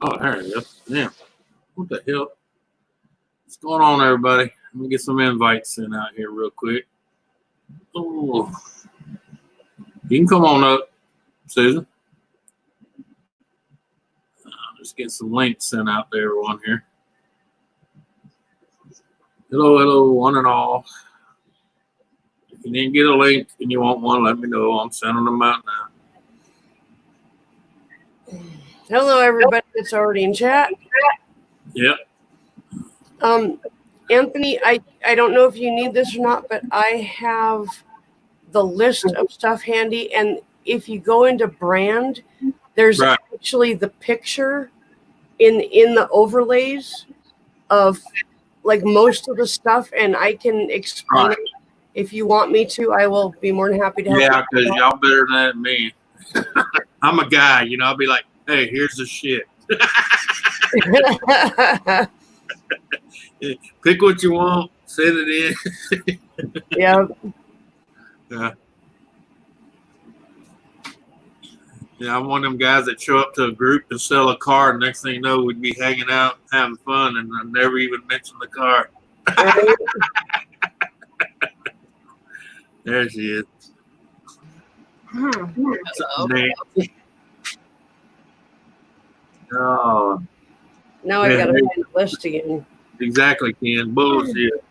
Oh, there you go. Damn. What the hell? What's going on, everybody? Let me get some invites sent out here real quick. Oh, you can come on up, Susan. Just get some links sent out to everyone here. Hello, one and all. If you didn't get a link and you want one, let me know. I'm sending them out now. Hello, everybody that's already in chat. Yep. Anthony, I don't know if you need this or not, but I have the list of stuff handy. And if you go into brand, there's actually the picture in the overlays of like most of the stuff, and I can explain it. If you want me to, I will be more than happy to help. Yeah, because y'all better than me. I'm a guy, you know. I'll be like, hey, here's the shit. Pick what you want, send it in. Yeah. Yeah, I'm one of them guys that show up to a group to sell a car, and next thing you know, we'd be hanging out, having fun, and I never even mentioned the car. There she is. Oh. Now I got to find the list again. Exactly, Ken. Bullshit.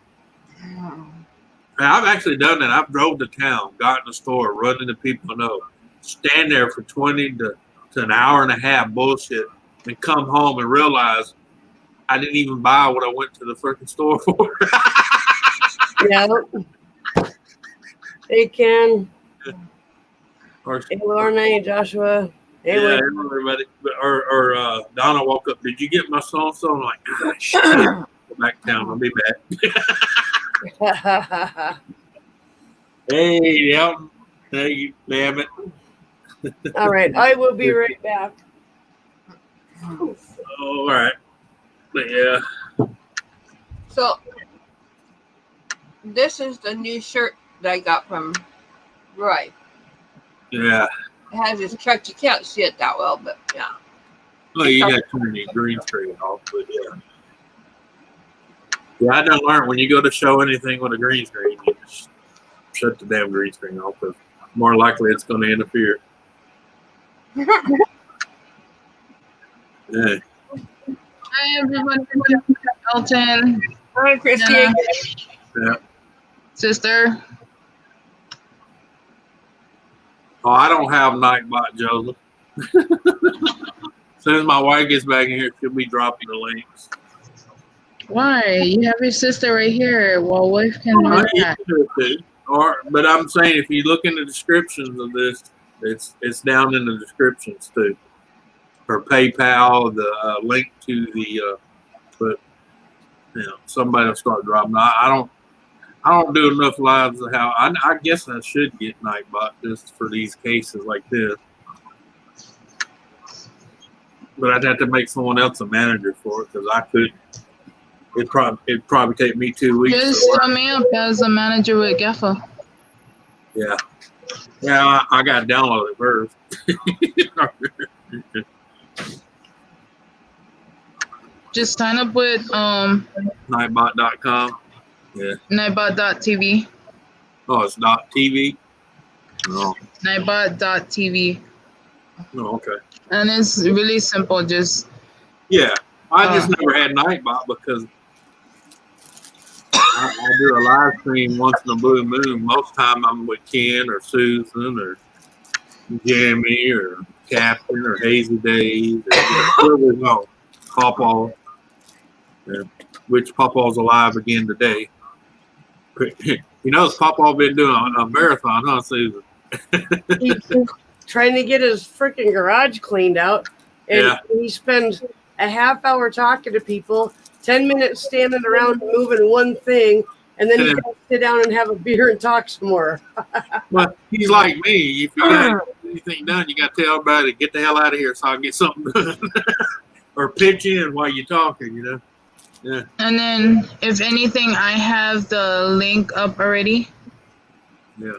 I've actually done that. I've drove to town, got in the store, run into people I know, stand there for 20 to an hour and a half, bullshit, and come home and realize I didn't even buy what I went to the freaking store for. Yeah. Hey, Ken. Hey, Lorna. Hey, Joshua. Hey, yeah, everybody. Or Donna woke up. Did you get my so-and-so? I'm like, ah, shit. Go back down. I'll be back. Hey, Elton. Hey, you damn it. All right. I will be right back. All right. But yeah. So, this is the new shirt that I got from Roy. Yeah. It has his truck. You can't see it that well, but yeah. Well, you got too many green screen off, but yeah. Yeah, I done learned when you go to show anything with a green screen, you just shut the damn green screen off because more likely it's going to interfere. Yeah. Hi, everyone. Elton. Hi, Christy. Yeah. Sister. Oh, I don't have Nightbot, Joseph. As soon as my wife gets back in here, she'll be dropping the links. Why? You have your sister right here. Well, wife can do that. But I'm saying if you look in the descriptions of this, it's down in the descriptions too. For PayPal, the link to the, but you know, somebody will start dropping. I don't do enough lives of how I guess I should get Nightbot just for these cases like this. But I'd have to make someone else a manager for it because I couldn't. It'd probably take me 2 weeks. Just set me up as a manager with Gaffa. Yeah. Yeah, I got to download it first. Just sign up with Nightbot.com. Yeah. Nightbot.tv. Oh, it's .tv? No. Nightbot.tv. Oh, okay. And it's really simple. Just yeah. I just never had Nightbot because I do a live stream once in a blue moon. Most time I'm with Ken or Susan or Jamie or Captain or Hazy Days or whoever's Pawpaw. Yeah. Which Pawpaw's alive again today. You know, Pawpaw been doing a marathon, huh, Susan? He's trying to get his freaking garage cleaned out. And he spends a half hour talking to people, 10 minutes standing around moving one thing, and then he can sit down and have a beer and talk some more. Well, he's like me. If you got anything done, you got to tell everybody to get the hell out of here so I can get something done. Or pitch in while you're talking, you know. Yeah. And then, if anything, I have the link up already. Yeah.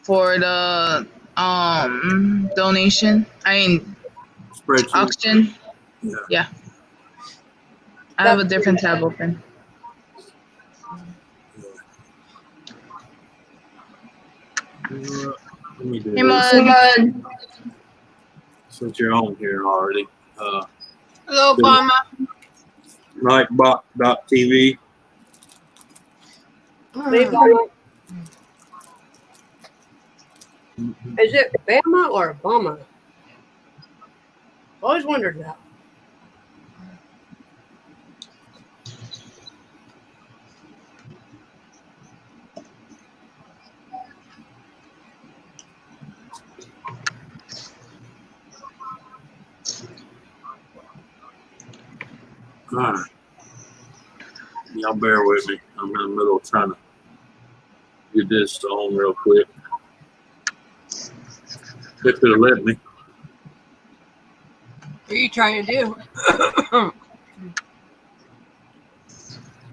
For the donation. I mean, spreadsheet. auction. Yeah. I have a different tab open. Let me do Hey, this. Mud. Since you're on here already. Hello, Obama. Nightbot.tv. They Bama. Is it Bama or Obama? Always wondered that. All right. Y'all bear with me. I'm in the middle of trying to get this on real quick. They could have let me. What are you trying to do?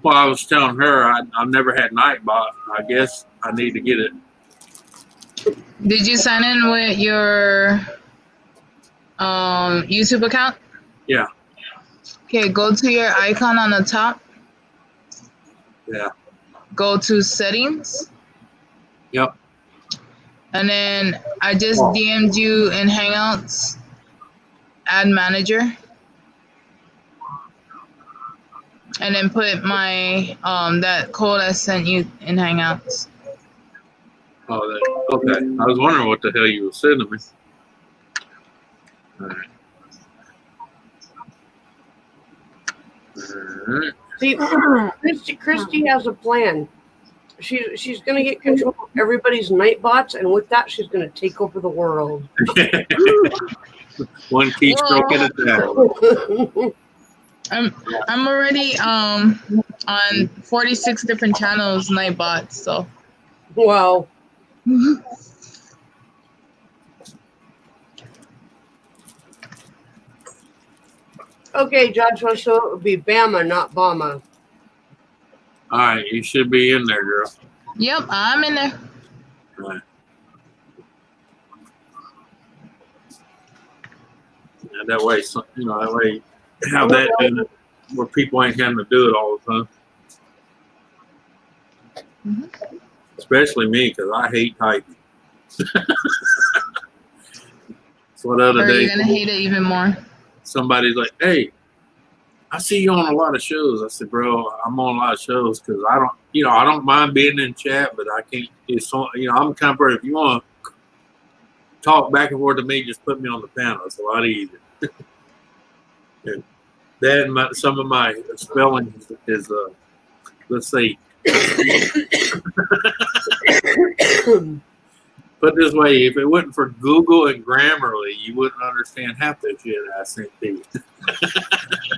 Well, I was telling her I've never had Nightbot. I guess I need to get it. Did you sign in with your YouTube account? Yeah. Okay, go to your icon on the top. Yeah. Go to settings. Yep. And then I just DM'd you in Hangouts. Add manager. And then put my that code I sent you in Hangouts. Oh, okay. I was wondering what the hell you were sending me. All right. All right. See, Christy has a plan. She's going to get control of everybody's night bots, and with that, she's going to take over the world. One keystroke at a time. I'm already on 46 different channels, Nightbots, so. Wow. Okay, Joshua, so it would be Bama, not Bama. All right, you should be in there, girl. Yep, I'm in there. All right. Yeah, that way, that way, have that in it where people ain't having to do it all the time. Mm-hmm. Especially me, because I hate typing. So the other Or day, you're gonna hate it even more. somebody's like, "Hey, I see you on a lot of shows." I said, "Bro, I'm on a lot of shows because I don't mind being in chat, but I can't. It's so, I'm the kind of person. If you want to talk back and forth to me, just put me on the panel. It's a lot easier." And then some of my spelling is let's see. Put this way, if it wasn't for Google and Grammarly, you wouldn't understand half the shit I sent to you.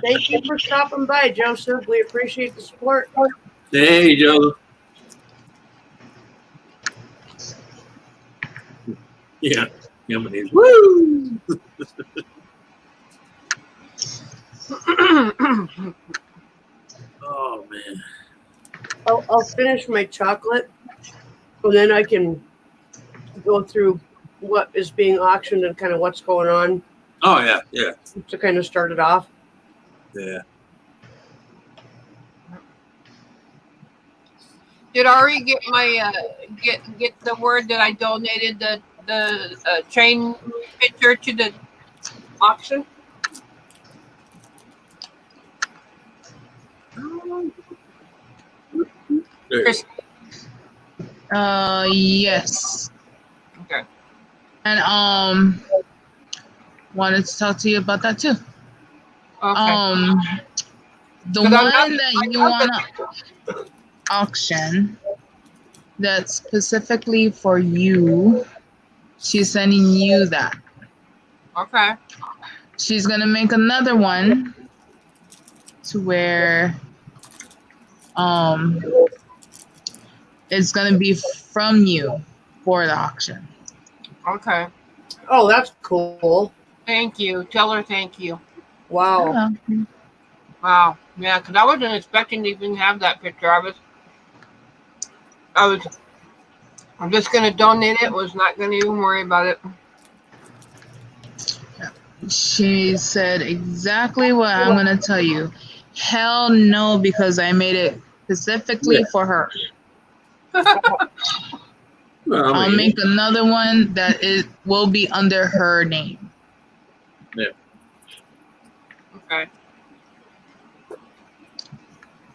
Thank you for stopping by, Joseph. We appreciate the support. Hey, Joseph. Yeah. Him and his woo. Oh, man. I'll finish my chocolate, and then I can go through what is being auctioned and kind of what's going on. Oh, yeah, yeah. To kind of start it off. Yeah. Did Ari get my get the word that I donated the train picture to the auction? Chris. Yes. Okay. And wanted to talk to you about that too. Okay. The one that you wanna auction that's specifically for you, she's sending you that. Okay. She's gonna make another one to where it's gonna be from you for the auction. Okay. Oh, that's cool. Thank you. Tell her thank you. Wow. Yeah. Wow. Yeah, because I wasn't expecting to even have that picture. I'm just gonna donate it. Was not gonna even worry about it. She said exactly what I'm gonna tell you. Hell no, because I made it specifically Yeah. for her. Well, I I'll mean, make another one that it will be under her name. yeah. Okay.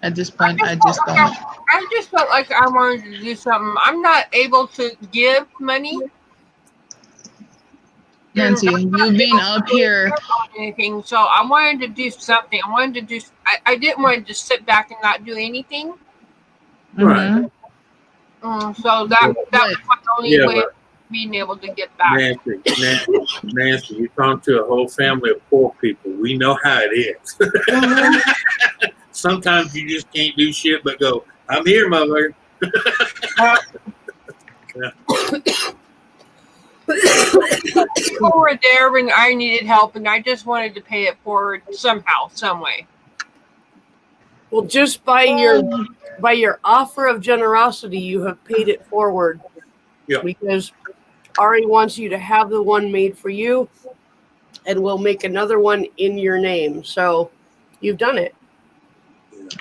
At this point, I just don't. I just felt like I wanted to do something. I'm not able to give money. Nancy, I'm not you being able up to really here, give out anything. So I wanted to do something. I wanted to do. I didn't want to just sit back and not do anything. Right. mhm. So that But was my only Yeah, way but of being able to get back. Nancy, you're talking to a whole family of poor people. We know how it is. Sometimes you just can't do shit but go, I'm here, mother. People were there when I needed help, and I just wanted to pay it forward somehow, some way. Well, just by your offer of generosity, you have paid it forward. Yeah. Because Ari wants you to have the one made for you, and we'll make another one in your name. So you've done it.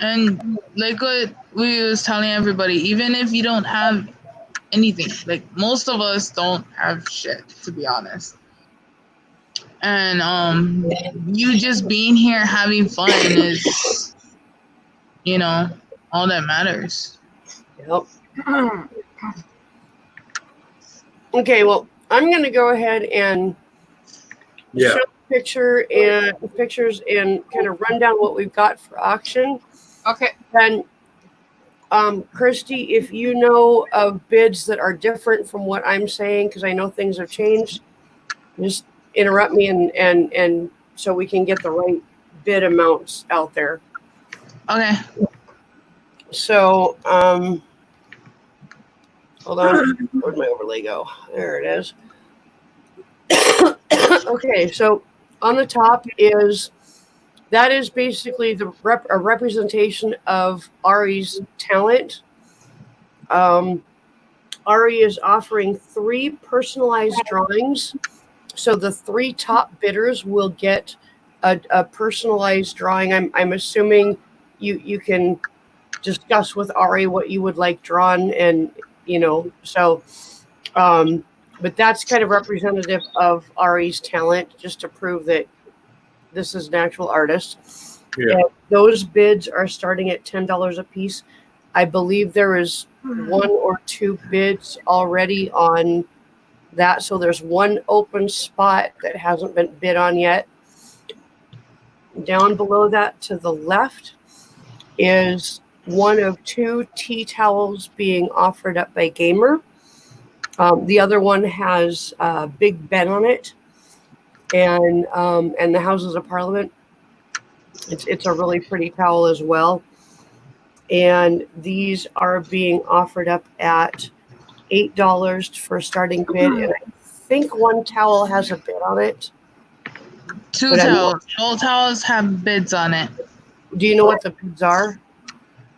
and like what we was telling everybody, even if you don't have anything, like most of us don't have shit, to be honest. And you just being here having fun is, all that matters. Yep. Okay, well, I'm going to go ahead and show the pictures and kind of run down what we've got for auction. Okay. And Christy, if you know of bids that are different from what I'm saying, because I know things have changed, just interrupt me and so we can get the right bid amounts out there. Okay. So, hold on. Where'd my overlay go? There it is. Okay, so on the top that is basically a representation of Ari's talent. Ari is offering 3 personalized drawings. So the 3 top bidders will get a personalized drawing. I'm assuming you can discuss with Ari what you would like drawn, and so but that's kind of representative of Ari's talent, just to prove that this is an actual artist. Yeah. And those bids are starting at $10 a piece. I believe there is 1 or 2 bids already on that, so there's 1 open spot that hasn't been bid on yet. Down below that to the left is 1 of 2 tea towels being offered up by Gamer. The other one has Big Ben on it, and the Houses of Parliament. It's a really pretty towel as well, and these are being offered up at $8 for a starting bid, and I think 1 towel has a bid on it. 2 towels. All towels have bids on it. Do you know what the bids are?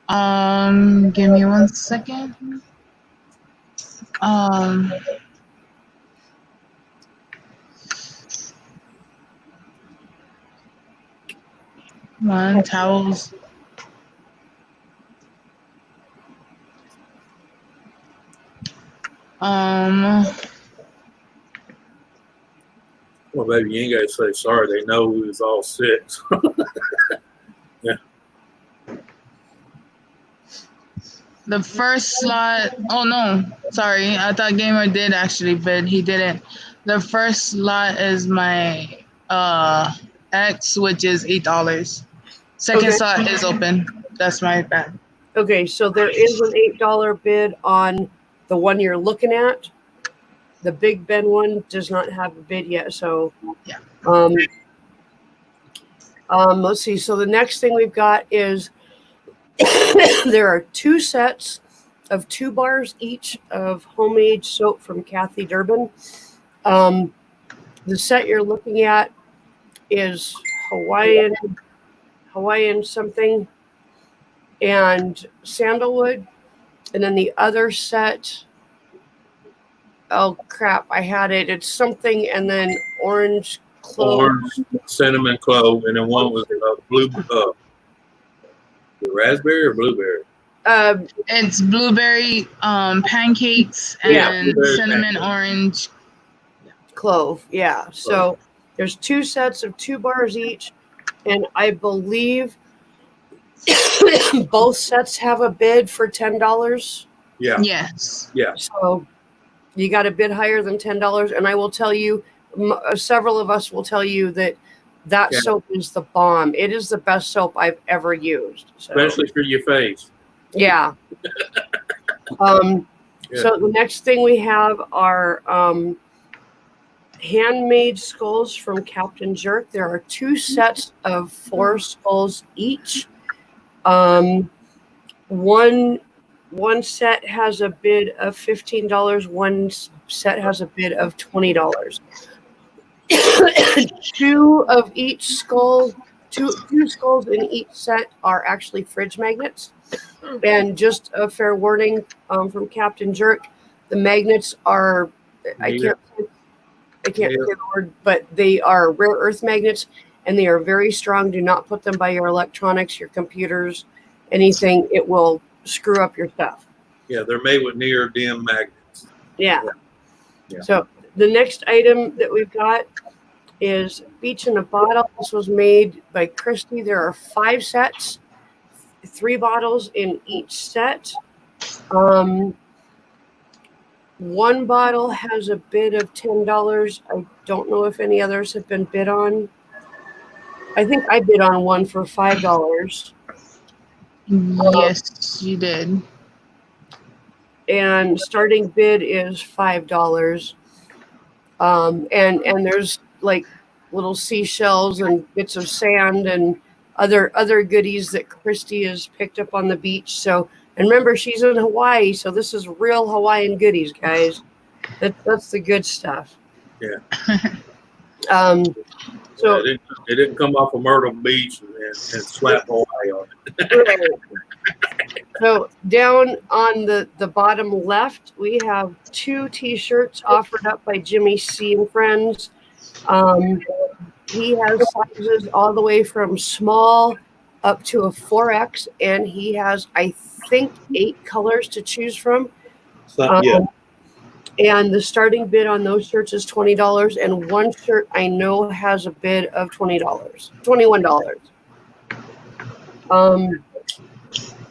Give me 1 second. Come on, towels. Well, baby, you ain't got to say sorry. They know we was all sick. Yeah. The first slot. Oh no, sorry. I thought Gamer did actually bid. He didn't. The first slot is my X, which is $8. Second Okay. slot is open. That's my bad. Okay, so there is an $8 bid on the one you're looking at. The Big Ben one does not have a bid yet, so Yeah. Let's see. So the next thing we've got is there are 2 sets of 2 bars each of homemade soap from Kathy Durbin. The set you're looking at is Hawaiian something and sandalwood, and then the other set, oh crap, I had it. It's something and then orange clove. orange, cinnamon, clove, and then one was blue, raspberry or blueberry. It's blueberry pancakes and Yeah. Blueberry cinnamon pancakes. orange. Clove, yeah. So there's 2 sets of 2 bars each, and I believe both sets have a bid for $10. Yeah, Yes. yeah. So you got to bid higher than $10, and I will tell you, several of us will tell you that Yeah. soap is the bomb. It is the best soap I've ever used. So, Especially for your face. yeah. So the next thing we have are handmade skulls from Captain Jerk. There are 2 sets of 4 skulls each. One set has a bid of $15. One set has a bid of $20. 2 of each skull, two skulls in each set are actually fridge magnets. And just a fair warning from Captain Jerk, the magnets are, I can't say the word, but they are rare earth magnets, and they are very strong. Do not put them by your electronics, your computers, anything. It will screw up your stuff. Yeah, they're made with neodymium magnets. Yeah. Yeah. So the next item that we've got is Beach in a Bottle. This was made by Christy. There are 5 sets, 3 bottles in each set. One bottle has a bid of $10. I don't know if any others have been bid on. I think I bid on one for $5. Yes, you did. And starting bid is $5. And there's like little seashells and bits of sand and other goodies that Christy has picked up on the beach. So, and remember, she's in Hawaii, so this is real Hawaiian goodies, guys. That's the good stuff. Yeah. So it didn't come off of Myrtle Beach and slap Hawaii on it. right. So down on the bottom left, we have 2 T-shirts offered up by Jimmy C and Friends. He has sizes all the way from small up to a 4X, and he has, I think, 8 colors to choose from. Yeah. And the starting bid on those shirts is $20, and one shirt I know has a bid of $21.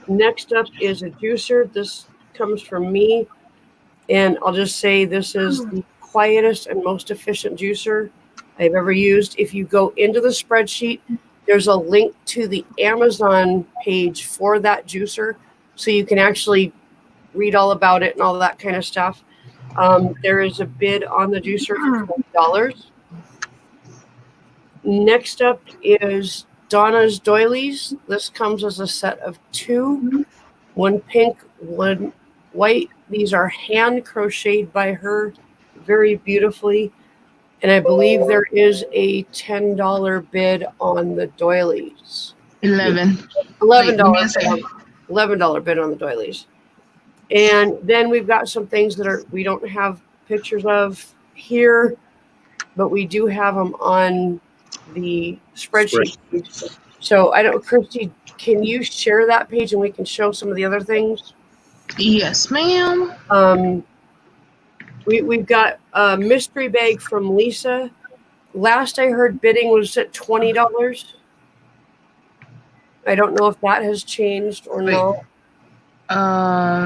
Next up is a juicer. This comes from me, and I'll just say this is the quietest and most efficient juicer I've ever used. If you go into the spreadsheet, there's a link to the Amazon page for that juicer, so you can actually read all about it and all that kind of stuff. There is a bid on the juicer for $20. Next up is Donna's doilies. This comes as a set of 2, one pink, one white. These are hand crocheted by her very beautifully. And I believe there is a $10 bid on the doilies. $11. $11 bid on the doilies. And then we've got some things that we don't have pictures of here, but we do have them on the spreadsheet. So Christy, can you share that page and we can show some of the other things? Yes, ma'am. We've got a mystery bag from Lisa. Last I heard, bidding was at $20. I don't know if that has changed or not.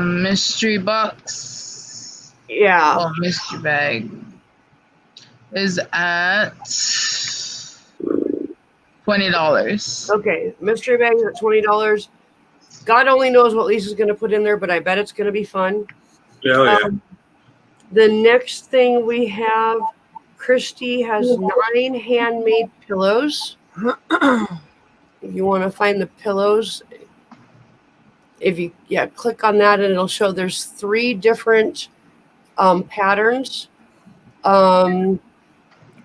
Mystery box. Yeah. Oh, mystery bag is at $20. Okay, mystery bag is at $20. God only knows what Lisa's going to put in there, but I bet it's going to be fun. Yeah. The next thing we have, Christy has 9 handmade pillows. If you want to find the pillows, click on that and it'll show there's 3 different patterns. And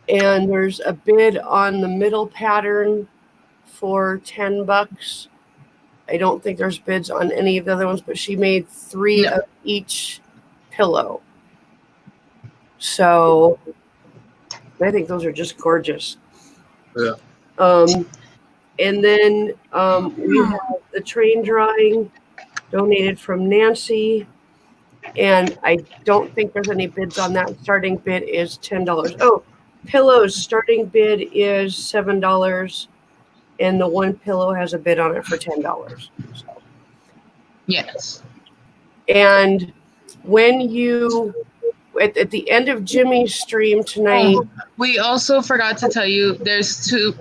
there's a bid on the middle pattern for $10. I don't think there's bids on any of the other ones, but she made 3 of each pillow. So I think those are just gorgeous. Yeah. And then we have the train drawing donated from Nancy. And I don't think there's any bids on that. Starting bid is $10. Oh, pillows. Starting bid is $7. And the one pillow has a bid on it for $10. So. Yes. And when you at the end of Jimmy's stream tonight, we also forgot to tell you there's two.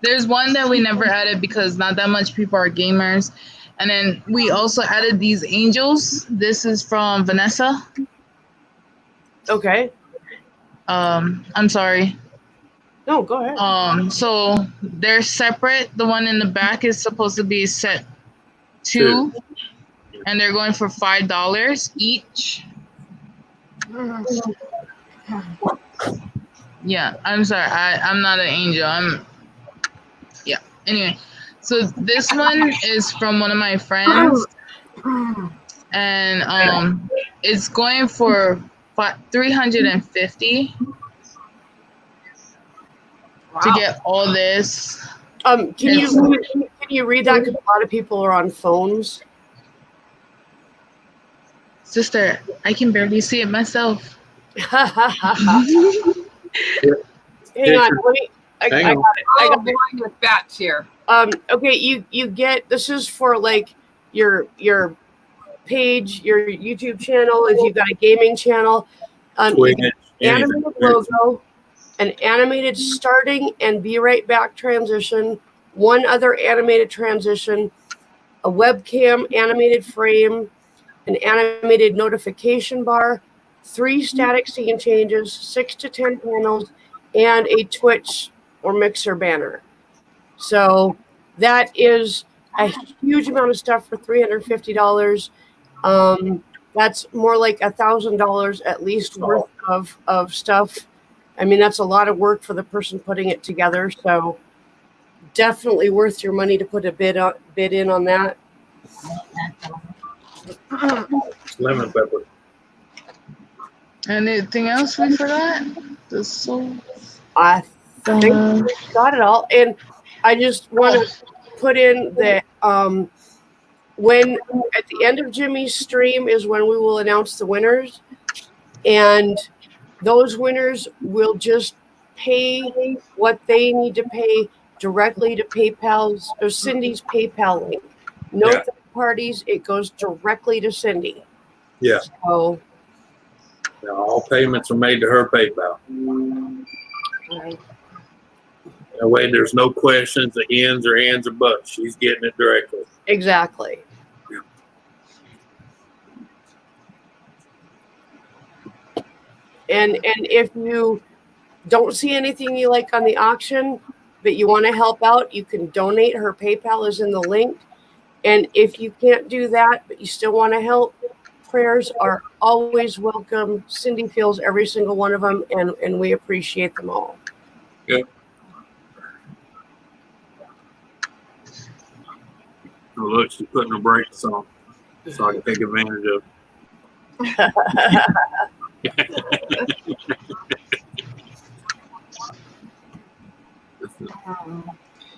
There's one that we never added because not that much people are gamers. And then we also added these angels. This is from Vanessa. okay. I'm sorry. No, go ahead. So they're separate. The one in the back is supposed to be set 2, and they're going for $5 each. Yeah, I'm sorry. I'm not an angel. Anyway, so this one is from one of my friends, and it's going for $350 to get all this. Can you read that? Because a lot of people are on phones. Sister, I can barely see it myself. Hang on, I got it. I got it with bats here. Okay, you get this is for like your page, your YouTube channel. If you've got a gaming channel, animated logo, an animated starting and be right back transition, one other animated transition, a webcam animated frame, an animated notification bar, 3 static scene changes, 6 to 10 panels, and a Twitch or Mixer banner. So that is a huge amount of stuff for $350. That's more like $1,000 at least worth of stuff. I mean, that's a lot of work for the person putting it together. So definitely worth your money to put a bid in on that. Lemon pepper. Anything else we forgot? I think we got it all. And I just want to put in that when at the end of Jimmy's stream is when we will announce the winners. And those winners will just pay what they need to pay directly to PayPal's or Cyndy's PayPal link. No third parties. It goes directly to Cyndy. Yeah. So all payments are made to her PayPal. Right. That way there's no questions, the ends or ands or buts. She's getting it directly. Exactly. Yeah. And if you don't see anything you like on the auction, but you want to help out, you can donate. Her PayPal is in the link. And if you can't do that, but you still want to help, prayers are always welcome. Cyndy feels every single one of them, and we appreciate them all. Yep. Oh, look, she's putting her brakes on so I can take advantage of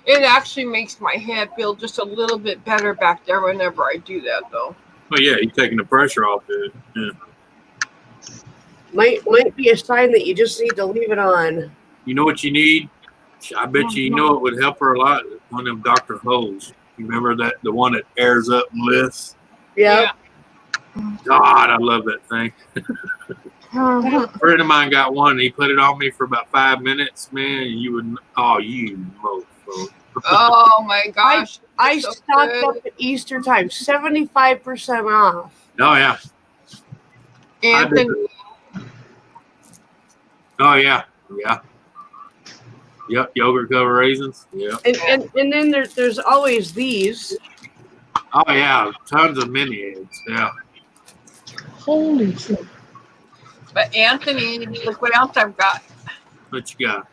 It actually makes my head feel just a little bit better back there whenever I do that, though. Oh, yeah, you're taking the pressure off it. Yeah. Might be a sign that you just need to leave it on. You know what you need? I bet you know it would help her a lot. One of them Dr. Hoes. You remember that, the one that airs up and lifts? Yeah. God, I love that thing. A friend of mine got one, and he put it on me for about 5 minutes, man. And you would, you mofo. Oh my gosh. I stocked up at Easter time, 75% off. Oh, yeah. Anthony. Oh, yeah. Yeah. Yep, yogurt cover raisins. Yeah. And then there's always these. Oh, yeah. Tons of mini eggs. Yeah. Holy shit. But Anthony, look what else I've got. What you got?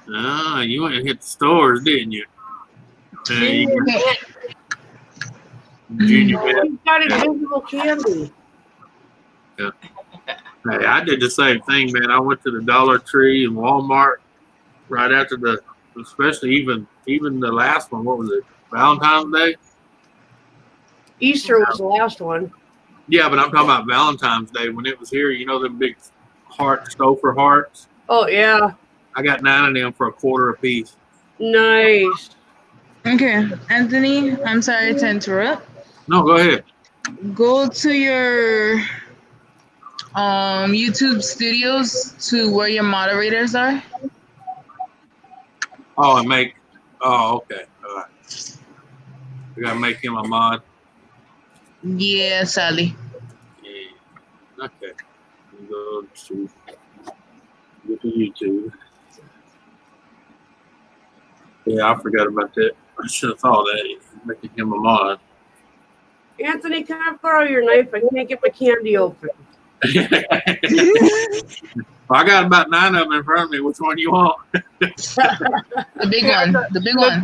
Ah, you went and hit the stores, didn't you? You Junior He's got invisible candy. Yeah. Hey, I did the same thing, man. I went to the Dollar Tree and Walmart right after especially even the last one. What was it? Valentine's Day? Easter was the last one. Yeah, but I'm talking about Valentine's Day when it was here. You know them big Stouffer hearts? Oh yeah, I got 9 of them for $1 a piece. nice. Okay, Anthony, I'm sorry to interrupt. No, go ahead. Go to your YouTube studios to where your moderators are. Oh, okay. All right. I gotta make him a mod. Yeah, Sally. Yeah. Okay. Go to YouTube. Yeah, I forgot about that. I should have thought that. Making him a mod. Anthony, can I borrow your knife? I can't get my candy open. I got about 9 of them in front of me. Which one do you want? The big one. The big one.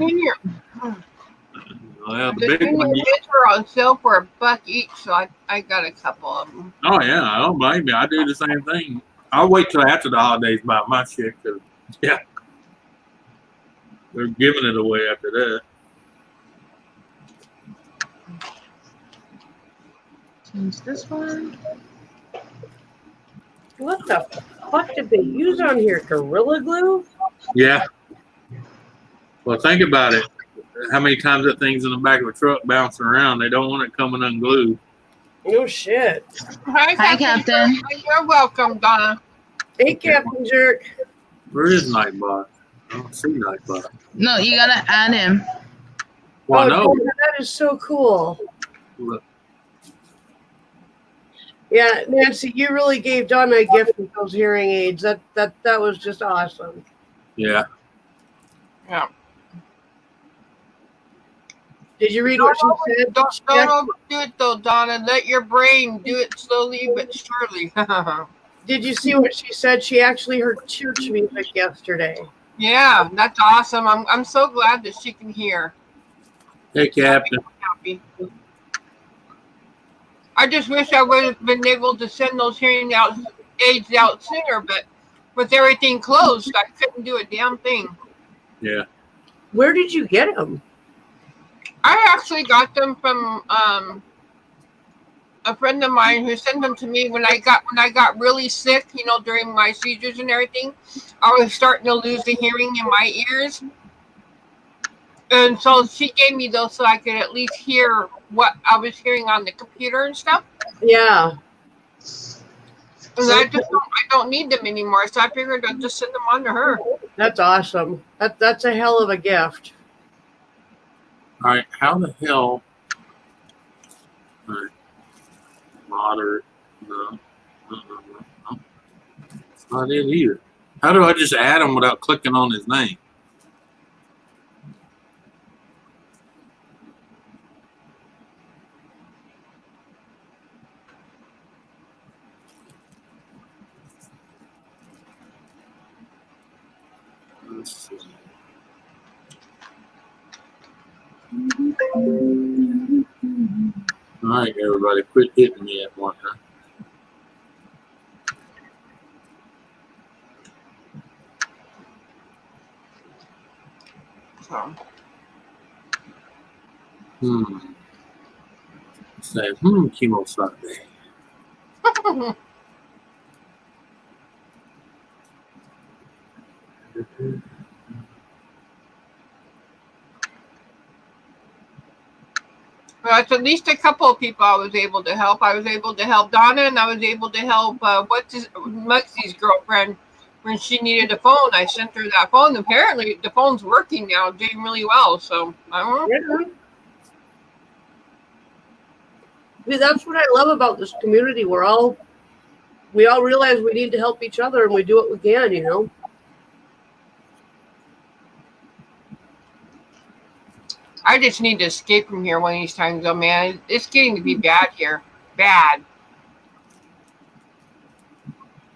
Well, The the big one. junior are on sale for $1 each, so I got a couple of them. Oh yeah, I don't blame you. I do the same thing. I'll wait till after the holidays to buy my shit. Cause yeah, they're giving it away after that. Change this one. What the fuck did they use on here? Gorilla Glue? Yeah. Well, think about it. How many times that thing's in the back of a truck bouncing around? They don't want it coming unglued. No shit. Hi, Captain. You're welcome, Donna. Hey, Captain Jerk. Where is Nightbot? I don't see Nightbot. No, you gotta add him. Well, no. That is so cool. Look, Yeah, Nancy, you really gave Donna a gift with those hearing aids. That was just awesome. yeah. Yeah. Did you read what she said? Don't do it though, Donna. Let your brain do it slowly but surely. Did you see what she said? She actually heard church music yesterday. Yeah, that's awesome. I'm so glad that she can hear. Hey, Captain. Happy. I just wish I would have been able to send those hearing aids out sooner, but with everything closed, I couldn't do a damn thing. Yeah. Where did you get them? I actually got them from a friend of mine who sent them to me when I got really sick, you know, during my seizures and everything. I was starting to lose the hearing in my ears. And so she gave me those so I could at least hear what I was hearing on the computer and stuff. Yeah. And I don't need them anymore, so I figured I'd just send them on to her. That's awesome. That's a hell of a gift. All right. How the hell? All right. Moderate. No. It's not it either. How do I just add him without clicking on his name? Let's see. All right, everybody, quit hitting me at one time. Say, chemo Sunday. Well, it's at least a couple of people I was able to help. I was able to help Donna, and I was able to help Muxie's girlfriend when she needed a phone. I sent her that phone. Apparently, the phone's working now, doing really well. So I don't know. Yeah. See, that's what I love about this community. We all realize we need to help each other, and we do what we can. You know. I just need to escape from here one of these times, though, man. It's getting to be bad here. Bad.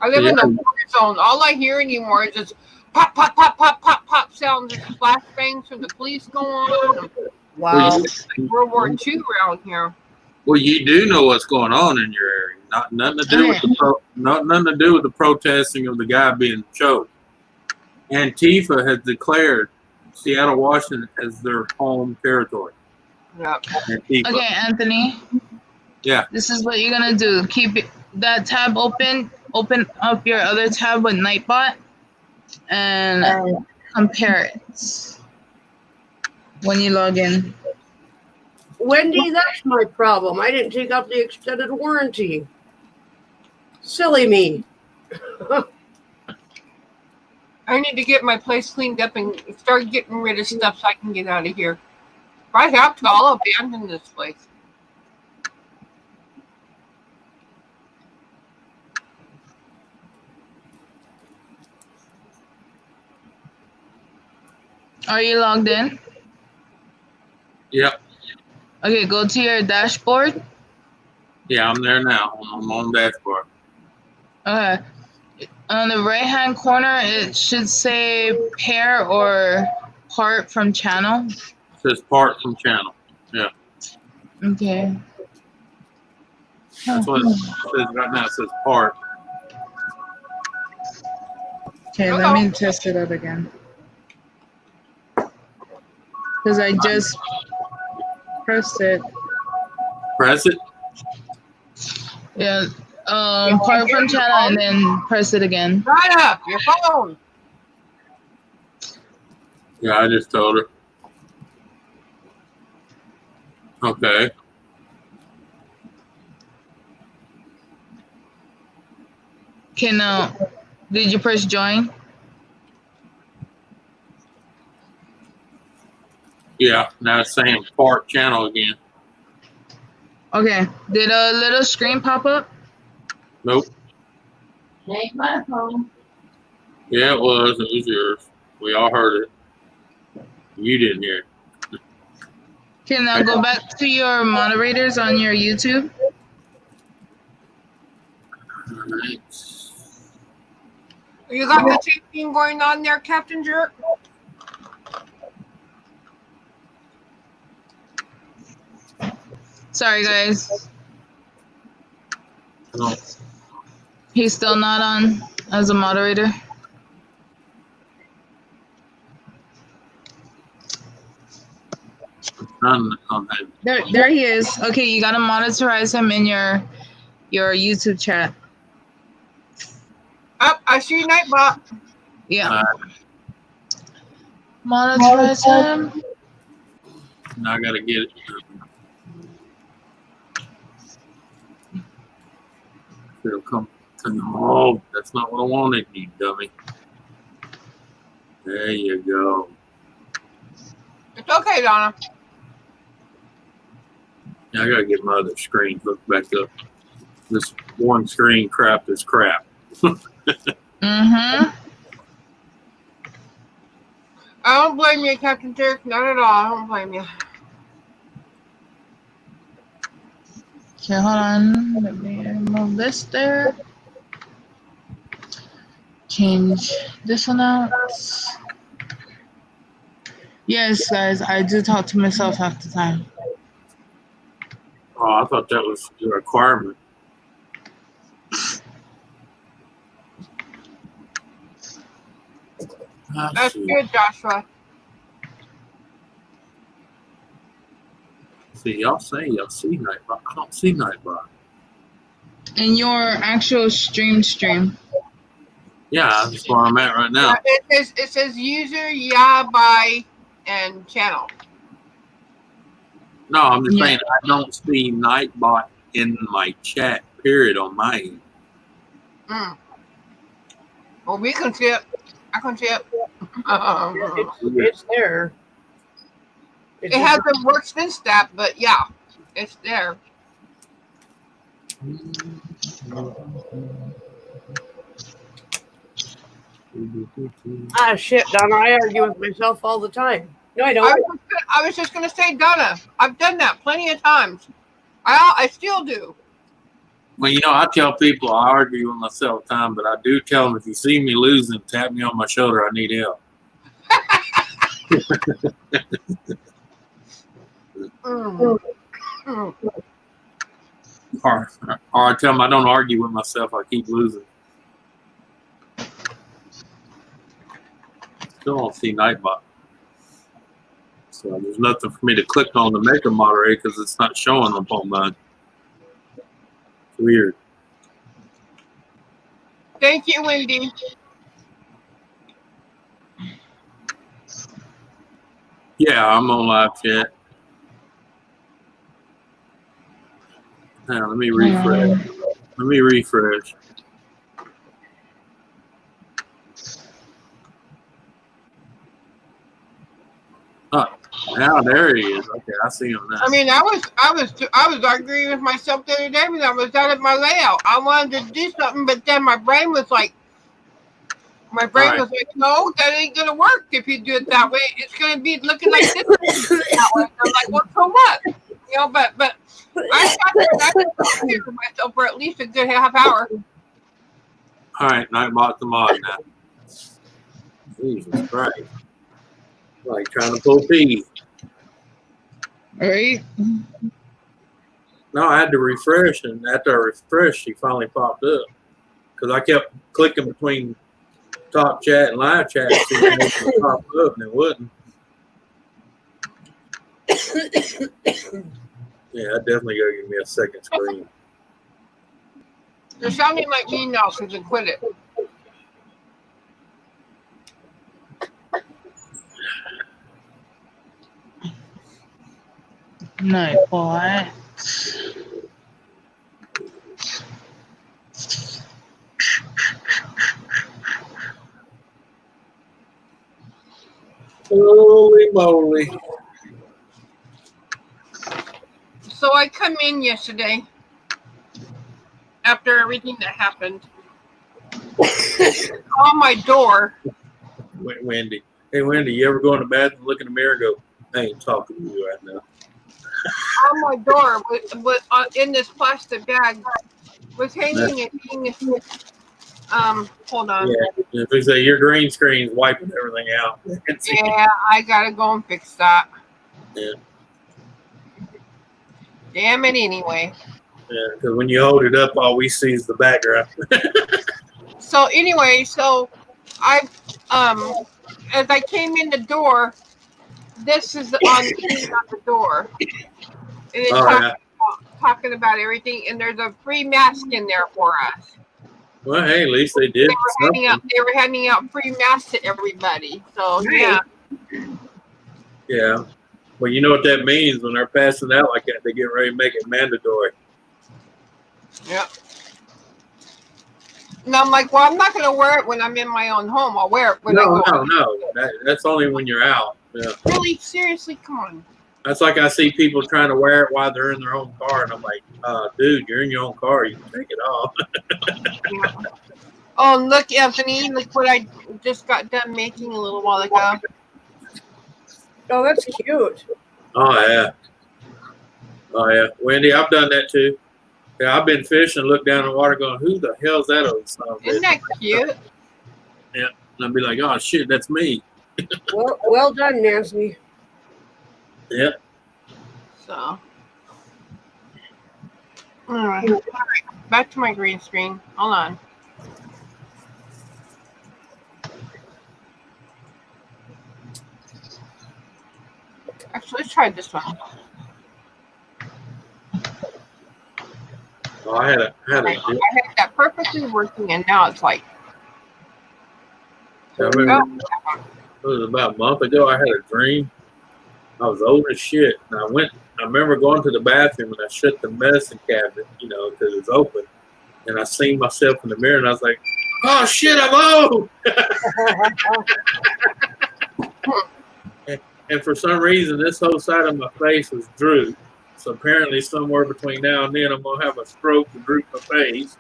I live in the war zone. All I hear anymore is just pop, pop, pop, pop, pop, pop sounds and flashbangs from the police going on. Wow. It's like World War II around here. Well, you do know what's going on in your area. Nothing to do with nothing to do with the protesting of the guy being choked. Antifa has declared Seattle, Washington as their home territory. Yeah. Antifa. Okay, Anthony. Yeah. This is what you're gonna do. Keep that tab open. Open up your other tab with Nightbot and compare it when you log in. Wendy, that's my problem. I didn't take out the extended warranty. Silly me. I need to get my place cleaned up and start getting rid of stuff so I can get out of here. If I have to, I'll abandon this place. Are you logged in? Yep. Okay, go to your dashboard. Yeah, I'm there now. I'm on dashboard. Okay. On the right-hand corner, it should say pair or part from channel. It says part from channel. Yeah. Okay. That's what it says right now. It says part. Okay, let me test it out again. Because I just pressed it. Press it. Yeah. Part from channel and then press it again. Right up your phone. Yeah, I just told her. Okay. Okay, now, did you press join? Yeah, now it's saying part channel again. Okay. Did a little screen pop up? Nope. Take my phone. Yeah, it was. It was yours. We all heard it. You didn't hear it. Okay, now go back to your moderators on your YouTube. All right. You got the same thing going on there, Captain Jerk? Sorry, guys. No. He's still not on as a moderator. There he is. Okay, you gotta monitorize him in your YouTube chat. Oh, I see Nightbot. Yeah. Monitorize him. Now I gotta get it. It'll come to no. That's not what I wanted, you dummy. There you go. It's okay, Donna. Now I gotta get my other screen hooked back up. This one screen crap is crap. Mm-hmm. I don't blame you, Captain Jerk. Not at all. I don't blame you. Okay, hold on. Let me move this there. Change this one out. Yes, guys, I do talk to myself half the time. Oh, I thought that was a requirement. That's good, Joshua. See, y'all say y'all see Nightbot. I don't see Nightbot. In your actual stream. Yeah, that's where I'm at right now. It says user, by, and channel. No, I'm just saying I don't see Nightbot in my chat, period, on my end. Well, we can see it. I can see it. It's there. It hasn't worked since that, but yeah, it's there. Ah, shit, Donna. I argue with myself all the time. No, I don't. I was just going to say, Donna, I've done that plenty of times. I still do. Well, you know, I tell people I argue with myself all the time, but I do tell them if you see me losing, tap me on my shoulder. I need help. Or I tell them I don't argue with myself. I keep losing. Still don't see Nightbot. So there's nothing for me to click on to make a moderator because it's not showing up on mine. It's weird. Thank you, Wendy. Yeah, I'm on live chat. Now, let me refresh. Let me refresh. Oh, now there he is. Okay, I see him now. I mean, I was arguing with myself the other day when I was out of my layout. I wanted to do something, but then my brain was like, no, that ain't gonna work if you do it that way. It's gonna be looking like this. That way. I'm like, well, so what? You know, but I sat there and I was for myself for at least a good half hour. All right, Nightbot's the mod now. Jesus Christ. Like trying to pull teeth. Right? No, I had to refresh, and after I refreshed, she finally popped up. Because I kept clicking between top chat and live chat to see if it popped up, and it wouldn't. Yeah, I definitely gotta give me a second screen. You're sounding like me now since you quit it. Nightbot. Holy moly. So I come in yesterday after everything that happened. On my door. Wendy. Hey, Wendy, you ever go in the bathroom, look in the mirror, and go, I ain't talking to you right now. On my door was in this plastic bag was hanging a thing. Hold on. Yeah, if they say your green screen's wiping everything out. Yeah, I gotta go and fix that. Yeah. Damn it anyway. Yeah, because when you hold it up, all we see is the background. So anyway, so I as I came in the door, this is on the door. And it's talking about everything, and there's a free mask in there for us. Well, hey, at least they did. They were handing out free masks to everybody. So yeah. Yeah. Well, you know what that means when they're passing out like that, they get ready to make it mandatory. Yep. And I'm like, well, I'm not going to wear it when I'm in my own home. I'll wear it when I go. No. That's only when you're out. Yeah. Really? Seriously? Come on. That's like I see people trying to wear it while they're in their own car, and I'm like, dude, you're in your own car. You can take it off. Yeah. Oh, look, Anthony, look what I just got done making a little while ago. Oh, that's cute. Oh, yeah. Wendy, I've done that too. Yeah, I've been fishing, look down in the water going, who the hell's that old son of a bitch? Isn't that cute? Yeah. And I'd be like, oh, shit, that's me. Well done, Nancy. Yeah. So. All right. Back to my green screen. Hold on. Actually, let's try this one. Oh, I had that perfectly working, and now it's like. I remember it was about a month ago. I had a dream. I was old as shit, and I remember going to the bathroom and I shut the medicine cabinet, because it was open, and I seen myself in the mirror, and I was like, "Oh shit, I'm old." And for some reason, this whole side of my face was drooped. So apparently, somewhere between now and then, I'm gonna have a stroke and droop my face.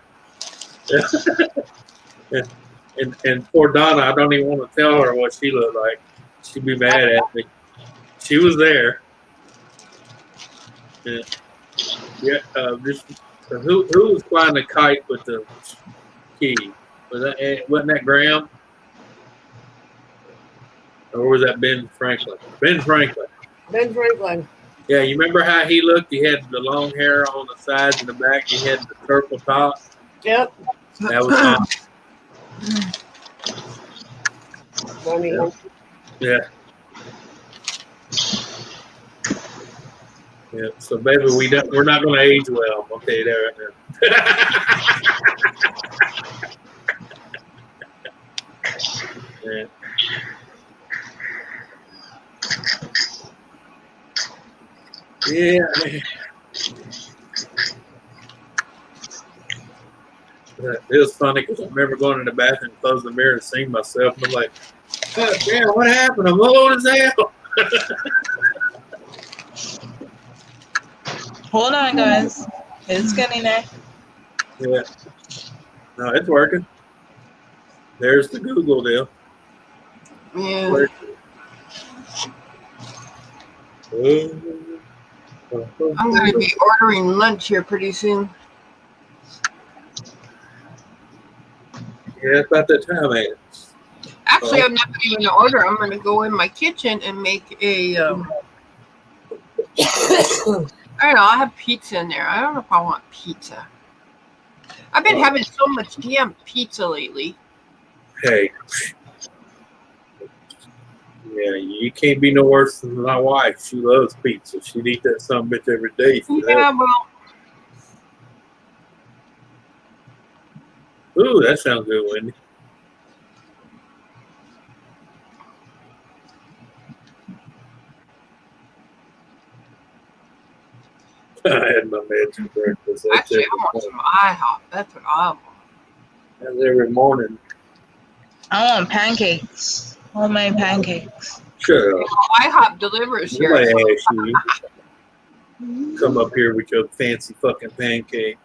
and poor Donna, I don't even want to tell her what she looked like. She'd be mad at me. She was there. Yeah. Who was flying the kite with the key? Wasn't that Graham? Or was that Ben Franklin? Ben Franklin. Yeah, you remember how he looked? He had the long hair on the sides and the back. He had the purple top. Yep. That was fun. Funny. Yeah. Yeah. So, baby, we're not going to age well. I'll tell you that right now. Yeah. Yeah. It was funny because I remember going in the bathroom, closing the mirror, and seeing myself, and I'm like, "God damn, what happened? I'm old as hell." Hold on, guys. It's getting there. Yeah. No, it's working. There's the Google deal. Yeah. I'm going to be ordering lunch here pretty soon. Yeah, it's about that time, ain't it? Actually, I'm not even going to order. I'm going to go in my kitchen and make a. I don't know. I have pizza in there. I don't know if I want pizza. I've been having so much damn pizza lately. Hey. Yeah, you can't be no worse than my wife. She loves pizza. She'd eat that son of a bitch every day. Yeah, well. Ooh, that sounds good, Wendy. I had my meds for breakfast. Actually, I want some IHOP. That's what I want. That's every morning. I want pancakes. Homemade pancakes. Shut up. IHOP delivers here. Nobody asked you. Come up here with your fancy fucking pancake.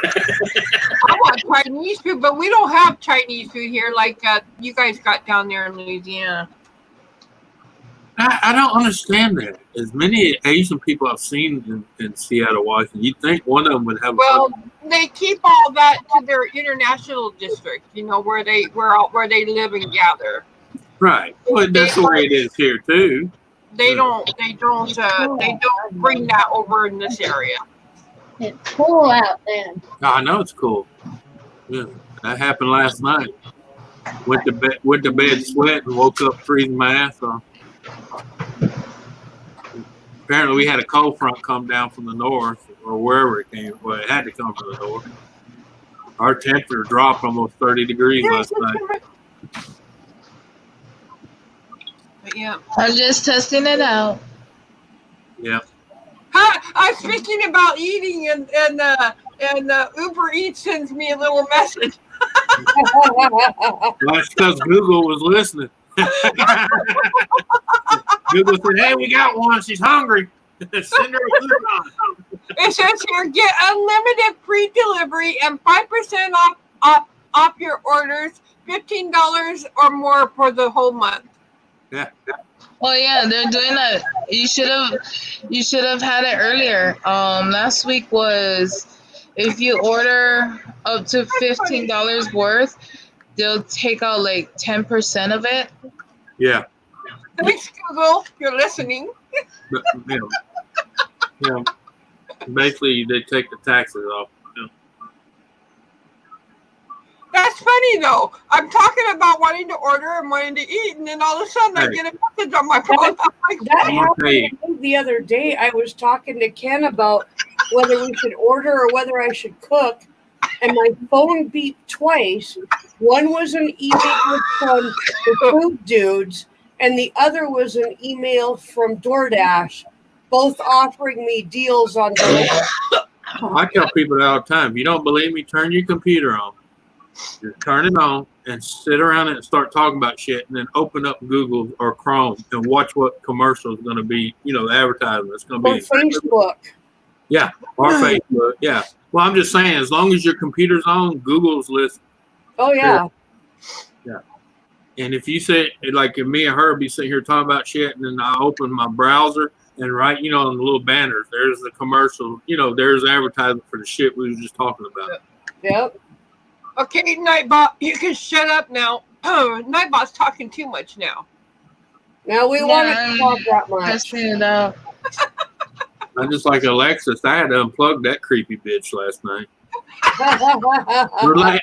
I want Chinese food, but we don't have Chinese food here like you guys got down there in Louisiana. I don't understand that. As many Asian people I've seen in Seattle, Washington, you'd think one of them would have. Well, they keep all that to their international district, where they live and gather. Right. Well, that's the way it is here too. They don't bring that over in this area. It's cool out there. I know it's cool. Yeah, that happened last night. Went to bed sweating, woke up freezing my ass off. Apparently, we had a cold front come down from the north, or wherever it came. Well, it had to come from the north. Our temperature dropped almost 30 degrees last night. But yeah. I'm just testing it out. Yeah. Hi, I'm speaking about eating, and Uber Eats sends me a little message. Well, that's because Google was listening. Google said, "Hey, we got one. She's hungry. Send her a coupon." It says here, get unlimited free delivery and 5% off your orders, $15 or more for the whole month. Yeah. Well, yeah, they're doing that. You should have had it earlier. Last week was if you order up to $15 worth, they'll take out like 10% of it. Yeah. Thanks, Google. You're listening. But, yeah. Basically, they take the taxes off. Yeah. That's funny, though. I'm talking about wanting to order and wanting to eat, and then all of a sudden I get a message on my phone. That happened the other day. I was talking to Ken about whether we should order or whether I should cook, and my phone beeped twice. One was an email from the food dudes, and the other was an email from DoorDash, both offering me deals on delivery. I tell people that all the time. If you don't believe me, turn your computer on. Just turn it on and sit around it and start talking about shit, and then open up Google or Chrome and watch what commercial is going to be, the advertisement. It's going to be Facebook. Yeah, or Facebook. Yeah. Well, I'm just saying, as long as your computer's on, Google's listening. Oh, yeah. Yeah. And if you say, like, if me and her be sitting here talking about shit, and then I open my browser and right, on the little banners, there's the commercial, there's advertisement for the shit we were just talking about. Yep. Okay, Nightbot, you can shut up now. Nightbot's talking too much now. Now we want to talk that much. Testing it out. I'm just like Alexis. I had to unplug that creepy bitch last night.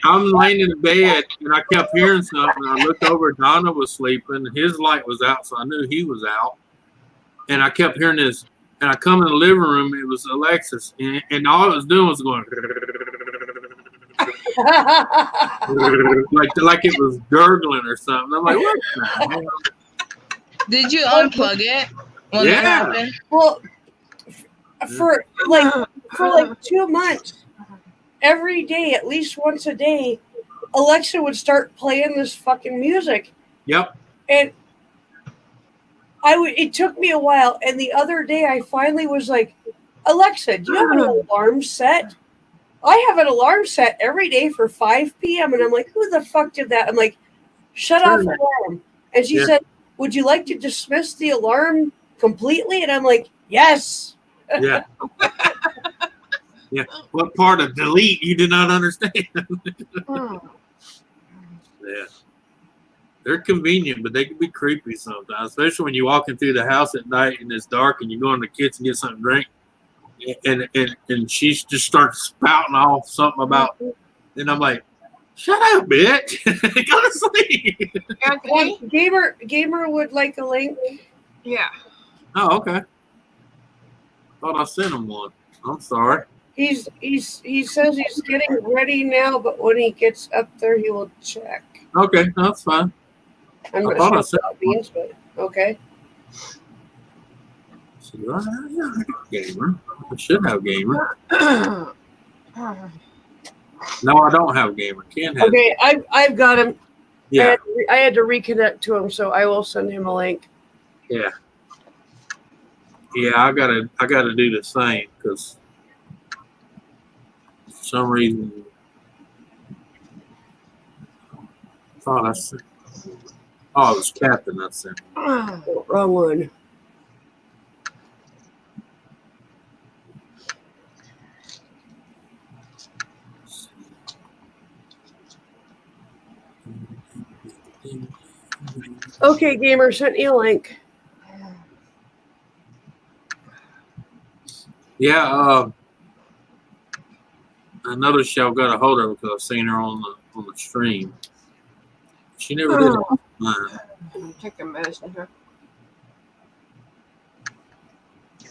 I'm laying in the bed and I kept hearing something. I looked over. Donna was sleeping. His light was out, so I knew he was out. And I kept hearing this. And I come in the living room. It was Alexis, and all it was doing was going like it was gurgling or something. I'm like, what the hell? Did you unplug it when that happened? Well, for like 2 months, every day, at least once a day, Alexa would start playing this fucking music. Yep. And it took me a while, and the other day I finally was like, Alexa, do you have an alarm set? I have an alarm set every day for 5 p.m. And I'm like, who the fuck did that? I'm like, shut off alarm. And she said, would you like to dismiss the alarm completely? And I'm like, yes. Yeah. Yeah. What part of delete you did not understand? Yeah. They're convenient, but they can be creepy sometimes, especially when you're walking through the house at night and it's dark and you go in the kitchen and get something to drink, and she just starts spouting off something about, and I'm like, shut up, bitch. Go to sleep. Gamer would like a link. Yeah. Oh, okay. Thought I sent him one. I'm sorry. He says he's getting ready now, but when he gets up there, he will check. Okay, that's fine. I'm not sure what that means, but okay. So, gamer. I should have gamer. No, I don't have gamer. Can't have. Okay, I've got him. Yeah. I had to reconnect to him, so I will send him a link. Yeah. Yeah, I gotta do the same because for some reason it was Captain that sent me. Oh, wrong one. Okay, gamer, sent you a link. Yeah, another show got a hold of her because I've seen her on the stream. She never did it. Take a messenger.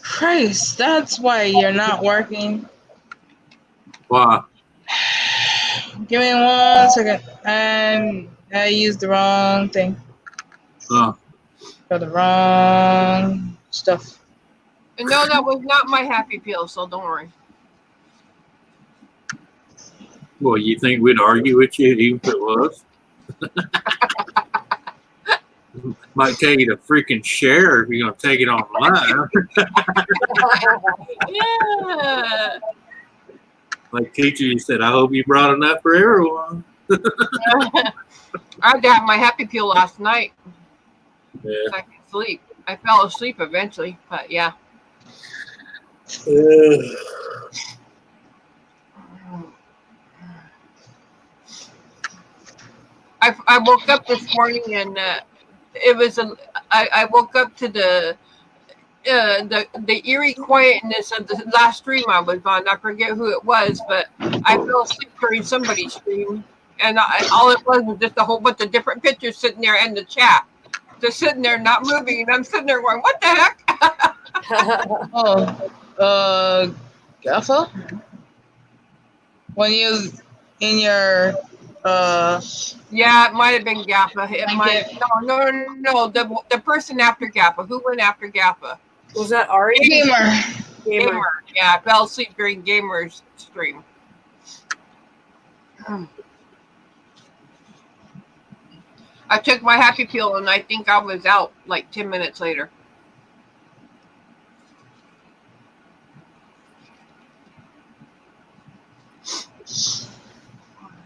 Christ, that's why you're not working. Wow. Give me 1 second. And I used the wrong thing. For the wrong stuff. And no, that was not my happy pill, so don't worry. Well, you think we'd argue with you even if it was? Might tell you to freaking share if you're going to take it online. Yeah. Like teacher, you said, I hope you brought enough for everyone. I had to have my happy pill last night. Yeah. So I could sleep. I fell asleep eventually, but yeah. I woke up this morning and it was I woke up to the eerie quietness of the last stream I was on. I forget who it was, but I fell asleep during somebody's stream, and all it was just a whole bunch of different pictures sitting there in the chat, just sitting there not moving, and I'm sitting there going, "What the heck?" Gaffa? When you in your yeah, it might have been Gaffa. No. The person after Gaffa. Who went after Gaffa? Was that Ari? Gamer. Yeah, I fell asleep during Gamer's stream. I took my happy pill and I think I was out like 10 minutes later.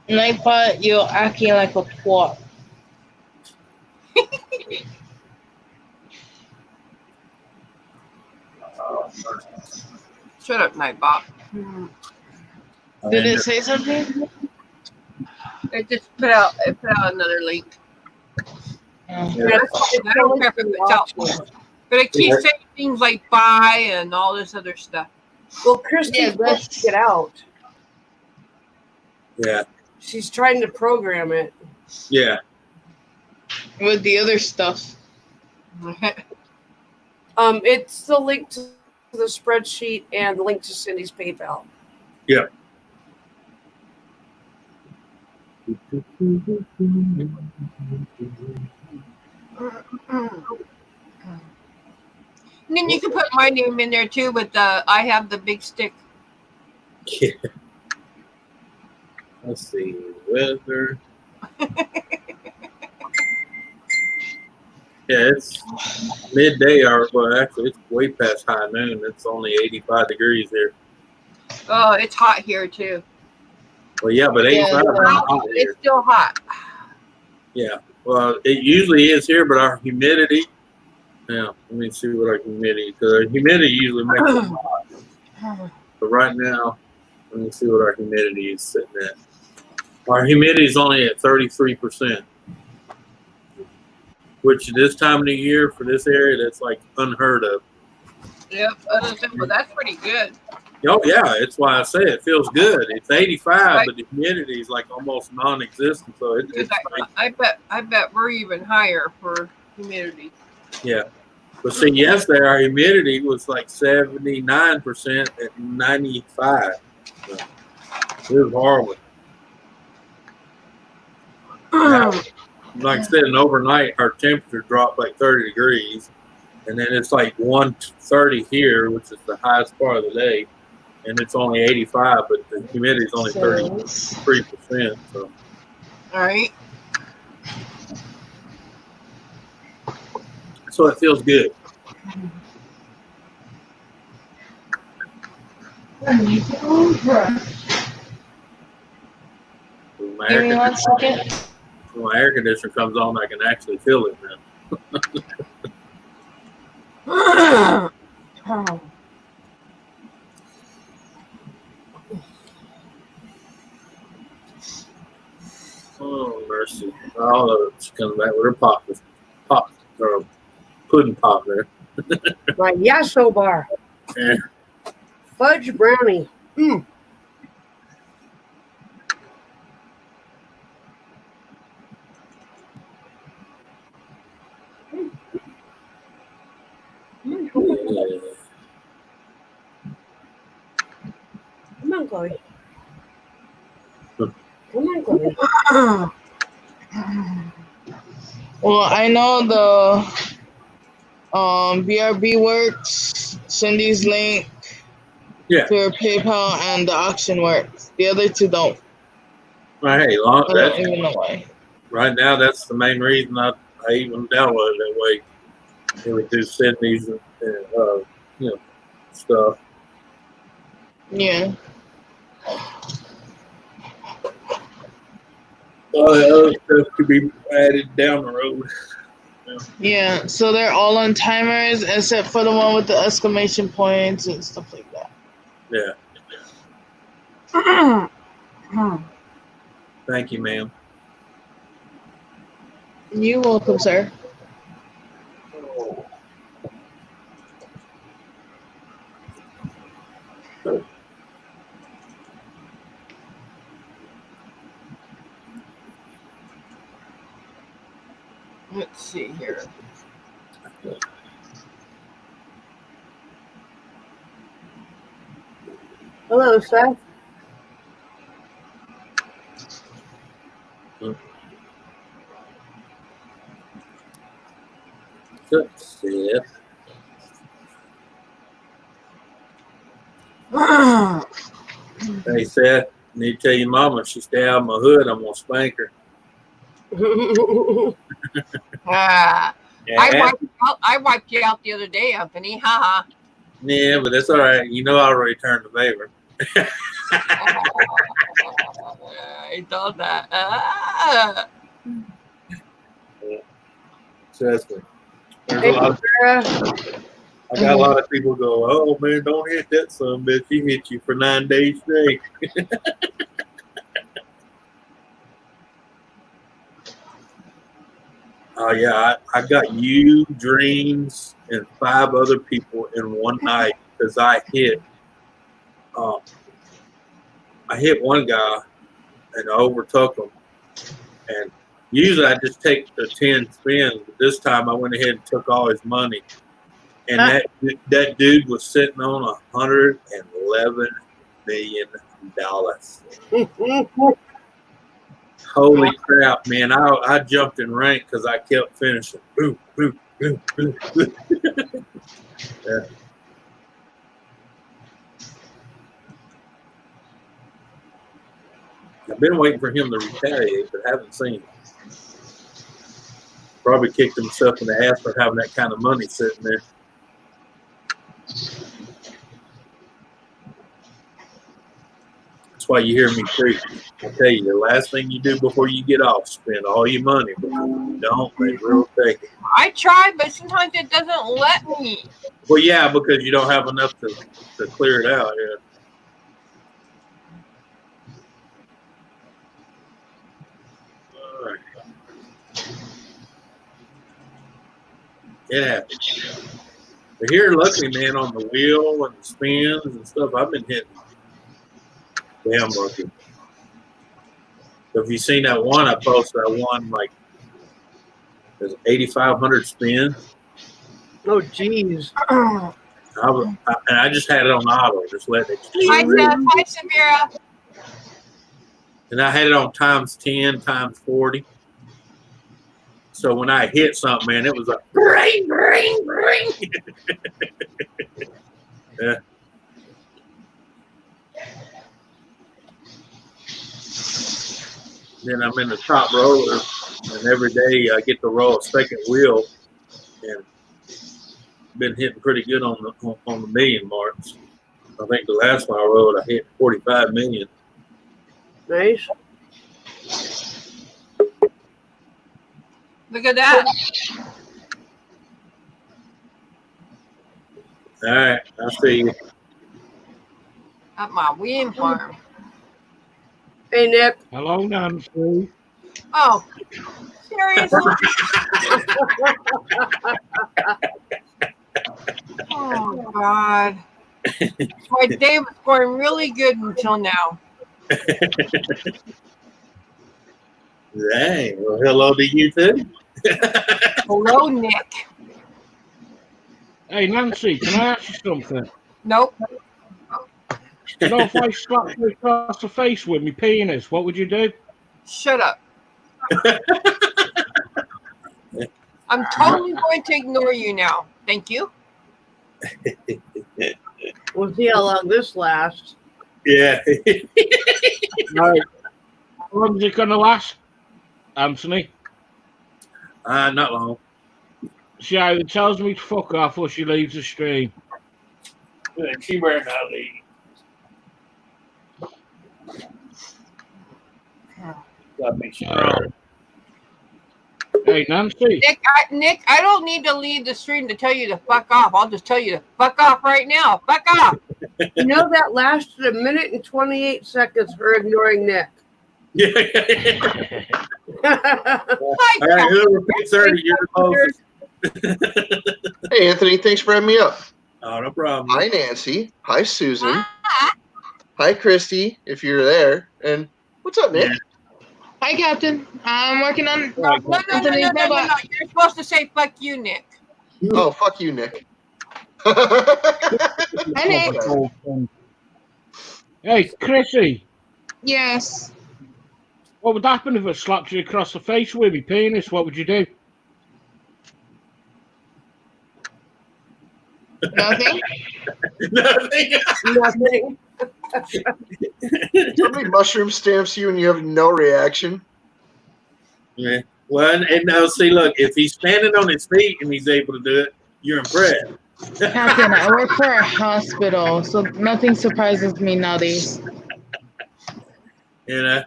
Nightbot, you're acting like a twat. Shut up, Nightbot. Did it say something? It just put out another link. Oh. I don't care if it's out. But it keeps saying things like buy and all this other stuff. Well, Christy's Yeah, supposed to get out. Yeah. She's trying to program it. Yeah. with the other stuff. It's the link to the spreadsheet and the link to Cindy's PayPal. Yeah. And then you can put my name in there too, with the I have the big stick. Yeah. Let's see. Weather. Yeah, it's midday hour. Well, actually, it's way past high noon. It's only 85 degrees here. Oh, it's hot here too. Well, yeah, but 85 is hot here. It's still hot. Yeah. Well, it usually is here, but our humidity. Yeah, let me see what our humidity, because our humidity usually makes it hot. But right now, let me see what our humidity is sitting at. Our humidity is only at 33%, which this time of the year for this area, that's like unheard of. Yep, well, that's pretty good. Oh yeah, it's why I say it feels good. It's 85, but the humidity is like almost non-existent. So it's like, I bet we're even higher for humidity. Yeah. But see, yesterday our humidity was like 79% at 95. So it was horrible. Like I said, and overnight our temperature dropped like 30 degrees. And then it's like 130 here, which is the highest part of the day. And it's only 85, but the humidity is only 33%. So. All right. So it feels good. Give me 1 second. When my air conditioner comes on, I can actually feel it now. Oh, mercy. Oh, she's coming back with her pop, or pudding pop there. My Yasso bar. Yeah. Fudge brownie. Mm. Yeah. Come on, Chloe. Come on, Chloe. Well, I know the BRB works, Cindy's link Yeah. to her PayPal, and the auction works. The other two don't. Well, hey, I don't even know why. right now that's the main reason I even downloaded it that way. It would do Cindy's and stuff. Yeah. All the other stuff could be added down the road. Yeah, so they're all on timers except for the one with the exclamation points and stuff like that. Yeah. Thank you, ma'am. You're welcome, sir. Let's see here. Hello, Seth. Let's see it. Hey, Seth, need to tell your mama if she stay out of my hood, I'm going to spank her. Yeah, I wiped you out the other day, Anthony. Haha. yeah, but that's all right. You know I'll return the favor. I thought that. Trust me. There's Hey, a lot of, Sarah. I got a lot of people go, oh man, don't hit that son bitch. He hit you for 9 days straight. Oh yeah, I got you, Dreams, and 5 other people in one night because I hit one guy and I overtook him. And usually I just take the 10 spins, but this time I went ahead and took all his money. And that dude was sitting on $111 million. Holy crap, man! I jumped in rank because I kept finishing. Boom, boom, boom, boom, boom. Yeah. I've been waiting for him to retaliate, but haven't seen him. Probably kicked himself in the ass for having that kind of money sitting there. That's why you hear me preach. I tell you, the last thing you do before you get off, spend all your money. But if you don't, they will take it. I try, but sometimes it doesn't let me. Well, yeah, because you don't have enough to clear it out. Yeah. All right. It happens. But here, luckily, man, on the wheel and the spins and stuff, I've been hitting damn lucky. So if you seen that one I posted, I won like there's 8,500 spins. Oh, jeez. And I just had it on auto, just let it. Hi, Seth. Hi, Samira. And I had it on times 10, times 40. So when I hit something, man, it was like ring, ring, ring. Yeah. Then I'm in the top roller, and every day I get to roll a second wheel, and been hitting pretty good on the million marks. I think the last one I rolled, I hit 45 million. Nice. Look at that. All right, I'll see you. At my wind farm. Hey, Nick. Hello, Nancy. Oh, seriously? Oh, God. My day was going really good until now. Dang, well, hello to you too. Hello, Nick. Hey, Nancy, can I ask you something? Nope. You know, if I slapped you across the face with my penis, what would you do? Shut up. I'm totally going to ignore you now. Thank you. We'll see how long this lasts. Yeah. Right. How long is it going to last, Anthony? Not long. She either tells me to fuck off or she leaves the stream. She better not leave. Gotta be strong. Hey, Nancy. Nick, I don't need to leave the stream to tell you to fuck off. I'll just tell you to fuck off right now. Fuck off. You know that lasted 1 minute and 28 seconds for ignoring Nick. Yeah. All right, whoever picks 30, you're the closest. Hey, Anthony, thanks for having me up. Oh, no problem. Hi, Nancy. Hi, Susan. Hi, Christy, if you're there. And what's up, Nick? Yeah. Hi, Captain. I'm working on. No. You're supposed to say fuck you, Nick. Oh, fuck you, Nick. Hi, Nick. Hey, Chrissy. Yes. What would happen if I slapped you across the face with my penis? What would you do? Nothing. Nothing. Somebody mushroom stamps you and you have no reaction. Yeah. Well, and now see, look, if he's standing on his feet and he's able to do it, you're impressed. Captain, I work for a hospital, so nothing surprises me nowadays. You know,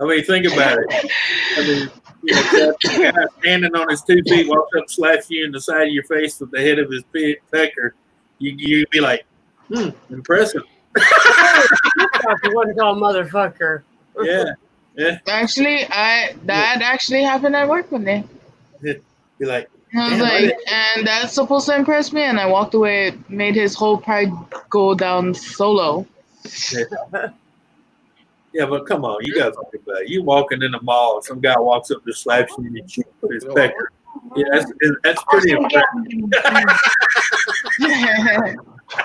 I mean, think about it. I mean, you know, a guy standing on his 2 feet, walks up, slaps you in the side of your face with the head of his pecker. You'd be like, impressive. That's one called motherfucker. Yeah. Actually, that actually happened at work one day. Be like, And I was damn, I like, and that's supposed to impress me. And I walked away. It made his whole pride go down solo. yeah, but come on, you got to think about it. You walking in the mall, some guy walks up, just slaps you in your cheek with his pecker. Yeah, that's pretty impressive.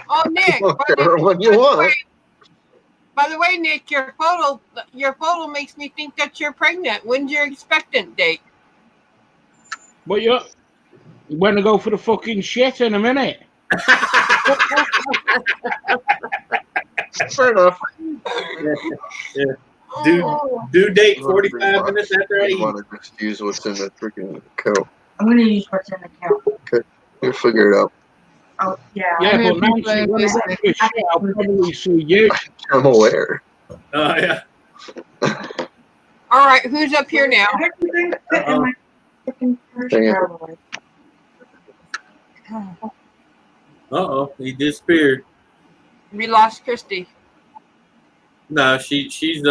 Oh, Nick. Whatever one you want. By the way, Nick, your photo makes me think that you're pregnant. When's your expectant date? But you're going to go for the fucking shit in a minute. Fair enough. Yeah. Due date 45 minutes after I I eat. want to just use what's in the freaking coat. I'm gonna use what's in the count. Okay, you'll figure it out. Oh yeah. Yeah, but Nancy, when I get this shit, I'll probably see you. I'm aware. Oh, yeah. All right, who's up here now? Everything fit in my freaking purse. Dang it. Probably. Uh-oh, he disappeared. We lost Christy. No, she's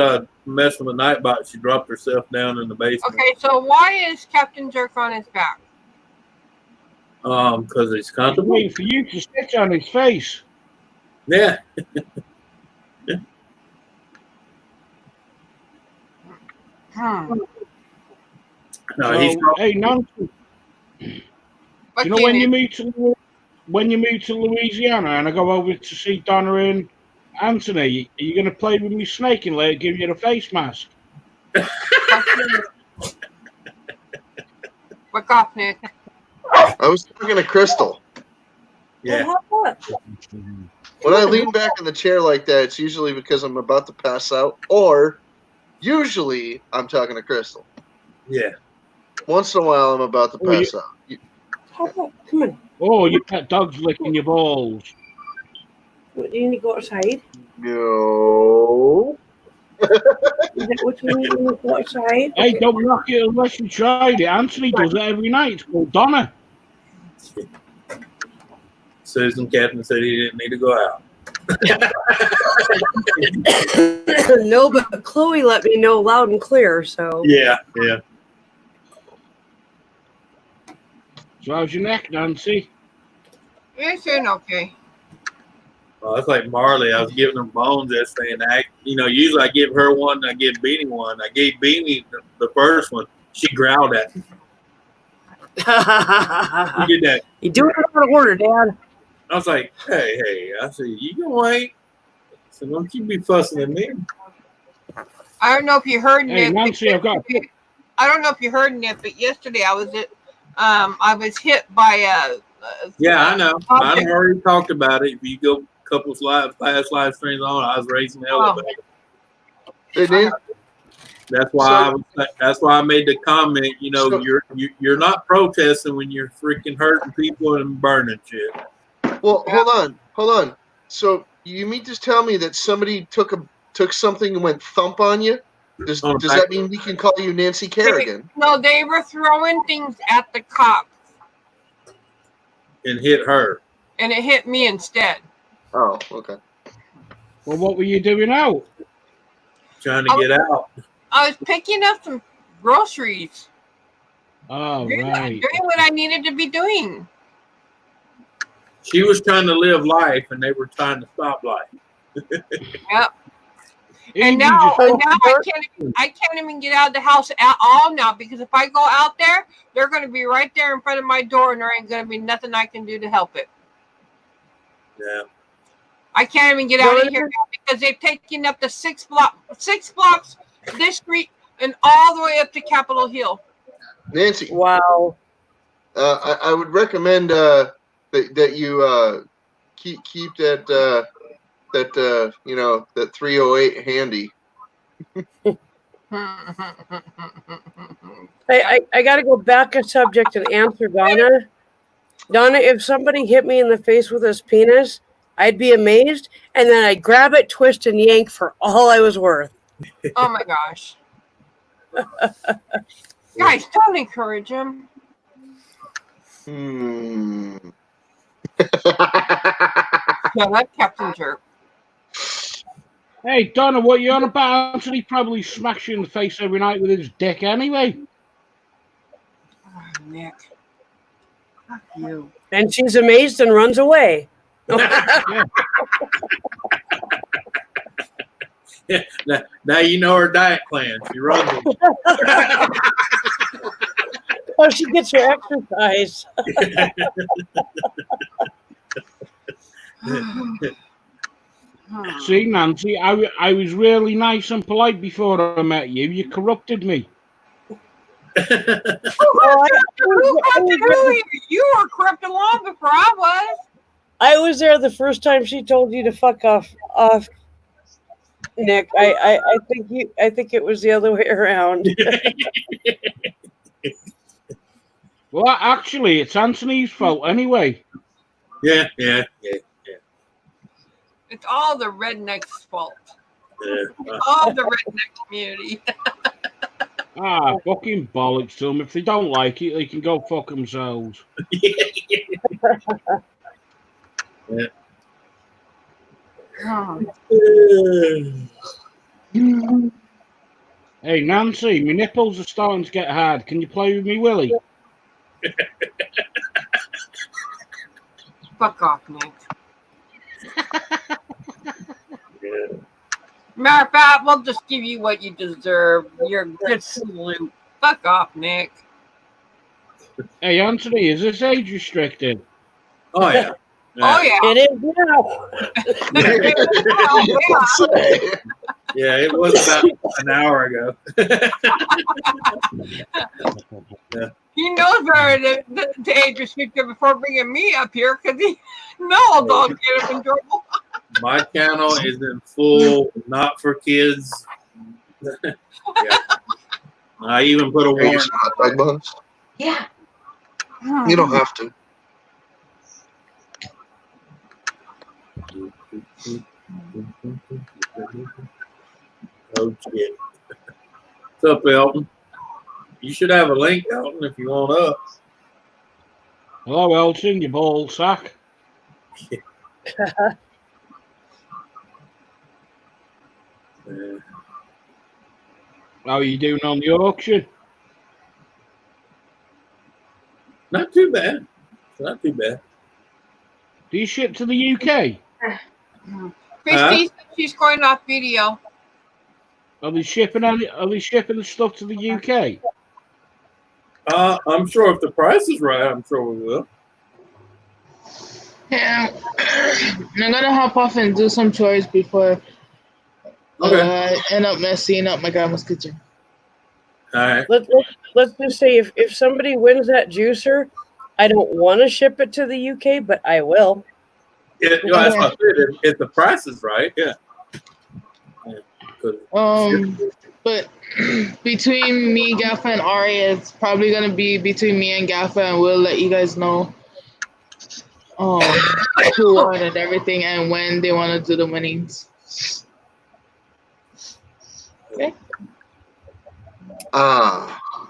messing with Nightbot. She dropped herself down in the basement. Okay, so why is Captain Jerk on his back? Because it's I'm comfortable. waiting for you to sit on his face. Yeah. No, So, he's hey, Nancy, What you know can when you move to Louisiana and I go over to see Donna and Anthony, are you going to play with me snake and let it give you the face mask? What's off, Nick? I was talking to Crystal. yeah. When I lean back in the chair like that, it's usually because I'm about to pass out, or usually I'm talking to Crystal. Yeah. Once in a while, I'm about to pass out. Come on. Oh, you got dogs licking your balls. What, do you need to go outside? No. Is that what you need to go outside? Hey, don't knock it unless you tried it. Anthony does it every night. It's called Donna. Susan Captain said he didn't need to go out. No, but Chloe let me know loud and clear, so. Yeah, yeah. So how's your neck, Nancy? It's doing okay. Well, that's like Marley. I was giving her bones yesterday, and usually I give her one, I give Beanie one. I gave Beanie the first one. She growled at me. She did that. You do it out of order, Dad. I was like, hey. I said, you can wait. So don't you be fussing at me. I don't know if you heard Hey, Nick. Nancy, I've got. I don't know if you heard Nick, but yesterday I was hit by a. Yeah, I know. I already talked about it. If you go a couple past live streams on, I was raising the elevator. Hey, Dan. That's why that's why I made the comment. You know, you're not protesting when you're freaking hurting people and burning shit. Well, hold on. So you mean to tell me that somebody took something and went thump on you? Does that mean we can call you Nancy Kerrigan? No, they were throwing things at the cop. And hit her. And it hit me instead. Oh, okay. Well, what were you doing out? Trying to get out. I was picking up some groceries. Oh, Doing right. what I needed to be doing. She was trying to live life, and they were trying to stop life. Yep. And now I can't even get out of the house at all now, because if I go out there, they're going to be right there in front of my door, and there ain't going to be nothing I can do to help it. Yeah. I can't even get out of here now because they've taken up the 6 blocks this street and all the way up to Capitol Hill. Nancy. Wow. I would recommend that you keep that. That 308 handy. I got to go back a subject and answer Donna. Donna, if somebody hit me in the face with his penis, I'd be amazed, and then I'd grab it, twist, and yank for all I was worth. Oh my gosh. Guys, don't encourage him. Yeah, that Captain Jerk. Hey, Donna, what you on about? Anthony probably smacks you in the face every night with his dick anyway. Oh, Nick. Fuck you. And she's amazed and runs away. Yeah, now you know her diet plan. She runs. Oh, she gets her exercise. See, Nancy, I was really nice and polite before I met you. You corrupted me. You were corrupted long before I was. I was there the first time she told you to fuck off, Nick. I think it was the other way around. Well, actually, it's Anthony's fault anyway. Yeah. It's all the rednecks' fault. Yeah. All the redneck community. Fucking bollocks to them. If they don't like it, they can go fuck themselves. Yeah. Hey, Nancy, my nipples are starting to get hard. Can you play with me, Willie? Fuck off, Nick. Yeah. Matter of fact, we'll just give you what you deserve. You're a good salute. Fuck off, Nick. Hey, Anthony, is this age restricted? Oh yeah. Oh, yeah. It is now. Yeah, it was about an hour ago. He knows better to age restricted before bringing me up here because he knows I'll get him in trouble. My channel is in full, not for kids. Yeah. I even put a Are you warning. some hot dog buns? Yeah. You don't have to. Oh shit. What's up, Elton? You should have a link, Elton, if you want up. Hello, Elton, you ball sack. How are you doing on the auction? Not too bad. Not too bad. Do you ship to the UK? Christy, she's going off video. Are they shipping the stuff to the UK? I'm sure if the price is right, I'm sure we will. Yeah, I'm gonna hop off and do some chores before I end up messing up my grandma's kitchen. All right. Let's just say if somebody wins that juicer, I don't want to ship it to the UK, but I will. Yeah, you know, that's what I said. If the price is right, yeah. But between me, Gaffa, and Ari, it's probably gonna be between me and Gaffa, and we'll let you guys know who won and everything, and when they want to do the winnings. Okay.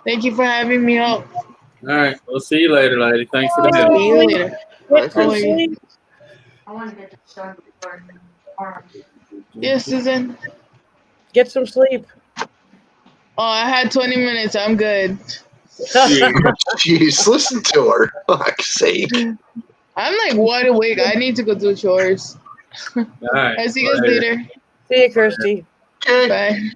Thank you for having me up. All right. We'll see you later, lady. Thanks for the help. See you later. Get some How are you? sleep. I want to get this done before tomorrow. Yes, Susan. Get some sleep. Oh, I had 20 minutes. I'm good. Jeez, listen to her. Fuck's sake. I'm like wide awake. I need to go do chores. All right. I'll see you guys later. See you, Kirsty. Okay. Bye.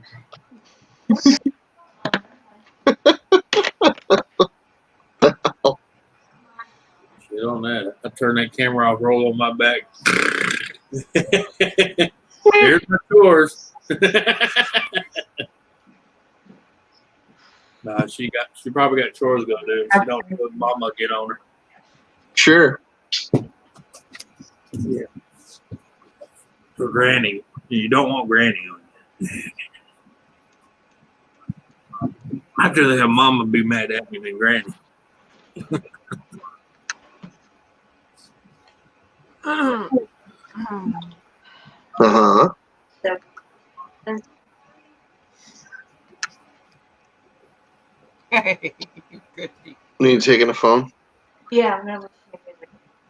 Shit on that. I turn that camera off, roll on my back. Here's my chores. Nah, she probably got chores to do. She don't let mama get on her. Sure. Yeah. For Granny. You don't want Granny on you. I'd rather have mama be mad at me than Granny. Uh-huh. Christy. Need to take in a phone? Yeah, I'm gonna look at it.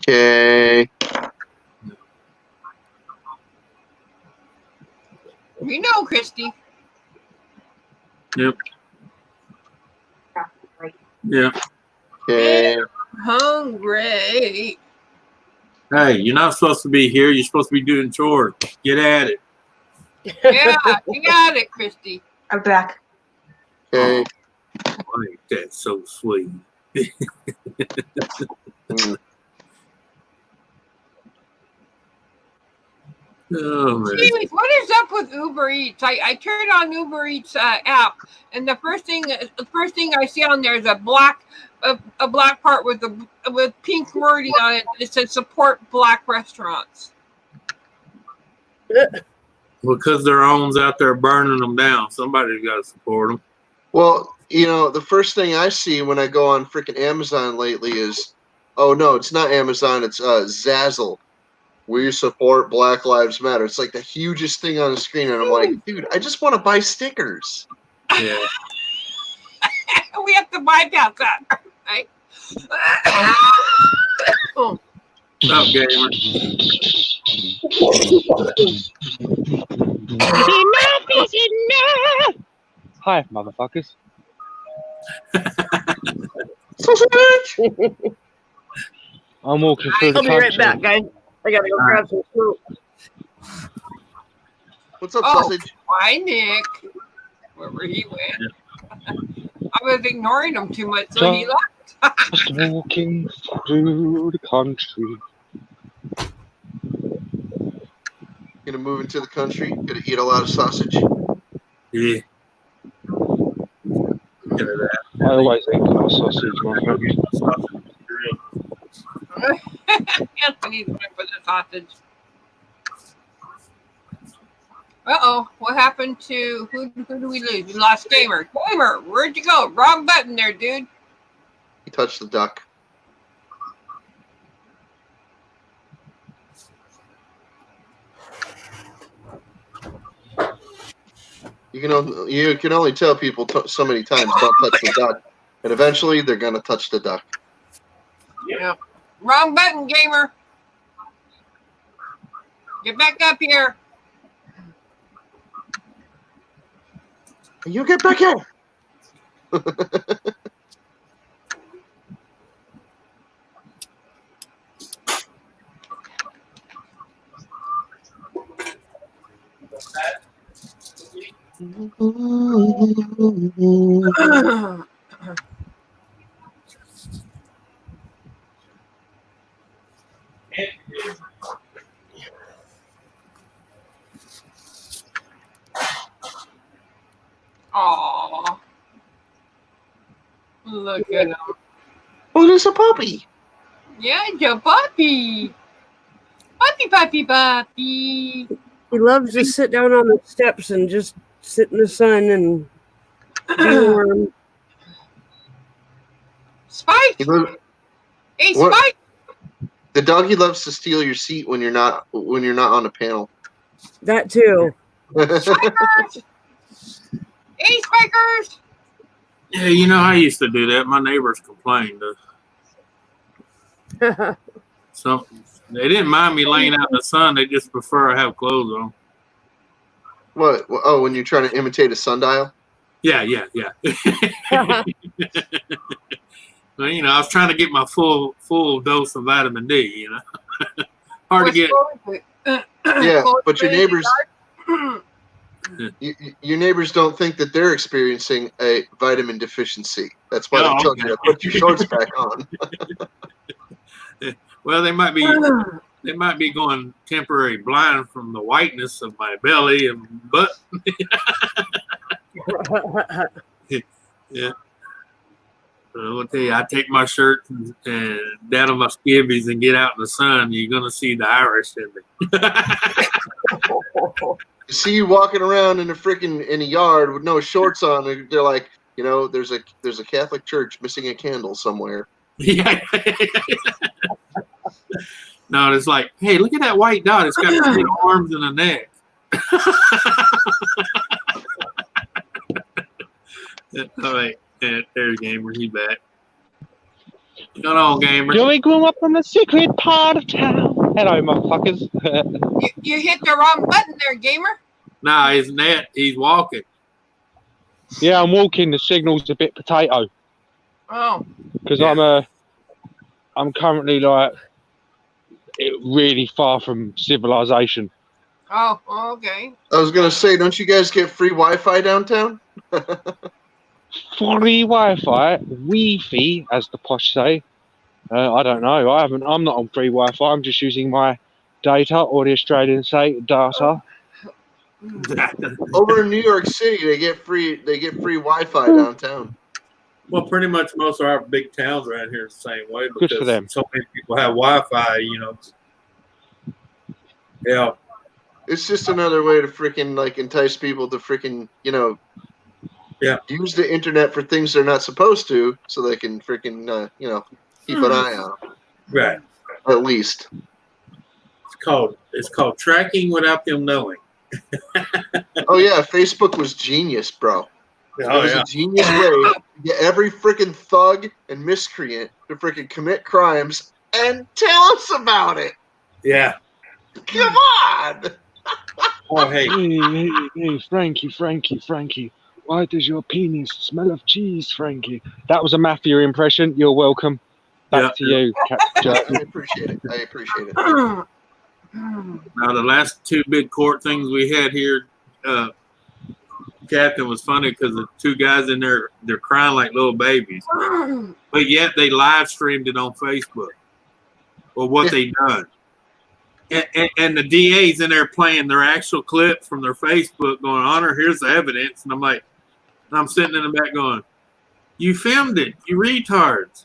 Okay. We know, Christy. Yep. Right. Yeah. Okay. Hungry. Hey, you're not supposed to be here. You're supposed to be doing chores. Get at it. Yeah, you got it, Christy. I'm back. Okay. Oh, ain't that so sweet? Oh man. Stevie, what is up with Uber Eats? I turned on Uber Eats app, and the first thing I see on there is a black part with pink wording on it. It says support black restaurants. Because their own's out there burning them down. Somebody's got to support them. Well, the first thing I see when I go on freaking Amazon lately is, oh no, it's not Amazon, it's Zazzle. We support Black Lives Matter. It's like the hugest thing on the screen, and I'm like, dude, I just want to buy stickers. Yeah. We have to bypass that, right? Oh. What's up, gamer? Enough is enough! Hi, motherfuckers. I'm walking through the I'll be country. right back, guys. I gotta go grab some smoke. What's up, Oh, sausage? why, Nick? Wherever he went. I was ignoring him too much, so he left. Just walking through the country. Gonna move into the country. Gonna eat a lot of sausage. Yeah. Get it out. I always eat my sausage, my friend. Anthony's going for the sausage. Uh-oh. What happened to... Who do we lose? We lost Gamer. Gamer, where'd you go? Wrong button there, dude. He touched the duck. You can only tell people so many times, don't touch the duck. And eventually, they're going to touch the duck. Yeah. Wrong button, Gamer. Get back up here. You get back here! Aww. Look at him. Oh, there's a puppy. Yeah, it's a puppy. Puppy. He loves to sit down on the steps and just sit in the sun and be warm. Spike! Hey, What? Spike! The doggy loves to steal your seat when you're not on the panel. That too. Spikers! Hey, Spikers! Yeah, I used to do that. My neighbors complained. They didn't mind me laying out in the sun. They just prefer I have clothes on. What? Oh, when you're trying to imitate a sundial? Yeah. Well, I was trying to get my full dose of vitamin D. Hard to get. Yeah, but your neighbors, your neighbors don't think that they're experiencing a vitamin deficiency. That's why they tell you to put your shorts back on. Well, they might be going temporary blind from the whiteness of my belly and butt. Yeah. I'll tell you, I take my shirt and down on my skivvies and get out in the sun. You're gonna see the Irish in me. You see you walking around in a yard with no shorts on, and they're like, there's a Catholic church missing a candle somewhere. Yeah. No, it's like, hey, look at that white dot. It's got 3 arms and a neck. All right. There's Gamer. He's back. Come on, Gamer. Joey grew up in a secret part of town. Hello, motherfuckers. You hit the wrong button there, Gamer. Nah, he's net. He's walking. Yeah, I'm walking. The signal's a bit potato. Oh. because Yeah. I'm currently like really far from civilization. Oh. Okay. I was gonna say, don't you guys get free Wi-Fi downtown? Free Wi-Fi, Wi-Fi, as the posh say. I don't know. I'm not on free Wi-Fi. I'm just using my data, or the Australians say data. Over in New York City, they get free Wi-Fi downtown. Well, pretty much most of our big towns around here is the same way Good for because them. so many people have Wi-Fi. You know. Yeah. It's just another way to freaking like entice people to freaking use the internet for things they're not supposed to, so they can freaking keep an eye on them. Right. At least. It's called tracking without them knowing. Oh yeah, Facebook was genius, bro. It Oh was yeah. a genius way to get every freaking thug and miscreant to freaking commit crimes and tell us about it. Yeah. Come on. Oh hey. Hey, Frankie. Why does your penis smell of cheese, Frankie? That was a mafia impression. You're welcome. Back to you, Captain. I appreciate it. Now the last two big court things we had here, Captain, was funny because the two guys in there, they're crying like little babies, but yet they live streamed it on Facebook. Well, what they done, and the DA's in there playing their actual clip from their Facebook, going, "Honor, here's the evidence," and I'm sitting in the back going, "You filmed it, you retards."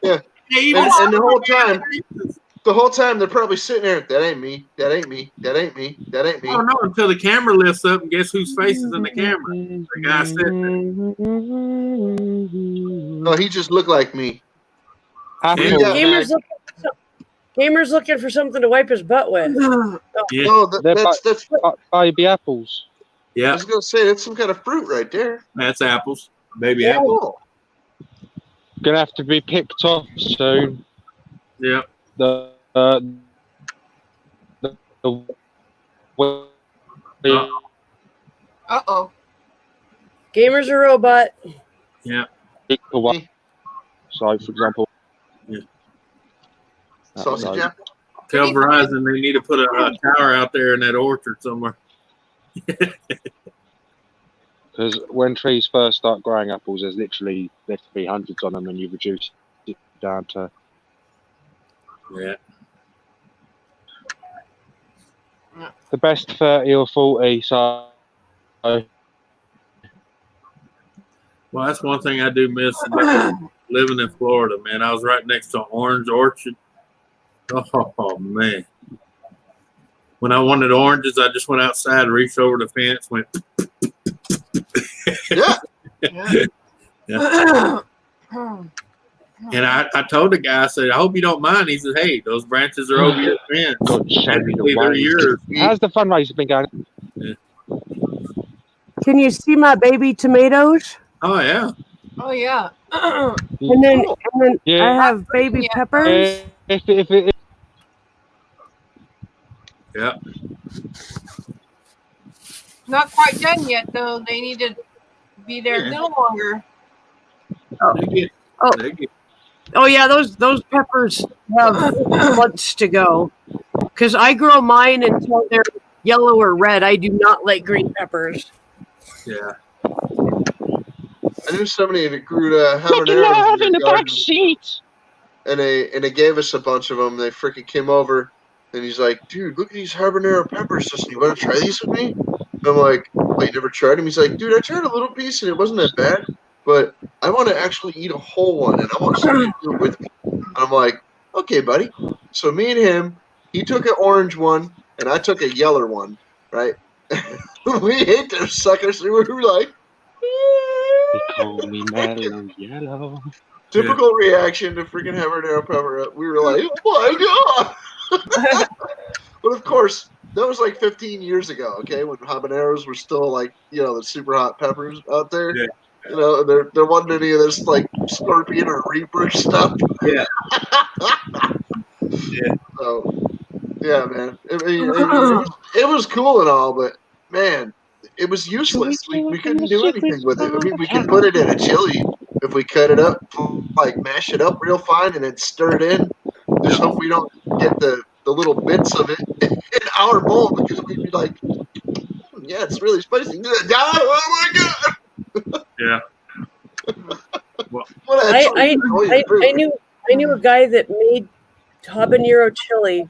Yeah. And the whole time they're probably sitting there, that ain't me. Oh no, until the camera lifts up and guess whose face is in the camera? The guy sitting there. No, he just looked like me. Gamer's looking for something to wipe his butt with. Yeah. No, that's baby apples. I was gonna say that's some kind of fruit right there. That's apples. Baby apples. Gonna have to be picked off soon. Yeah. Uh-oh. Gamer's a robot. Yeah. So, for example. Yeah. Sausage apple. Tell Verizon they need to put a tower out there in that orchard somewhere. Because when trees first start growing apples, there's literally hundreds on them, and you reduce it down to. Yeah. The best 30 or 40. So. Well, that's one thing I do miss about living in Florida, man. I was right next to an orange orchard. Oh man. When I wanted oranges, I just went outside, reached over the fence, went. Yeah. And I told the guy, I said, I hope you don't mind. He said, hey, those branches are over your fence. They're yours. How's the fundraiser been going? Yeah. Can you see my baby tomatoes? Oh yeah. Oh yeah. And then I have baby peppers. Yeah. Not quite done yet though. They need to be there a little longer. Oh yeah, those peppers have months to go. Because I grow mine until they're yellow or red. I do not like green peppers. Yeah. I knew somebody that grew habaneros in the back seat. And they gave us a bunch of them. They freaking came over, and he's like, "Dude, look at these habanero peppers. Justin, you want to try these with me?" And I'm like, "Oh, you never tried them?" He's like, "Dude, I tried a little piece, and it wasn't that bad. But I want to actually eat a whole one, and I want somebody to do it with me." And I'm like, "Okay, buddy." So me and him, he took an orange one, and I took a yeller one, right? We ate those suckers, and we were like, They call me mellow yellow. typical reaction to freaking habanero pepper. We were like, "Oh my god!" But of course, that was like 15 years ago. Okay, when habaneros were still like the super hot peppers out there. Yeah. There wasn't any of this like scorpion or reaper stuff. Yeah. Yeah. So, yeah, man, it was cool and all, but man, it was useless. We couldn't do anything with it. I mean, we could put it in a chili if we cut it up, like mash it up real fine, and then stir it in. Just hope we don't get the little bits of it in our bowl, because we'd be like, yeah, it's really spicy. Oh my god! Yeah. Well, actually, I knew a guy that made habanero chili,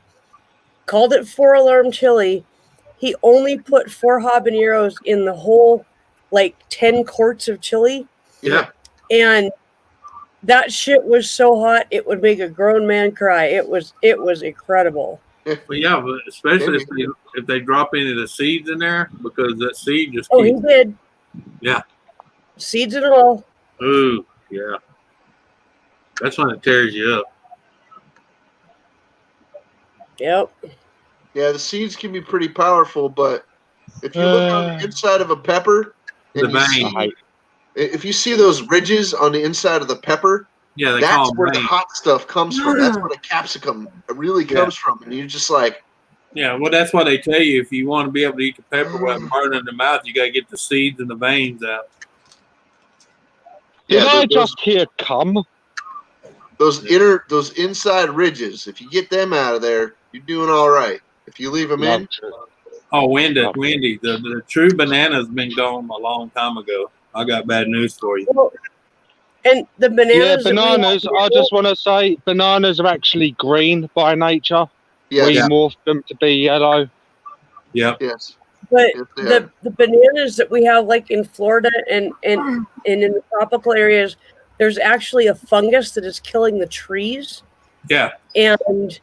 called it 4-alarm chili. He only put 4 habaneros in the whole, like 10 quarts of chili, Yeah. and that shit was so hot it would make a grown man cry. It was incredible. Well, yeah, but especially if they drop any of the seeds in there, because that seed just Oh, he keeps. did. Yeah. Seeds and all. Ooh, yeah. That's when it tears you up. Yep. Yeah, the seeds can be pretty powerful, but if you look on the inside of a pepper, and if you see those ridges on the inside of the pepper, yeah, that's where the hot stuff comes from. That's where the capsicum really comes from, and you're just like, yeah. Well, that's why they tell you if you want to be able to eat the pepper without burning the mouth, you got to get the seeds and the veins out. Did I just hear cum? Those inside ridges. If you get them out of there, you're doing all right. If you leave them in. Oh, Wendy, the true banana's been gone a long time ago. I got bad news for you. Well, and the bananas. Yeah, bananas. I just want to say, bananas are actually green by nature. Yes. We morphed them to be yellow. Yep. Yes. But the bananas that we have, like in Florida and in the tropical areas, there's actually a fungus that is killing the trees. Yeah. And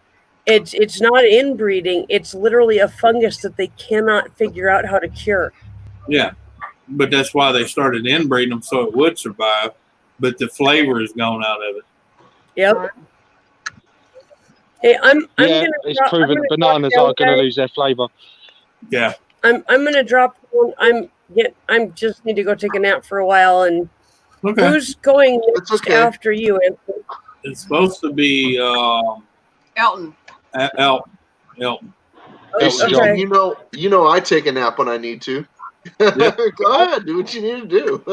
it's not inbreeding. It's literally a fungus that they cannot figure out how to cure. Yeah. But that's why they started inbreeding them, so it would survive. But the flavor is gone out of it. Yep. Hey, it's proven bananas are going to lose their flavor. Yeah. I'm gonna drop. I'm just need to go take a nap for a while. And who's going next after you, Anthony? It's supposed to be Elton. Elton. Okay. You know, I take a nap when I need to. Yep. Go ahead, do what you need to do.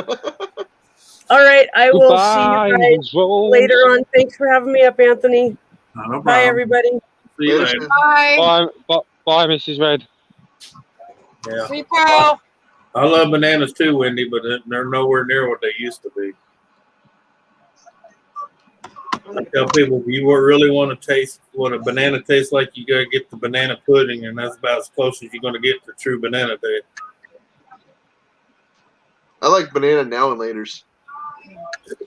All right, I will see you guys later on. Thanks for having me up, Anthony. No problem. Bye, everybody. See you later. Bye. Bye, Mrs. Red. Yeah. See you, pal. I love bananas too, Wendy, but they're nowhere near what they used to be. I tell people, if you really want to taste what a banana tastes like, you got to get the banana pudding, and that's about as close as you're going to get to true banana taste. I like banana now and laters.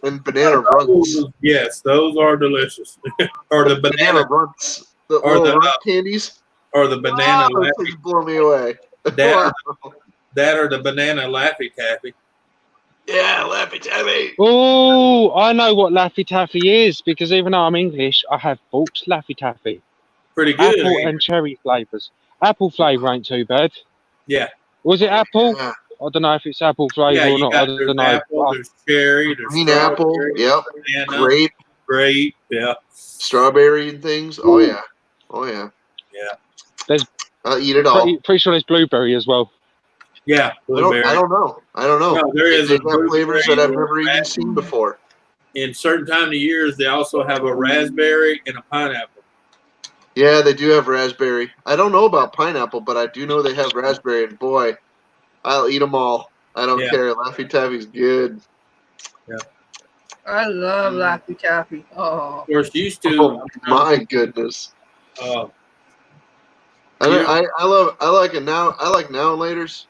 And banana runts. Yes, those are delicious. Or the banana runts. The little run candies. Or the banana Laffy. Blow me away. That or the banana Laffy Taffy. Yeah, Laffy Taffy. Oh, I know what Laffy Taffy is, because even though I'm English, I have bought Laffy Taffy. Pretty good. Apple and cherry flavours. Apple flavour ain't too bad. Yeah. Was it apple? Yeah. I don't know if it's apple flavour or not. I don't know. Apple, there's cherry, there's green apple, yep. Banana, grape, yeah. Strawberry and things. Oh yeah. Oh yeah. Yeah. I'll eat it all. Pretty sure there's blueberry as well. Yeah. Blueberry. I don't know. No, there is a flavors that I've never even seen before. In certain time of years, they also have a raspberry and a pineapple. Yeah, they do have raspberry. I don't know about pineapple, but I do know they have raspberry, and boy, I'll eat them all. I don't care. Laffy Taffy's good. Yeah. I love Laffy Taffy. Oh. Of course, used to. Oh, my goodness. I like it now. I like now and laters.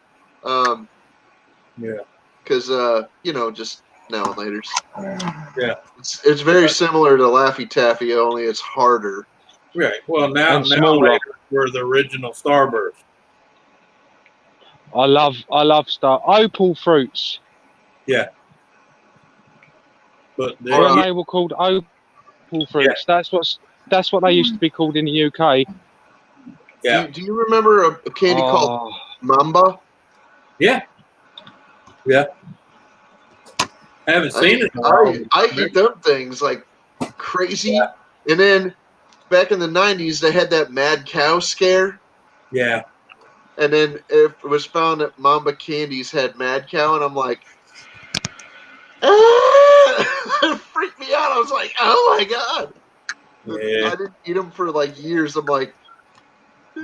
Yeah. Because just now and laters. Yeah. It's very similar to Laffy Taffy, only it's harder. Right. Well, now later were the original Starburst. I love opal fruits. Yeah. But they were called opal fruits. Yeah. That's what they used to be called in the UK. Yeah. Do you remember a candy called Mamba? Yeah. Yeah. I haven't seen it. I eat them things like crazy. Yeah. And then back in the 90s, they had that mad cow scare. Yeah. And then it was found that Mamba candies had mad cow, and I'm like, It freaked me out. I was like, oh my god. Yeah. I didn't eat them for like years. I'm like, I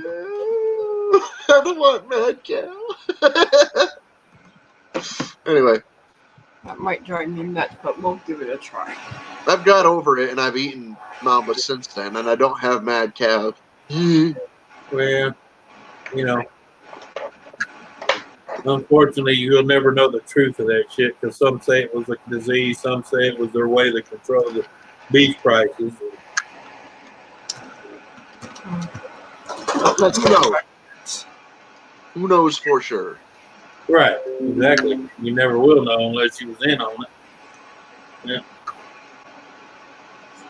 don't want mad cow. Anyway, That might drive me nuts, but we'll give it a try. I've got over it and I've eaten Mamba since then, and I don't have mad cow. Well, you know, unfortunately, you'll never know the truth of that shit because some say it was a disease, some say it was their way to control the beef prices. Let's Who knows? Who knows for sure? Right, exactly. You never will know unless you was in on it. Yeah.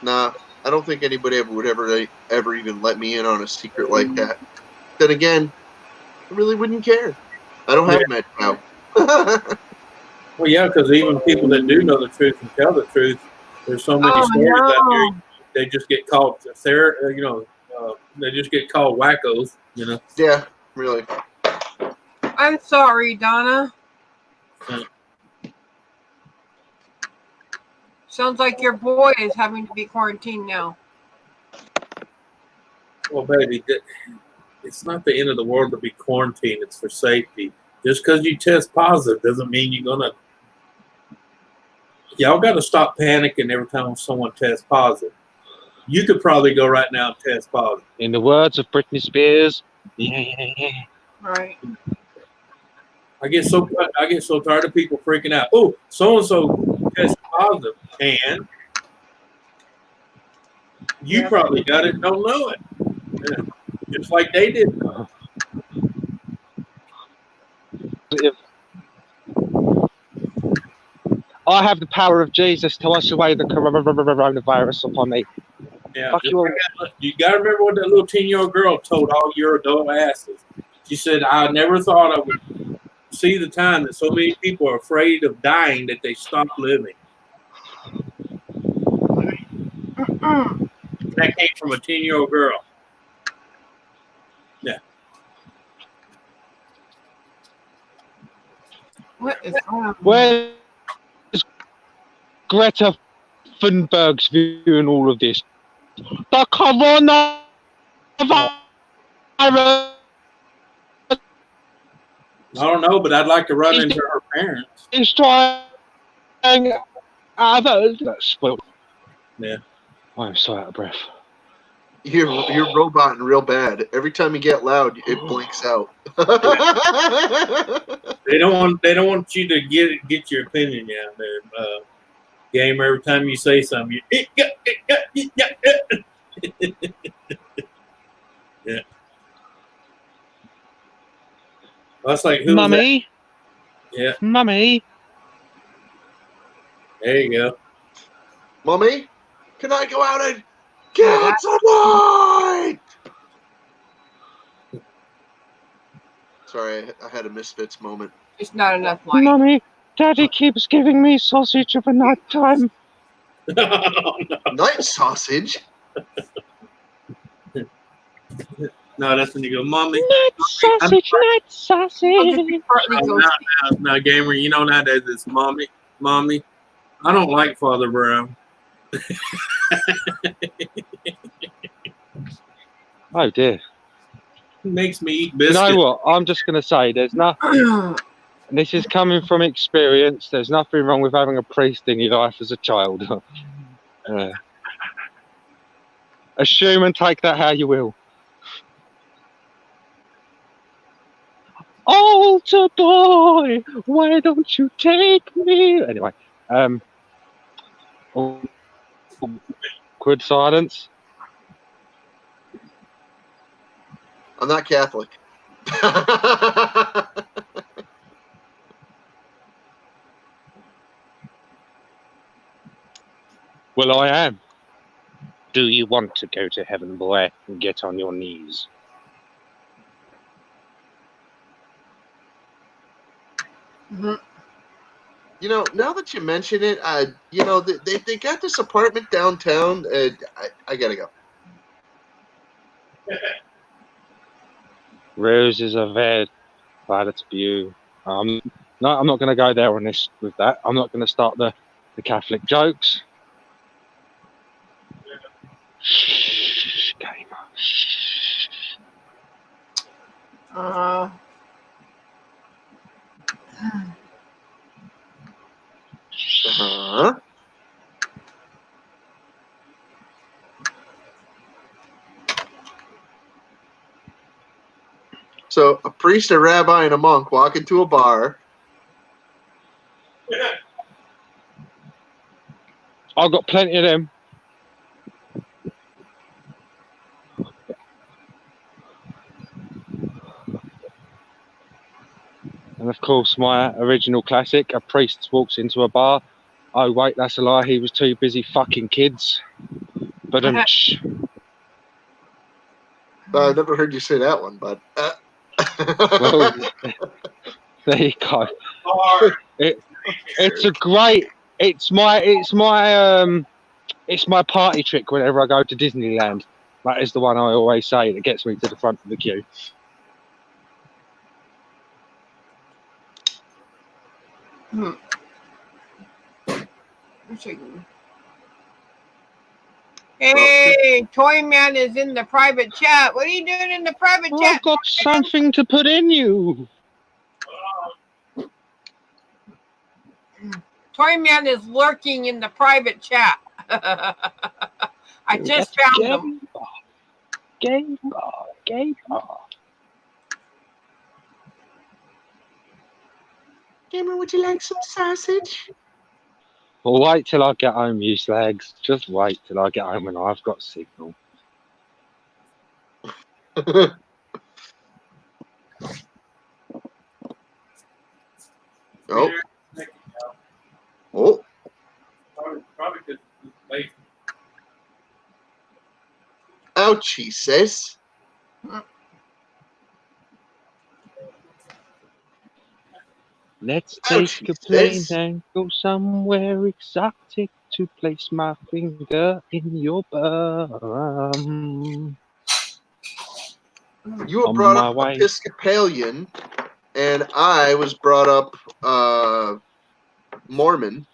Nah, I don't think anybody would ever even let me in on a secret like that. Then again, I really wouldn't care. I don't have mad cow. Well, yeah, because even people that do know the truth and tell the truth, there's so many stories out there. They just get called they just get called wackos. You know. Yeah, really. I'm sorry, Donna. Yeah. Sounds like your boy is having to be quarantined now. Well, baby, it's not the end of the world to be quarantined. It's for safety. Just because you test positive doesn't mean you're gonna. Y'all got to stop panicking every time someone tests positive. You could probably go right now and test positive. In the words of Britney Spears, Right. I get so tired of people freaking out. Oh, so and so tested positive, and you probably got it and don't know it. Yeah. Just like they did. If I have the power of Jesus to wash away the coronavirus upon me. Yeah, Fuck you all. you got to remember what that little 10-year-old girl told all your adult asses. She said, I never thought I would see the time that so many people are afraid of dying that they stop living. That came from a 10-year-old girl. Yeah. What is going on? Where's Greta Thunberg's view in all of this? The coronavirus I don't know, but I'd like to run into her parents. is trying others. That's spoiled. Yeah. I'm so out of breath. You're roboting real bad. Every time you get loud, it blinks out. They don't want you to get your opinion out there. Gamer, every time you say something, yeah. That's like who's Mummy? That? Yeah. Mummy? There you go. Mommy, can I go out and get tonight? Sorry, I had a Misfits moment. It's not enough light. Mummy, Daddy keeps giving me sausage of a night time. Night sausage? No, that's when you go, Mommy. Night sausage, night sausage. Now, gamer, you know nowadays it's Mommy. I don't like Father Brown. Oh dear. He makes me eat You biscuits. know what? I'm just going to say there's nothing. This is coming from experience. There's nothing wrong with having a priest in your life as a child. Assume and take that how you will. Altar boy, why don't you take me? Anyway, awkward silence. I'm not Catholic. Well, I am. Do you want to go to heaven, boy? Get on your knees. Mm-hmm. You know, now that you mention it, you know, they got this apartment downtown. I gotta go. Roses are red, but it's blue. No, I'm not going to go there on this with that. I'm not going to start the Catholic jokes. Shh, gamer. Shh. Uh-huh. So a priest, a rabbi, and a monk walk into a bar. I've got plenty of them. And of course, my original classic, a priest walks into a bar. Oh, wait, that's a lie. He was too busy fucking kids. But I've never heard you say that one, but well, there you go. It's a great. It's my party trick whenever I go to Disneyland. That is the one I always say that gets me to the front of the queue. Hey, Toy Man is in the private chat. What are you doing in the private chat? I've got something to put in you. Toy Man is lurking in the private chat. I just found him. Gamer. Gamer, would you like some sausage? Well, wait till I get home, you slags. Just wait till I get home and I've got signal. Oh. Oh. Probably because it's late. Ouch, he says. Let's Ouch, take he a plane says. and go somewhere exotic to place my finger in your bum. You were On brought my up way. Episcopalian, and I was brought up Mormon.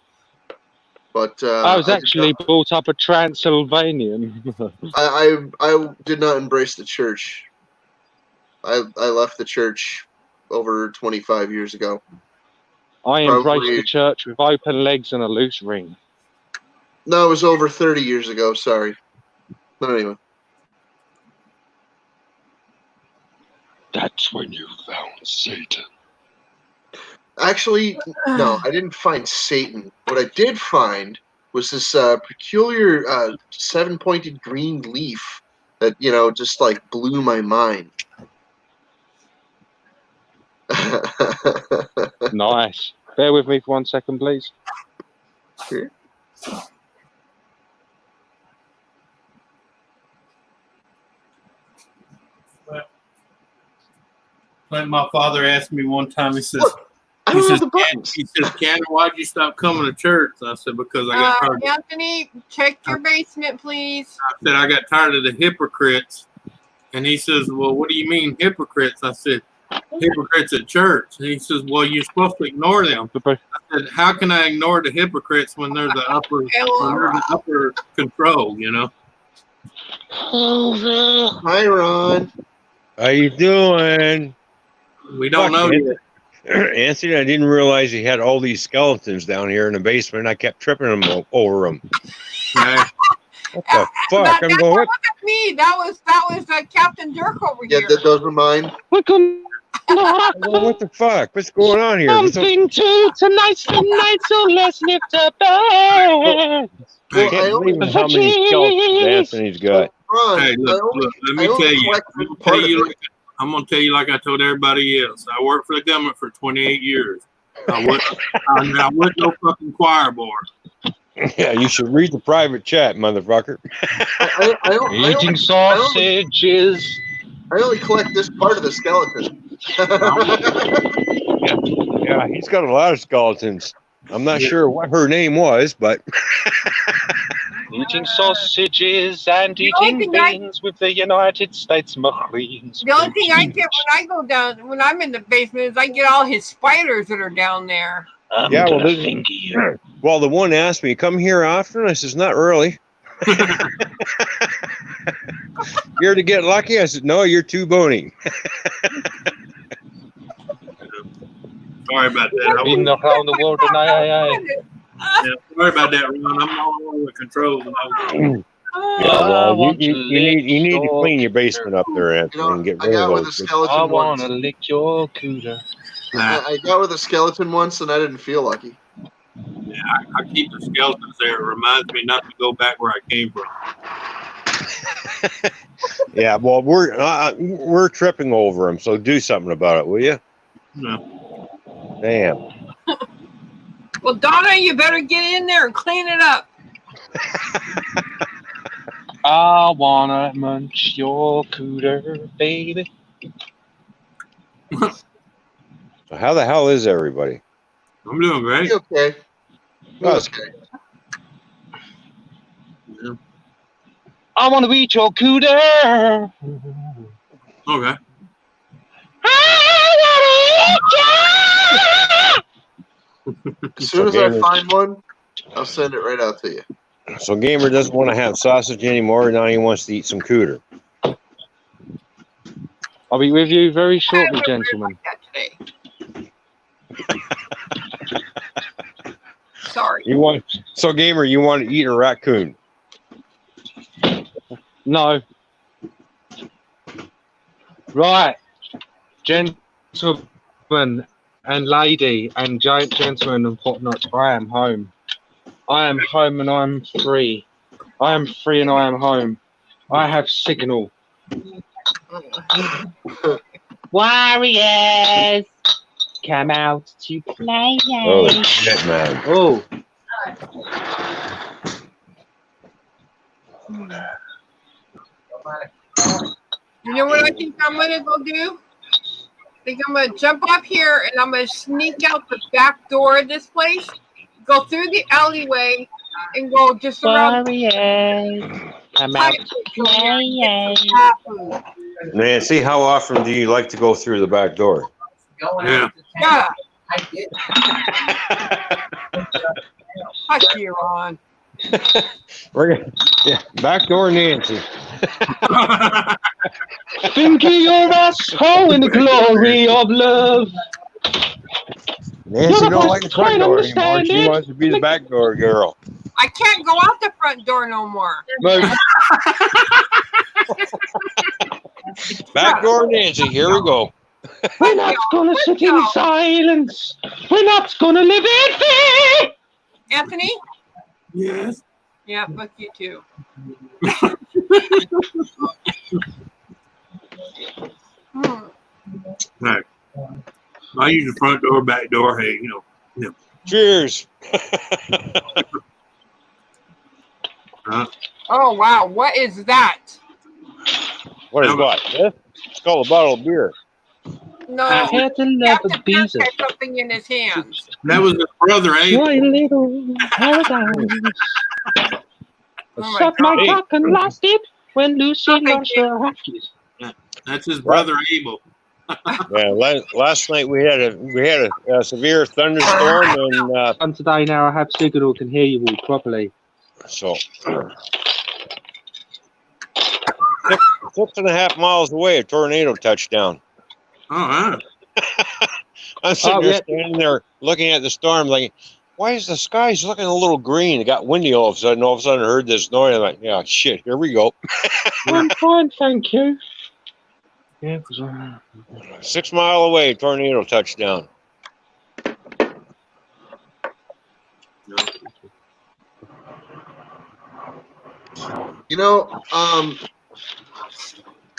But I was actually brought up a Transylvanian. I did not embrace the church. I left the church over 25 years ago. I embraced Probably- the church with open legs and a loose ring. No, it was over 30 years ago. Sorry. But anyway. That's when you found Satan. Actually, no, I didn't find Satan. What I did find was this peculiar 7-pointed green leaf that, just like blew my mind. Nice. Bear with me for 1 second, please. Sure. Like my father asked me one time, he says, Look, I don't have the buttons. he says, Cannon, why'd you stop coming to church? And I said, because I got tired. Anthony, check your basement, please. I said, I got tired of the hypocrites. And he says, well, what do you mean hypocrites? I said, hypocrites at church. And he says, well, you're supposed to ignore them. I said, how can I ignore the hypocrites when they're the upper control, Hi, Ron. How you doing? We don't know yet. Anthony, I didn't realize he had all these skeletons down here in the basement. I kept tripping over them. Yeah. What the fuck? I'm going, what? Me, that was Captain Dirk over Yeah, here. those were mine. What the fuck? What's going on here? Something to tonight's the night, so let's lift up I can't believe how many skeletons Anthony's got. Ron, Hey, look, let me tell you. I'm going to tell you like I told everybody else. I worked for the government for 28 years. I wasn't no fucking choir boy. Yeah, you should read the private chat, motherfucker. Eating sausages. I only collect this part of the skeleton. Yeah, he's got a lot of skeletons. I'm not sure what her name was, but Eating sausages and The only eating thing I- beans with the United States Marines. The only thing I get when I go down, when I'm in the basement, is I get all his spiders that are down there. I'm Yeah, well, gonna this- finger you. Well, the one asked me, "Come here often?" I says, "Not really." You're to get lucky. I said, "No, you're too bony." Sorry about that. Been around the world and Yeah, sorry about that, Ron. I'm all over the controls. And Yeah, I well, want you to need to lick clean your basement up there, Anthony, and get I rid got of with a those. skeleton I once. wanna lick your cooter. I got with a skeleton once, and I didn't feel lucky. I keep the skeletons there. It reminds me not to go back where I came from. Yeah, well, we're tripping over them, so do something about it, will you? No. Damn. Well, Donna, you better get in there and clean it up. I wanna munch your cooter, baby. So how the hell is everybody? I'm doing great. You okay? Us. Okay. Yeah. I wanna eat your cooter. Okay. As soon as I find one, I'll send it right out to you. So Gamer doesn't want to have sausage anymore. Now he wants to eat some cooter. I'll be with you very shortly, gentlemen. Sorry. So Gamer, you want to eat a raccoon? No. Right, gentlemen and lady and gentlemen and whatnot, I am home. I am home and I am free. I am free and I am home. I have signal. Warriors, come out to play. Oh shit, man! Oh, You know what I think I'm gonna go do? I think I'm gonna jump up here and I'm gonna sneak out the back door of this place, go through the alleyway, and go just around. Warriors, come out to play. Nancy, how often do you like to go through the back door? Yeah. Yeah. Fuck you, Ron. Back door, Nancy. thinking of us, how in the glory of love. Nancy None of don't us like the front quite door anymore. understand She it. wants to be the back door girl. I can't go out the front door no more. No, Back door, Nancy. Here we go. we're not gonna sit in silence. We're not gonna live in fear. Anthony? Yes. Yeah, fuck you too. Right. I use the front door, back door. Hey, Cheers. Oh wow, what is that? What is what? Yeah? It's called a bottle of beer. No, Had to love Captain a bees. Kirk had something in his hands. that was his brother Abel. My little paradise. Oh my Sucked my God. cock and lost it when Lucy Oh, thank lost you. her huskies. That's his brother Abel. Yeah, last night we had a severe thunderstorm, and And today now I have signal, can hear you all properly. so 6.5 miles away, a tornado touched down. Oh, I'm sitting Oh, there yeah. standing there looking at the storm, like, why is the sky's looking a little green? It got windy all of a sudden. All of a sudden, I heard this noise. I'm like, yeah, shit, here we go. I'm fine, thank you. Yeah, 'cause 6 mile away, tornado touchdown. You know,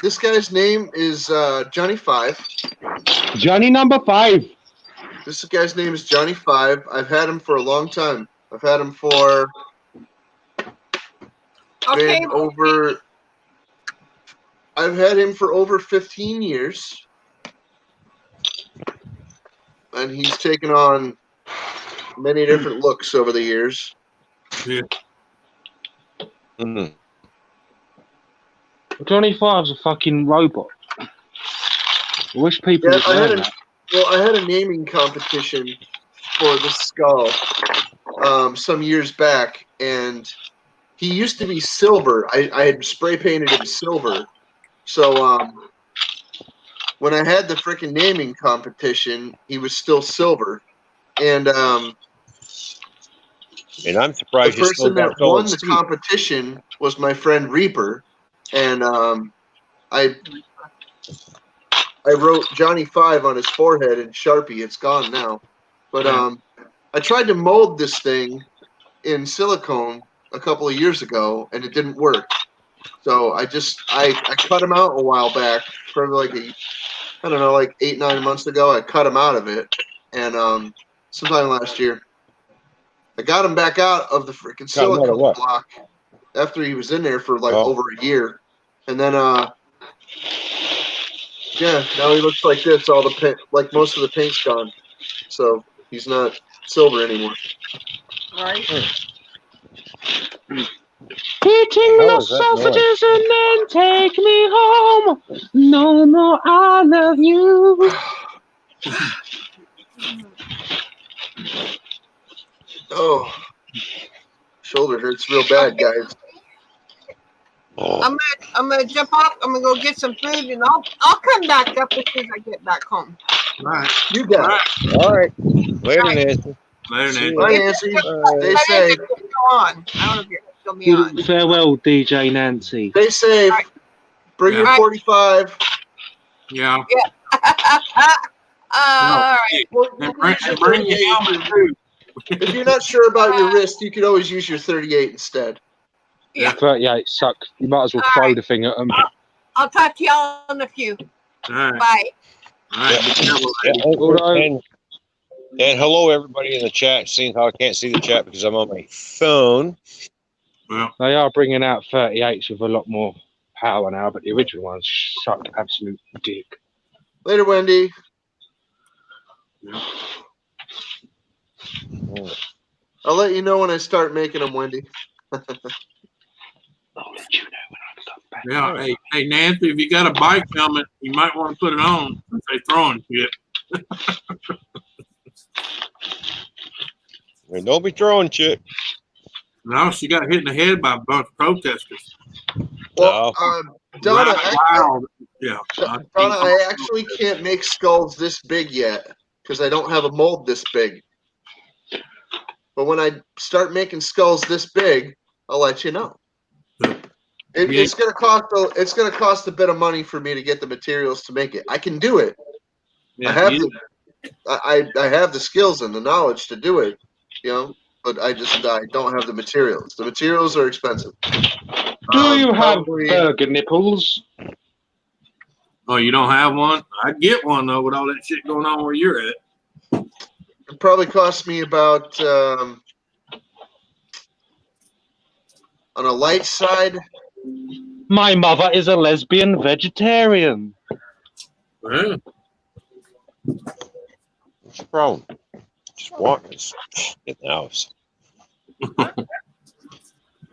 this guy's name is Johnny Five. Johnny number 5. This guy's name is Johnny Five. I've had him for a long time. I've had him for Okay, been over. I've had him for over 15 years, and he's taken on many different looks over the years. yeah. Mm. Johnny Five's a fucking robot. I wish people Yeah, would learn that. I had a naming competition for the skull some years back, and he used to be silver. I had spray painted him silver. So when I had the freaking naming competition, he was still silver. And And I'm the surprised you still person that got gold won the teeth. competition was my friend Reaper. And I wrote Johnny Five on his forehead in Sharpie. It's gone now. But I tried to mold this thing in silicone a couple of years ago, and it didn't work. So I cut him out a while back, probably like 8-9 months ago. I cut him out of it, and sometime last year, I got him back out of the freaking Got him out of silicone what? block after he was in there for Oh. over a year, and then yeah, now he looks like this. All the paint, like most of the paint's gone, so he's not silver anymore. Right. Eating How the is that noise? sausages and then take me home. No more, I love you. Oh, shoulder hurts real bad, guys. Oh. I'm gonna jump off. I'm gonna go get some food, and I'll come back up as soon as I get back home. Right. You got it. All right. Later, Nancy. Later, See Nancy. you. Bye, Nancy. Stay I safe. think it's still on. I don't know if you're still be on. Farewell, DJ Nancy. Stay safe. Bring your Yeah. 45. Yeah. All right. Well, And use your bring your 38 helmet too. if you're not sure about your wrist, you could always use your 38 instead. Yeah. 38 suck. You might as well All throw right. the thing at them. I'll talk to y'all in a few. All right. Bye. All right. Be careful, lady. And hello, everybody in the chat. Seeing how I can't see the chat because I'm on my phone. Well, They are bringing out 38s with a lot more power now, but the original ones sucked absolute dick. Later, Wendy. I'll let you know when I start making them, Wendy. I'll let you know when I come back. yeah. Hey, Nancy, if you got a bike helmet, you might want to put it on since they throwing shit. And don't be throwing shit. No, she got hit in the head by a bunch of protesters. Well, Donna, Wow. Yeah. Donna, I actually can't make skulls this big yet because I don't have a mold this big. But when I start making skulls this big, I'll let you know. It's gonna cost a bit of money for me to get the materials to make it. I can do it. Yeah, I have the skills and the knowledge to do it, but I don't have the materials. The materials are expensive. Do you have probably- burger nipples? Oh, you don't have one? I'd get one though with all that shit going on where you're at. It probably cost me about on a light side. My mother is a lesbian vegetarian. Yeah. What's the problem? Just walk. Just get in the house.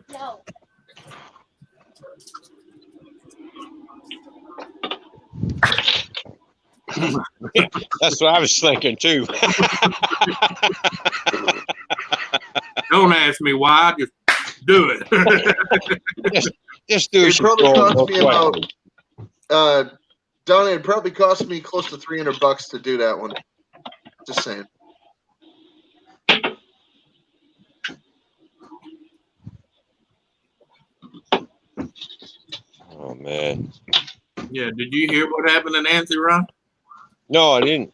No. That's what I was thinking too. Don't ask me why. Just do it. Just do It it. probably cost me about Donna. It probably cost me close to $300 to do that one. Just saying. Oh man. Yeah. Did you hear what happened to Nancy, Ron? No, I didn't.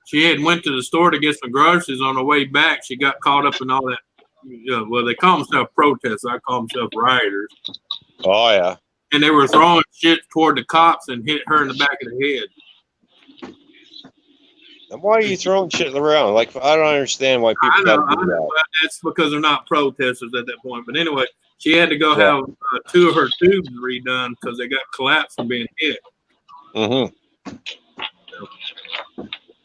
She had went to the store to get some groceries. On the way back, she got caught up in all that. Well, they call themselves protesters. I call themselves rioters. Oh yeah. And they were throwing shit toward the cops and hit her in the back of the head. And why are you throwing shit around? Like I don't understand why I people know, got to do that. but that's because they're not protesters at that point. But anyway, she had to go have 2 of her tubes redone because they got collapsed from being hit. Mm-hmm.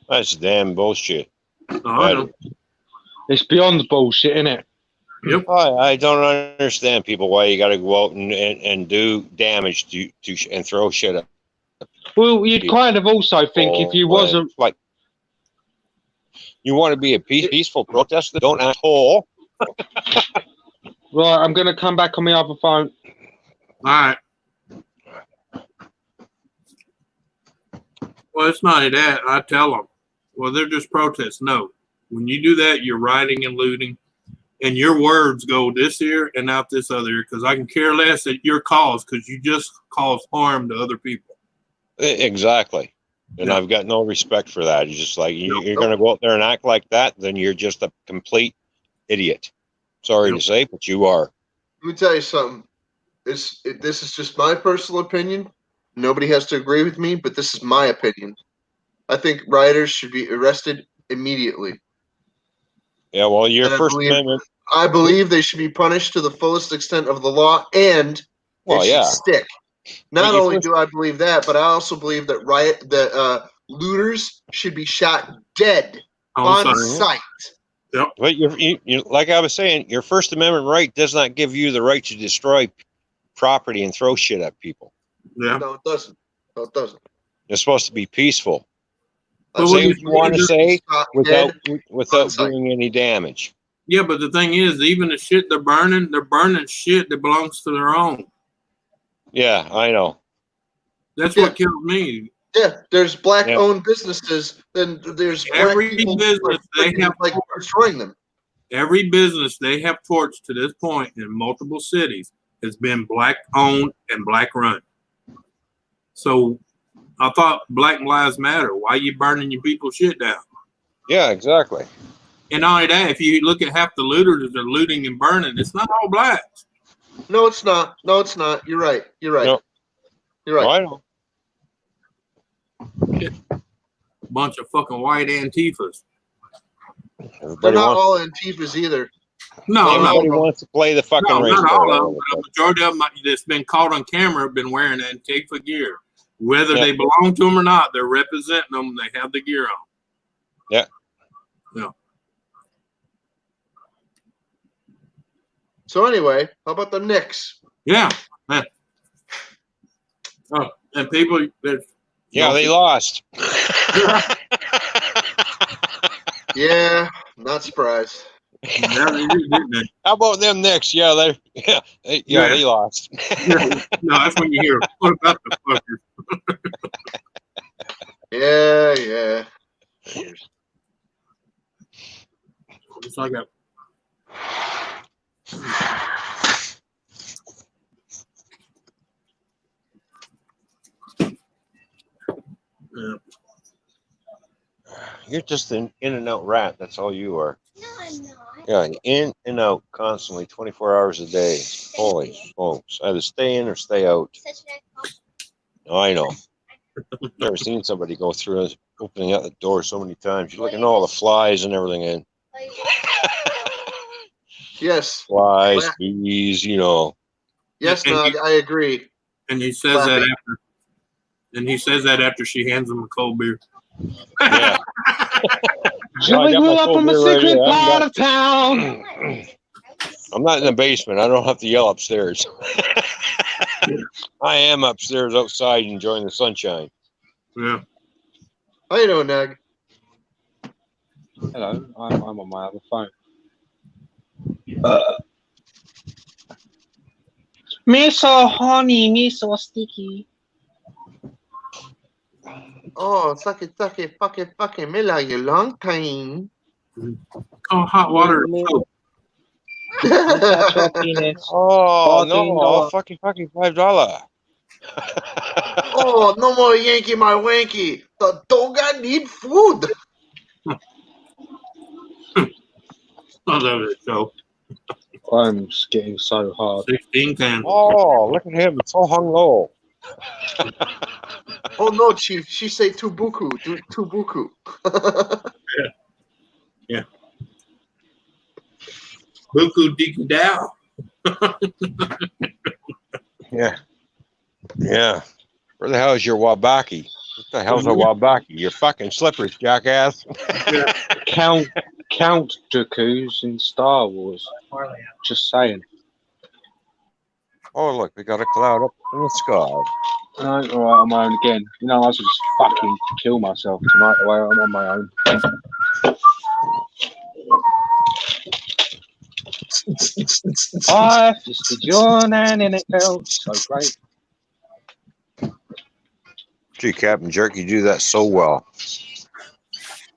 That's damn bullshit. Oh, I know. It's beyond bullshit, isn't it? Yep. I don't understand people why you got to go out and do damage to and throw shit up. Well, you'd kind of also think if you wasn't like you want to be a peaceful protester, don't asshole. right. I'm gonna come back on my other phone. All right. Well, it's not that. I tell them, well, they're just protests. No. When you do that, you're rioting and looting, and your words go this ear and out this other ear, because I can care less at your cause, because you just cause harm to other people. Exactly. And Yeah. I've got no respect for that. It's just like you're going to go out there and act like that, then you're just a complete idiot. Sorry to say, but you are. Let me tell you something. This is just my personal opinion. Nobody has to agree with me, but this is my opinion. I think rioters should be arrested immediately. Yeah, well, your And First Amendment. I believe they should be punished to the fullest extent of the law, and it should stick. Not only do I believe that, but I also believe that looters should be shot dead on sight. Yep. But you like I was saying, your First Amendment right does not give you the right to destroy property and throw shit at people. Yeah. No, it doesn't. No, it doesn't. It's supposed to be peaceful. But Say what you want to say without on site. doing any damage. Yeah, but the thing is, even the shit they're burning shit that belongs to their own. Yeah, I know. That's what kills me. Yeah, there's black-owned businesses, then there's Every black people business they have destroying them. Every business they have torched to this point in multiple cities has been black-owned and black-run. So I thought Black Lives Matter. Why are you burning your people's shit down? Yeah, exactly. And not only that, if you look at half the looters that are looting and burning, it's not all blacks. No, it's not. No, it's not. You're right. You're right. No. You're right. I know. Bunch of fucking white Antifas. They're not all Antifas either. No, everybody wants to play the fucking race. Not all of them. The majority of them that's been caught on camera have been wearing Antifa gear. Whether they belong to them or not, they're representing them. They have the gear on. Yeah. Yeah. So anyway, how about the Knicks? Yeah. Man. Oh, and people that. Yeah, they lost. Yeah, not surprised. How about them Knicks? Yeah, they lost. No, that's when you hear, what about the fuckers? Yeah. It's like a. Yeah. You're just an in and out rat. That's all you are. No, I'm not. Yeah, in and out constantly, 24 hours a day. Holy smokes. Either stay in or stay out. I know. Never seen somebody go through opening up the door so many times. You're looking at all the flies and everything in. Yes. Flies, bees, Yes, Nog, I agree. And he says that after. And he says that after she hands him a cold beer. Yeah. Shall we go up from a secret part of town? I'm not in the basement. I don't have to yell upstairs. I am upstairs outside enjoying the sunshine. Yeah. How you doing, Nag? Hello, I'm on my other phone. Me so honey, me so sticky. Oh, suck it, fucking me like a long time. Oh, hot water. Oh, no, I'll fucking $5. Oh, no more Yankee, my wanky. The dog I need food. I love it, so. I'm just getting so hard. 16 cans. Oh, look at him. It's all hung low. Oh, no, Chief. She say tubuku. Tubuku. Yeah. Buku Diku Dow. Yeah. Where the hell is your Wabaki? What the hell's a Wabaki? You're fucking slippers, jackass. Count Count Dooku's in Star Wars. Just saying. Oh, look, we got a cloud up in the sky. All right, on my own again. You know, I was just fucking kill myself tonight the way I'm on my own. I fisted your nan and it felt so great. Gee, Captain Jerk, you do that so well.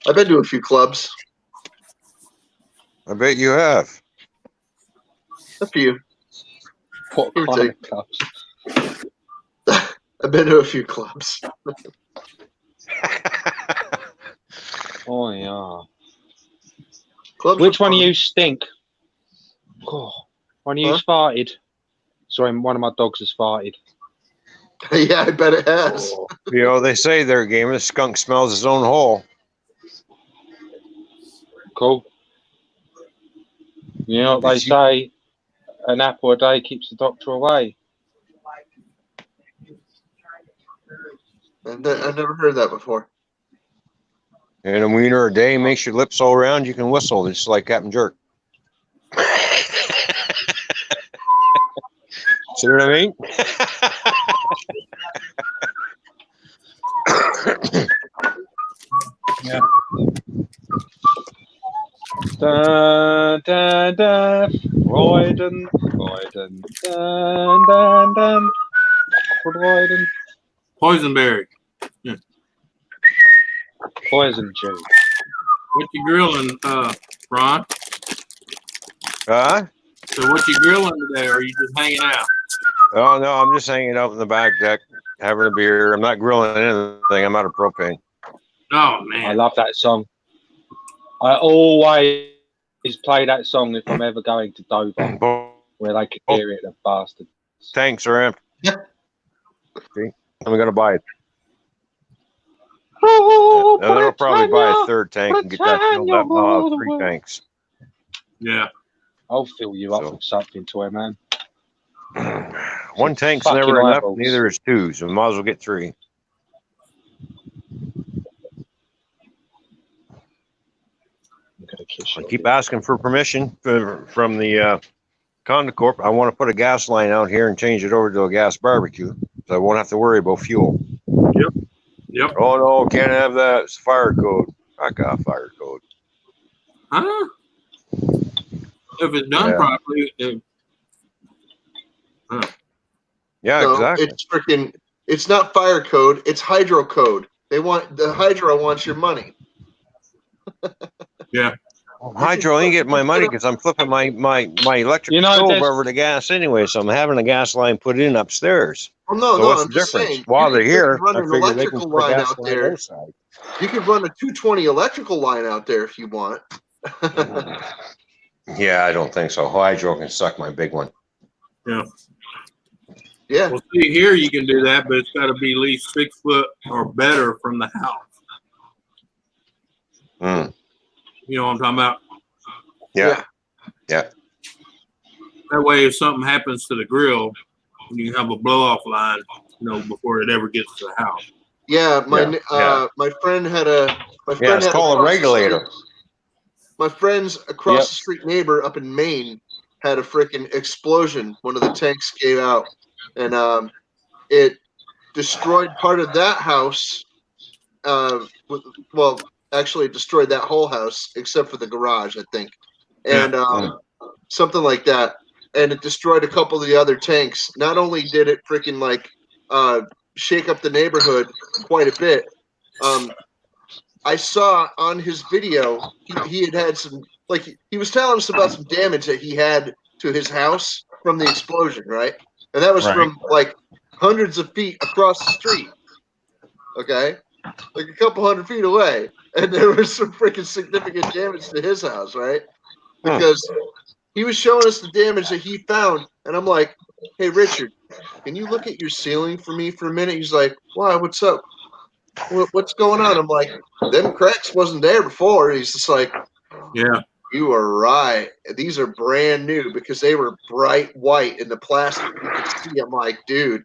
I've been to a few clubs. I bet you have. A few. What Here, kind take. of clubs? I've been to a few clubs. Oh, yeah. Clubs Which are one of fun. you stink? Oh, one of you farted. Sorry, one of my dogs has farted. Yeah, I bet it has. Oh. You know, they say their game, the skunk smells his own hole. Cool. You know what they say? An apple a day keeps the doctor away. I've never heard that before. And a wiener a day makes your lips all round. You can whistle just like Captain Jerk. See what I mean? Yeah. Dun, dun, dun. Royden, Royden, dun, dun, dun. Royden. Poisonberry. Yeah. Poison juice. What you grilling, Ron? Huh? So what you grilling today? Or are you just hanging out? Oh, no, I'm just hanging out in the back deck, having a beer. I'm not grilling anything. I'm out of propane. Oh, man. I love that song. I always play that song if I'm ever going to Dover, where they can hear it, the bastards. Tanks are empty. See? I'm going to buy it. Oh, And then I'll probably buy a third tank and get that filled up. And I'll have 3 tanks. Yeah. I'll fill you up with something, toy man. One tank's fucking never enough, eyeballs. neither is 2, so we might as well get 3. I keep asking for permission from the Condo Corp. I want to put a gas line out here and change it over to a gas barbecue, so I won't have to worry about fuel. Yep. Oh no, can't have that. It's fire code. I got fire code. Huh? If it's done properly, Yeah, No, exactly. it's freaking. It's not fire code. It's hydro code. They want the hydro wants your money. Yeah. Hydro ain't getting my money because I'm flipping my electric stove over to gas anyway, so I'm having a gas line put in upstairs. Well, no, So no. what's I'm the just difference? saying. While they're here, run I an figure they can electrical put a line gas out line there. outside. You can run a 220 electrical line out there if you want. Yeah, I don't think so. Hydro can suck my big one. Yeah. Yeah. Well, see, here you can do that, but it's got to be at least 6 foot or better from the house. You know what I'm talking about? Yeah. Yeah. That way, if something happens to the grill, you have a blow off line, you know, before it ever gets to the house. Yeah, my friend had a it's called a regulator. My friend's across the street neighbor up in Maine had a freaking explosion. One of the tanks gave out, and it destroyed part of that house. Well, actually, it destroyed that whole house except for the garage, I think, and something like that. And it destroyed a couple of the other tanks. Not only did it freaking shake up the neighborhood quite a bit. I saw on his video he had some he was telling us about some damage that he had to his house from the explosion, right? And that was from hundreds of feet across the street. Okay, like a couple hundred feet away, and there was some freaking significant damage to his house, right? Because he was showing us the damage that he found, and I'm like, "Hey, Richard, can you look at your ceiling for me for a minute?" He's like, "Why? What's up? What's going on?" I'm like, "Them cracks wasn't there before." He's just like, "Yeah, you are right. These are brand new because they were bright white in the plastic. You could see." I'm like, "Dude,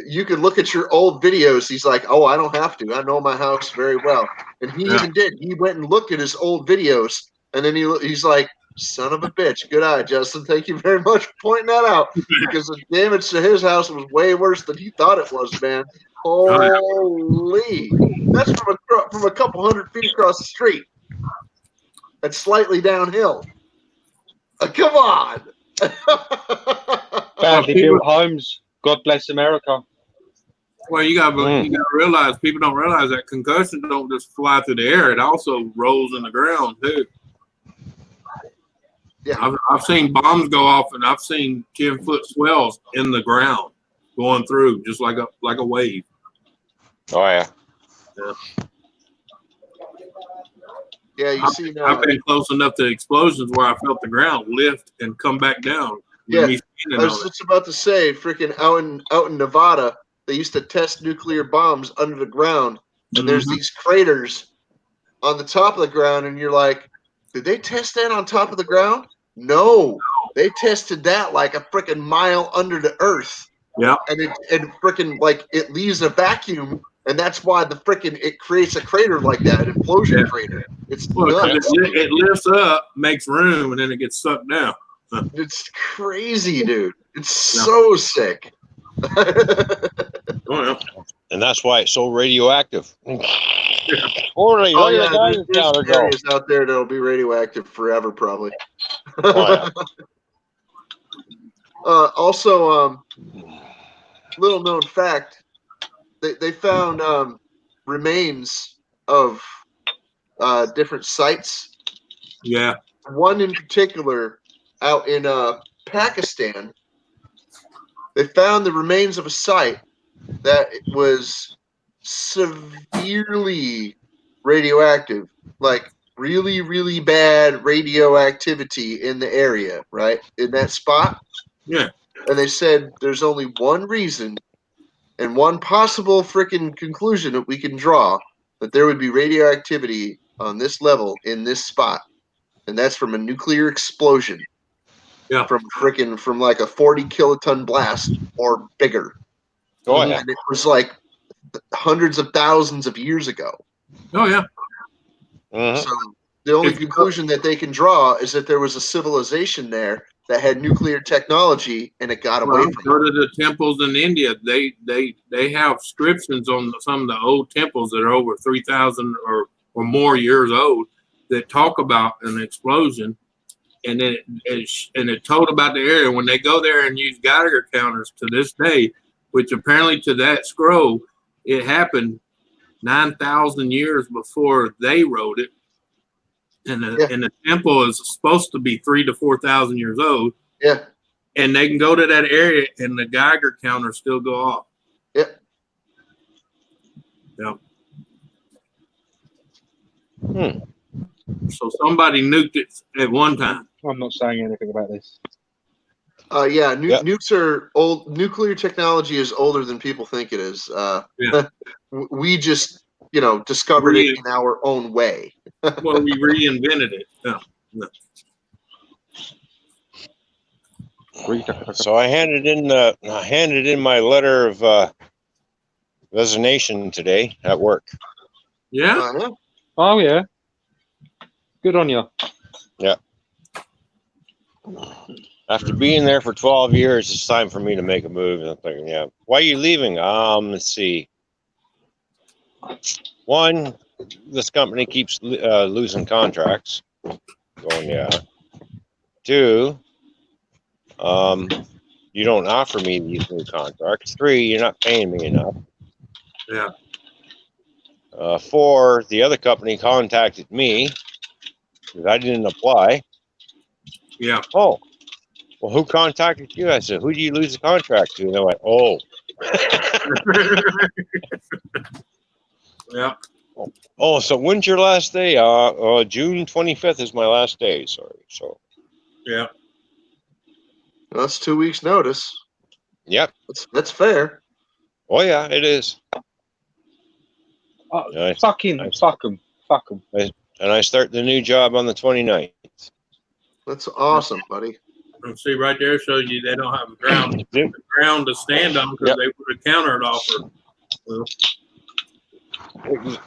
you could look at your old videos." He's like, "Oh, I don't have to. I know my house very well." And he even did. He went and looked at his old videos And then he's like, son of a bitch. Good eye, Justin. Thank you very much for pointing that out. Because the damage to his house was way worse than he thought it was, man. Holy. That's from a couple 100 feet across the street. That's slightly downhill. Come on. Badly built homes. God bless America. Well, you gotta realize, people don't realize that concussions don't just fly through the air; it also rolls in the ground too. Yeah, I've seen bombs go off, and I've seen 10-foot swells in the ground going through, just like a wave. Oh yeah. Yeah, you see now. I've been close enough to explosions where I felt the ground lift and come back down. Yeah, I was just about to say, freaking out in Nevada, they used to test nuclear bombs under the ground, and there's these craters on the top of the ground, and you're like, did they test that on top of the ground? No, they tested that like a freaking mile under the earth. Yeah, and it freaking like it leaves a vacuum, and that's why it creates a crater like that, an implosion crater. It's nuts. It lifts up, makes room, and then it gets sucked down. It's crazy, dude. It's so sick. And that's why it's so radioactive. There's areas out there that'll be radioactive forever, probably. Also, little known fact, they found remains of different sites. Yeah. One in particular out in Pakistan, they found the remains of a site that was severely radioactive, like really, really bad radioactivity in the area, right? In that spot. Yeah. And they said there's only one reason and one possible freaking conclusion that we can draw that there would be radioactivity on this level in this spot. And that's from a nuclear explosion. Yeah. From like a 40 kiloton blast or bigger. Oh yeah. And it was like hundreds of thousands of years ago. Oh yeah. So the only conclusion that they can draw is that there was a civilization there that had nuclear technology and it got away from it. Go to the temples in India. They have inscriptions on some of the old temples that are over 3,000 or more years old that talk about an explosion, and then it told about the area. When they go there and use Geiger counters to this day, which apparently to that scroll, it happened 9,000 years before they wrote it. And the temple is supposed to be 3,000 to 4,000 years old. Yeah. And they can go to that area and the Geiger counters still go off. Yep. Yeah. So somebody nuked it at one time. I'm not saying anything about this. Nukes are old. Nuclear technology is older than people think it is. We just, discovered it in our own way. Well, we reinvented it. No. So I handed in my letter of resignation today at work. Yeah. Oh yeah. Good on you. Yeah. After being there for 12 years, it's time for me to make a move. And I'm thinking, yeah, why are you leaving? Let's see. One, this company keeps losing contracts. Going, yeah. Two, you don't offer me these new contracts. Three, you're not paying me enough. Yeah. Four, the other company contacted me because I didn't apply. Yeah. Oh, well, who contacted you? I said, who do you lose the contract to? And they're like, oh. Yeah. Oh, so when's your last day? June 25th is my last day. Sorry. So. Yeah. That's 2 weeks' notice. Yep. That's fair. Oh yeah, it is. Fuck them. And I start the new job on the 29th. That's awesome, buddy. And see, right there shows you they don't have a ground to stand on because they put a counter offer. Well,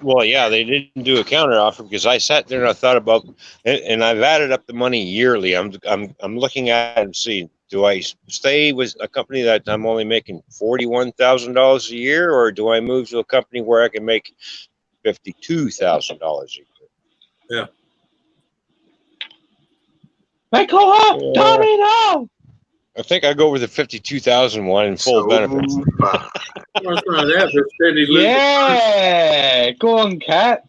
Well, yeah, they didn't do a counter offer because I sat there and I thought about, and I've added up the money yearly. I'm looking at it and see, do I stay with a company that I'm only making $41,000 a year, or do I move to a company where I can make $52,000 a year? Yeah. They call her Domino. I think I go with the 52,000 one in full benefits. What's wrong with that? They're steady losing. Yeah, go on, Cat.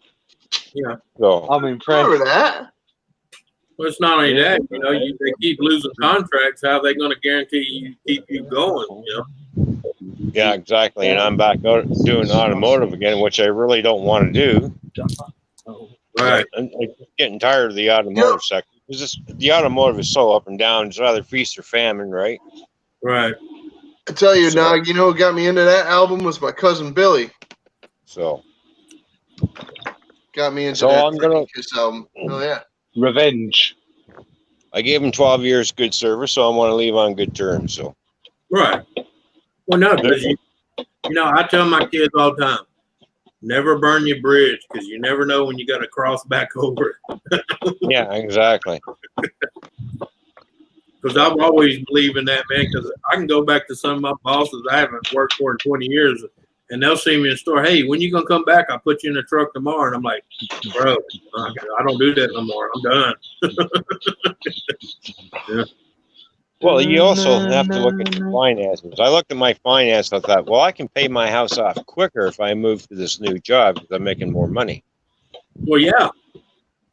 Yeah. So I'm impressed. Remember that? Well, it's not only that, you know, they keep losing contracts. How are they going to guarantee you keep you going? You know? yeah, exactly. And I'm back out doing automotive again, which I really don't want to do. Right. I'm getting tired of the automotive sector because the automotive is so up and down. It's either feast or famine, right? Right. I tell you, Nog, you know what got me into that album was my cousin Billy. So Got me into So that I'm gonna- Kiss album. Oh yeah. Revenge. I gave him 12 years good service, so I want to leave on good terms. So Right. Well, no, because you know, I tell my kids all the time, never burn your bridge because you never know when you got to cross back over it. yeah, exactly. Because I've always believed in that, man. Because I can go back to some of my bosses I haven't worked for in 20 years, and they'll see me in the store. Hey, when you gonna come back? I'll put you in the truck tomorrow. And I'm like, bro, I don't do that no more. I'm done. Yeah. Well, you also have to look at your finances. I looked at my finance. I thought, well, I can pay my house off quicker if I move to this new job because I'm making more money. Well, yeah.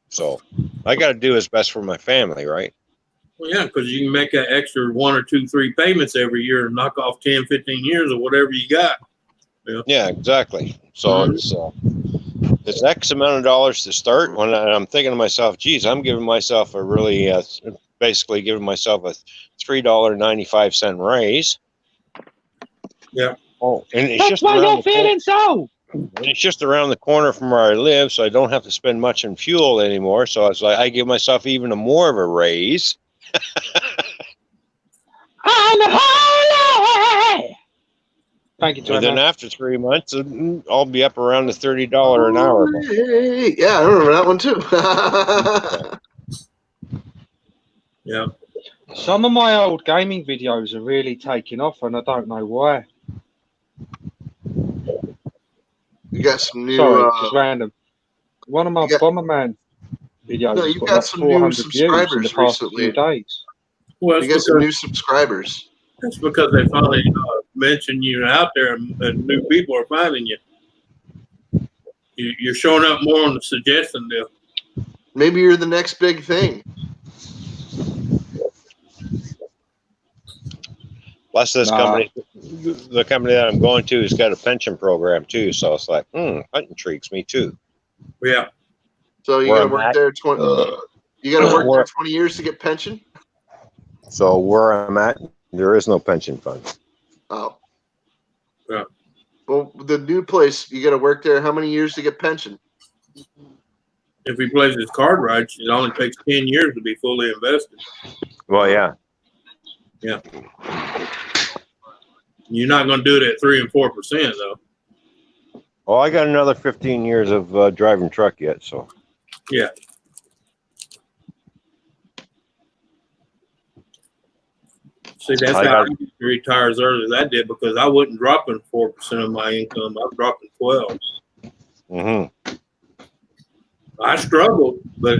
So I got to do what's best for my family, right? Well, yeah, because you can make an extra 1 or 2, 3 payments every year and knock off 10, 15 years or whatever you got. Yeah, exactly. So it's X amount of dollars to start. When I'm thinking to myself, geez, I'm giving myself a really, basically giving myself a $3.95 raise. Yeah. Oh, and it's That's just why around you're the corner. feeling so. And it's just around the corner from where I live, so I don't have to spend much on fuel anymore. So it's like I give myself even more of a raise. I'm holy. Thank you, And then Joanna. after 3 months, I'll be up around the $30 an hour mark. Hey, yeah, I remember that one too. Yeah. Some of my old gaming videos are really taking off, and I don't know why. You got some new. Sorry, just random. One of my you got- Bomberman videos No, has you got got like some new 400 views in the subscribers past few recently. days. Well, You got some new subscribers. that's because they finally mentioned you out there and new people are finding you. You're showing up more on the suggestion deal. Maybe you're the next big thing. Plus, this company, the company that I'm going to, has got a pension program too. So it's like, that intrigues me too. Yeah. So you Where got to I'm work at- there 20. You got to work Where- there 20 years to get pension. So where I'm at, there is no pension fund. Oh. Yeah. Well, the new place, you got to work there how many years to get pension? If he plays his card right, it only takes 10 years to be fully invested. Well, yeah. Yeah. You're not going to do it at 3 and 4% though. Well, I got another 15 years of driving truck yet. So Yeah. See, that's how I retire as early as I did because I wasn't dropping 4% of my income. I was dropping 12. mm-hmm. I struggled, but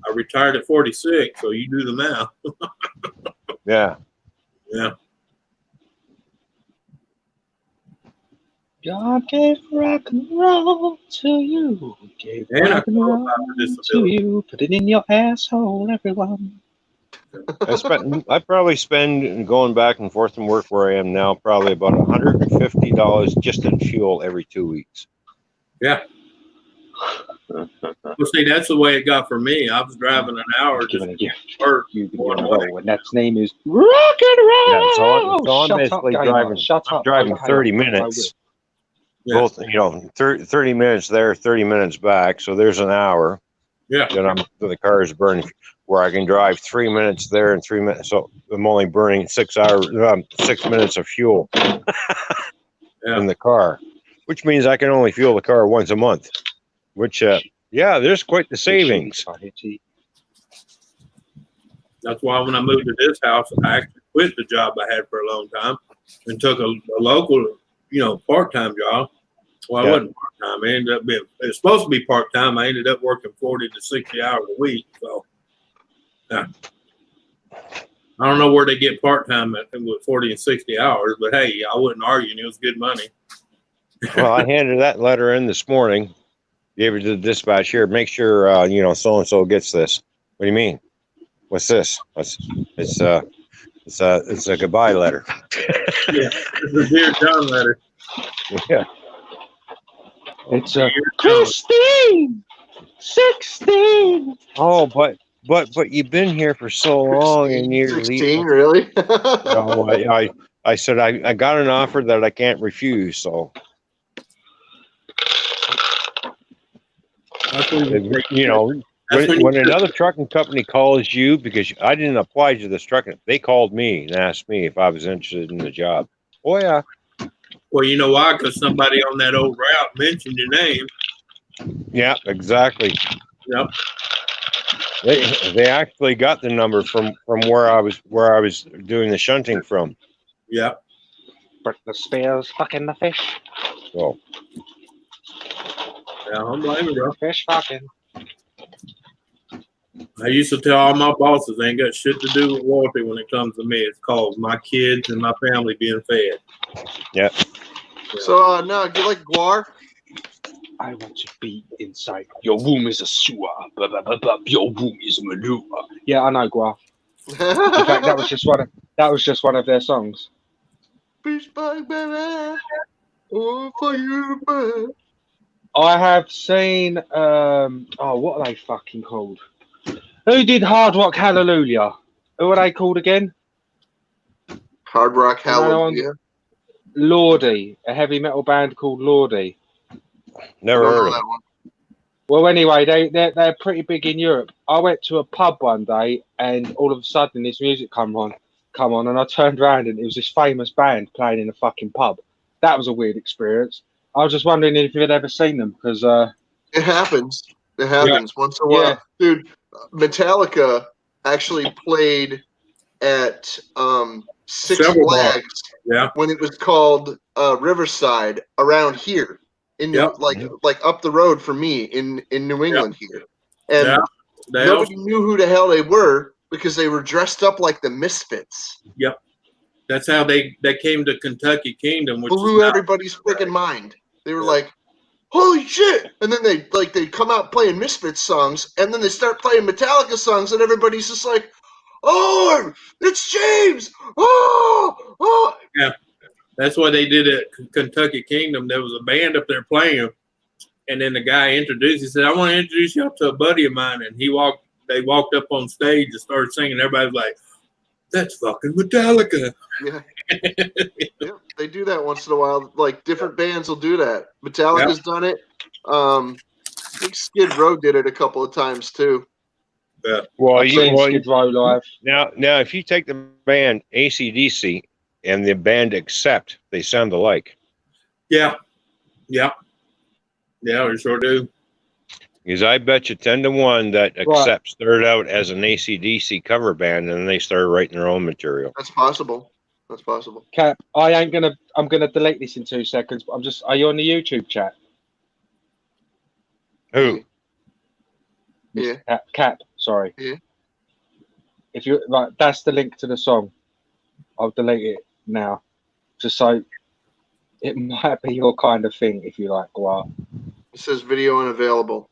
I retired at 46. So you do the math. Yeah. Yeah. God gave rock and roll to you. Gave And I rock and roll qualify for to disability. you. Put it in your asshole, everyone. I probably spend going back and forth from work where I am now probably about $150 just in fuel every 2 weeks. Yeah. Well, see, that's the way it got for me. I was driving an hour just Giving a gift. work. You give one a way. roll, and that's name is rock and roll. Yeah, so I'm Shut basically up, gamer. driving. Shut I'm up. driving Okay, 30 I will. minutes. Yeah. Both, 30 minutes there, 30 minutes back. So there's an hour. Yeah. Then the car is burning. Where I can drive 3 minutes there and 3 minutes. So I'm only burning 6 minutes of fuel in the car, which means I can only fuel the car once a month. Which, yeah, there's quite the savings. That's why when I moved to this house, I actually quit the job I had for a long time and took a local, part-time job. Well, I wasn't part-time. It was supposed to be part-time. I ended up working 40 to 60 hours a week. So, yeah. I don't know where they get part-time with 40 and 60 hours, but hey, I wouldn't argue. It was good money. Well, I handed that letter in this morning. Gave it to the dispatch here. Make sure, so-and-so gets this. What do you mean? What's this? It's a goodbye letter. Yeah, it's a Dear John letter. Yeah. It's Christine, 16. Oh, but you've been here for so long, and you're 16, really? No, I said I got an offer that I can't refuse. So, when another trucking company calls you, because I didn't apply to this trucking, they called me and asked me if I was interested in the job. Oh yeah. Well, you know why? Because somebody on that old route mentioned your name. Yeah, exactly. Yep. They actually got the number from where I was doing the shunting from. Yeah. But the spear's fucking the fish. So. Yeah, I'm blaming bro. Fish fucking. I used to tell all my bosses they ain't got shit to do with loyalty when it comes to me. It's called my kids and my family being fed. Yeah. So now, do you like guar? I want to be inside. Your womb is a sewer. Your womb is a manure. Yeah, I know, Guar. In fact, that was just one of their songs. Beach bug, baby. Oh, for you, man. I have seen. What are they fucking called? Who did Hard Rock Hallelujah? Who are they called again? Hard Rock Hallelujah. Lordy, a heavy metal band called Lordy. Never heard of that one. Well, anyway, they're pretty big in Europe. I went to a pub one day, and all of a sudden, this music come on, and I turned around, and it was this famous band playing in a fucking pub. That was a weird experience. I was just wondering if you'd ever seen them, because it happens. It happens once in a while, dude. Metallica actually played at Six Flags when it was called Riverside around here in like up the road from me in New England here, and nobody knew who the hell they were because they were dressed up like the Misfits. Yep, that's how they came to Kentucky Kingdom, which blew everybody's freaking mind. They were like, holy shit! And then they come out playing Misfits songs, and then they start playing Metallica songs, and everybody's just like, oh, it's James! Oh! Yeah, that's what they did at Kentucky Kingdom. There was a band up there playing, and then the guy introduced. He said, "I want to introduce y'all to a buddy of mine." And they walked up on stage and started singing. Everybody was like, "That's fucking Metallica!" Yeah. Yeah, they do that once in a while. Like different bands will do that. Metallica's done it. I think Skid Row did it a couple of times too. Yeah. Skid Row live. Now, if you take the band AC/DC and the band Accept, they sound alike. Yeah, we sure do. Because I bet you 10 to 1 that Accept started out as an AC/DC cover band and then they started writing their own material. That's possible. That's possible. Cap, I'm gonna delete this in 2 seconds. But are you on the YouTube chat? Who? Yeah. Cap, sorry. Yeah. If you that's the link to the song. I'll delete it now, just so it might be your kind of thing if you like guar. It says video unavailable.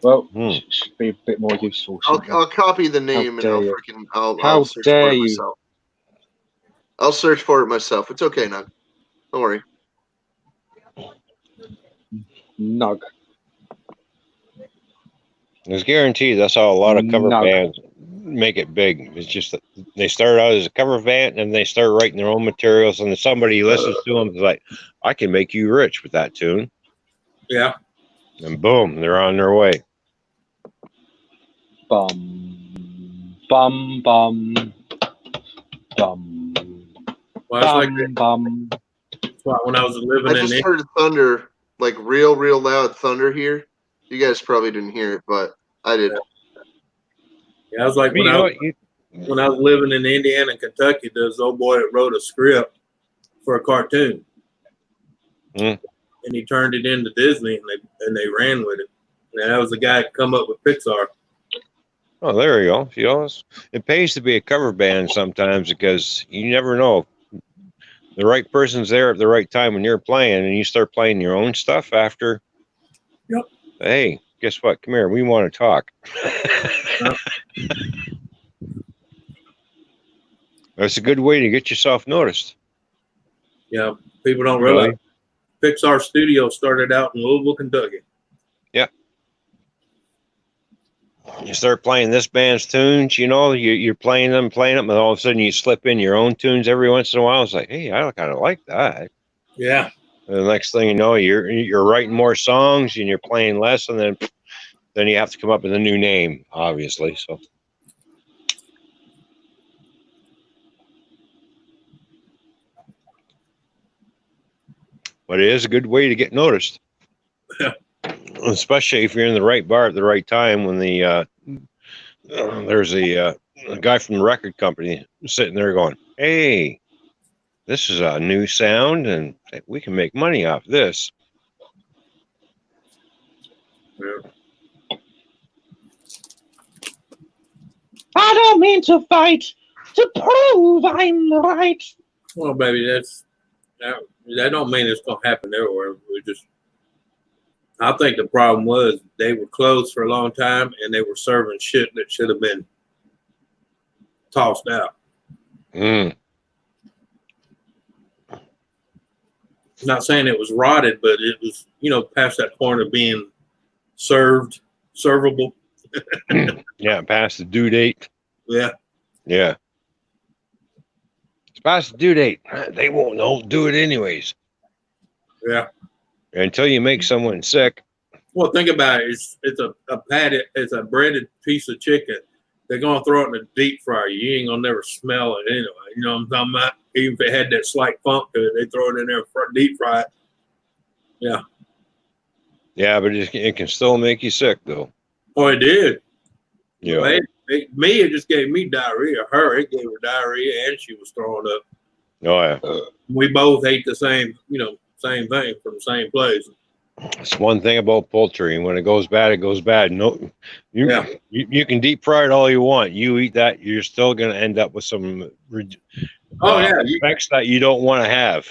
Well, should be a bit more useful. I'll copy the name and I'll search dare for it you? myself. I'll search for it myself. It's okay, Nug. Don't worry. Nug. It's guaranteed that's how a lot of cover bands make it big. It's just that they start out as a cover band and they start writing their own materials, and somebody listens to them is like, I can make you rich with that tune. Yeah. And boom, they're on their way. Bum, bum, bum, bum, Well, it's like Bum. that's why when I was living I in just heard thunder, like real loud thunder here. You guys probably didn't hear it, but I did. yeah, I was like when You I know was, what? You, when I was living in Indiana and Kentucky, there was an old boy that wrote a script for a cartoon. Mm. And he turned it into Disney, and they ran with it. And that was the guy that come up with Pixar. Oh, there you go. You know, it pays to be a cover band sometimes because you never know. The right person's there at the right time when you're playing, and you start playing your own stuff after. Yep. Hey, guess what? Come here. We want to talk. That's a good way to get yourself noticed. Yeah, people don't realize Pixar Studio started out in Louisville, Kentucky. Yeah. You start playing this band's tunes, you know, you're playing them, and all of a sudden you slip in your own tunes every once in a while. It's like, hey, I kind of like that. Yeah. And the next thing you know, you're writing more songs and you're playing less, and then you have to come up with a new name, obviously. So. But it is a good way to get noticed. Yeah. Especially if you're in the right bar at the right time when there's a guy from the record company sitting there going, hey, this is a new sound and we can make money off this. Yeah. I don't mean to fight to prove I'm right. Well, baby, that don't mean it's gonna happen everywhere. I think the problem was they were closed for a long time and they were serving shit that should have been tossed out. Mm. Not saying it was rotted, but it was, past that point of being servable. Yeah, past the due date. Yeah. Yeah. It's past the due date. They won't do it anyways. Yeah. Until you make someone sick. Well, think about it. It's a breaded piece of chicken. They're gonna throw it in the deep fryer. You ain't gonna never smell it anyway. You know what I'm talking about? Even if it had that slight funk to it, they throw it in there for deep fry it. Yeah. Yeah, but it can still make you sick though. Oh, it did. Yeah. It just gave me diarrhea. It gave her diarrhea, and she was throwing up. Oh yeah. We both ate the same thing from the same place. It's one thing about poultry. When it goes bad, it goes bad. No, you can deep fry it all you want. You eat that, you're still going to end up with some effects that you don't want to have.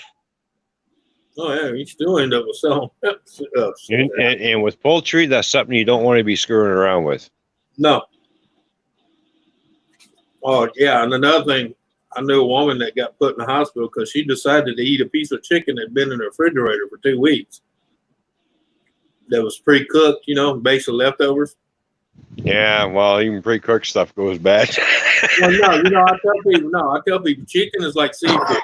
Oh yeah, you still end up with some. And with poultry, that's something you don't want to be screwing around with. No. Oh yeah, and another thing, I knew a woman that got put in the hospital because she decided to eat a piece of chicken that had been in the refrigerator for 2 weeks. That was pre-cooked, basically leftovers. Yeah, well, even pre-cooked stuff goes bad. Well, no, I tell people chicken is like seafood.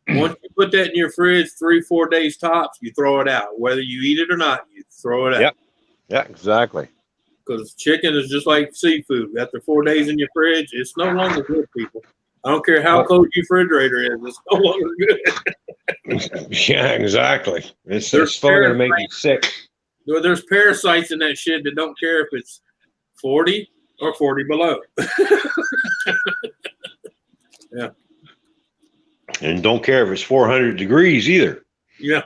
Once you put that in your fridge 3-4 days tops, you throw it out. Whether you eat it or not, you throw it out. Yep. Yeah, exactly. Because chicken is just like seafood. After 4 days in your fridge, it's no longer good, people. I don't care how cold your refrigerator is, it's no longer good. Yeah, exactly. It's still going to make you sick. There's parasites in that shit that don't care if it's 40 or 40 below. Yeah. And don't care if it's 400 degrees either. Yeah.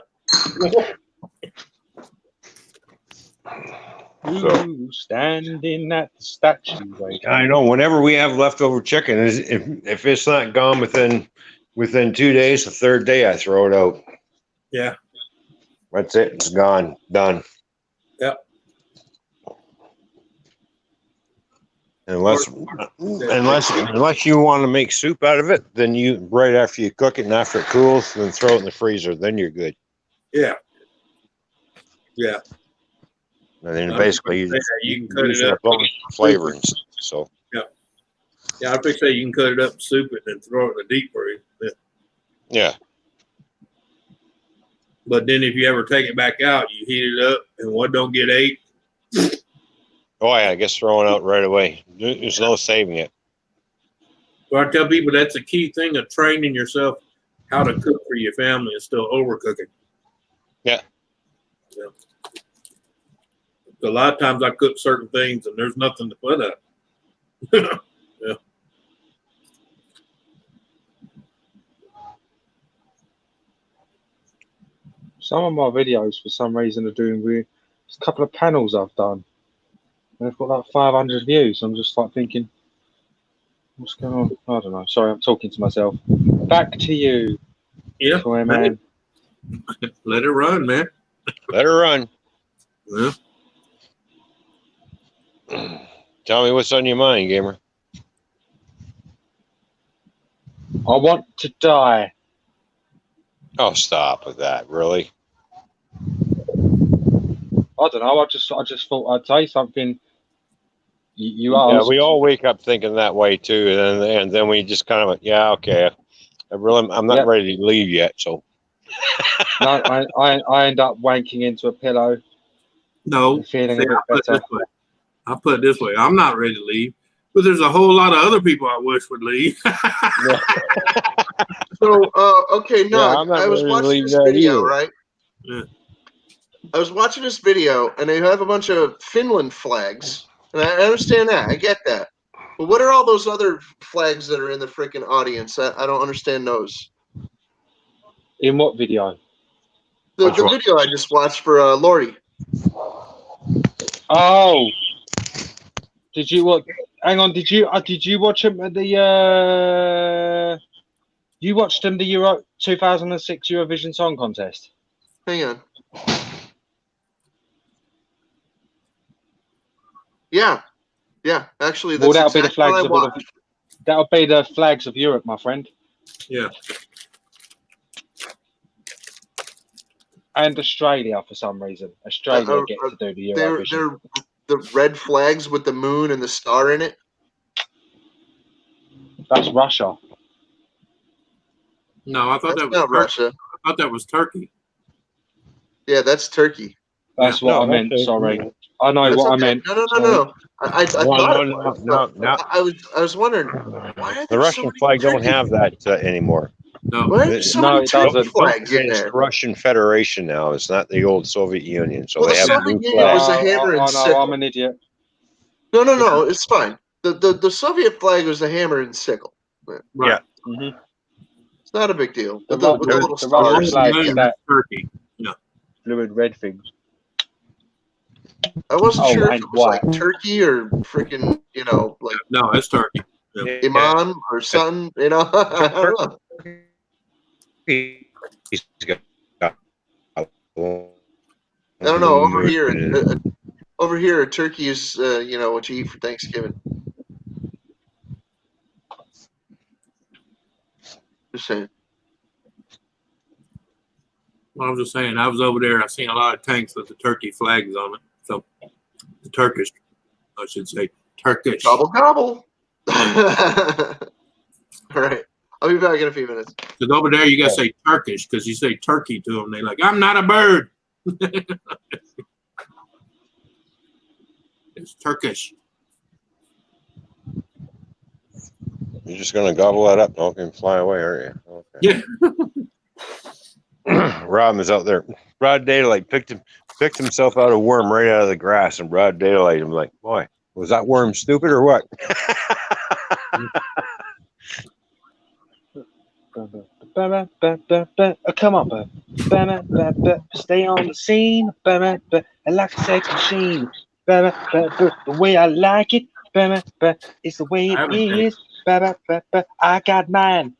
So standing at the statue right now. I know. Whenever we have leftover chicken, if it's not gone within 2 days, the third day I throw it out. Yeah. That's it. It's gone. Done. Yep. Unless you want to make soup out of it, then you right after you cook it and after it cools, then throw it in the freezer. Then you're good. Yeah. Yeah. And then basically you can cut it up flavor and stuff. So yeah, I think say you can cut it up, soup it, and throw it in the deep freezer. Yeah. But then if you ever take it back out, you heat it up, and what don't get ate. Oh yeah, I guess throwing out right away. There's no saving it. So I tell people that's a key thing of training yourself how to cook for your family and still overcooking. Yeah. Yeah. A lot of times I cook certain things and there's nothing to put up. Yeah. Some of my videos, for some reason, are doing weird. There's a couple of panels I've done, and they've got like 500 views. I'm just like thinking, what's going on? I don't know. Sorry, I'm talking to myself. Back to you, Yeah. Toy Man. Let it run, man. Let her run. Yeah. Tell me what's on your mind, gamer. I want to die. Oh, stop with that. Really? I don't know. I just thought I'd say something. You asked. Yeah, we all wake up thinking that way too, and then we just kind of like, yeah, okay. I'm not ready to leave yet, so. No, I end up wanking into a pillow. No, Feeling a bit better. I'll put it this way. I'm not ready to leave, but there's a whole lot of other people I wish would leave. So, okay, no, Yeah, I'm not I was ready to watching leave this that video, either. right? Yeah. I was watching this video, and they have a bunch of Finland flags, and I understand that. I get that. But what are all those other flags that are in the freaking audience? I don't understand those. In what video? The Which one? video I just watched for Lori. Oh, did you what? Hang on, did you watch them at the? You watched them the Euro 2006 Eurovision Song Contest. Hang on. Yeah, actually, that's Well, that'll be the exactly what flags I of all of, watched. that'll be the flags of Europe, my friend. Yeah. And Australia for some reason. Australia get to do the Eurovision. They're the red flags with the moon and the star in it. That's Russia. No, I thought That's that was not Russia. I thought that was Turkey. Yeah, that's Turkey. That's what I meant. Sorry, I know That's what I okay. meant. No. I thought it was. No. I was wondering why are The there Russian so many flag don't Turkey- have that anymore. No. Why are there so No, many it Turkey doesn't. flags in It's there? the Russian Federation now. It's not the old Soviet Union. So Well, they the have a Soviet new Union was flag. a hammer and I know, sickle. I'm an idiot. No, it's fine. The Soviet flag was a hammer and sickle. Right. Mm-hmm. It's not a big deal. The, With the the little Russian stars. flag Moon is is that Turkey. blue and red thing. I wasn't Oh, sure if and it was like white. Turkey or freaking, like No, it's Turkey. Imam or something. I don't know. I don't know. Over here, a turkey is what you eat for Thanksgiving. Just saying. Well, I was just saying, I was over there. I seen a lot of tanks with the turkey flags on it. So, the Turkish, I should say, Turkish. Gobble gobble. All right, I'll be back in a few minutes. Because over there, you got to say Turkish because you say turkey to them. They like, I'm not a bird. It's Turkish. You're just gonna gobble that up, and fly away, aren't you? Okay. Yeah. Rob is out there. Broad daylight picked himself out a worm right out of the grass in broad daylight. I'm like, boy, was that worm stupid or what? Come on, stay on the scene, like a sex machine. The way I like it, it's the way it is. I got mine,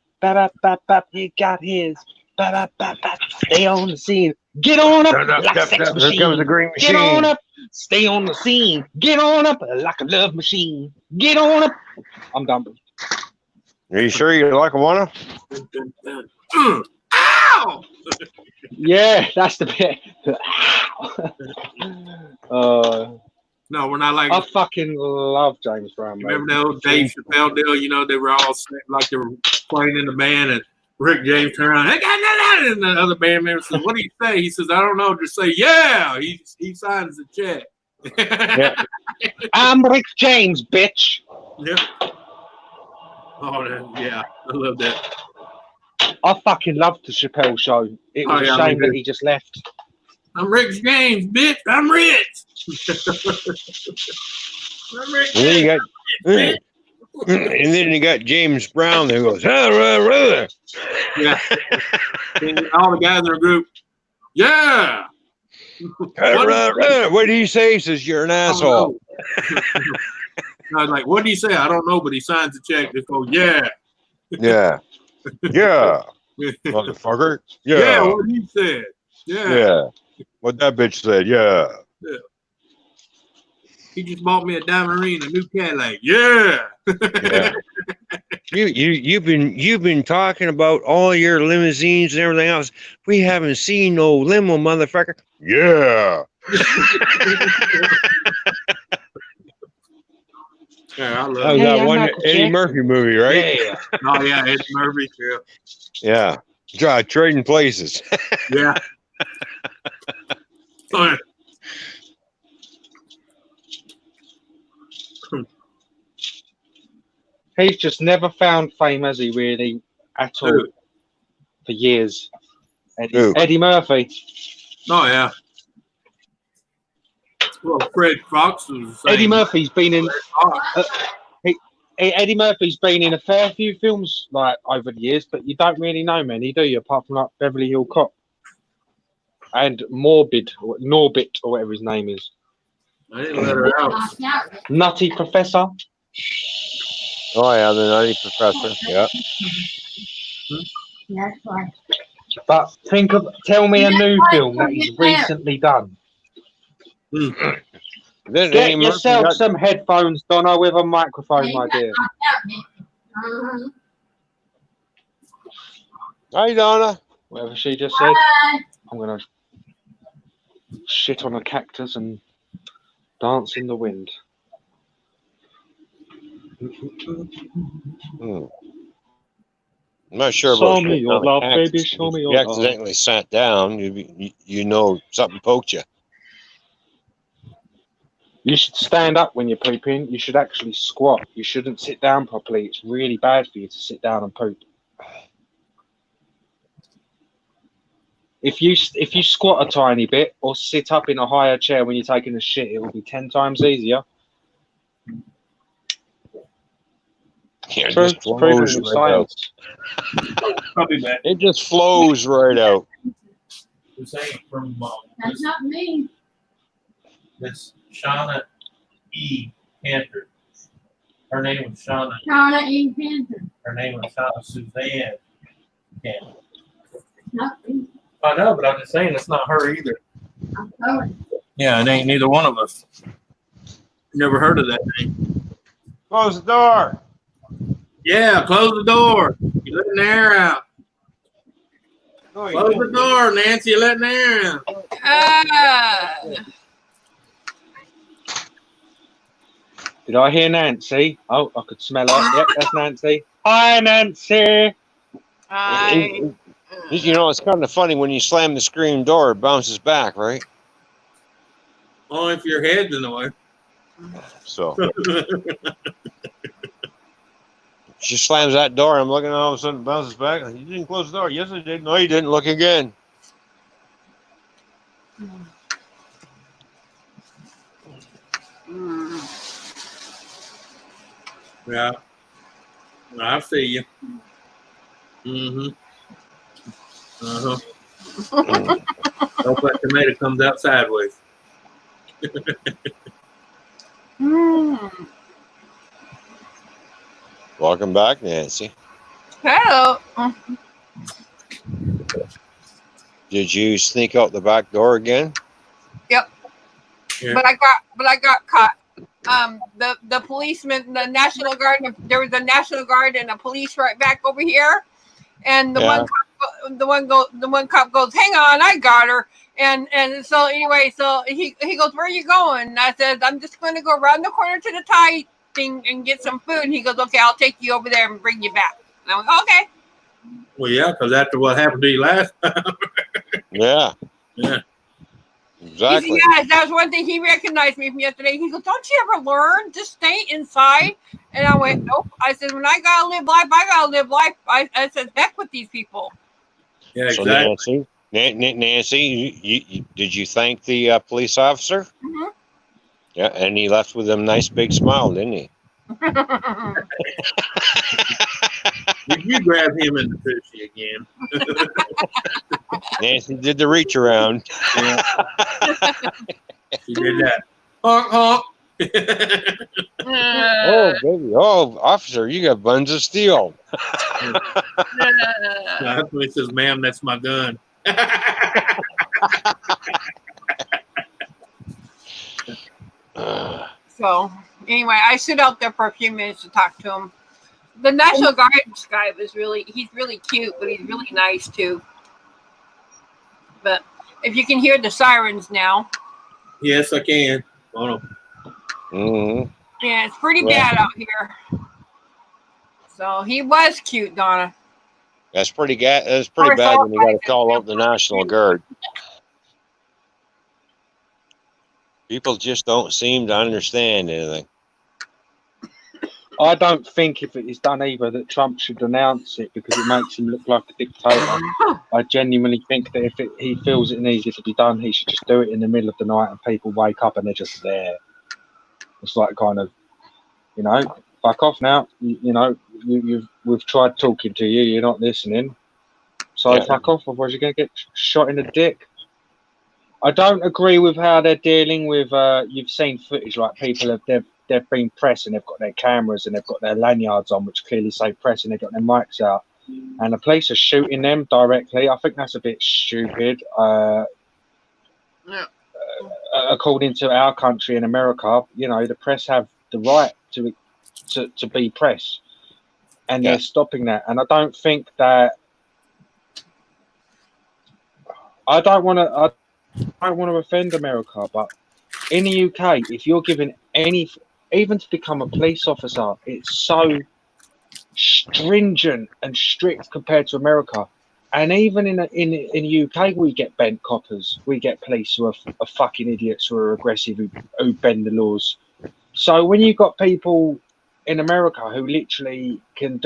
he got his. Stay on the scene. Get on up like a sex machine. Here comes the green machine. Get on up. Stay on the scene. Get on up like a love machine. Get on up. I'm done. Are you sure you like a wanna? Ow! Yeah, that's the bit. No, we're not like. I fucking love James Brown. You remember that old Dave Chappelle deal? They were all like they were playing in the band, and Rick James turned around, and the other band member says, "What do you say?" He says, "I don't know. Just say yeah." He signs the check. Yeah. I'm Rick James, bitch. Yeah. Oh, yeah. I love that. I fucking loved the Chappelle show. It was a shame that he just left. I'm Rick James, bitch. I'm rich. I'm Rick And then you James. got, and then you got James Brown that goes, Yeah. And all the guys in the group, yeah. what did he say? He says, you're an asshole. I was like, what do you say? I don't know, but he signs the check. They go, yeah. Yeah. Yeah. Motherfucker. Yeah, Yeah. what he said. Yeah. Yeah. What that bitch said. Yeah. Yeah. He just bought me a diamond ring, a new Cadillac. Yeah. Yeah. You've been talking about all your limousines and everything else. We haven't seen no limo, motherfucker. Yeah. Yeah, I love That was it. that I'm one Michael Eddie Jackson. Murphy movie, right? Yeah. Oh yeah, Eddie Murphy. Yeah. Yeah. Trading places. Yeah. Oh, He's just never found fame, has he, really, at all, Who? for years. Who? Eddie Murphy. oh yeah. Well, Fred Fox was the same. Eddie Murphy's been in. Fox. Eddie Murphy's been in a fair few films like over the years, but you don't really know many, do you? Apart from like Beverly Hill Cop and Norbit or whatever his name is. I didn't let her out. Nutty Professor. Oh yeah, the Nutty Professor. Yeah. That's why. But tell me a new film that he's recently done. Then Get Eddie Murphy yourself got- some headphones, Donna, with a microphone, my dear. Hi, Donna. Whatever she just said. I'm gonna shit on a cactus and dance in the wind. Hmm. I'm not sure Show about me your shitting on love, a cactus. baby, show me If your you love. accidentally sat down, you know something poked you. You should stand up when you're pooping. You should actually squat. You shouldn't sit down properly. It's really bad for you to sit down and poop. If you squat a tiny bit or sit up in a higher chair when you're taking a shit, it will be 10 times easier. Yeah, it True, just it's proven flows with right out. science. Probably that. It just flows right out. This ain't from That's not me. That's Shauna E. Cantor. Her name was Shauna. Shauna E. Panther. Her name was Shauna Suzanne Cantor. Not me. I know, but I'm just saying it's not her either. I'm sorry. Yeah, it ain't neither one of us. Never heard of that name. Close the door. Yeah, close the door. You're letting the air out. No, you Close the didn't. door, Nancy. You're letting the air out. Did I hear Nancy? Oh, I could smell her. Yep, that's Nancy. Hi, Nancy. You know, it's kind of funny when you slam the screen door, it bounces back, right? Only if your head's in the way. So she slams that door. I'm looking, all of a sudden it bounces back. You didn't close the door. Yes, I did. No, you didn't. Look again. Yeah. I see you. Mm-hmm. Uh-huh. Hope that tomato comes out sideways. Welcome back, Nancy. Hello. Did you sneak out the back door again? Yep. Yeah. But I got caught. The policeman, the National Guard, there was a National Guard and a police right back over here, and the one cop goes, "Hang on, I got her." And so anyway, so he goes, "Where are you going?" And I said, "I'm just going to go around the corner to the Thai thing and get some food." And he goes, "Okay, I'll take you over there and bring you back." And I went, "Okay." Well, yeah, because after what happened to you last time. Yeah. Yeah. Exactly. Yeah, that was one thing he recognized me from yesterday. He goes, "Don't you ever learn? Just stay inside." And I went, "Nope." I said, "When I gotta live life, I gotta live life." I said, "Heck with these people." Yeah, So exactly. Nancy, did you thank the police officer? Mhm. Yeah, and he left with a nice big smile, didn't he? Did you grab him in the pussy again? Nancy did the reach around. Yeah. She did that. Honk, honk. Oh, baby. Oh, officer, you got buns of steel. That's when he says, "Ma'am, that's my gun." So anyway, I sit out there for a few minutes to talk to him. The National Guard's guy he's really cute, but he's really nice too. But if you can hear the sirens now. Yes, I can. Hold on. Mm-hmm. Yeah, it's pretty bad out here. So he was cute, Donna. That's pretty bad when you got to call out the National Guard. People just don't seem to understand anything. I don't think if it is done either that Trump should announce it because it makes him look like a dictator. I genuinely think that if he feels it needs to be done, he should just do it in the middle of the night and people wake up and they're just there. It's like kind of, fuck off now. We've tried talking to you. You're not listening. So fuck off, otherwise you're going to get shot in the dick. I don't agree with how they're dealing with. You've seen footage like people they've been press and they've got their cameras and they've got their lanyards on which clearly say press and they've got their mics out and the police are shooting them directly. I think that's a bit stupid. According to our country in America, the press have the right to be press and they're stopping that. And I don't think that I don't want to offend America, but in the UK, if you're given even to become a police officer, it's so stringent and strict compared to America. And even in the UK, we get bent coppers. We get police who are fucking idiots, who are aggressive, who bend the laws. So when you've got people in America who literally can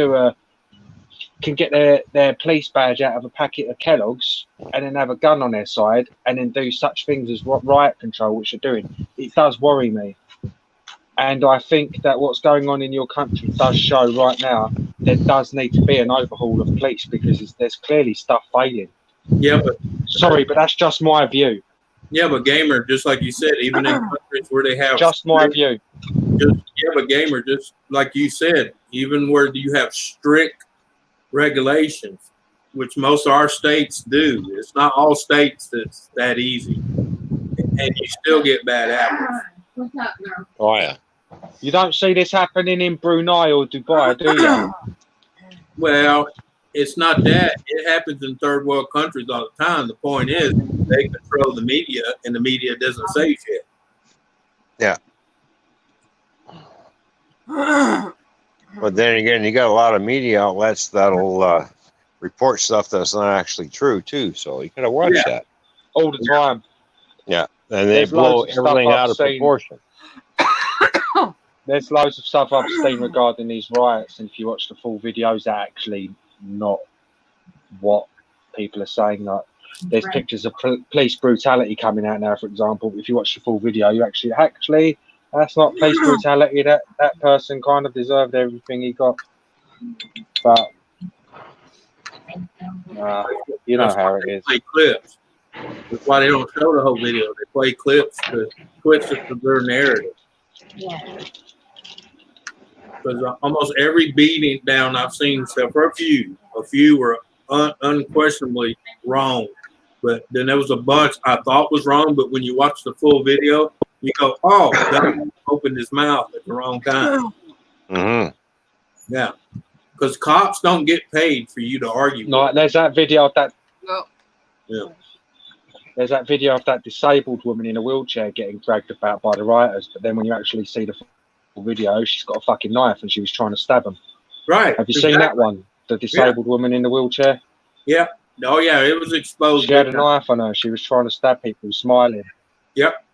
get their police badge out of a packet of Kellogg's and then have a gun on their side and then do such things as what riot control, which they're doing, it does worry me. And I think that what's going on in your country does show right now there does need to be an overhaul of police because there's clearly stuff failing. Yeah, but sorry, but that's just my view. Yeah, but Gamer, just like you said, even in countries where they have just my view. But Gamer, just like you said, even where you have strict regulations, which most of our states do, it's not all states that's that easy, and you still get bad apples. What's up, girl? Oh yeah. You don't see this happening in Brunei or Dubai, do you? Well, it's not that. It happens in third world countries all the time. The point is they control the media, and the media doesn't say shit. Yeah. But then again, you got a lot of media outlets that'll report stuff that's not actually true too. So you gotta watch that all the time. Yeah, and they blow everything out of proportion. There's loads of stuff I've seen regarding these riots, and if you watch the full videos, they're actually not what people are saying. Like, there's pictures of police brutality coming out now, for example. If you watch the full video, you actually that's not police brutality. That person kind of deserved everything he got. But you know how it is. They play clips. That's why they don't show the whole video. They play clips to twist it to their narrative. Yeah. Because almost every beating down I've seen, except for a few were unquestionably wrong. But then there was a bunch I thought was wrong, but when you watch the full video, you go, "Oh, God opened his mouth at the wrong time." Mm-hmm. Yeah, because cops don't get paid for you to argue. No, there's that video of that. Yeah. There's that video of that disabled woman in a wheelchair getting dragged about by the rioters, but then when you actually see the full video, she's got a fucking knife and she was trying to stab them. Right. Have you seen that one? The disabled woman in the wheelchair? Yeah. Oh, yeah, it was exposed. She had a knife on her. She was trying to stab people, smiling. Yep.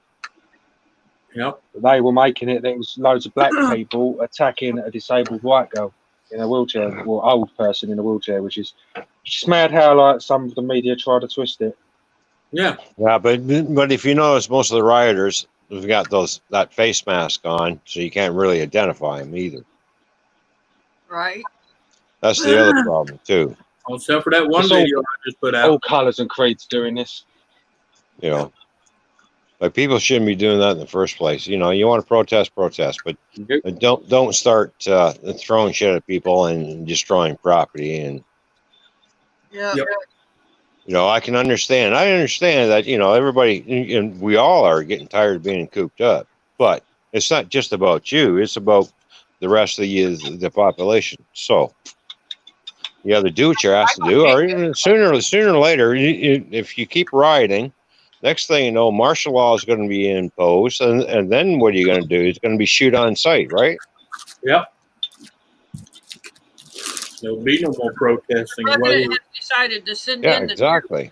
They were making it. There was loads of black people attacking a disabled white girl in a wheelchair, or old person in a wheelchair, which is just mad how like some of the media try to twist it. Yeah. Yeah, but if you notice, most of the rioters have got that face mask on, so you can't really identify them either. Right. That's the other problem too. Except for that one It's all- video I just put out. All colours and creeds doing this. You know, like people shouldn't be doing that in the first place. You know, you want to protest, but don't start throwing shit at people and destroying property. And Yeah. Yep. you know, I understand that, you know, everybody and we all are getting tired of being cooped up, but it's not just about you. It's about the rest of the population. So you either do what you're asked to do, or even sooner or later, if you keep rioting, next thing you know, martial law is going to be imposed, and then what are you going to do? It's going to be shoot on sight, right? Yep. There'll be no more protesting. The president has decided to send Yeah, in the exactly.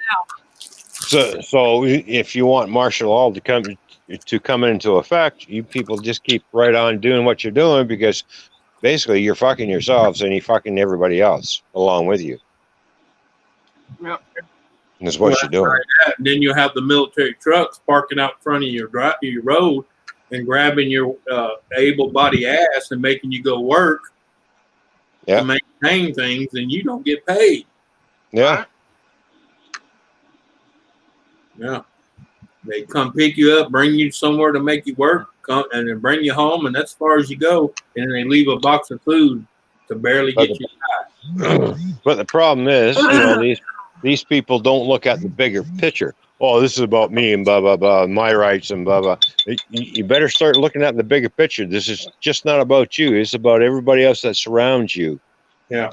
So if you want martial law to come into effect, you people just keep right on doing what you're doing, because basically you're fucking yourselves and you're fucking everybody else along with you. Yep. That's what you're doing. Right. Then you have the military trucks parking out in front of your road and grabbing your able-bodied ass and making you go work to maintain things, and you don't get paid. Yeah. Yeah. They come pick you up, bring you somewhere to make you work, and then bring you home, and that's as far as you go. And they leave a box of food to barely get you by. But the problem is, you know, these people don't look at the bigger picture. Oh, this is about me and blah, blah, blah, my rights and blah, blah. You better start looking at the bigger picture. This is just not about you. It's about everybody else that surrounds you. Yeah.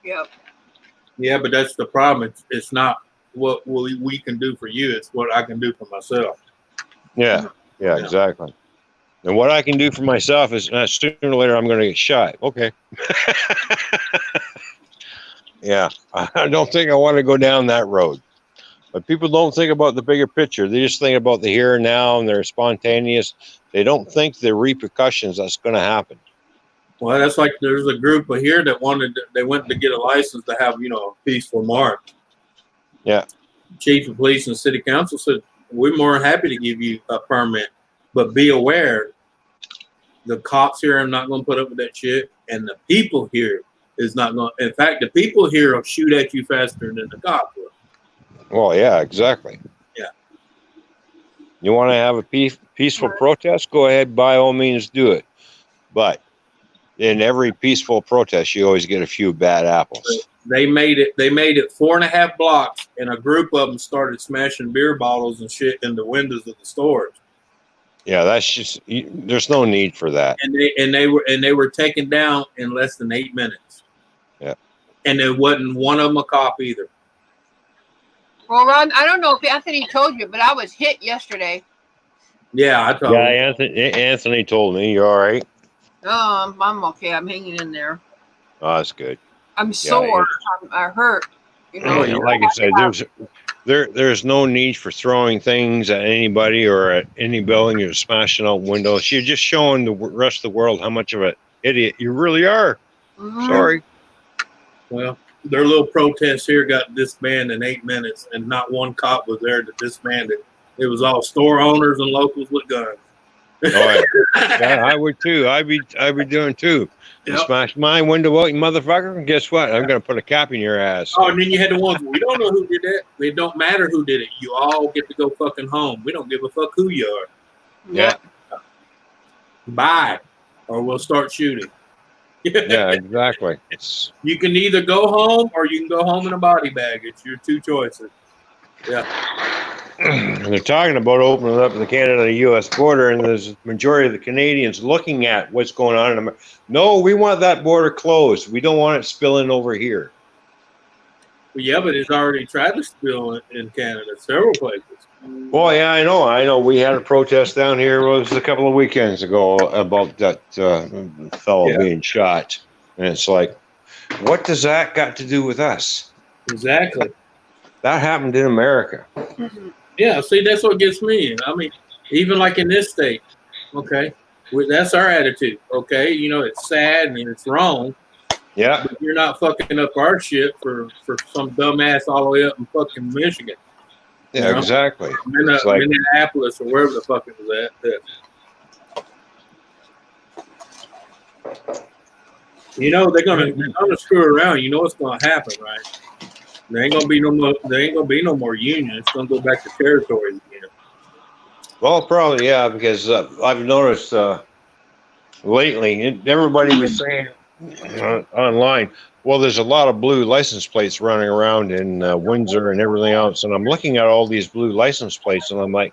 Yep. Yeah, but that's the problem. It's not what we can do for you. It's what I can do for myself. Yeah, exactly. And what I can do for myself is sooner or later I'm going to get shot. Okay. Yeah, I don't think I want to go down that road. But people don't think about the bigger picture. They just think about the here and now, and they're spontaneous. They don't think the repercussions that's going to happen. Well, that's like there's a group of here that they went to get a license to have, a peaceful march. Yeah. Chief of police and city council said, we're more than happy to give you a permit, but be aware, the cops here are not going to put up with that shit, and the people here is not going to. In fact, the people here will shoot at you faster than the cops will. Well, yeah, exactly. Yeah. You want to have a peaceful protest? Go ahead, by all means, do it. But in every peaceful protest, you always get a few bad apples. They made it 4.5 blocks, and a group of them started smashing beer bottles and shit in the windows of the stores. Yeah, that's just, there's no need for that. And they were taken down in less than 8 minutes. Yeah. And there wasn't one of them a cop either. Well, Ron, I don't know if Anthony told you, but I was hit yesterday. Yeah, I told him. Anthony told me. You all right? I'm okay. I'm hanging in there. Oh, that's good. I'm sore. I hurt. Like I said, there's no need for throwing things at anybody or at any building or smashing out windows. You're just showing the rest of the world how much of an idiot you really are. Mm-hmm. Sorry. Well, their little protest here got disbanded in 8 minutes, and not one cop was there to disband it. It was all store owners and locals with guns. Oh, yeah, I would too. I'd be doing too. Yep. Smash my window out, you motherfucker. And guess what? I'm gonna put a cap in your ass. Oh, and then you had the ones, we don't know who did that. It don't matter who did it. You all get to go fucking home. We don't give a fuck who you are. Yeah. Bye, or we'll start shooting. Yeah, exactly. You can either go home or you can go home in a body bag. It's your two choices. Yeah. They're talking about opening up the Canada-U.S. border, and there's a majority of the Canadians looking at what's going on in America. No, we want that border closed. We don't want it spilling over here. Well, yeah, but it's already tried to spill in Canada, several places. Well, yeah, I know. We had a protest down here. It was a couple of weekends ago about that fellow being shot, and it's like, what does that got to do with us? Exactly. That happened in America. Yeah, see, that's what gets me. I mean, even like in this state, okay, that's our attitude. Okay, you know, it's sad and it's wrong, Yeah, but you're not fucking up our shit for some dumbass all the way up in fucking Michigan. You yeah, know, exactly. It's like, Minneapolis or wherever the fuck it was at. You know, they're gonna screw around. You know what's gonna happen, right? There ain't gonna be no more. There ain't gonna be no more union. It's gonna go back to territories again. well, probably, yeah, because I've noticed lately, everybody was saying online, well, there's a lot of blue license plates running around in Windsor and everything else. And I'm looking at all these blue license plates and I'm like,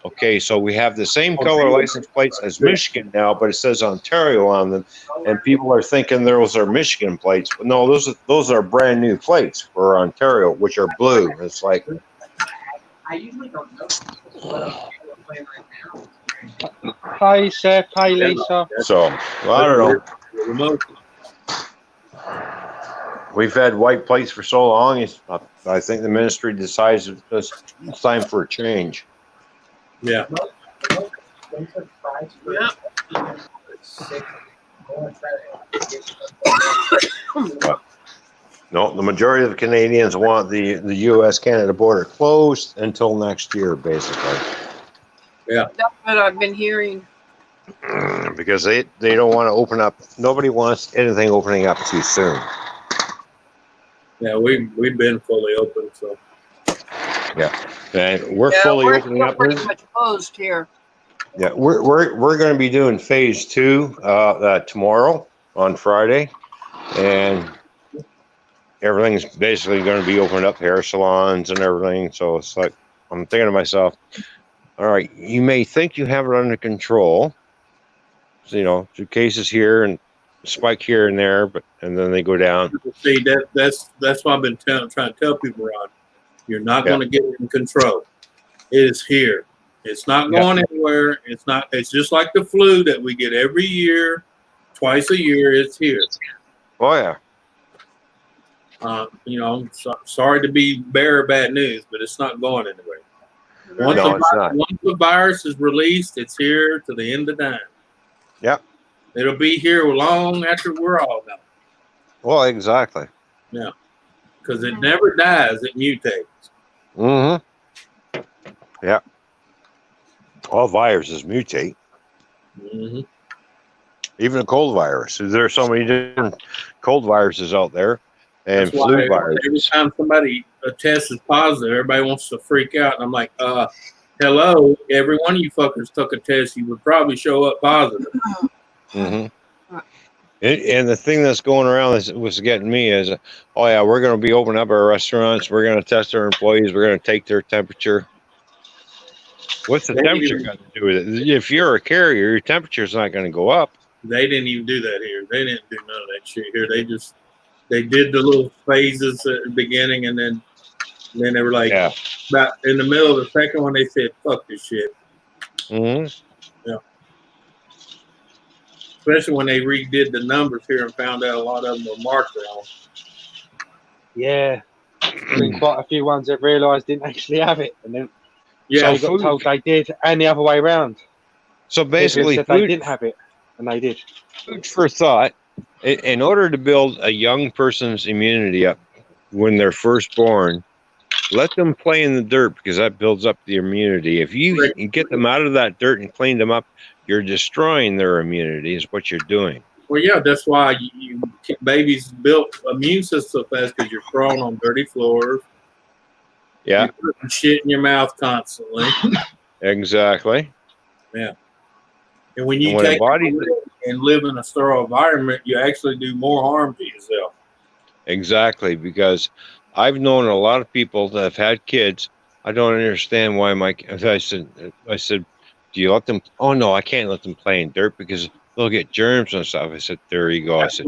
okay, so we have the same color license plates as Michigan now, but it says Ontario on them. And people are thinking those are Michigan plates. But no, those are brand new plates for Ontario, which are blue. It's like, I usually don't know what I'm playing right now. Hi, Seth. Hi, Lisa. so I don't know. We've had white plates for so long. I think the ministry decides it's time for a change. Yeah. But, no, the majority of the Canadians want the U.S.-Canada border closed until next year, basically. Yeah. That's what I've been hearing. Because they don't want to open up. Nobody wants anything opening up too soon. Yeah, we've been fully open, so. Yeah, and we're fully opening up. Pretty much closed here. Yeah, we're going to be doing phase 2 tomorrow on Friday, and everything's basically going to be opened up, hair salons and everything. So it's like I'm thinking to myself, all right, you may think you have it under control. So, you know, 2 cases here and spike here and there, and then they go down. See, that's what I've been trying to tell people, Ron. You're not going to get it in control. It is here. It's not going anywhere. It's not. It's just like the flu that we get every year, twice a year. It's here. Oh yeah. You know, sorry to be bearer of bad news, but it's not going anywhere. Once the virus is released, it's here to the end of time. Yep. It'll be here long after we're all gone. Well, exactly. Yeah. Because it never dies, it mutates. Mm-hmm. Yeah. All viruses mutate. Mm-hmm. Even a cold virus. There are so many different cold viruses out there, and flu viruses. Every time somebody tests is positive, everybody wants to freak out. And I'm like, hello, every one of you fuckers took a test, you would probably show up positive. Mm-hmm. And the thing that's going around was getting me is, oh yeah, we're going to be opening up our restaurants. We're going to test our employees. We're going to take their temperature. What's the temperature got to do with it? If you're a carrier, your temperature's not going to go up. They didn't even do that here. They didn't do none of that shit here. They did the little phases at the beginning, and then they were like, about in the middle of the second one, they said, fuck this shit. Mm-hmm. Yeah. Especially when they redid the numbers here and found out a lot of them were marked wrong. Yeah. There's been quite a few ones that realised didn't actually have it, and then yeah, they got told they did, and the other way around. So basically, they didn't have it, and they did. Food for thought. In order to build a young person's immunity up when they're first born, let them play in the dirt, because that builds up the immunity. If you get them out of that dirt and clean them up, you're destroying their immunity is what you're doing. Well, yeah, that's why babies build immune system fast, because you're crawling on dirty floors. Yeah. You're putting shit in your mouth constantly. Exactly. Yeah. And when you take and live in a sterile environment, you actually do more harm to yourself. Exactly, because I've known a lot of people that have had kids. I don't understand why I said, do you let them? Oh no, I can't let them play in dirt because they'll get germs and stuff. I said, there you go. I said,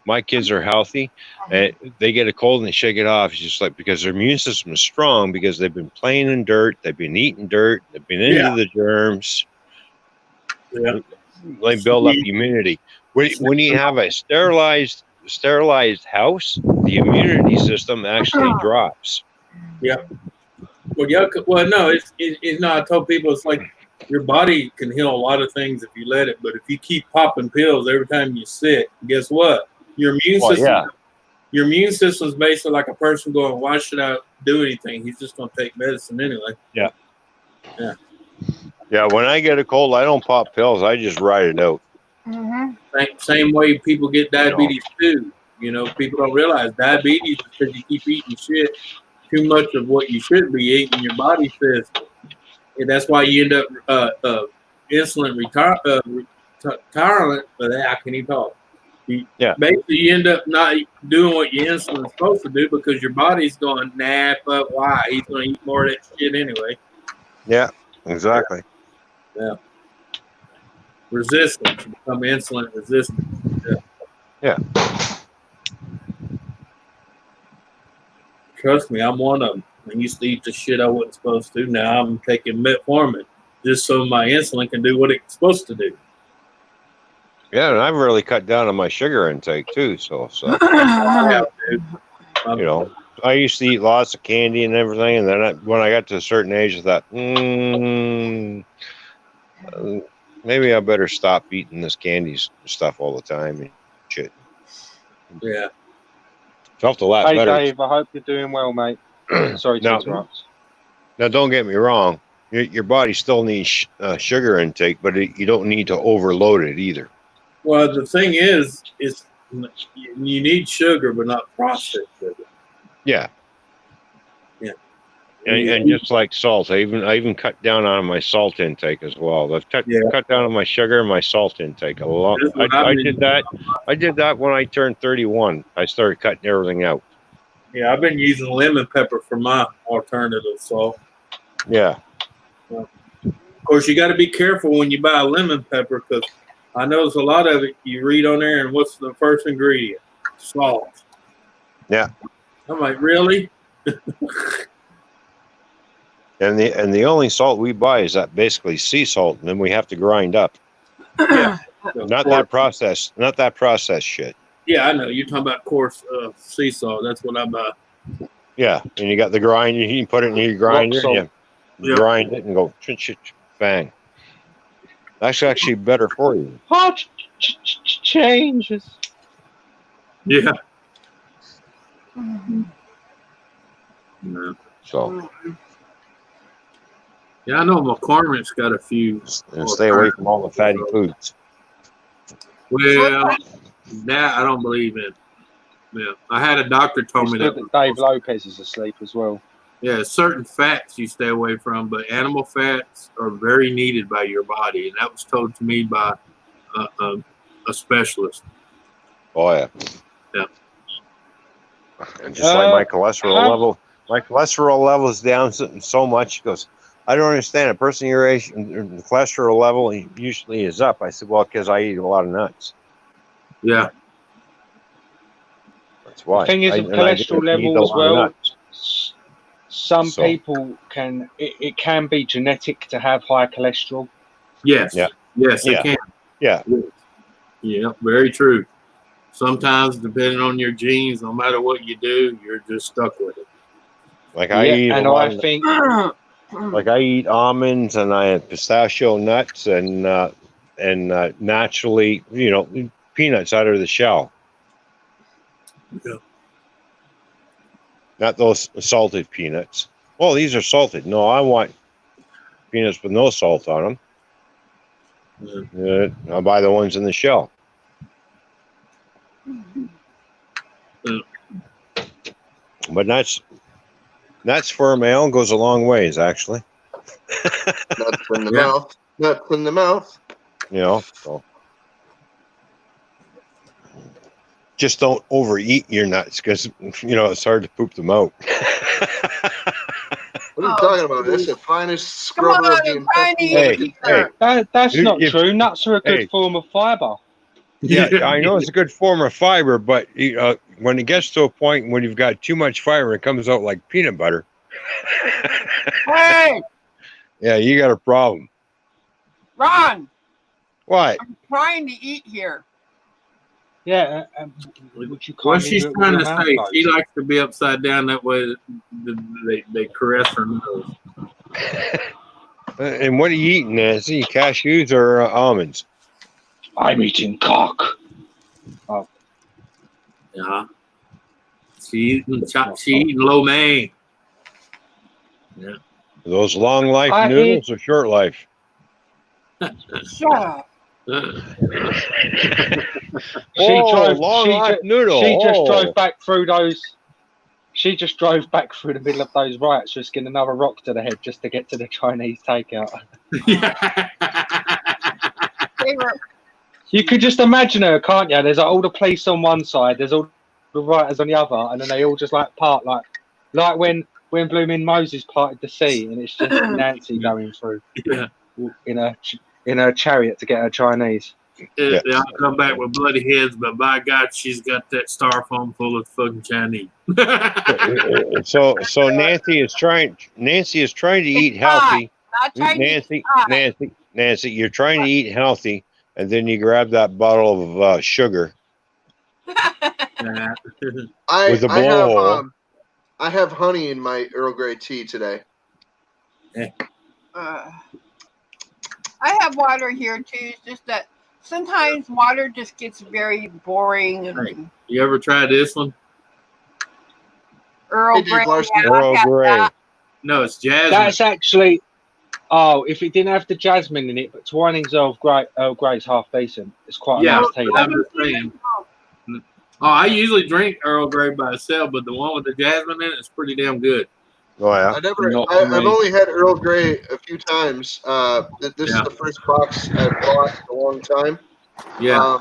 my kids are healthy, and they get a cold and they shake it off. It's just like, because their immune system is strong because they've been playing in dirt, they've been eating dirt, they've been into the germs. Yeah. They build up immunity. When you have a sterilized house, the immunity system actually drops. Yeah. Well, yeah. Well, no, it's not. I told people it's like your body can heal a lot of things if you let it, but if you keep popping pills every time you're sick, guess what? Your immune Well, system. yeah. Your immune system is basically like a person going, "Why should I do anything? He's just going to take medicine anyway." Yeah. Yeah. Yeah. When I get a cold, I don't pop pills. I just ride it out. Same way people get diabetes too. You know, people don't realize diabetes is because you keep eating shit too much of what you should be eating. Your body says, and that's why you end up insulin tolerant. But how can you talk? Basically, you end up not doing what your insulin's supposed to do because your body's going, nah, but why? He's going to eat more of that shit anyway. Yeah, exactly. Yeah. Resistance. You become insulin resistant. Yeah. Trust me, I'm one of them. I used to eat the shit I wasn't supposed to. Now I'm taking metformin just so my insulin can do what it's supposed to do. Yeah, and I've really cut down on my sugar intake too. So I you know, I used to eat lots of candy and everything, and then when I got to a certain age, I thought, maybe I better stop eating this candy stuff all the time and shit. Yeah. Felt a lot Hey, better. Dave, I hope you're doing well, mate. Sorry to interrupt. Now, don't get me wrong. Your body still needs sugar intake, but you don't need to overload it either. Well, the thing is you need sugar, but not processed sugar. Yeah. Yeah. And just like salt, I even cut down on my salt intake as well. I've cut down on my sugar and my salt intake a lot. I did that. I did that when I turned 31. I started cutting everything out. Yeah, I've been using lemon pepper for my alternative salt. Yeah. Of course, you got to be careful when you buy a lemon pepper because I notice a lot of it you read on there, and what's the first ingredient? Salt. Yeah. I'm like, really? And the only salt we buy is that basically sea salt, and then we have to grind up. Yeah. Not that processed shit. Yeah, I know. You're talking about coarse sea salt. That's what I buy. Yeah, and you got the grind. You can put it in your grinder, and you grind it and go bang. That's actually better for you. Hot changes. Yeah. No. So. Yeah, I know McCormick's got a few. And stay away from all the fatty foods. Well, that I don't believe in. Yeah, I had a doctor told me that Dave Lopez is asleep as well. Yeah, certain fats you stay away from, but animal fats are very needed by your body, and that was told to me by a specialist. Oh yeah. Yeah. And just like my cholesterol level is down so much. He goes, I don't understand. A person your age, the cholesterol level usually is up. I said, well, because I eat a lot of nuts. Yeah. That's why. The thing is, cholesterol level as well. Some people it can be genetic to have high cholesterol. Yes. Yeah. Yes, it can. Yeah. Yeah, very true. Sometimes, depending on your genes, no matter what you do, you're just stuck with it. Like I eat almonds and I have pistachio nuts and naturally, peanuts out of the shell. Yeah. Not those salted peanuts. Well, these are salted. No, I want peanuts with no salt on them. Yeah. I'll buy the ones in the shell. But nuts for a male goes a long ways, actually. Nuts in the mouth. Nuts in the mouth. So. Just don't overeat your nuts because, it's hard to poop them out. What are you talking about? That's the finest scrubber of the Hey. That's not true. Nuts are a good form of fiber. Yeah, I know it's a good form of fiber, but when it gets to a point when you've got too much fiber, it comes out like peanut butter. Hey! Yeah, you got a problem. Ron! What? I'm trying to eat here. Yeah, would you What kindly she's do it with trying your to mouth say, closed? she likes to be upside down. That way, they caress her nose. And what are you eating, Nancy? Cashews or almonds? I'm eating cock. Yeah, she eating lo mein. Yeah. Are those long life I noodles or short life? Shut up. Long life noodle. She just Oh. drove back through those. She just drove back through the middle of those riots, just getting another rock to the head just to get to the Chinese takeout. Favorite. You could just imagine her, can't you? There's like, all the police on one side, there's all the rioters on the other, and then they all just like part like when blooming Moses parted the sea, and it's just Nancy going through Yeah. in her chariot to get her Chinese. They'll come back with bloody heads, but by God, she's got that styrofoam full of fucking Chinese. So Nancy is trying to eat healthy. Not Chinese. Nancy, you're trying to eat healthy, and then you grab that bottle of sugar with a bowl. I have honey in my Earl Grey tea today. I have water here too. It's just that sometimes water just gets very boring. And You ever tried this one? Earl Hey, Dave Grey. Larson. yeah, Earl I've had Grey. that. No, it's jasmine. That's actually. Oh, if it didn't have the jasmine in it, but Twinings Earl Grey's half decent. It's quite a nice tea. I'm just saying. Oh, I usually drink Earl Grey by itself, but the one with the jasmine in it is pretty damn good. Oh yeah. I've only had Earl Grey a few times. This is the first box I've bought in a long time. Yeah.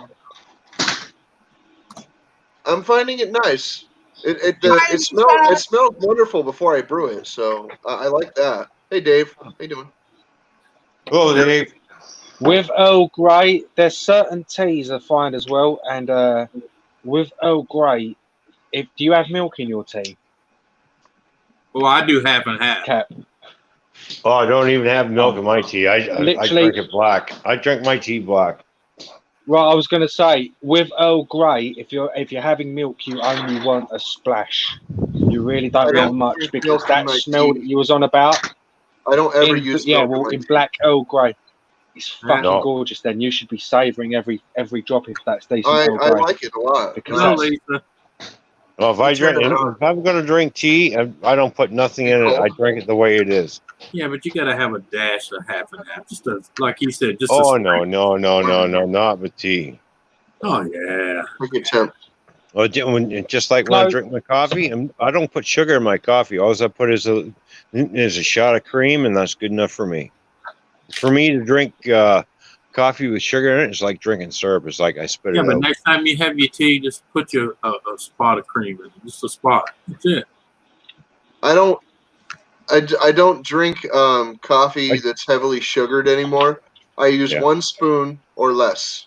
I'm finding it nice. It smelled wonderful before I brew it, so I like that. Hey Dave, how you doing? Hello, Dave. With Earl Grey, there's certain teas I find as well, and with Earl Grey, do you have milk in your tea? Well, I do half and half. Cap. Oh, I don't even have milk in my tea. I drink it black. I drink my tea black. Right, I was going to say, with Earl Grey, if you're having milk, you only want a splash. You really don't want much, because that smell that you was on about. I don't ever use milk in black Earl Grey, it's fucking gorgeous. Then you should be savouring every drop if that's decent Earl Grey. I like it a lot. Because well, if I'm going to drink tea, I don't put nothing in it. I drink it the way it is. Yeah, but you got to have a dash of half and half, just like he said. Just no, not with tea. Oh yeah. Well, just like when I drink my coffee, I don't put sugar in my coffee. All I put is a shot of cream, and that's good enough for me. For me to drink coffee with sugar in it, it's like drinking syrup. It's like I spit it out. Yeah, but next time you have your tea, just put a spot of cream in it. Just a spot. That's it. I don't drink coffee that's heavily sugared anymore. I use 1 spoon or less.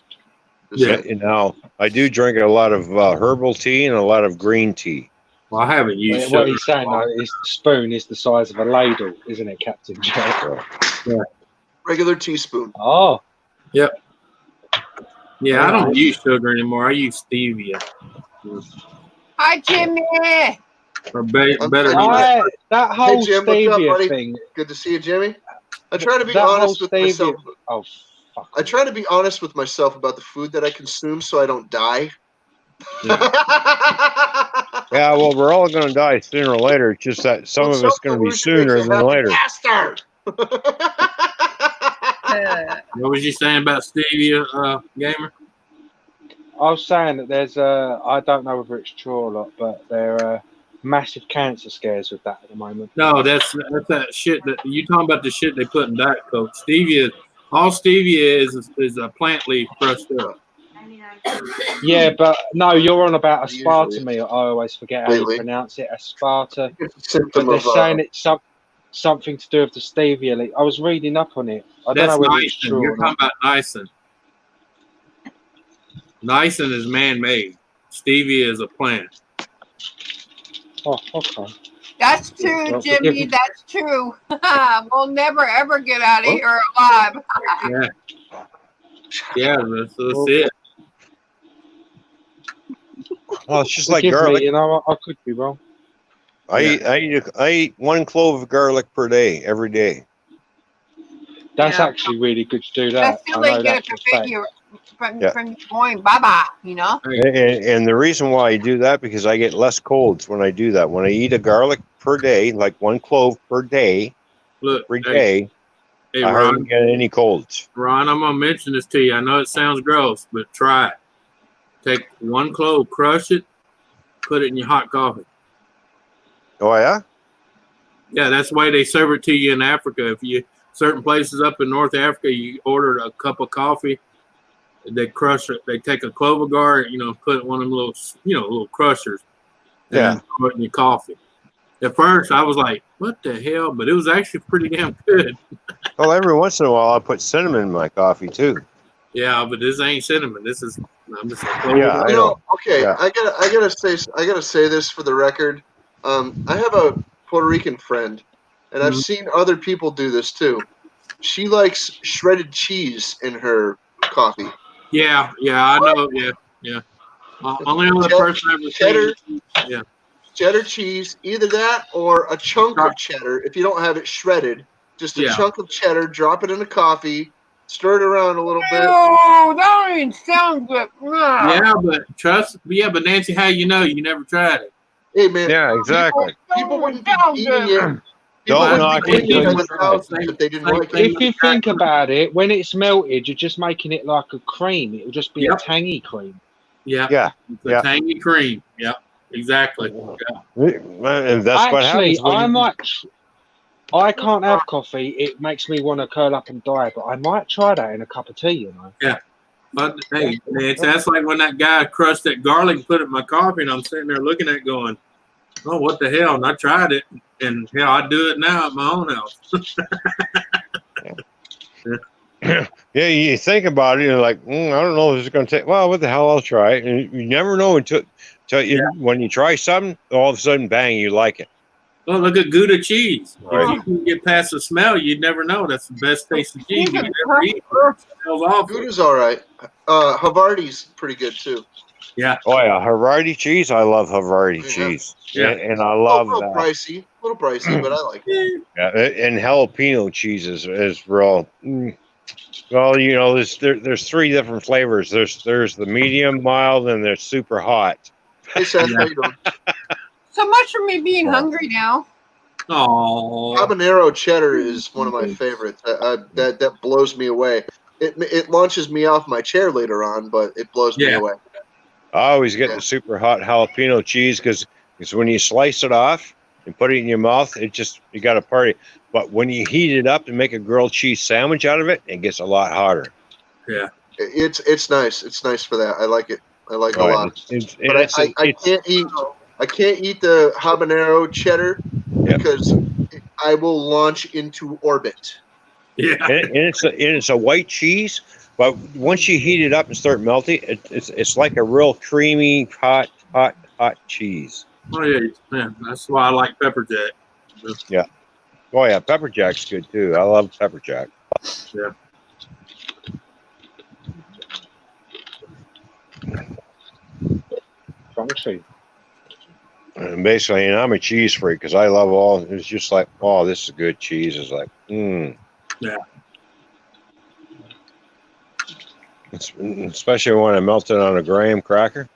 I do drink a lot of herbal tea and a lot of green tea. Well, I haven't used what he's saying though is the spoon is the size of a ladle, isn't it, Captain Joe? Yeah. Regular teaspoon. Oh. Yep. Yeah, I don't use sugar anymore. I use stevia. Hi, Jimmy. Or better. That whole Jim, stevia what's up, thing. Good to see you, Jimmy. I try to be honest with myself. Oh, fuck. I try to be honest with myself about the food that I consume so I don't die. Yeah, well, we're all going to die sooner or later. It's just that some of it's going to be sooner than later. Bastard! What was you saying about stevia, Gamer? I was saying that there's I don't know whether it's true or not, but there are massive cancer scares with that at the moment. No, that's that shit that you talking about. The shit they put in Diet Coke. Stevia, all stevia is a plant leaf crushed up. Yeah, but no, you're on about aspartame. I always forget how you pronounce it, aspartame. But they're saying it's something to do with the stevia leaf. I was reading up on it. I don't know whether it's true You're or not. talking about niacin. Niacin is man-made. Stevia is a plant. Oh, okay. That's true, Jimmy. That's true. We'll never ever get out of here alive. Yeah, that's it. Well, it's just like Forgive me, garlic. you know, I could be wrong. I eat 1 clove of garlic per day, every day. That's Yeah. actually really good to do That's that. too I late know to get that it for a fact. from Yeah. from going bye, you know. And the reason why I do that, because I get less colds when I do that. When I eat a garlic per day, like 1 clove per day, Look, every day, hey, I hardly Ron, get any colds. Ron, I'm gonna mention this to you. I know it sounds gross, but try it. Take 1 clove, crush it, put it in your hot coffee. Oh yeah? Yeah, that's the way they serve it to you in Africa. If you certain places up in North Africa, you order a cup of coffee, they crush it. They take a clove of garlic, put one of them little, little crushers, and Yeah. then throw it in your coffee. At first, I was like, "What the hell?" But it was actually pretty damn good. Well, every once in a while, I put cinnamon in my coffee too. Yeah, but this ain't cinnamon. This is I'm just like, Yeah, I know. Okay, Yeah. I gotta say this for the record. I have a Puerto Rican friend, and I've Mhm. seen other people do this too. She likes shredded cheese in her coffee. Yeah, I know. Yeah. Only other person I've ever Cheddar, seen. Yeah. cheddar cheese, either that or a chunk of cheddar. If you don't have it shredded, just a Yeah. chunk of cheddar. Drop it in the coffee, stir it around a little bit. Oh, that don't even sound good. Yeah, but Nancy, how you know? You never tried it. Hey man, Yeah, exactly. people wouldn't be eating it. Don't People knock wouldn't it be eating till it you try it. if they didn't like it. If you think about it, when it's melted, you're just making it like a cream. It'll just be a tangy cream. Yeah. Yeah. It's a tangy cream. Yep. Exactly. Yeah. And that's what Actually, happens. when I can't have coffee. It makes me want to curl up and die, but I might try that in a cup of tea, you know. Yeah. But hey, that's like when that guy crushed that garlic and put it in my coffee, and I'm sitting there looking at it going, "Oh, what the hell?" And I tried it, and hell, I do it now at my own house. Yeah, you think about it, you're like, I don't know if it's going to take. Well, what the hell? I'll try it. And you never know until when you try something, all of a sudden, bang, you like it. Oh, look at Gouda cheese. Right. If you can get past the smell, you'd never know. That's the best tasting cheese you could ever eat. It smells awful. Gouda's all right. Havarti's pretty good too. Yeah. Oh yeah, Havarti cheese. I love Havarti cheese. Yeah. And I love a little that. pricey, but I like it. Yeah, and jalapeno cheese is real. Well, there's 3 different flavors. There's the medium, mild, and there's super hot. Hey Seth, how you doing? So much for me being hungry now. Oh. Habanero cheddar is one of my favorites. That blows me away. It launches me off my chair later on, but it blows me away. I always get the super hot jalapeno cheese because when you slice it off and put it in your mouth, you got a party. But when you heat it up and make a grilled cheese sandwich out of it, it gets a lot hotter. Yeah. It's nice. It's nice for that. I like it. I like it a lot. I can't eat the habanero cheddar because I will launch into orbit. Yeah. And it's a white cheese, but once you heat it up and start melting, it's like a real creamy, hot cheese. Oh yeah. That's why I like pepper jack. Yeah. Oh yeah, pepper jack's good too. I love pepper jack. Yeah. And basically, and I'm a cheese freak because I love all. It's just like, oh, this is good cheese. It's like, Yeah. Especially when I melt it on a graham cracker.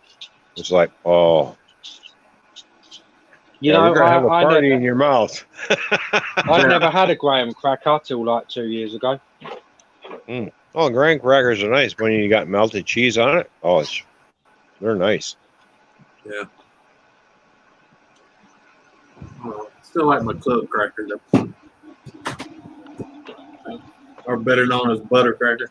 It's like, oh. You're gonna have a party in your mouth. I never had a graham cracker till like 2 years ago. Oh, graham crackers are nice when you got melted cheese on it. Oh, they're nice. Yeah. Still like my club cracker though. Or better known as butter cracker.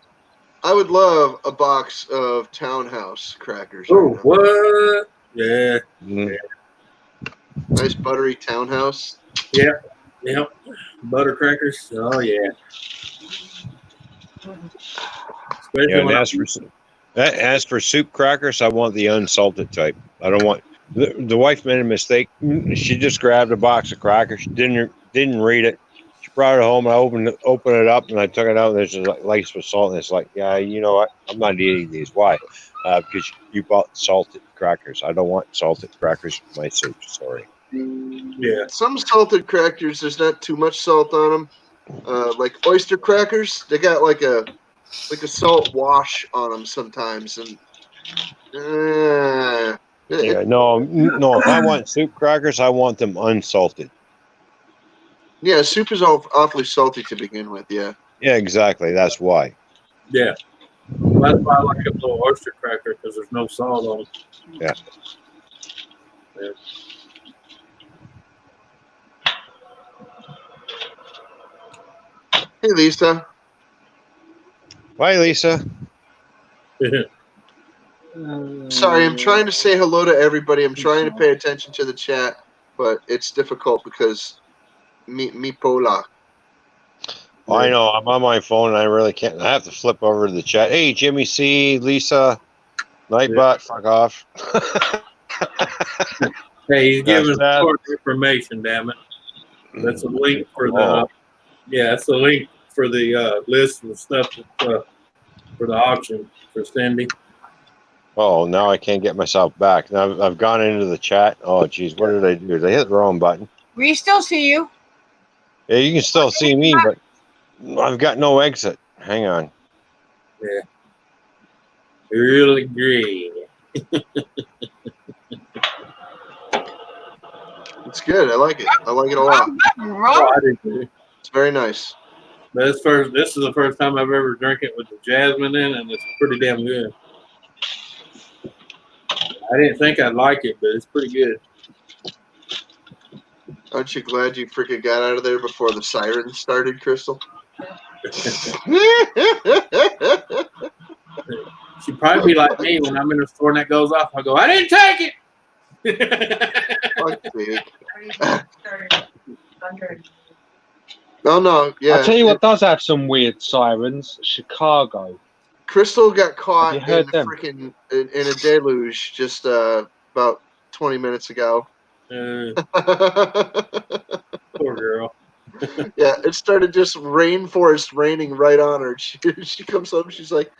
I would love a box of Townhouse crackers. Oh, what? Yeah. Nice buttery Townhouse. Yeah. Yep. Butter crackers. Oh yeah. Yeah, and as for soup crackers, I want the unsalted type. I don't want the wife made a mistake. She just grabbed a box of crackers. She didn't read it. She brought it home. I opened it up, and I took it out. And there's just like laced with salt, and it's like, yeah, you know what? I'm not eating these. Why? Because you bought salted crackers. I don't want salted crackers in my soup. Sorry. Yeah. Some salted crackers, there's not too much salt on them. Like oyster crackers, they got like a salt wash on them sometimes, and Yeah, no. If I want soup crackers, I want them unsalted. yeah, soup is awfully salty to begin with. Yeah. Yeah, exactly. That's why. Yeah. Well, that's why I like a little oyster cracker because there's no salt on it. Yeah. Yeah. Hey, Lisa. Bye, Lisa. Sorry, I'm trying to say hello to everybody. I'm trying to pay attention to the chat, but it's difficult because me pola. I know. I'm on my phone, and I really can't. I have to flip over to the chat. Hey, Jimmy C, Lisa, Nightbot, fuck off. Hey, he's giving That's that. short information, damn it. That's a link for the that's the link for the list of stuff for the auction for Cyndy. Oh, now I can't get myself back. Now I've gone into the chat. Oh, geez, what did I do? Did I hit the wrong button? We still see you. Yeah, you can still see me, but I've got no exit. Hang on. Yeah. Really great. It's good. I like it. I like it a lot. Oh, I did too. It's very nice. This is the first time I've ever drank it with the jasmine in, and it's pretty damn good. I didn't think I'd like it, but it's pretty good. Aren't you glad you freaking got out of there before the siren started, Crystal? She'd probably be like me when I'm in the store and that goes off. I go, I didn't take it. Fuck, dude. No, yeah. I'll tell you what does have some weird sirens. Chicago. Crystal got caught in heard them? freaking in a deluge just about 20 minutes ago. Poor girl. Yeah, it started just rainforest raining right on her. She comes home, she's like,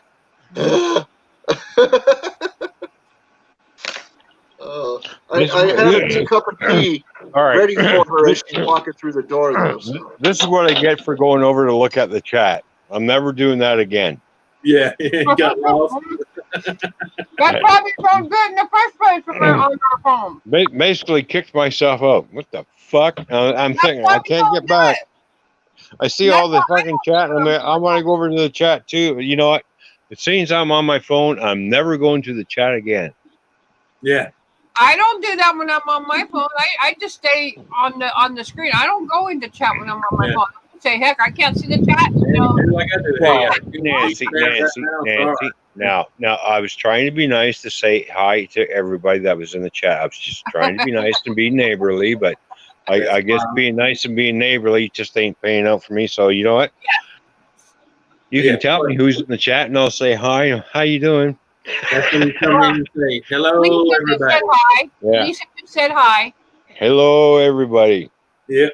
I had a cup of tea All right. ready for her as she's walking through the door, though. So. This is what I get for going over to look at the chat. I'm never doing that again. Yeah, he got lost. That probably felt good in the first place when we're on our phone. Basically kicked myself out. What the fuck? I'm thinking I can't get back. I see all the fucking chat, and I want to go over to the chat too. But you know what? It seems I'm on my phone. I'm never going to the chat again. Yeah. I don't do that when I'm on my phone. I just stay on the screen. I don't go into chat when I'm on my phone. I say, heck, I can't see the chat. You know? Like I do. Well, Hey, Nancy. Now, I was trying to be nice to say hi to everybody that was in the chat. I was just trying to be nice and be neighborly, but I guess being nice and being neighborly just ain't paying out for me. So you know what? You can tell me who's in the chat, and I'll say hi. How you doing? That's when you come in and say hello, Lisa everybody. said hi. Yeah. Lisa said hi. Hello, everybody. Yep.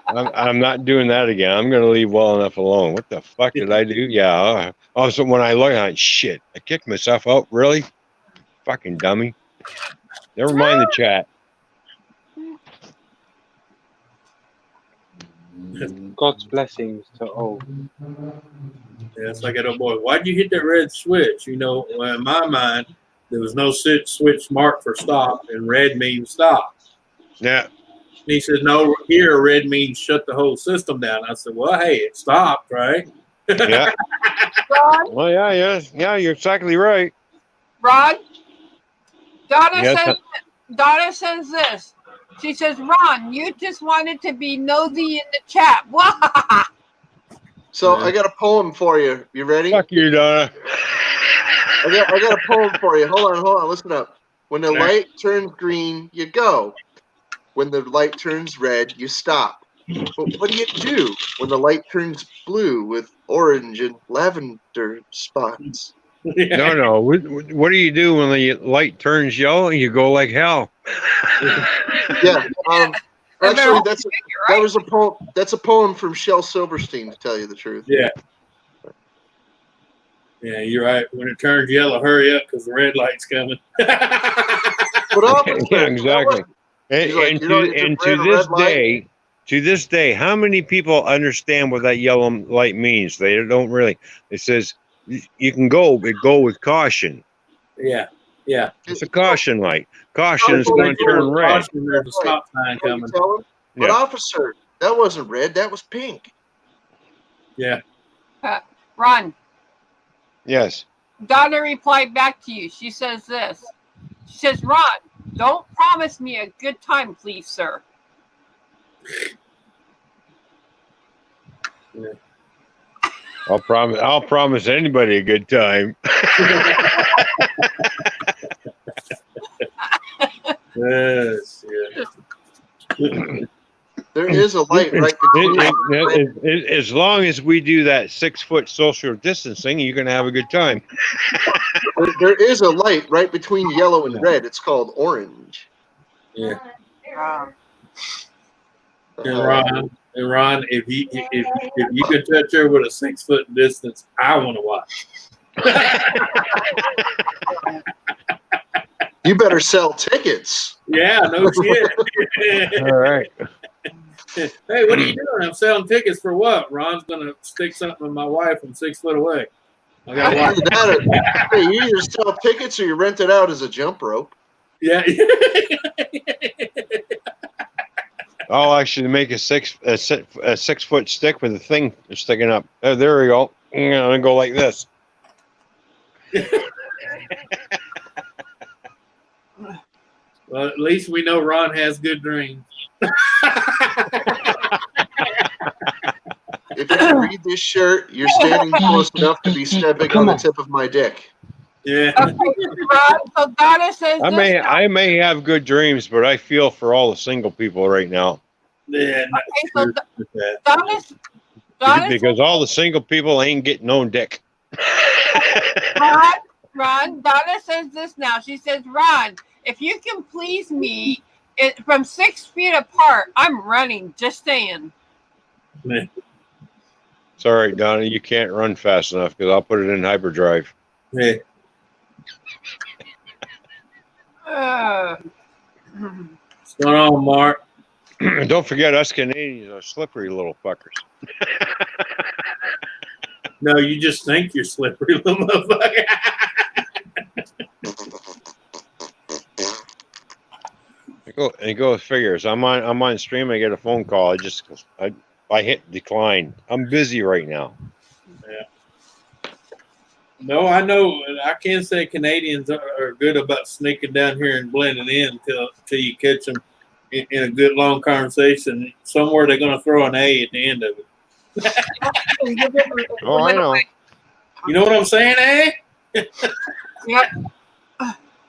I'm not doing that again. I'm going to leave well enough alone. What the fuck did I do? Yeah. Also, when I look at it, shit, I kicked myself out. Really? Fucking dummy. Never mind the chat. God's blessings to all. Yeah, it's like that old boy. Why'd you hit that red switch? You know, well, in my mind, there was no switch marked for stop, and red means stop. Yeah. And he said, no, here red means shut the whole system down. I said, well, hey, it stopped, right? Yeah. Well, yeah, you're exactly right. Rod, Donna Yes, says this. She says, Ron, you just wanted to be nosy in the chat. So I got a poem for you. You ready? Fuck you, Donna. I got a poem for you. Hold on. Listen up. When the light turns green, you go. When the light turns red, you stop. But what do you do when the light turns blue with orange and lavender spots? No. What do you do when the light turns yellow and you go like hell? Yeah. Actually, that was a poem. That's a poem from Shel Silverstein, to tell you the truth. Yeah. Yeah, you're right. When it turns yellow, hurry up because the red light's coming. But officer, Yeah, exactly. He's like, And you know, to, you just and ran to a this red light. day, how many people understand what that yellow light means? They don't really. It says you can go, but go with caution. Yeah. Yeah. It's a caution light. Caution is Oh, going to turn red. There's a stop sign Oh, you coming. tell him? But Yeah. officer, that wasn't red. That was pink. Yeah. Ron, Yes. Donna replied back to you. She says this. She says, Ron, don't promise me a good time, please, sir. Yeah. I'll promise anybody a good time. Yes. Yeah. There is a light right between. As long as we do that 6 foot social distancing, you're going to have a good time. There is a light right between yellow and red. It's called orange. Yeah. Ron. And Ron, if you could touch her with a 6 foot distance, I want to watch. You better sell tickets. Yeah, no shit. All right. Hey, what are you doing? I'm selling tickets for what? Ron's gonna stick something in my wife from 6 foot away. I gotta watch. Either that or, hey, you either sell tickets or you rent it out as a jump rope. Yeah. I'll actually make a 6 foot stick with a thing sticking up. Oh, there we go. I'm gonna go like this. Well, at least we know Ron has good dreams. If you read this shirt, you're standing close enough to be stepping on the tip of my dick. Yeah. Okay, Ron, so Donna says I may have good dreams, but I feel for all the single people right now. Yeah. Okay, so Donna Because all the single people ain't getting no dick. Ron, Donna says this now. She says, Ron, if you can please me from 6 feet apart, I'm running. Just saying. Yeah. It's all right, Donna. You can't run fast enough because I'll put it in hyperdrive. Yeah. What's going on, Mark? Don't forget, us Canadians are slippery little fuckers. No, you just think you're slippery, little motherfucker. It goes figures. I'm on stream. I get a phone call. I hit decline. I'm busy right now. Yeah. No, I know. I can't say Canadians are good about sneaking down here and blending in until you catch them in a good long conversation. Somewhere they're going to throw an A at the end of it. Oh, I know. You know what I'm saying, eh? Yep.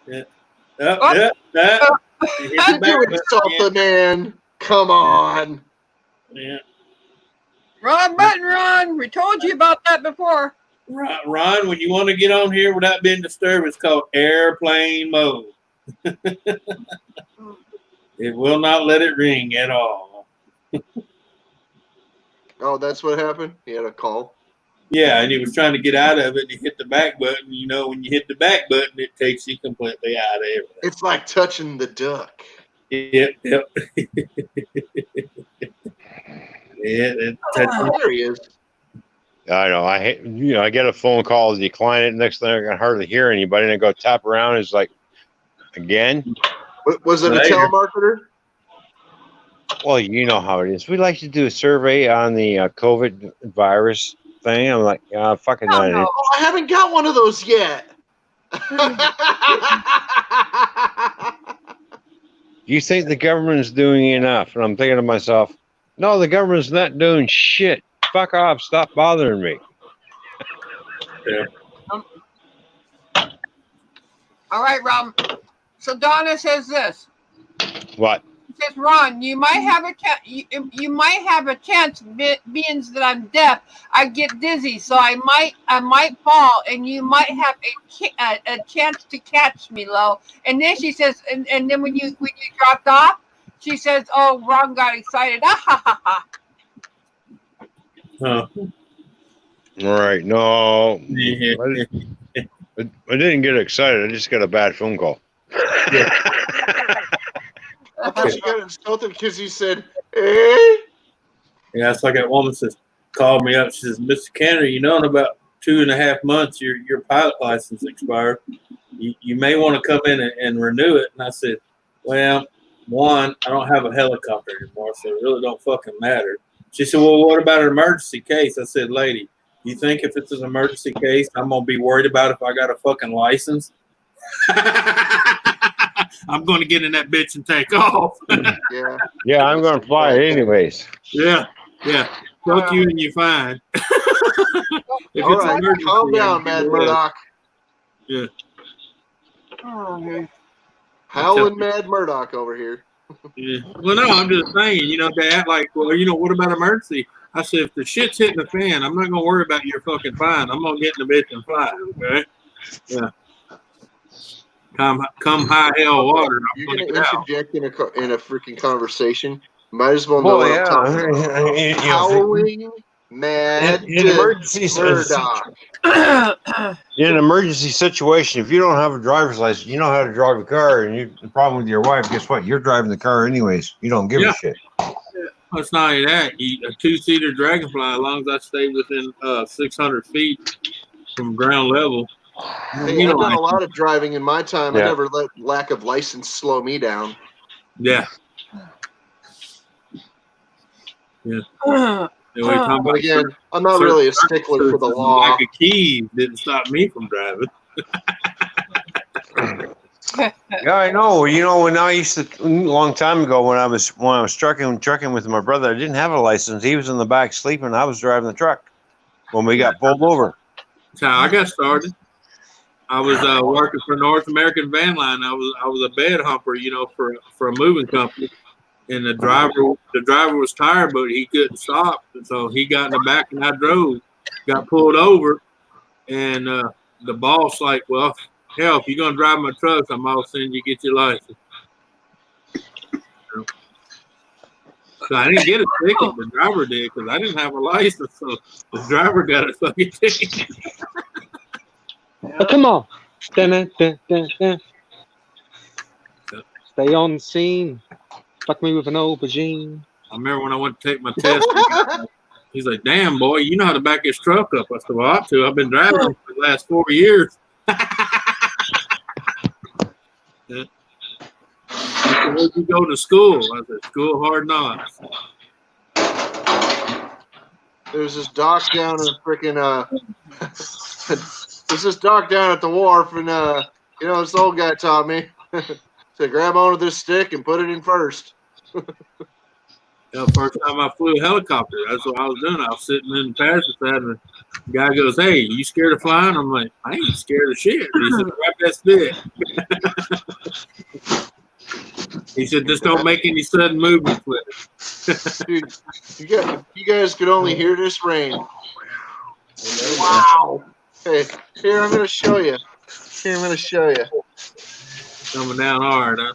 Yeah. You do insult the man. Come on. Yeah. Wrong button, Ron. We told you about that before. Ron, when you want to get on here without being disturbed, it's called airplane mode. It will not let it ring at all. Oh, that's what happened? He had a call. Yeah, and he was trying to get out of it, and he hit the back button. You know, when you hit the back button, it takes you completely out of everything. It's like touching the duck. Yep. Yeah, There he is. I know. I get a phone call, decline it. Next thing I can hardly hear anybody, and I go tap around. It's like, again. Was it a telemarketer? Well, you know how it is. We like to do a survey on the COVID virus thing. I'm like, fucking not. Oh, I haven't got one of those yet. You think the government's doing enough? And I'm thinking to myself, no, the government's not doing shit. Fuck off. Stop bothering me. Yeah. All right, Ron. So Donna says this. What? She says, Ron, you might have a you might have a chance, being that I'm deaf. I get dizzy, so I might fall, and you might have a chance to catch me, Lo. And then she says, and then when you dropped off, She says, "Oh, Ron got excited." Ah, ha, ha, ha. Huh. All right. No, Yeah. I didn't get excited. I just got a bad phone call. I thought you got insulted because you said, "Eh." Yeah, it's like that woman says, called me up. She says, Mr. Canner, you know, in about 2.5 months, your pilot license expired. You may want to come in and renew it. And I said, well, one, I don't have a helicopter anymore, so it really don't fucking matter. She said, well, what about an emergency case? I said, lady, you think if it's an emergency case, I'm going to be worried about if I got a fucking license? I'm going to get in that bitch and take off. Yeah. Yeah, I'm going to fly it anyways. Yeah. Fuck you and you're fine. If All it's right, emergency, calm down, Mad Murdoch. Yeah. Oh, Howling Mad Murdoch over here. Yeah. Well, no, I'm just saying, you know, they act like, well, you know, what about emergency? I said, if the shit's hitting the fan, I'm not going to worry about your fucking fine. I'm going to get in the bitch and fly, okay? Yeah. Come high hell water. I'm You're going to gonna get out. interject in a freaking conversation. Might as well know Well, what I'm yeah. talking about. You know, Howling Mad in emergencies, Murdoch. in an emergency situation, if you don't have a driver's license, you know how to drive a car, and the problem with your wife, guess what? You're driving the car anyways. You don't give a shit. It's not only that. A 2-seater Dragonfly, as long as I stay within 600 feet from ground level. Hey, I've done a lot of driving in my time. Yeah. I never let lack of license slow me down. Yeah. But again, I'm not really a stickler for the law. Lack of keys didn't stop me from driving. Yeah, I know. You know, when I used to a long time ago when I was trucking with my brother, I didn't have a license. He was in the back sleeping. I was driving the truck when we got pulled over. That's how I got started. I was working for North American Van Line. I was a bed humper, you know, for a moving company. And the driver was tired, but he couldn't stop. And so he got in the back and I drove. Got pulled over, and the boss like, well, hell, if you're gonna drive my trucks, I'm all send you get your license. So I didn't get a ticket. The driver did because I didn't have a license. So the driver got a fucking ticket. Oh, come on. Dun, dun, dun, dun. Stay on the scene. Fuck me with an aubergine. I remember when I went to take my test. He's like, "Damn, boy, you know how to back this truck up." I said, "Well, I have to. I've been driving them for the last 4 years." Yeah. Where'd you go to school? I said, "School Hard Knocks." There's this dock down in freaking there's this dock down at the wharf, and you know, this old guy taught me to grab onto this stick and put it in first. The first time I flew a helicopter, that's what I was doing. I was sitting in the passenger side, and the guy goes, "Hey, you scared of flying?" I'm like, "I ain't scared of shit." He said, "Grab that stick." He said, "Just don't make any sudden movements with it." Dude, you guys could only hear this rain. Wow. Hey, here, I'm going to show you. Coming down hard, huh?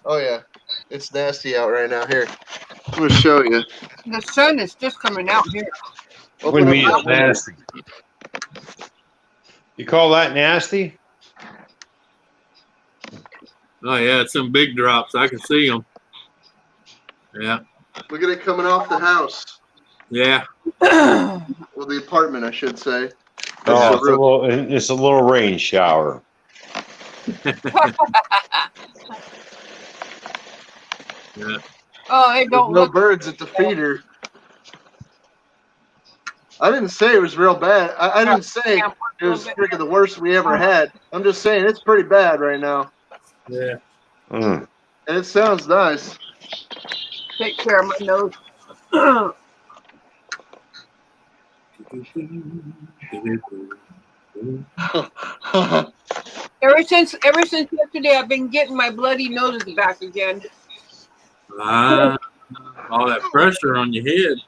Oh, yeah. It's nasty out right now. Here, I'm going to show you. the sun is just coming out here. What do you mean it's nasty? You call that nasty? Oh yeah, it's some big drops. I can see them. Yeah. Look at it coming off the house. Yeah. Well, the apartment, I should say. Oh, it's a little rain shower. Yeah. Oh, hey, don't no look. birds at the feeder. I didn't say it was real bad. I didn't say it was freaking the worst we ever had. I'm just saying it's pretty bad right now. Yeah. Mm. And it sounds nice. Take care of my nose. Ever since yesterday, I've been getting my bloody noses back again. All that pressure on your head.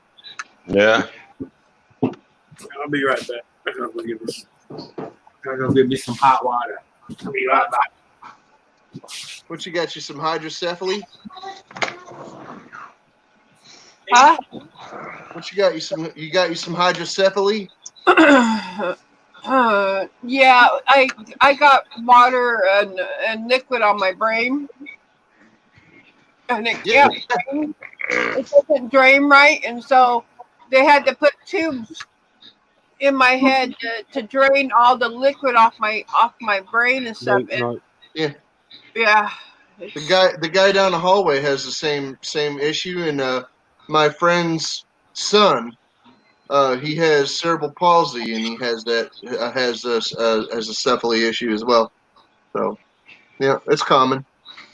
Yeah. I'll be right back. I'm gonna go get me some hot water. I'll be right back. What you got? You some hydrocephaly? Huh? What you got? You got you some hydrocephaly? Yeah, I got water and liquid on my brain, and it Yeah. doesn't drain right, and so they had to put tubes in my head to drain all the liquid off my brain and stuff. No. Yeah. Yeah. The guy down the hallway has the same issue, and my friend's son, he has cerebral palsy, and he has a cephaly issue as well. So, yeah, it's common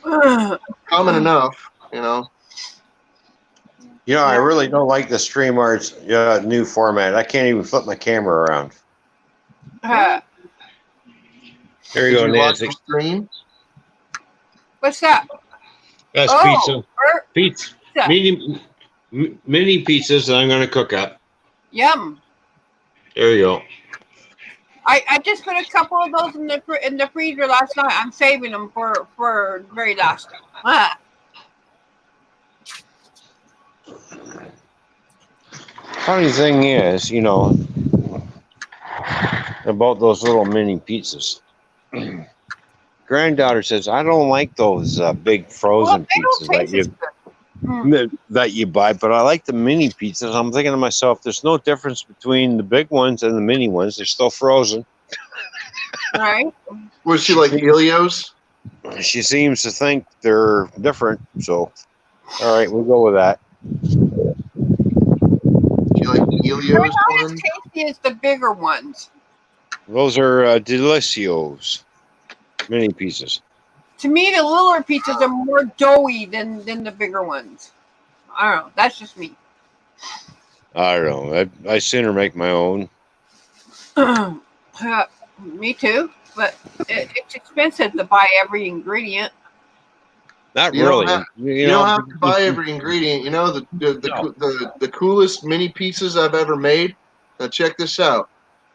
enough, you know. You know, I really don't like the StreamYard's new format. I can't even flip my camera around. There you go, Nancy. Stream? What's that? That's Oh, pizza. Mini pizzas that I'm going to cook up. Yum. There you go. I just put a couple of those in the freezer last night. I'm saving them for very last. Funny thing is, you know, about those little mini pizzas. Granddaughter says, I don't like those big frozen pizzas that you buy, but I like the mini pizzas. I'm thinking to myself, there's no difference between the big ones and the mini ones. They're still frozen. Right. Was she like Elio's? She seems to think they're different. So, all right, we'll go with that. She like Elio's They're not one? as tasty as the bigger ones. Those are Delicios mini pizzas. To me, the littler pizzas are more doughy than the bigger ones. I don't know. That's just me. I don't know. I sooner make my own. Me too. But it's expensive to buy every ingredient. Not You really. don't have to buy every ingredient. You know, the coolest mini pizzas I've ever made? Now check this out.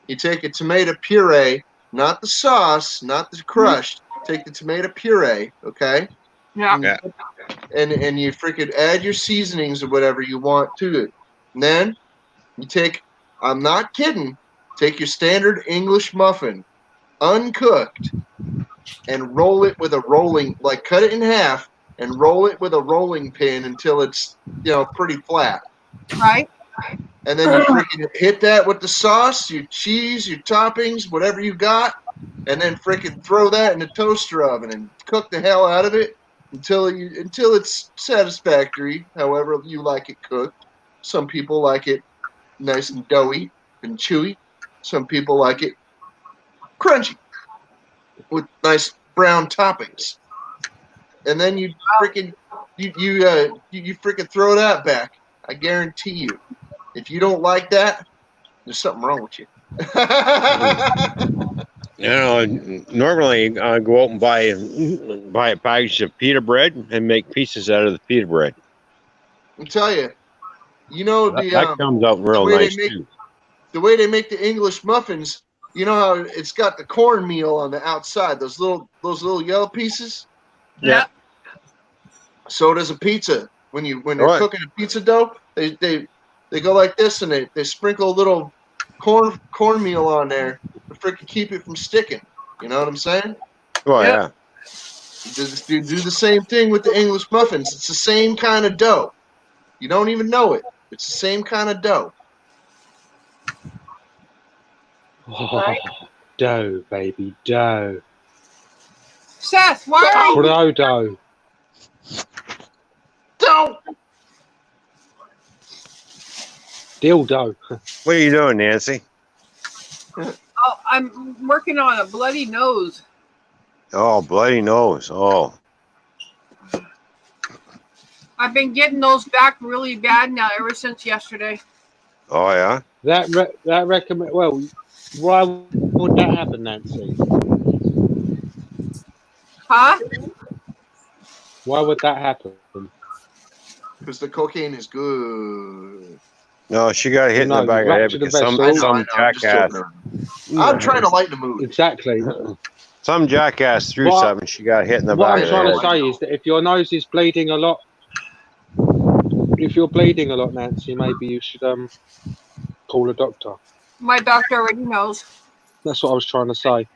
You take a tomato puree, not the sauce, not the crushed. Take the tomato puree, okay? Yeah. And you freaking add your seasonings or whatever you want to it. And then you take, I'm not kidding, take your standard English muffin, uncooked, and roll it with a rolling, like cut it in half and roll it with a rolling pin until it's, pretty flat. Right. And then you freaking hit that with the sauce, your cheese, your toppings, whatever you got, and then freaking throw that in the toaster oven and cook the hell out of it until it's satisfactory, however you like it cooked. Some people like it nice and doughy and chewy. Some people like it crunchy with nice brown toppings. And then you freaking you freaking throw that back. I guarantee you. If you don't like that, there's something wrong with you. Normally I go out and buy a package of pita bread and make pieces out of the pita bread. I'll tell you, that comes out real nice too. The way they make the English muffins, you know how it's got the cornmeal on the outside, those little yellow pieces? Yeah. So does a pizza. When they're cooking a pizza dough, they go like this and they sprinkle a little cornmeal on there to freaking keep it from sticking. You know what I'm saying? Oh, yeah. Do the same thing with the English muffins. It's the same kind of dough. You don't even know it. It's the same kind of dough. Oh, dough, baby, dough. Seth, why are you... Dough. Dough! Dildo. What are you doing, Nancy? Oh, I'm working on a bloody nose. Oh, bloody nose. Oh. I've been getting those back really bad now ever since yesterday. Oh, yeah? That recommend. Well, why would that happen, Nancy? Huh? Why would that happen? Because the cocaine is good. No, she got hit in the back of the head because some jackass. I'm trying to lighten the mood. Exactly. Some jackass threw What- something. She got hit in the What back I'm of trying the to head. say is that if your nose is bleeding a lot, if you're bleeding a lot, Nancy, maybe you should call a doctor. My doctor already knows. That's what I was trying to say.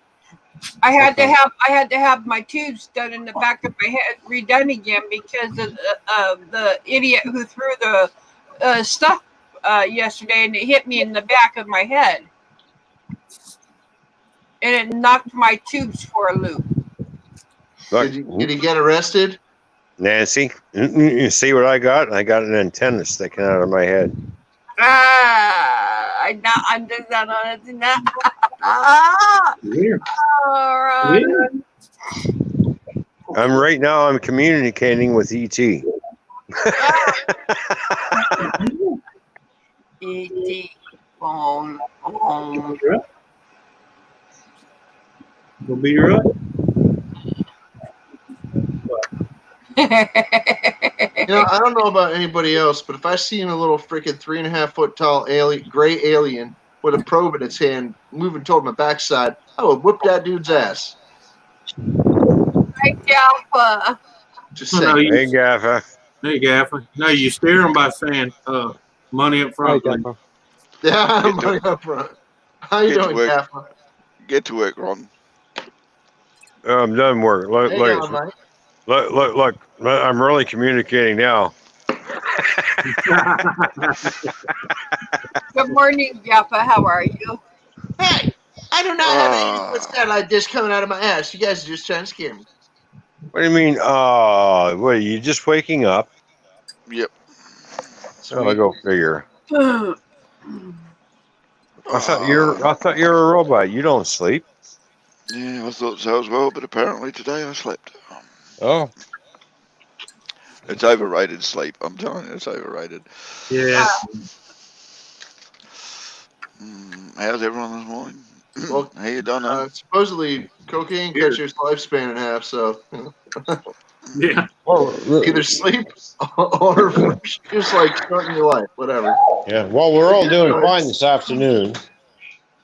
I had Okay. to have my tubes done in the back of my head redone again because of the idiot who threw the stuff yesterday, and it hit me in the back of my head, and it knocked my tubes for a loop. Look, Did he get arrested? Nancy, you see what I got? I got an antenna sticking out of my head. I'm just not on it now. Weird. All right. Weird. I'm communicating with ET. E.T. phone. Will be right. You know, I don't know about anybody else, but if I seen a little freaking 3.5 foot tall gray alien with a probe in its hand moving toward my backside, I would whip that dude's ass. Hey, Alpha. Just No, saying. Hey, Gaffer. Hey, Gaffer. No, you steer them by saying money up Hey, front. please. Gaffer. Yeah, Get to money up front. How you Get to doing, work. Gaffer? Get to work, Ron. I'm done work. Look, Hang look, on, Mike. look. I'm really communicating now. Good morning, Jaffa. How are you? Hey, I do not have any useless satellite dish coming out of my ass. You guys are just trying to scare me. What do you mean? What are you just waking up? Yep. Oh, go figure. Good I thought you're a robot. You don't sleep. Yeah, I thought so as well, but apparently today I slept. Oh, It's overrated sleep. I'm telling you, it's overrated. Yeah. How's everyone this morning? Well, How you done? supposedly cocaine cuts your lifespan in half, so Yeah. well, either sleep or just like starting your life, whatever. yeah. Well, we're all doing fine this afternoon.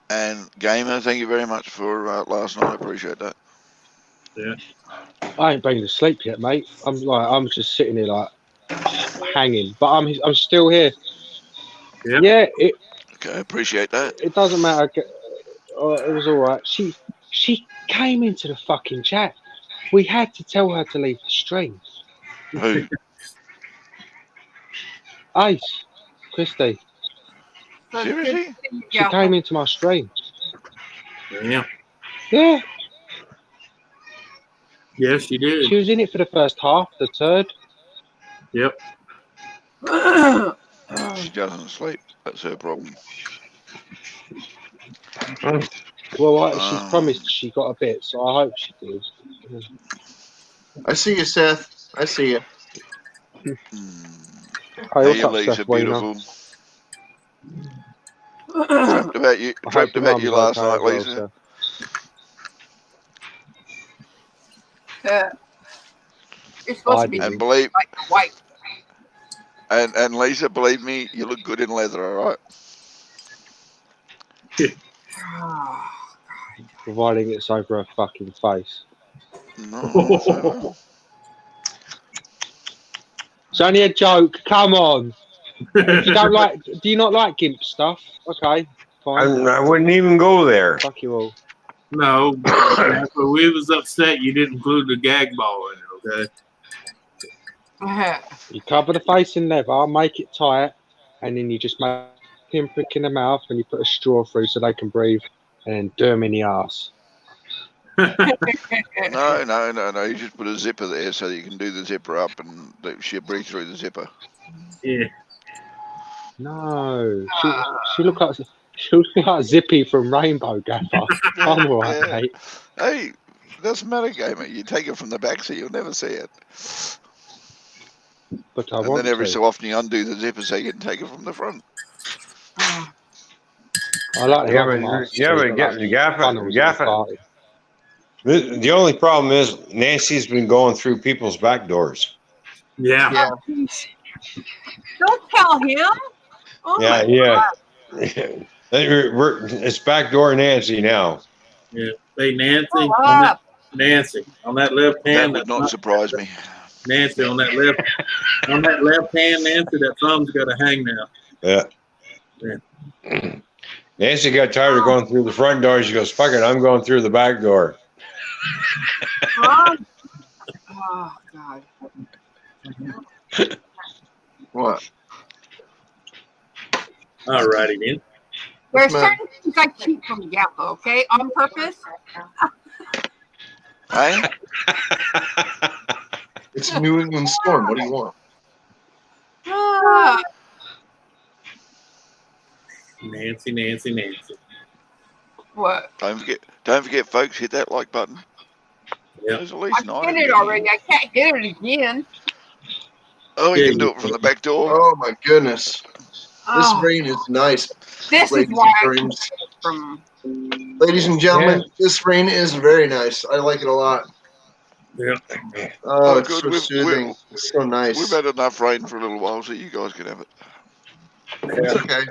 And Gamer, thank you very much for last night. I appreciate that. Yeah. I ain't been to sleep yet, mate. I'm just sitting here like hanging, but I'm still here. Yeah. Yeah, Okay, appreciate that. it doesn't matter. It was all right. She came into the fucking chat. We had to tell her to leave the stream. Who? Ace, Christy, Seriously? she came into my stream. Yeah. Yeah, Yes, you did. she was in it for the first half, the third. Yep. She doesn't sleep. That's her problem. Well, she promised she got a bit, so I hope she did. I see you, Seth. I see you. Hey, Hey, what's up, Lisa, Seth Wiener? beautiful. Dreamt about you. I Dreamt hope your about you mum's last okay night, as well, Lisa. You're supposed to be And believe, white. and Lisa, believe me, you look good in leather. All right. Providing it's over her fucking face. No, It's only a joke. Come on. If you don't like, do you not like GIMP stuff? Okay, fine. I wouldn't even go there. Fuck you all. No, but we was upset you didn't include the gag ball in it, okay? You cover the face in leather, make it tight, and then you just make a pinprick in the mouth and you put a straw through so they can breathe, and then do them in the ass. no. You just put a zipper there so you can do the zipper up and she'll breathe through the zipper. Yeah. No, she look like Zippy from Rainbow Gaffer. I'm alright, Yeah. mate. Hey, it doesn't matter, Gamer. You take it from the back so you'll never see it. But I And want then every to. so often you undo the zipper so you can take it from the front. I like them other masks. Get the Gaffer. The only problem is Nancy's been going through people's back doors. Yeah. Don't tell him. Oh Yeah. It's backdoor Nancy now. Yeah. Hey, Nancy, Grow on that, up. Nancy, on that left That hand, would that's not surprise me. Nancy, on that left hand, Nancy, that thumb's got to hang now. Yeah. Yeah. Nancy got tired of going through the front door. She goes, fuck it, I'm going through the back door. Oh, God. What? All righty then. There's What's the certain things I keep from Gappa, okay? On purpose. Hey? It's a New England storm. What do you want? Ah, Nancy, Nancy, Nancy. what? Don't forget, folks, hit that like button. Yep. There's at least I 9 hit of it you. already. I can't hit it again. Oh, you Yeah, can do you it from the back door. Oh my goodness. This Oh, rain is nice, this is ladies why I and keep gents. it from. Ladies and gentlemen, this rain is very nice. I like it a lot. Yep. Oh, Oh, it's good. so soothing. It's so We've nice. had enough rain for a little while, so you guys can have it. It's okay.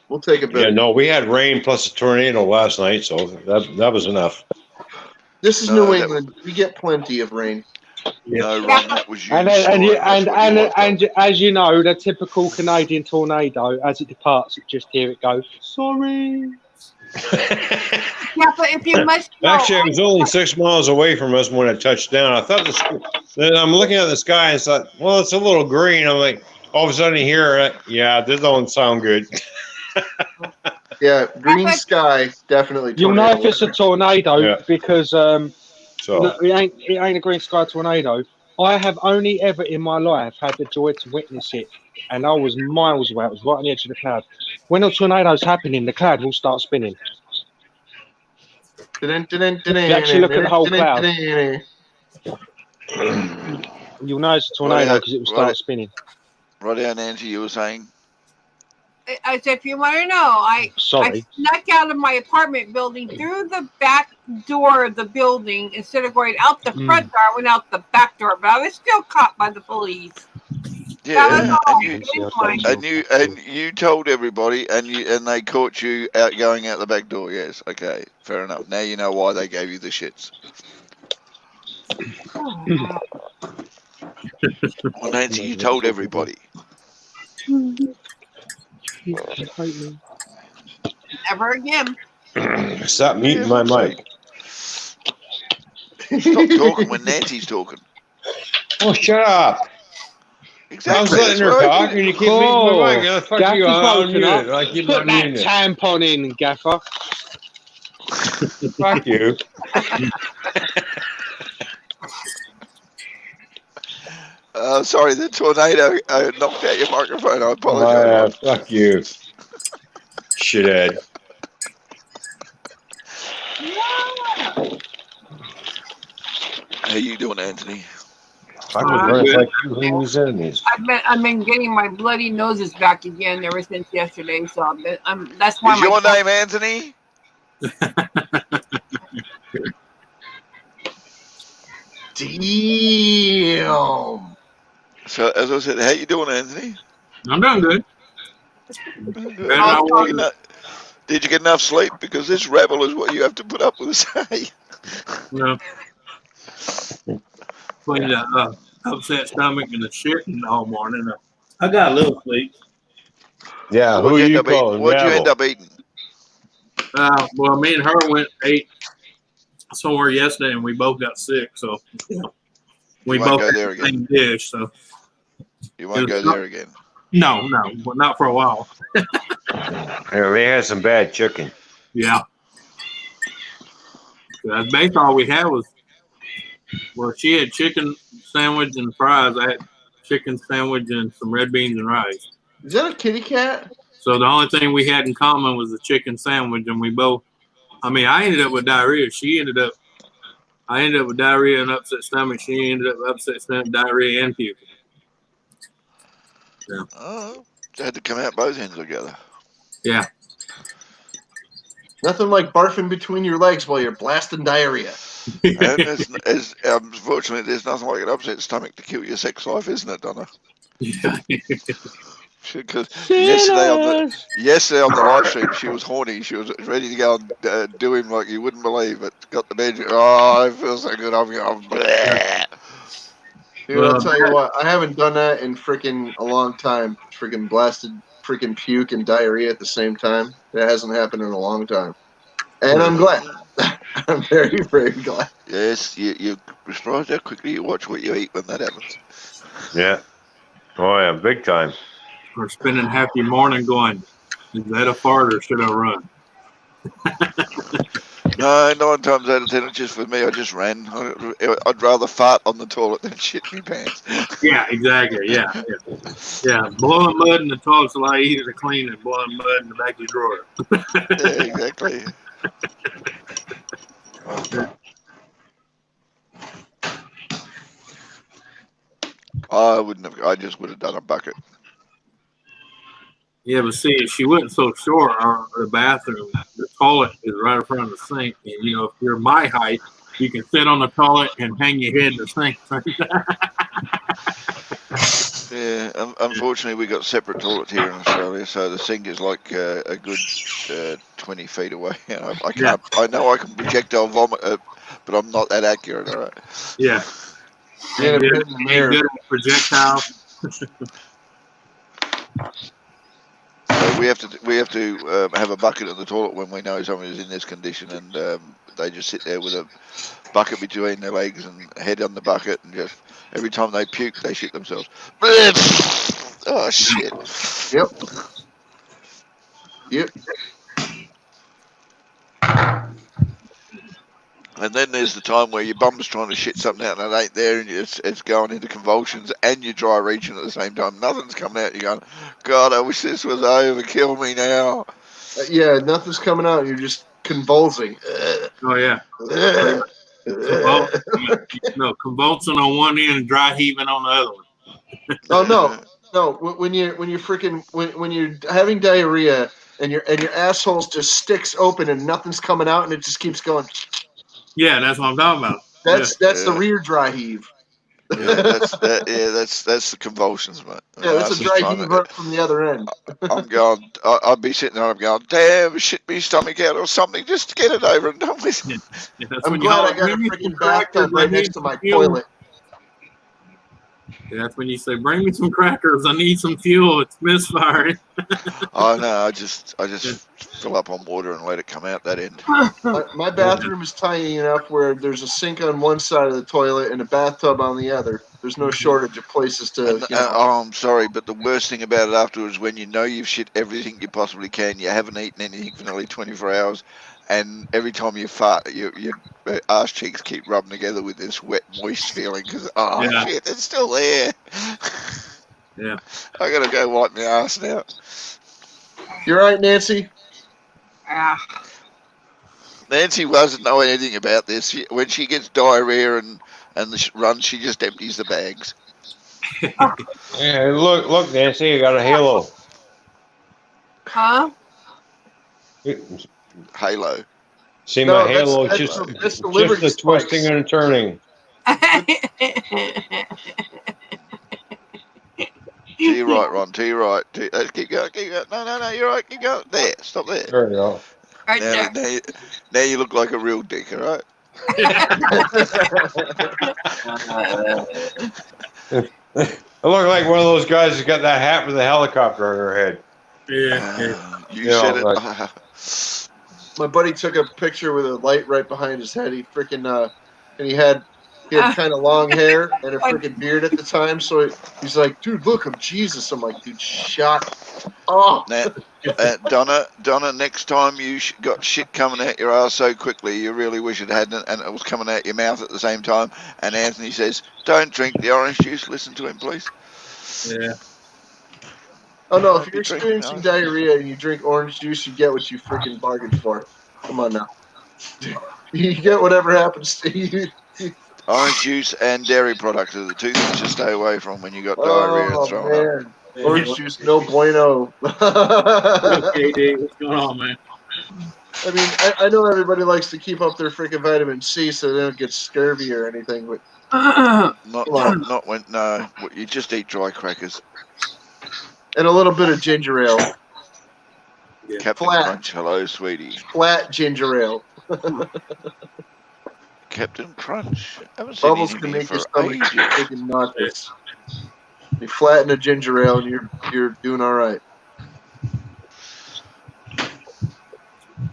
We'll take a bit. Yeah, no, we had rain plus a tornado last night, so that was enough. This is No, New that- England. We get plenty of rain. No, Ron, that was you. And snoring. That's what you like, though. as you know, the typical Canadian tornado, as it departs, just hear it go. Sorry. Yeah, but if you must know, Actually, it was only 6 miles away from us when it touched down. I thought then I'm looking at the sky and thought, well, it's a little green. I'm like, all of a sudden you hear it. Yeah, this don't sound good. Yeah, green sky, definitely. You'll know tornado if it's a weather. tornado Yeah. because So no, it ain't a green sky tornado. I have only ever in my life had the joy to witness it, and I was miles away. I was right on the edge of the cloud. When a tornado's happening, the cloud will start spinning. You actually look at the whole cloud. You'll know it's a tornado because it will start spinning. Right out, Nancy, you were saying? as if you want to know, I Sorry. snuck out of my apartment building through the back door of the building instead of going out the front door. I went out the back door, but I was still caught by the police. Yeah, and you told everybody, and they caught you out going out the back door. Yes, okay, fair enough. Now you know why they gave you the shits. Well, Nancy, you told everybody. Never again. Stop muting my mic. Stop talking when Nancy's talking. Oh, shut up. Exactly. I was letting her talk, and you keep muting my mic. Oh, fuck you, I'll mute it. I keep Put that unmuting it. tampon in, Gaffer. Fuck you. Sorry, the tornado knocked out your microphone. I apologize. Fuck you. Shithead. How you doing, Anthony? I've been getting my bloody noses back again ever since yesterday. So that's why. Is your name Anthony? Damn. So, as I said, how you doing, Anthony? I'm doing good. Did you get enough sleep? Because this rebel is what you have to put up with, say. No. Between the upset stomach and the shitting all morning, I got a little sleep. Yeah, who you calling? What'd you end up eating? Well, me and her ate somewhere yesterday, and we both got sick. So we both go had there the same dish. So you won't go there again. No, but not for a while. Yeah, we had some bad chicken. Yeah. That's basically all we had was. Well, she had chicken sandwich and fries. I had chicken sandwich and some red beans and rice. Is that a kitty cat? So the only thing we had in common was the chicken sandwich, and we both. I mean, I ended up with diarrhea. I ended up with diarrhea and upset stomach. She ended up with upset stomach, diarrhea, and puking. Yeah. Oh, they had to come out both ends together. Yeah. Nothing like barfing between your legs while you're blasting diarrhea. And unfortunately, there's nothing like an upset stomach to kill your sex life, isn't it, Donna? Yeah. Because yesterday on the live stream, she was horny. She was ready to go and do him like you wouldn't believe it. Got the bed. Oh, I feel so good. I'm going. Bleh. Dude, I'll tell you what. I haven't done that in freaking a long time. Freaking blasted freaking puke and diarrhea at the same time. That hasn't happened in a long time. And I'm glad. I'm very, very glad. Yes, you're surprised how quickly you watch what you eat when that happens. Yeah. Oh yeah, big time. Or spending half your morning going, is that a fart or should I run? No, 9 times out of 10, it's just for me. I just ran. I'd rather fart on the toilet than shit me pants. Yeah, exactly. Yeah. Blowing mud in the toilet's a lot easier to clean than blowing mud in the back of your drawer. Yeah, exactly. I wouldn't have. I just would have done a bucket. Yeah, but see, if she wasn't so short, the bathroom, the toilet is right in front of the sink. And, you know, if you're my height, you can sit on the toilet and hang your head in the sink. Yeah, unfortunately, we got separate toilets here in Australia, so the sink is like a good 20 feet away. I can't. I know I can projectile vomit, but I'm not that accurate. All right. Yeah. Get a Good pit in the mirror. at projectile. We have to have a bucket in the toilet when we know someone is in this condition, and they just sit there with a bucket between their legs and head on the bucket, and just every time they puke, they shit themselves. Oh shit! Yep. And then there's the time where your bum's trying to shit something out and it ain't there, and it's going into convulsions, and you're dry reaching at the same time. Nothing's coming out. You're going, God, I wish this was over. Kill me now. Yeah, nothing's coming out. You're just convulsing. Oh yeah. Convulsing on one end and dry heaving on the other one. Oh no. When you're having diarrhea and your asshole's just sticks open and nothing's coming out and it just keeps going. Yeah, that's what I'm talking about. That's the rear dry heave. Yeah, that's the convulsions, mate. Yeah, that's a dry heave from the other end. I'm going. I'd be sitting there. I'm going, damn, shit me stomach out or something. Just get it over and done with. Yeah, I'm glad I got a freaking bathtub right next to my toilet. Yeah, that's when you say, "Bring me some crackers. I need some fuel. It's misfiring." Oh no, I just fill up on water and let it come out that end. My bathroom is tiny enough where there's a sink on one side of the toilet and a bathtub on the other. There's no shortage of places to. Oh, I'm sorry, but the worst thing about it afterwards, when you know you've shit everything you possibly can, you haven't eaten anything for nearly 24 hours, and every time you fart, your arse cheeks keep rubbing together with this wet, moist feeling because shit, it's still there. Yeah, I gotta go wipe my ass now. You're right, Nancy. Yeah. Nancy doesn't know anything about this. When she gets diarrhea and runs, she just empties the bags. Yeah, look, Nancy, you got a halo. Huh? Halo. See my halo? Just the twisting and turning. To your right, Ron. To your right. Keep going. Keep going. No. You're right. Keep going. There. Stop there. There you go. Right now you look like a real dick. All right. I look like one of those guys who's got that hat with a helicopter on their head. Yeah. You said it. Like, my buddy took a picture with a light right behind his head. He freaking and he had kind of long hair and a freaking beard at the time. So he's like, dude, look, I'm Jesus. I'm like, dude, shut up. Donna, next time you got shit coming out your ass so quickly, you really wish it hadn't, and it was coming out your mouth at the same time. And Anthony says, don't drink the orange juice. Listen to him, please. Yeah. Oh no, if you're experiencing diarrhea and you drink orange juice, you get what you freaking bargained for. Come on now. You get whatever happens to you. Orange juice and dairy products are the two things to stay away from when you got diarrhea and throwing up. Orange juice, no bueno. Okay, Dave, what's going on, man? I mean, I know everybody likes to keep up their freaking vitamin C so they don't get scurvy or anything, but not when you just eat dry crackers. and a little bit of ginger ale. Captain Flat. Crunch, hello, sweetie. Flat ginger ale. Captain Crunch. Haven't seen Bubbles any can of you make your for stomach ages. freaking nauseous. You flatten a ginger ale, and you're doing all right.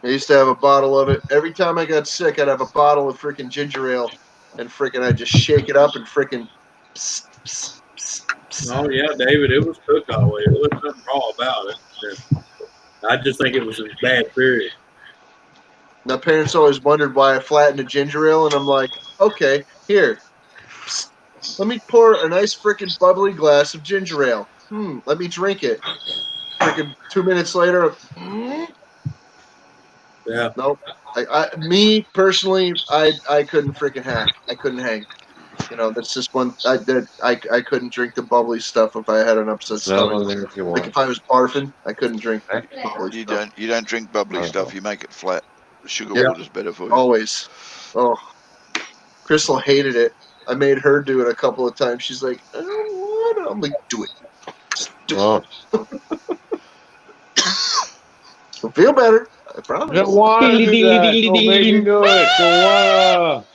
I used to have a bottle of it every time I got sick. I'd have a bottle of freaking ginger ale, and freaking I'd just shake it up and freaking. Oh yeah, David, it was cooked all the way. There was nothing wrong about it. I just think it was a bad period. My parents always wondered why I flattened a ginger ale, and I'm like, okay, here, let me pour a nice freaking bubbly glass of ginger ale. Let me drink it. Freaking 2 minutes later, Yeah. nope. Me personally, I couldn't freaking hack. I couldn't hang. You know, that's just one. I couldn't drink the bubbly stuff if I had an upset stomach. If you Like want. if I was barfing, I couldn't drink bubbly You stuff. don't drink bubbly stuff. You make it flat. Sugar Yep. water's better for you. Always. Oh, Crystal hated it. I made her do it a couple of times. She's like, I don't want it. I'm like, do it. Just do it. You'll feel better. I promise. Don't want to do that. Don't make me do it. Don't want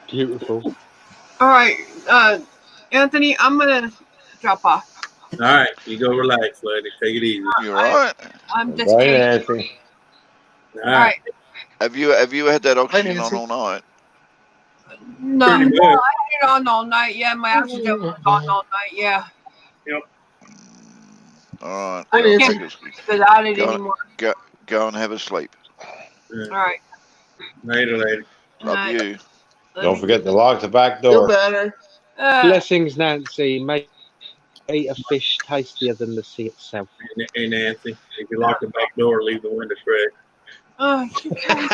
Beautiful. All right, Anthony, I'm gonna drop off. All right, you go relax, lady. Take it easy. You're right. I'm to. just Right, kidding. Nancy. All All right. Have you had that oxygen Nancy. on all night? No, Pretty no, good. I had it on all night. Yeah, my oxygen was on all night. Yeah, All right. Hi, Well, Nancy. take it- without it Go- anymore. Go and have a sleep. All right. Later, lady. Love Night. you. Don't forget to lock the back Feel door. better. Blessings, Nancy. Make eat a fish tastier than the sea itself. Hey, Nancy, if you lock the back door, leave the window cracked. Oh, you guys.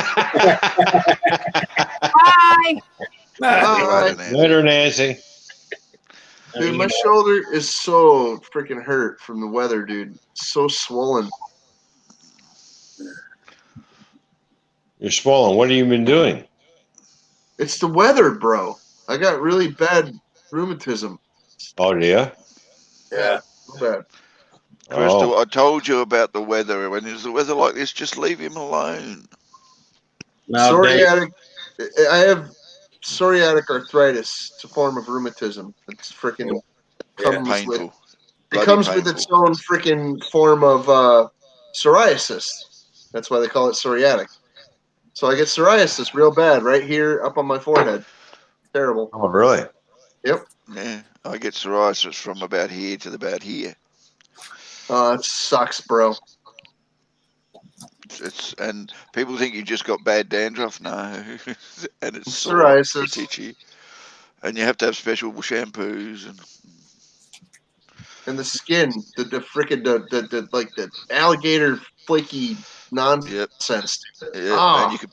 See Bye. you later, Nancy. Later, Nancy. Dude, my shoulder is so freaking hurt from the weather, dude. It's so swollen. You're swollen. What have you been doing? It's the weather, bro. I got really bad rheumatism. Oh, do you? Yeah. So bad. Crystal, Oh. I told you about the weather. When there's the weather like this, just leave him alone. Now, Dave, Psoriatic. I have psoriatic arthritis. It's a form of rheumatism. It's freaking comes with. Painful. It Bloody comes painful. with its own freaking form of psoriasis. That's why they call it psoriatic. So I get psoriasis real bad right here up on my forehead. Terrible. Oh, really? Yep. Yeah, I get psoriasis from about here to about here. It sucks, bro. It's and people think you just got bad dandruff. No, and it's sore, Psoriasis. it's itchy, and you have to have special shampoos And the skin, the freaking the like the alligator flaky nonsense. Yeah, and you could,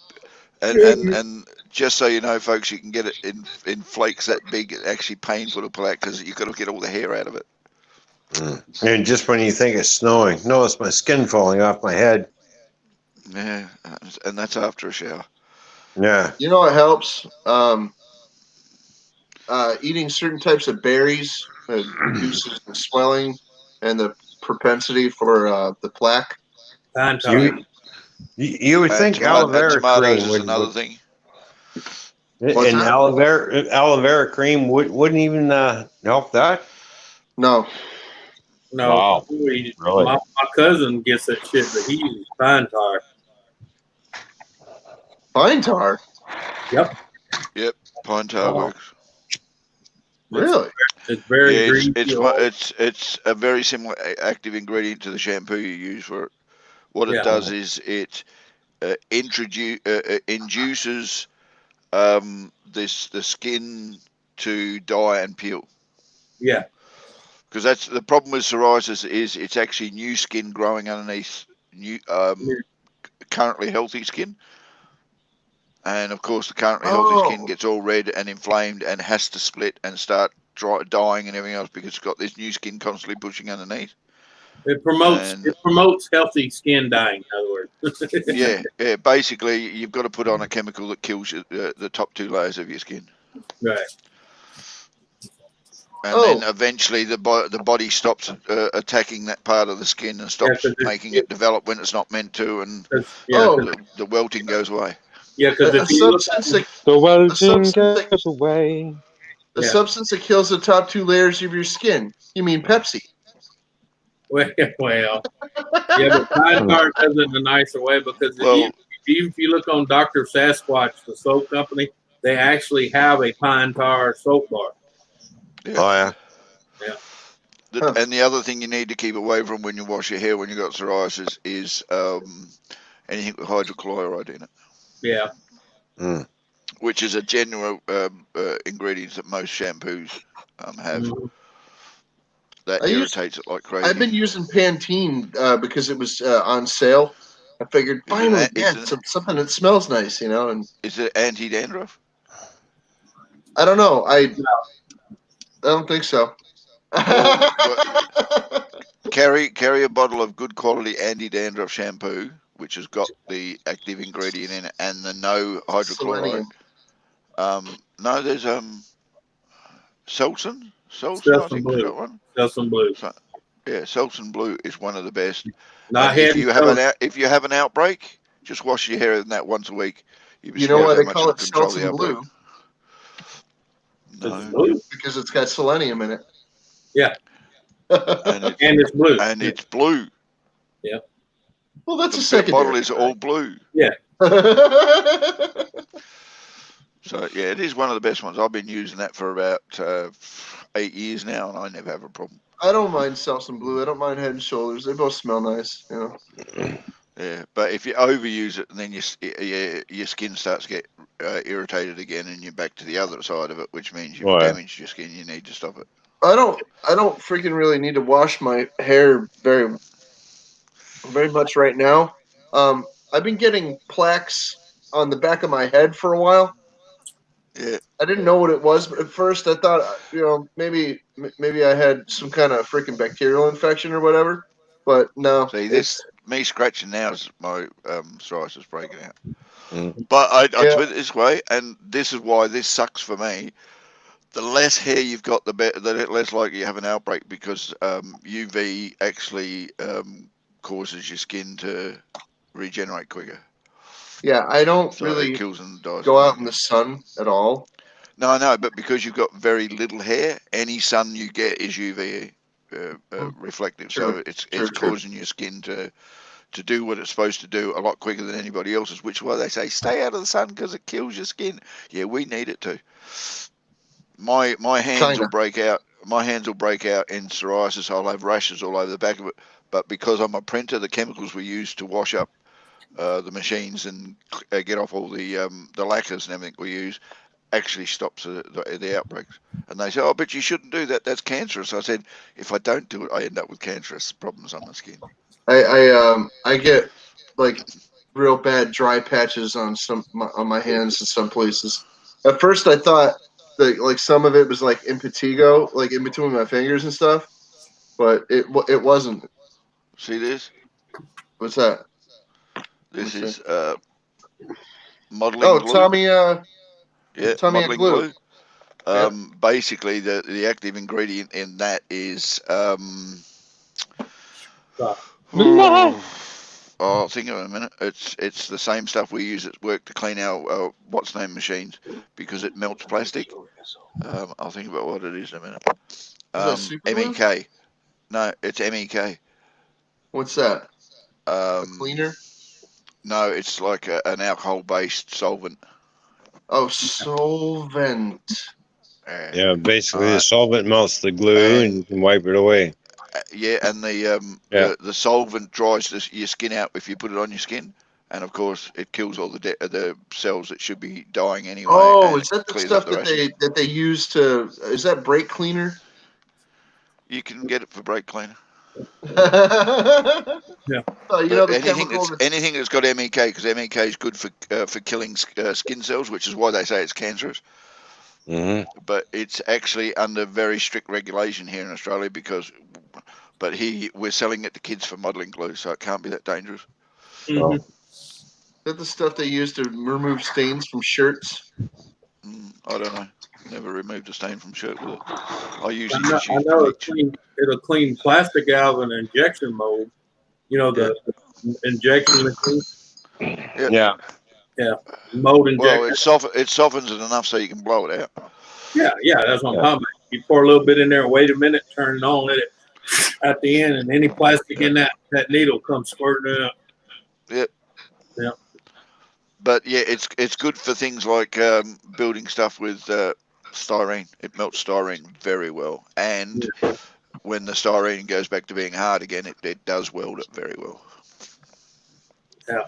and just so you know, folks, you can get it in flakes that big. It's actually painful to pull out because you've got to get all the hair out of it. And just when you think it's snowing, no, it's my skin falling off my head. Yeah, and that's after a shower. Yeah. You know what helps? Eating certain types of berries reduces the swelling and the propensity for the plaque. You would think aloe vera tomatoes cream is another would, thing. and aloe vera cream wouldn't even help that. No. No, Wow. really? Really? My cousin gets that shit, but he uses pine tar. Pine tar? Yep. Yep, pine tar works. Really? It's very greasy. It's a very similar active ingredient to the shampoo you use for it. What it does is it induces the skin to dye and peel. Yeah. Because that's the problem with psoriasis is it's actually new skin growing underneath currently healthy skin. And of course, the currently healthy skin gets all red and inflamed and has to split and start dying and everything else because it's got this new skin constantly pushing underneath. It promotes healthy skin dying. In other words. yeah. Basically, you've got to put on a chemical that kills the top two layers of your skin. Right. And then eventually the body stops attacking that part of the skin and stops making it develop when it's not meant to, and the welting goes away. Yeah, because if you look at the welting goes away. The substance that kills the top two layers of your skin. You mean Pepsi? Well, yeah, but pine tar does it in a nicer way because even if you look on Dr. Sasquatch, the soap company, they actually have a pine tar soap bar. Yeah. Oh yeah. Yeah. And the other thing you need to keep away from when you wash your hair when you've got psoriasis is anything with hydrochloride in it. Yeah. Mm. Which is a general ingredient that most shampoos have. Mm-hmm. That irritates it like crazy. I've been using Pantene because it was on sale. I figured finally, something that smells nice, And is it anti-dandruff? I don't know. I don't think so. Carry a bottle of good quality anti-dandruff shampoo, which has got the active ingredient in it and the no hydrochloride. No, there's Selsun. I think has got one. Selsun Blue. Yeah, Selsun Blue is one of the best. If you have an outbreak, just wash your hair in that once a week. You know why they call it Selsun Blue? No, because it's got selenium in it. Yeah, and it's blue. And it's blue. Yeah. Well, that's the a secondary. bottle is all blue. Yeah. So yeah, it is one of the best ones. I've been using that for about 8 years now, and I never have a problem. I don't mind Selsun Blue. I don't mind Head and Shoulders. They both smell nice, Yeah, but if you overuse it, then your skin starts to get irritated again, and you're back to the other side of it, which means you've damaged your skin. You need to stop it. I don't freaking really need to wash my hair very much right now. I've been getting plaques on the back of my head for a while. Yeah. I didn't know what it was, but at first I thought, maybe I had some kind of freaking bacterial infection or whatever. But no. See, me scratching now is my psoriasis breaking out. But I put it this way, and this is why this sucks for me. The less hair you've got, the better. The less likely you have an outbreak because UV actually causes your skin to regenerate quicker. Yeah, I don't really go out in the sun at all. No, but because you've got very little hair, any sun you get is UV reflective. So it's causing your skin to do what it's supposed to do a lot quicker than anybody else's, which is why they say stay out of the sun because it kills your skin. Yeah, we need it to. My hands will break out. My hands will break out in psoriasis. I'll have rashes all over the back of it. But because I'm a printer, the chemicals we use to wash up the machines and get off all the lacquers and everything we use actually stops the outbreaks. And they say, oh, but you shouldn't do that. That's cancerous. I said, if I don't do it, I end up with cancerous problems on the skin. I get like real bad dry patches on my hands in some places. At first, I thought that like some of it was like impetigo, like in between my fingers and stuff, but it wasn't. See this? What's that? This is modeling glue. Tommy. Yeah, Tommy modeling glue. Basically, the active ingredient in that is I'll think of it in a minute. It's the same stuff we use at work to clean our what's name machines because it melts plastic. I'll think about what it is in a minute. MEK. No, it's MEK. What's that? A cleaner? No, it's like an alcohol-based solvent. Oh, solvent. Yeah, basically the solvent melts the glue and you can wipe it away. Yeah, and the solvent dries your skin out if you put it on your skin, and of course it kills all the cells that should be dying anyway. Oh, is that the stuff that they use to? Is that brake cleaner? You can get it for brake cleaner. Yeah. Anything that's got MEK, because MEK is good for killing skin cells, which is why they say it's cancerous. Mm-hmm. But it's actually under very strict regulation here in Australia but we're selling it to kids for modelling glue, so it can't be that dangerous. Mm-hmm. Is that the stuff they use to remove stains from shirts? I don't know. Never removed a stain from shirt with it. I usually I just use know bleach. it'll clean plastic out of an injection mold. You know, the injection machine. Yeah. Yeah, mold Well, injection. it softens it enough so you can blow it out. Yeah, that's what I'm Yeah. talking about. You pour a little bit in there, wait a minute, turn it on, let it at the end, and any plastic in that needle comes squirting out. Yep. Yeah. But yeah, it's good for things like building stuff with styrene. It melts styrene very well, and when the styrene goes back to being hard again, it does weld it very well. Yeah.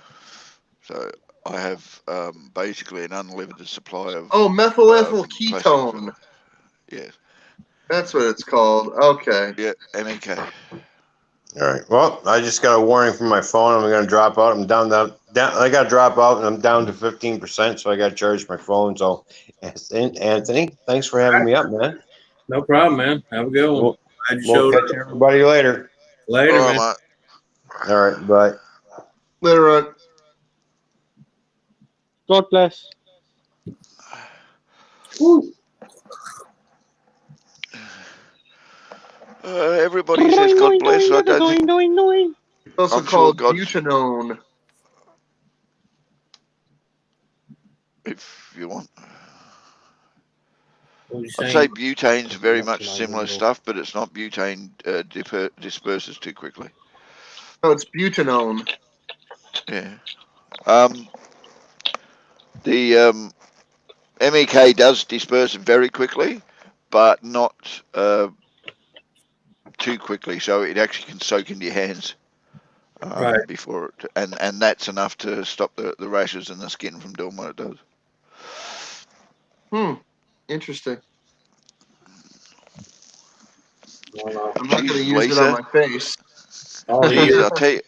So I have basically an unlimited supply of methylethyl plastic. ketone. Yeah. That's what it's called. Okay. Yeah, MEK. All right. Well, I just got a warning from my phone. I'm going to drop out. I'm down. I got to drop out, and I'm down to 15%. So I got to charge my phone. So, Anthony, thanks for having me up, man. No problem, man. Have a good one. We'll catch everybody later. Later, All right, man. mate. All right. Bye. Later on. God bless. Woo. Everybody says God bless. I don't think. It's also I'm sure called God's. butanone. If you want. What you I'd saying? say butane's very much similar stuff, but it's not butane disperses too quickly. No, it's butanone. Yeah. The MEK does disperse very quickly, but not too quickly, so it actually can soak into your hands Right. before it, and that's enough to stop the rashes and the skin from doing what it does. Interesting. No. I'm not going to Jesus, use it on Lisa. my face. Oh, Jesus, yeah. I'll tell you.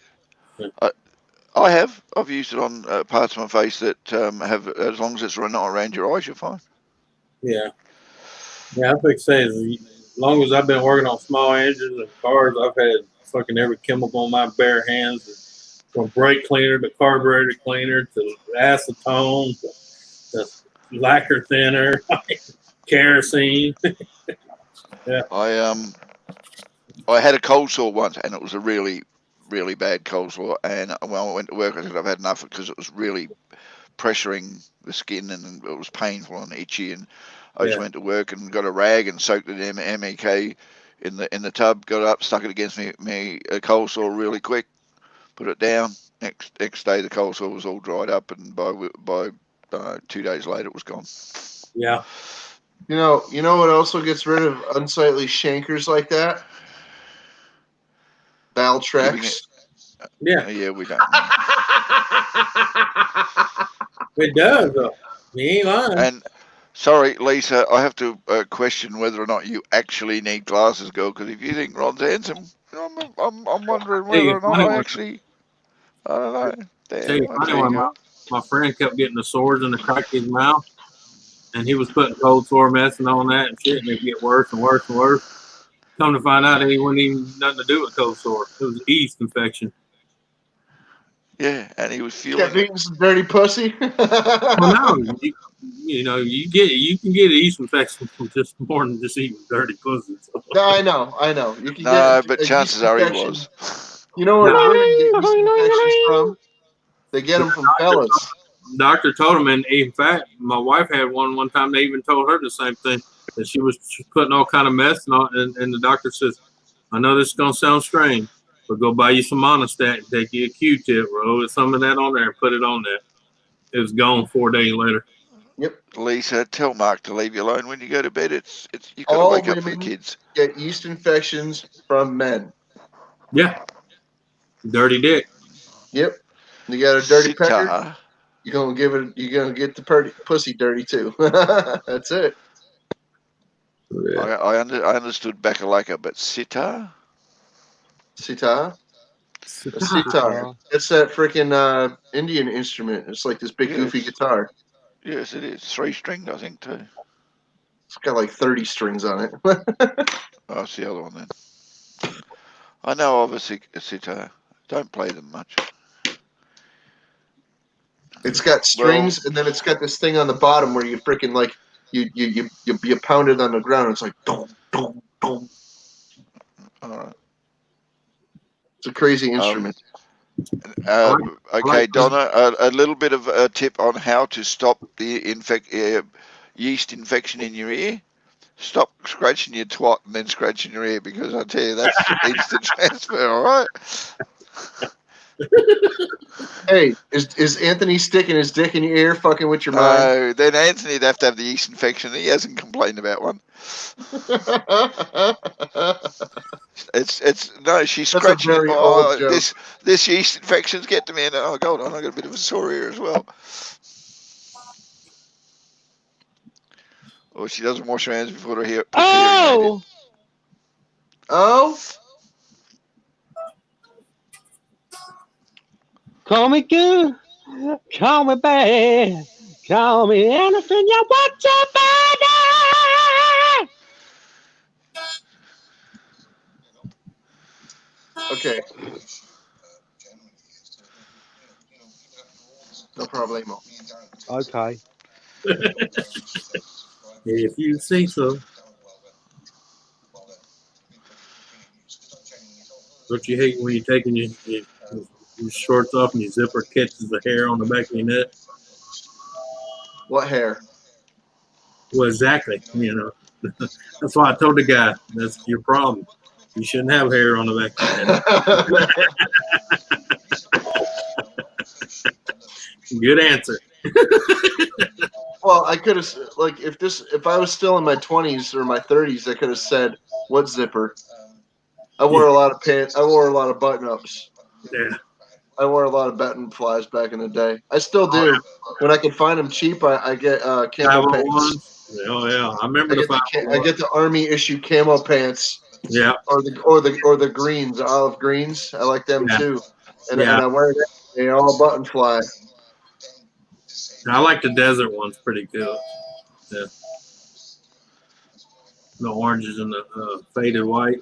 I have. I've used it on parts of my face that have, as long as it's not around your eyes, you're fine. Yeah. Yeah, I think say as long as I've been working on small engines and cars, I've had fucking every chemical on my bare hands, from brake cleaner to carburetor cleaner to acetone to lacquer thinner, kerosene. Yeah. I had a cold sore once, and it was a really, really bad cold sore. And when I went to work, I said I've had enough because it was really pressuring the skin, and it was painful and itchy. And I just went to work and got a rag and soaked it in MEK in the tub. Got up, stuck it against me cold sore really quick. Put it down. Next day, the cold sore was all dried up, and by 2 days later, it was gone. Yeah. You know what also gets rid of unsightly chancres like that? Valtrex. Yeah. Yeah, we don't. It does, though. You ain't lying. And sorry, Lisa, I have to question whether or not you actually need glasses, girl. Because if you think Ron's handsome, I'm wondering whether or not I actually. I don't know. Tell you Damn, I funny tell you one. what. My friend kept getting the sores in the crack of his mouth, and he was putting cold sore medicine on that and shit, and it get worse and worse and worse. Come to find out, it wasn't even nothing to do with cold sore. It was a yeast infection. Yeah, and he was feeling Kept eating some dirty pussy. Well, no, you can get a yeast infection from just more than just eating dirty pussy. So. No, I know. You can No, get but a chances yeast are he infection. was. You know where women get yeast infections from? They get them from fellas. Doctor told him, and in fact, my wife had one time. They even told her the same thing, that she was putting all kind of mess and the doctor says, "I know this is gonna sound strange, but go buy you some Monostat and take you a Q-tip, roll some of that on there, and put it on there." It was gone 4 days later. Yep. Lisa, tell Mark to leave you alone when you go to bed. It's you got to All wake up for the women kids. get yeast infections from men. Yeah, dirty dick. Yep. You got a dirty pecker. Sitar. You're gonna get the pussy dirty too. That's it. I understood Bakalaka, but sitar. Sitar. A sitar. It's that freaking Indian instrument. It's like this big goofy guitar. Yes, it is 3-stringed, I think too. It's got like 30 strings on it. Oh, it's the other one then. I know of a sitar. Don't play them much. It's got strings, and then it's got this thing on the bottom where you freaking like you pound it on the ground. And it's like dong dong dong. All right. It's a crazy instrument. Okay, Donna, a little bit of a tip on how to stop the yeast infection in your ear. Stop scratching your twat and then scratching your ear, because I tell you, that's instant transfer, all right? Hey, is Anthony sticking his dick in your ear, fucking with your mind? No, then Anthony'd have to have the yeast infection. He hasn't complained about one. It's no, she's That's a scratching it. very Oh, old joke. this yeast infection's get to me, and oh god, I got a bit of a sore ear as well. Or she doesn't wash her hands before her hair. Oh! Oh? Call me good, call me bad, call me anything you want to be. Okay. No problemo. Okay. If you say so. Don't you hate when you're taking your shorts off and your zipper catches the hair on the back of your neck? What hair? Well, exactly. You know, that's why I told the guy that's your problem. You shouldn't have hair on the back of your neck. Good answer. Well, I could have, like, if I was still in my 20s or my 30s, I could have said, what zipper? I wore a lot of pants. I wore a lot of button-ups. Yeah. I wore a lot of button flies back in the day. I still do. When I can find them cheap, I get camo pants. Oh yeah, I remember I get the army issue camo pants. Yeah. Or the greens, the olive greens. I like them too. And I wear them. They're all button fly. I like the desert ones pretty cool. Yeah. The oranges and the faded white.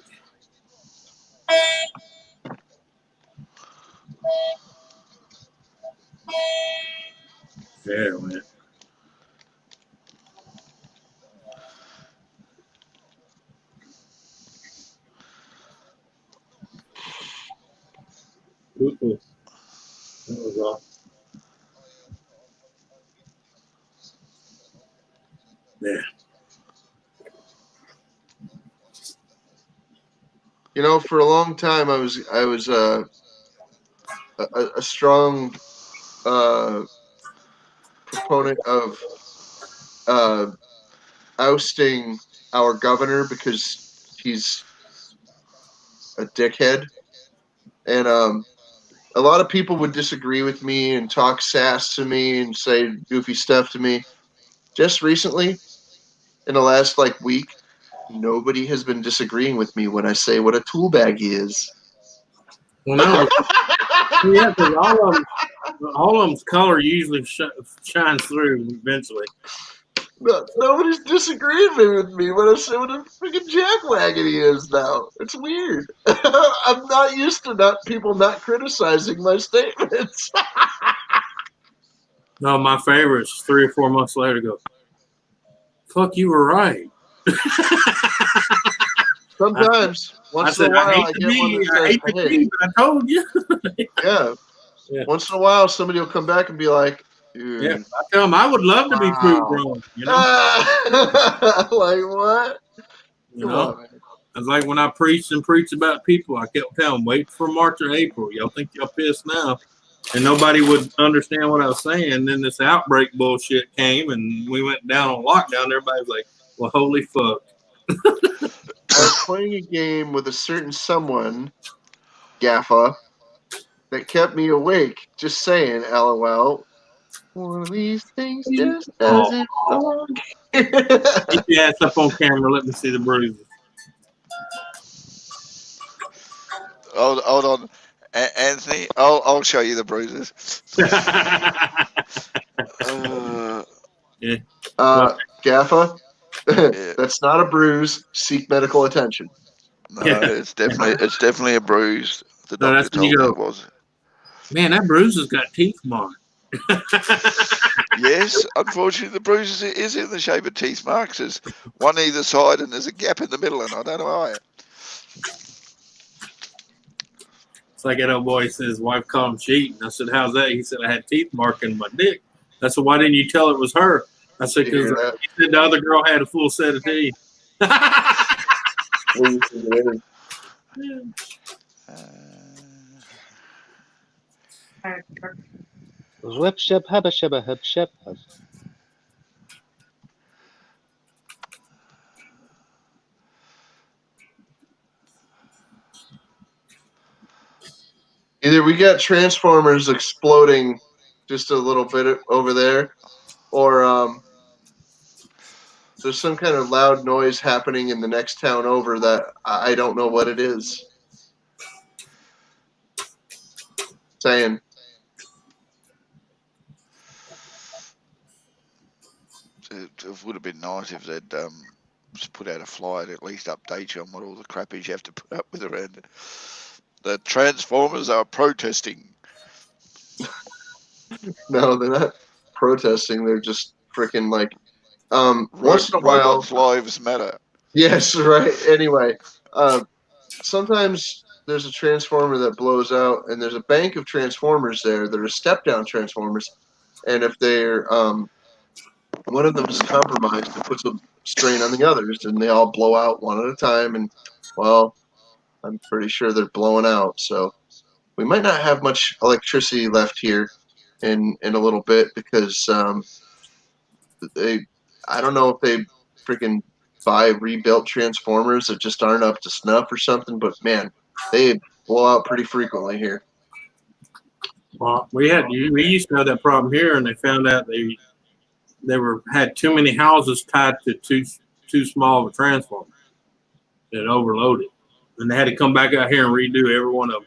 Yeah, man. Ooh. That was awesome. Yeah. You know, for a long time, I was a strong proponent of ousting our governor because he's a dickhead, and a lot of people would disagree with me and talk sass to me and say goofy stuff to me. Just recently, in the last week, nobody has been disagreeing with me when I say what a tool bag is. Well, no. Yeah, because all of them's color usually shines through eventually. No, nobody's disagreeing with me when I say what a freaking jackwagon he is now. It's weird. I'm not used to people not criticizing my statements. No, my favorite is 3 or 4 months later go, fuck, you were right. Sometimes, once in a while, I get one that says, hey, but I told you. Yeah. Once in a while, somebody will come back and be like, dude. Yeah, I tell them I would love to be proved wrong. You know, like what? You know, it's like when I preached about people, I kept telling them, wait for March or April. Y'all think y'all pissed now, and nobody would understand what I was saying. And then this outbreak bullshit came, and we went down on lockdown. Everybody was like, well, holy fuck. I was playing a game with a certain someone, Gaffa, that kept me awake. Just saying, LOL. One of these things just doesn't belong. Keep your ass up on camera. Let me see the bruises. Hold on, Anthony. I'll show you the bruises. Gaffa, that's not a bruise. Seek medical attention. No, it's definitely a bruise. The doctor told me it was. Man, that bruise has got teeth marked. Yes, unfortunately, the bruise is in the shape of teeth marks. There's one either side, and there's a gap in the middle, and I don't know why. It's like that old boy said his wife called him cheating. I said, "How's that?" He said, "I had teeth marking my dick." I said, "Why didn't you tell it was her?" I said, "Because he said the other girl had a full set of teeth." Whip ship, hubba shibba, hub ship. Either we got Transformers exploding just a little bit over there, or there's some kind of loud noise happening in the next town over that I don't know what it is. Saying. It would have been nice if they'd put out a flyer to at least update you on what all the crap is you have to put up with around it. The Transformers are protesting. No, they're not protesting. They're just freaking like, once in a while. Robots' lives matter. Yes, right. Anyway, sometimes there's a transformer that blows out, and there's a bank of transformers there that are step-down transformers, and if they're one of them is compromised, it puts a strain on the others, and they all blow out one at a time. And well, I'm pretty sure they're blowing out, so we might not have much electricity left here in a little bit because I don't know if they freaking buy rebuilt transformers that just aren't up to snuff or something, but man, they blow out pretty frequently here. Well, we used to have that problem here, and they found out they had too many houses tied to too small of a transformer. It overloaded, and they had to come back out here and redo every one of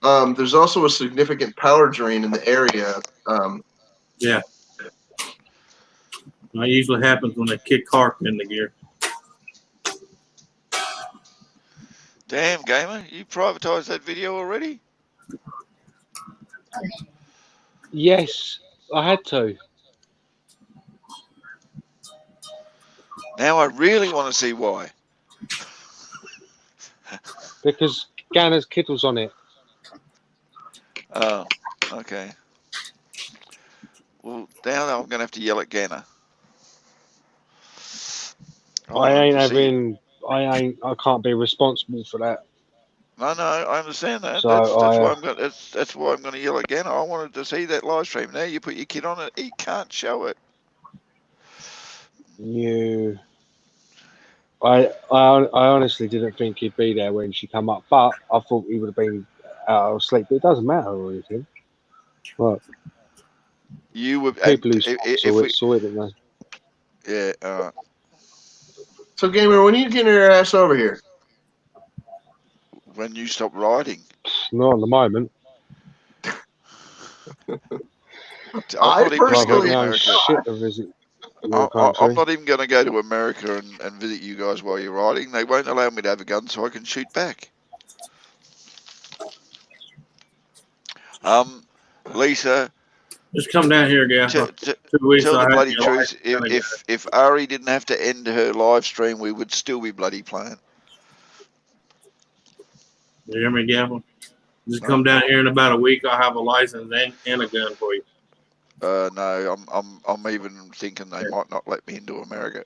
them. There's also a significant power drain in the area. Yeah. That usually happens when they kick Harp in the gear. Damn, gamer, you privatised that video already? Yes, I had to. Now I really want to see why. Because Ganner's kid was on it. Oh, okay. Well, now I'm going to have to yell at Ganner. I can't be responsible for that. No, I understand that. So that's why I'm going to yell at Ganner. I wanted to see that live stream. Now you put your kid on it, he can't show it. I honestly didn't think he'd be there when she come up, but I thought he would have been out of sleep. But it doesn't matter or anything. Right. You were people who saw it, didn't they? Yeah. So, gamer, when are you getting your ass over here? When you stop riding. Not at the moment. I'm not even going to go to America and visit you guys while you're riding. They won't allow me to have a gun so I can shoot back. Lisa, just come down here, Gaff. Tell the bloody truth. If Ari didn't have to end her live stream, we would still be bloody playing. You hear me, Gaff? Just come down here in about a week. I'll have a license and a gun for you. No, I'm even thinking they might not let me into America.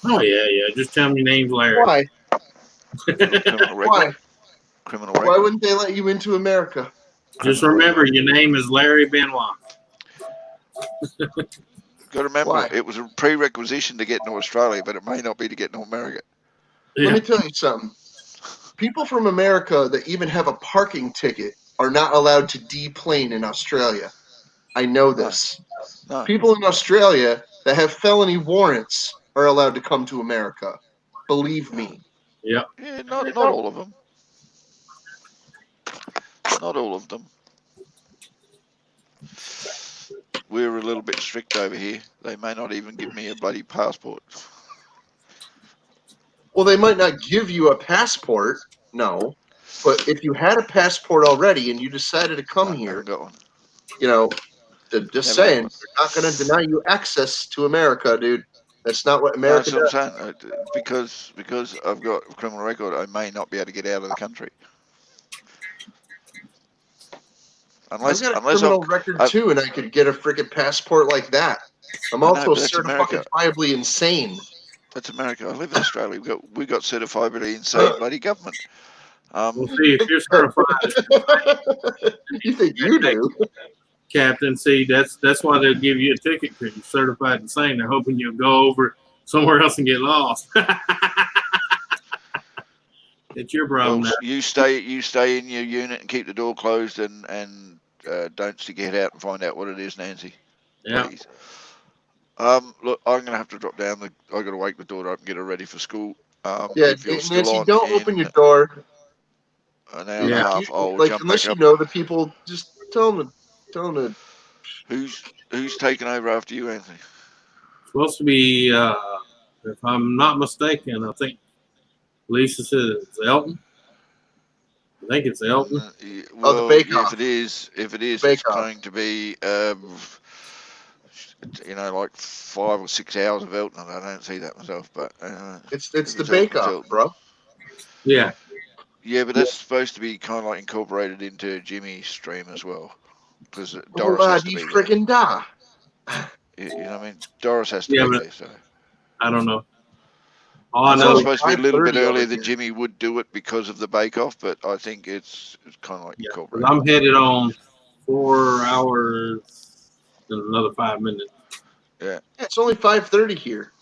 Oh yeah. Just tell me your name's Larry. Why? Why? Criminal record. Why wouldn't they let you into America? Just remember, your name is Larry Benoit. Got to remember, it was a prerequisition to get into Australia, but it may not be to get into America. Yeah. Let me tell you something. People from America that even have a parking ticket are not allowed to deplane in Australia. I know this. No. People in Australia that have felony warrants are allowed to come to America. Believe me. Yeah. Yeah, not all of them. Not all of them. We're a little bit strict over here. They may not even give me a bloody passport. Well, they might not give you a passport, no. But if you had a passport already and you decided to come here, Just Never saying, happened. they're not going to deny you access to America, dude. That's not what No, America that's what I'm does. saying. Because I've got a criminal record, I may not be able to get out of the country. I've Unless got a unless criminal record too, and I could get a freaking passport like that. I'm I know, also but that's America. certifiably insane. That's America. I live in Australia. We got certifiably insane bloody government. We'll see if you're certified. You think you do? Captain, see, that's why they'll give you a ticket because you're certified insane. They're hoping you'll go over somewhere else and get lost. It's your problem Well, now. you stay in your unit and keep the door closed and don't stick your head out and find out what it is, Nancy. Yeah. Please. Look, I'm gonna have to drop down. I got to wake the daughter up and get her ready for school. Yeah, If you're still Nancy, on don't open in your door. an hour and a Yeah. half, I'll Like, jump unless back you up. know the people, just tell them to. Who's taking over after you, Anthony? Supposed to be, if I'm not mistaken, I think Lisa said it's Elton. I think it's Elton. Well, Bake yeah, Off. if it is, Bake it's Off. going to be like 5 or 6 hours of Elton. I don't see that myself, but It's the Bake Off, bro. Yeah. Yeah, but that's supposed to be kind of like incorporated into Jimmy's stream as well, because Well, Doris has to he be there. freaking die. You know what I mean? Doris has to Yeah, be but there, so. I don't know. All I It's know, supposed to be a little bit 5:30 over earlier than here. Jimmy would do it because of the Bake Off, but I think it's kind of like yeah, 'cause incorporated. I'm headed on 4 hours and another 5 minutes. Yeah, It's only 5:30 here.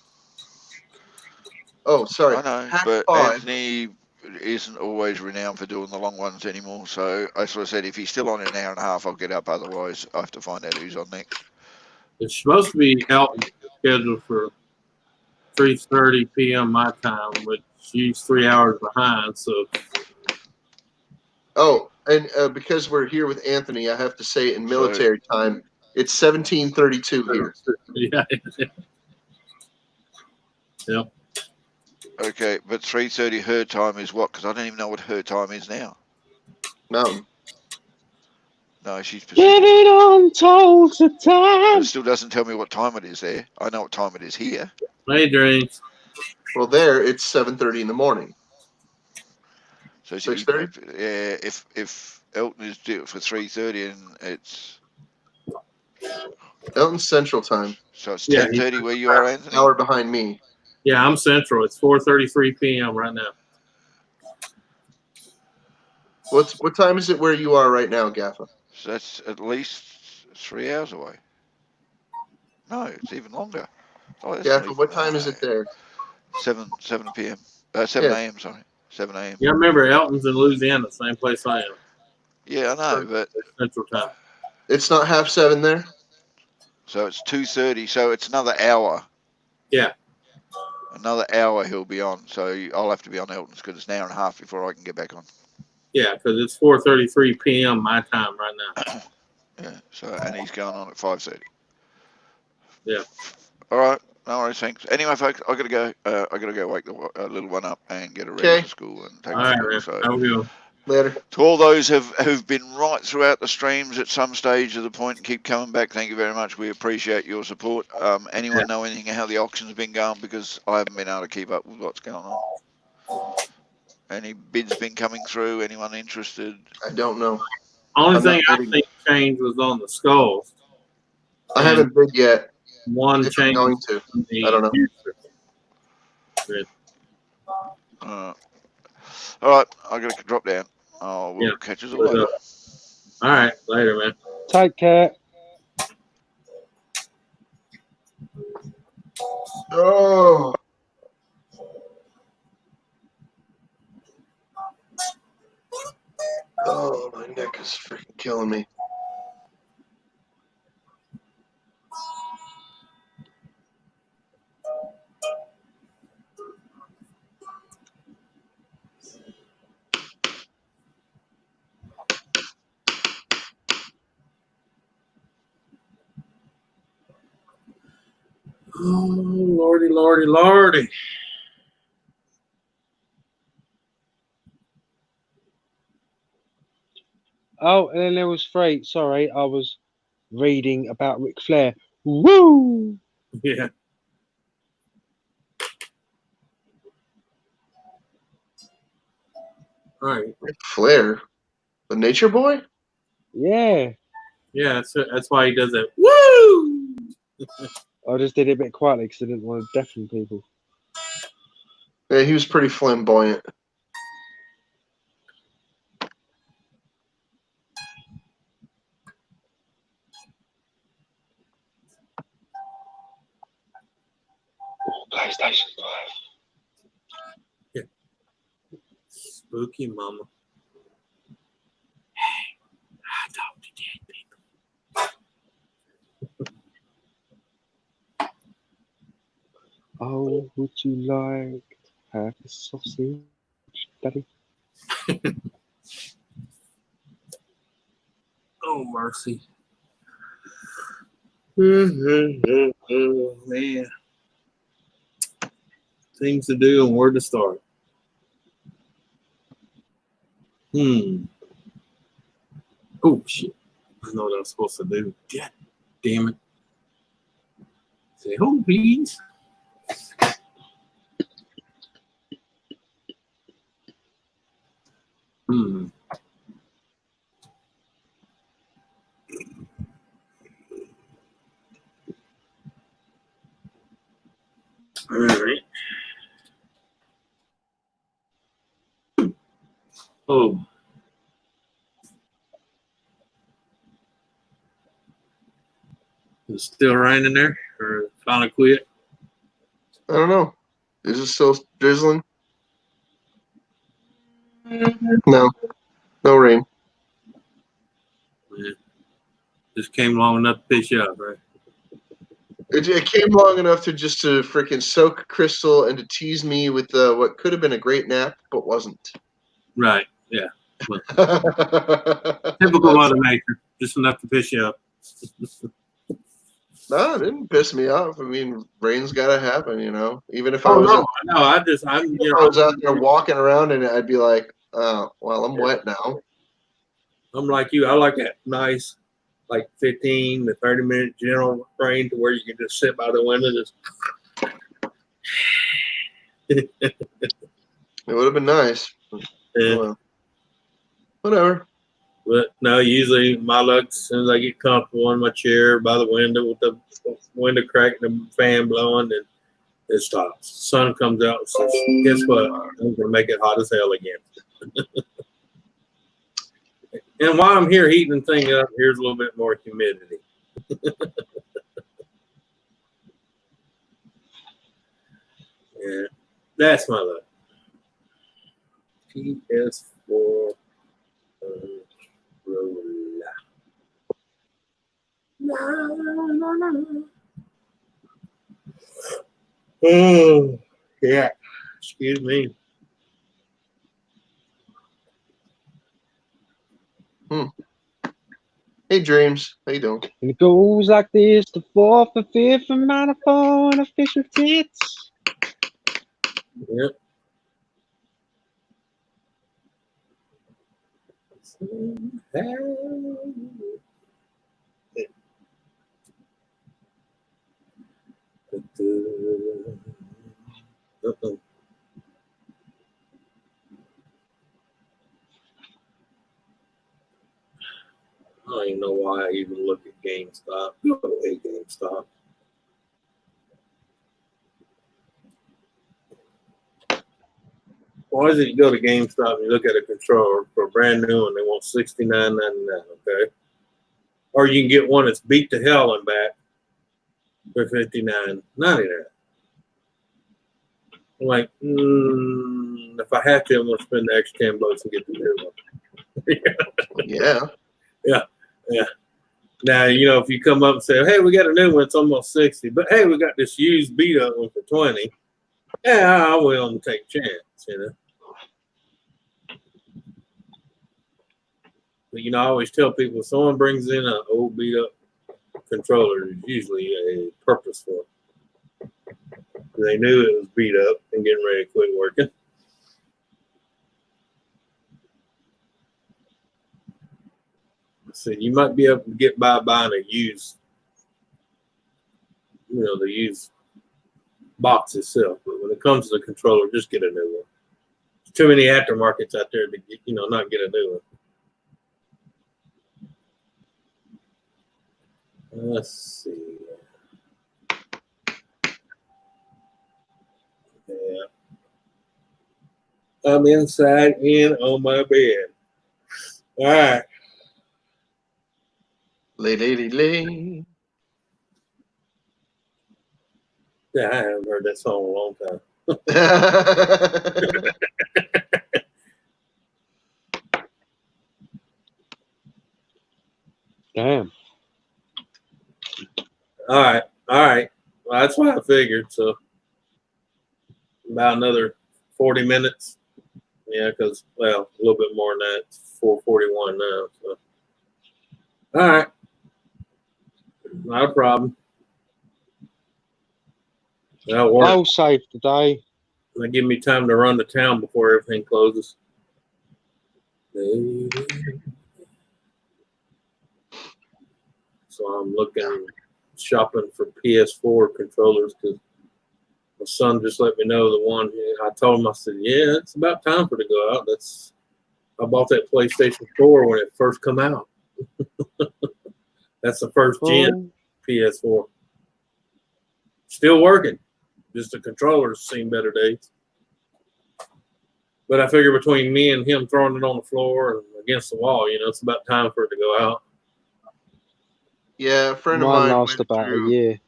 Oh, sorry. I know, Half but 5. Anthony isn't always renowned for doing the long ones anymore. So that's what I said. If he's still on in an hour and a half, I'll get up. Otherwise, I have to find out who's on next. It's supposed to be Elton scheduled for 3:30 p.m. my time, which she's 3 hours behind. So Oh, and because we're here with Anthony, I have to say in military time, it's 17:32 here. yeah, yeah. Okay, but 3:30 her time is what? Because I don't even know what her time is now. Mountain. No, she's Pacific. Get it on told to But time. it still doesn't tell me what time it is there. I know what time it is here. Hey, Dreams. Well, there it's 7:30 in the morning. So 6:30. If Elton is due for 3:30 and it's Elton Central Time. so it's Yeah, 10:30 where you are, Anthony. Hour behind me. Yeah, I'm Central. It's 4:33 p.m. right now. What time is it where you are right now, Gaffa? So that's at least 3 hours away. No, it's even longer. Oh, that's not Gaffa, even, what time is it there? 7 p.m. 7 Yeah. a.m. Sorry, 7 a.m. Yeah, remember Elton's in Louisiana, same place I am. Yeah, I know, but Central Time. It's not 7:30 there. so it's 2:30. So it's another hour. Yeah. Another hour he'll be on. So I'll have to be on Elton's because it's an hour and a half before I can get back on. Yeah, because it's 4:33 p.m. my time right now. Yeah. So and he's going on at 5:30. Yeah. All right. No worries. Thanks. Anyway, folks, I gotta go. I gotta go wake the little one up and get her ready for school and take All her right, to school. man. So Have a good one. Later. to all those who've been right throughout the streams at some stage of the point and keep coming back, thank you very much. We appreciate your support. Anyone know anything how the auction's been going? Because I haven't been able to keep up with what's going on. Any bids been coming through? Anyone interested? I don't know. Only thing I think changed was on the skulls. I haven't bid yet. One If I'm change. going to. I don't know. All right, I gotta drop down. We'll catch us all later. All right, later, man. Take care. Oh. Oh, my neck is freaking killing me. Oh, lordy, lordy, lordy. Oh, and then there was freight. Sorry, I was reading about Ric Flair. Woo! Yeah. All right. Flair, the Nature Boy. Yeah. Yeah, that's why he does it. Woo! I just did it a bit quietly because I didn't want to deafen people. Yeah, he was pretty flamboyant. PlayStation 5. Yeah. Spooky mama. I talk to dead people. Oh, would you like to have a sausage, Daddy? Oh, mercy. Oh, man. Things to do and where to start. Oh, shit. I know what I'm supposed to do. God damn it. Say home, please. All right. Oh. Is it still raining there? Or finally quit? I don't know. Is it still drizzling? No. No rain. Yeah. Just came long enough to piss you off, right? It came long enough to just to freaking soak Crystal and to tease me with what could have been a great nap, but wasn't. Right. Yeah. Well, typical Mother Nature. Just enough to piss you off. No, it didn't piss me off. I mean, rain's got to happen, you know. Even if Oh, I was, I was out there walking around, and I'd be like, "Oh, well, I'm wet now." I'm like you. I like that nice, like 15 to 30-minute general rain to where you can just sit by the window. Just It would have been nice. yeah. Well, whatever. But no, usually my luck, as soon as I get comfortable in my chair by the window with the window cracked and the fan blowing, and it stops. Sun comes out and says, guess what? I'm going to make it hot as hell again. And while I'm here heating the thing up, here's a little bit more humidity. Yeah, that's my luck. PS4 Rolla. Oh, yeah. Excuse me. Hey, Dreams. How you doing? And it goes like this: the fourth, the fifth, the minor four, and official tits. Yep. Uh-oh. I don't even know why I even look at GameStop. Go away, GameStop. Why is it you go to GameStop and you look at a controller for a brand new one, they want $69.99, okay? Or you can get one that's beat to hell and back for $59.99. I'm like, if I have to, I'm gonna spend the extra $10 and get the new one. Yeah. Yeah. Now, if you come up and say, hey, we got a new one, it's almost 60, but hey, we got this used beat up one for 20. Yeah, I will take a chance, But I always tell people if someone brings in an old beat up controller, it's usually a purpose for it. They knew it was beat up and getting ready to quit working. So you might be able to get by buying a used, the used box itself. But when it comes to the controller, just get a new one. There's too many aftermarkets out there to get, not get a new one. Let's see. Yeah. I'm inside in on my bed. All right. Lay. Yeah, I haven't heard that song in a long time. Damn. All right. Well, that's what I figured. So about another 40 minutes. Yeah, because, a little bit more than that. It's 4:41 now. So. All right. Not a problem. That'll work. I'll save today. That'll give me time to run to town before everything closes. So I'm shopping for PS4 controllers because my son just let me know the one. I told him, I said, yeah, it's about time for it to go out. I bought that PlayStation 4 when it first come out. That's the first gen PS4. Still working. Just the controllers seen better days. But I figure between me and him throwing it on the floor and against the wall, it's about time for it to go out. Yeah, a friend of Mine mine lasts about a year.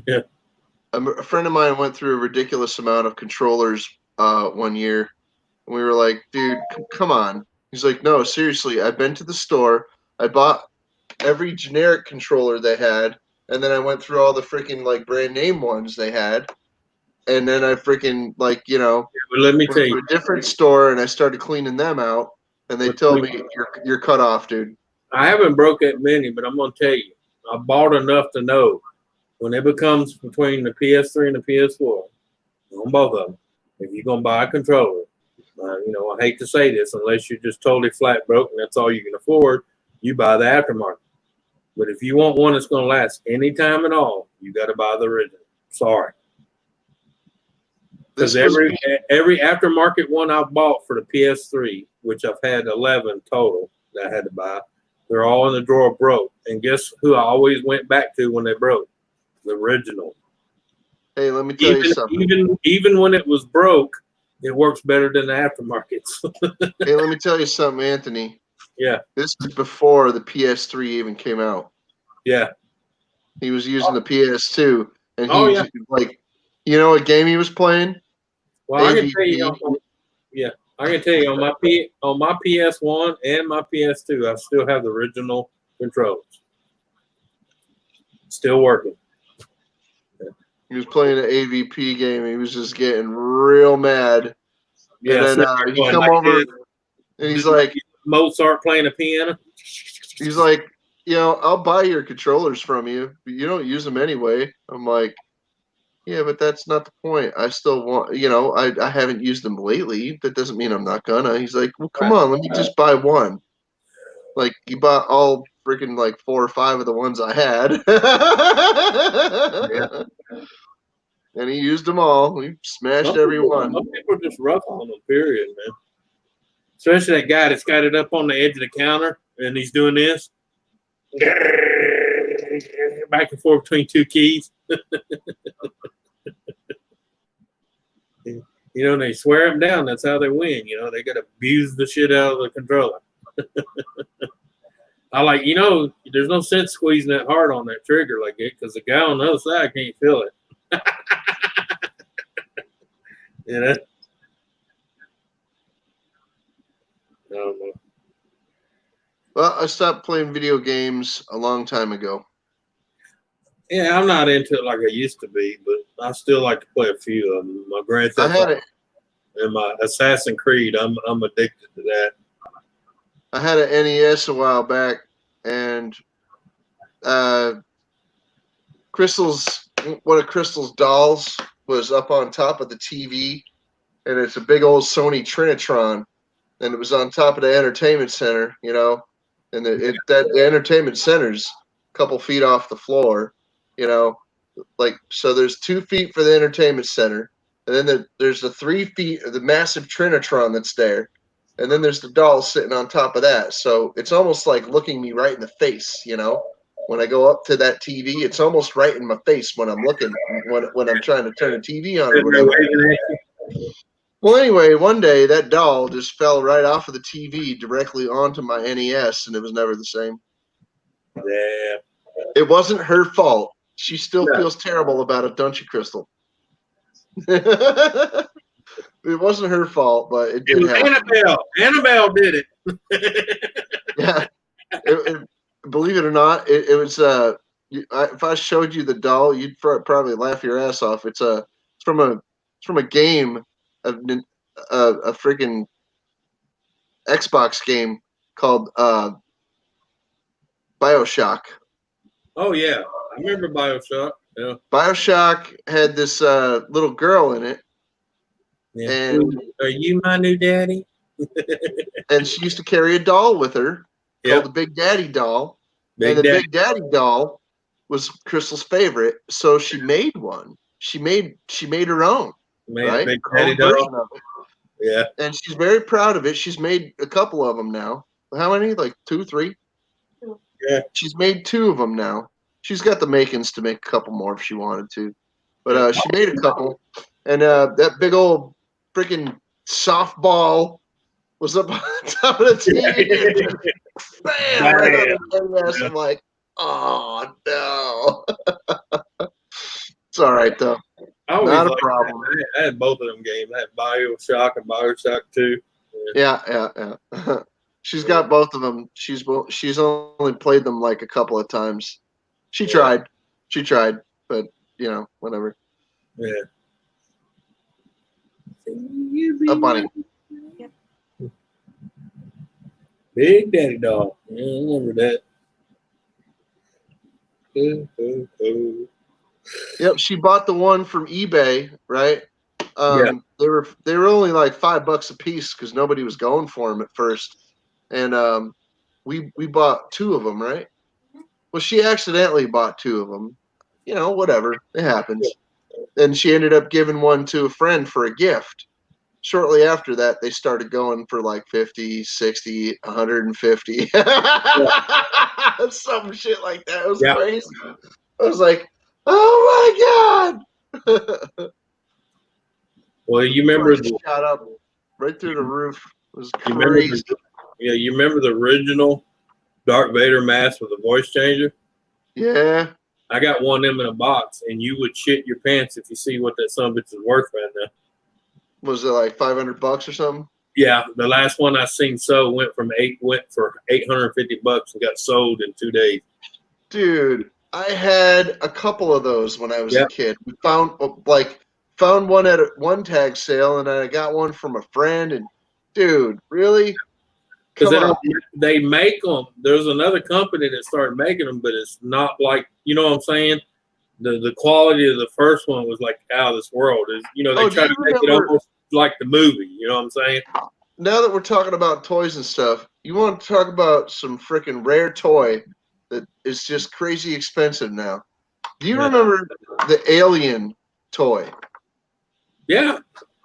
Yeah. A friend of mine went through a ridiculous amount of controllers one year. And we were like, dude, come on. He's like, no, seriously, I've been to the store. I bought every generic controller they had. And then I went through all the freaking brand name ones they had. And then I freaking But let me tell you, went to a different store and I started cleaning them out. And they told me, you're cut off, dude. I haven't broke that many, but I'm going to tell you, I bought enough to know when it becomes between the PS3 and the PS4, on both of them, if you're going to buy a controller, I hate to say this, unless you're just totally flat broke and that's all you can afford, you buy the aftermarket. But if you want one that's going to last any time at all, you got to buy the original. Sorry. Because every aftermarket one I've bought for the PS3, which I've had 11 total that I had to buy, they're all in the drawer broke. And guess who I always went back to when they broke? The original. Hey, let me tell you something. Even when it was broke, it works better than the aftermarkets. Hey, let me tell you something, Anthony. Yeah. This is before the PS3 even came out. Yeah. He was using the PS2, and Oh, he yeah. you know what game he was playing? Well, AVP. I can tell you. I can tell you on my PS1 and my PS2, I still have the original controls. Still working. He was playing an AVP game. He was just getting real mad. Yeah. And then he come over, and he's like, Mozart playing a piano. He's like, I'll buy your controllers from you, but you don't use them anyway. I'm like, yeah, but that's not the point. I still want, I haven't used them lately. That doesn't mean I'm not gonna. He's like, well, come on, let me just buy one. Like, he bought all freaking 4 or 5 of the ones I had. Yeah. And he used them all. He smashed every one. Some people are just rough on them, period, man. Especially that guy that's got it up on the edge of the counter and he's doing this. Back and forth between 2 keys. They swear them down. That's how they win. They got to abuse the shit out of the controller. There's no sense squeezing that hard on that trigger like it because the guy on the other side can't feel it. I don't know. Well, I stopped playing video games a long time ago. Yeah, I'm not into it like I used to be, but I still like to play a few of them. My Grand Theft Auto and my Assassin's Creed, I'm addicted to that. I had an NES a while back, and one of Crystal's dolls was up on top of the TV, and it's a big old Sony Trinitron, and it was on top of the entertainment center, and the entertainment center's a couple feet off the floor, you know, like so. There's 2 feet for the entertainment center, and then there's the 3 feet of the massive Trinitron that's there, and then there's the doll sitting on top of that. So it's almost like looking me right in the face, you know. When I go up to that TV, it's almost right in my face when I'm looking when I'm trying to turn the TV on or whatever. Well, anyway, one day that doll just fell right off of the TV directly onto my NES, and it was never the same. Yeah. It wasn't her fault. She still feels terrible about it, don't you, Crystal? It wasn't her fault, but it did happen. Annabelle did it. Yeah. Believe it or not, it was. If I showed you the doll, you'd probably laugh your ass off. It's from a game, a freaking Xbox game called BioShock. Oh yeah, I remember BioShock. Yeah. BioShock had this little girl in it. Yeah. And are you my new daddy? And she used to carry a doll with her called the Big Daddy doll. Big Daddy doll was Crystal's favorite, so she made one. She made her own, right? Big Daddy doll. Yeah. And she's very proud of it. She's made a couple of them now. How many? Like 2, 3? Yeah. She's made 2 of them now. She's got the makings to make a couple more if she wanted to. But she made a couple. And that big old freaking softball was up on top of the TV. Bam! Right on the NES. I'm like, oh no. It's all right though. Not a problem. I had both of them games. I had BioShock and BioShock 2. Yeah. She's got both of them. She's only played them like a couple of times. She tried, but you know, whatever. Yeah. A bunny. Big Daddy doll. Yeah, I remember that. Yep, she bought the one from eBay, right? They were only like $5 a piece because nobody was going for them at first, and we bought 2 of them, right? Well, she accidentally bought 2 of them. You know, whatever, it happens. And she ended up giving one to a friend for a gift. Shortly after that, they started going for like 50, 60, 150. Some shit like that. It was crazy. I was like, oh my God. Well, you remember shot up right through the roof. It was crazy. You remember the original Darth Vader mask with a voice changer? Yeah. I got one of them in a box, and you would shit your pants if you see what that son of a bitch is worth right now. Was it like $500 or something? Yeah, the last one I seen went for $850 and got sold in 2 days. Dude, I had a couple of those when I was a kid. We found one at one tag sale, and I got one from a friend. And dude, really? Because they make them. There's another company that started making them, but it's not like, you know what I'm saying? The quality of the first one was like out of this world. They try to make it almost like the movie. You know what I'm saying? Now that we're talking about toys and stuff, you want to talk about some freaking rare toy that is just crazy expensive now. Do you remember the Alien toy? Yeah.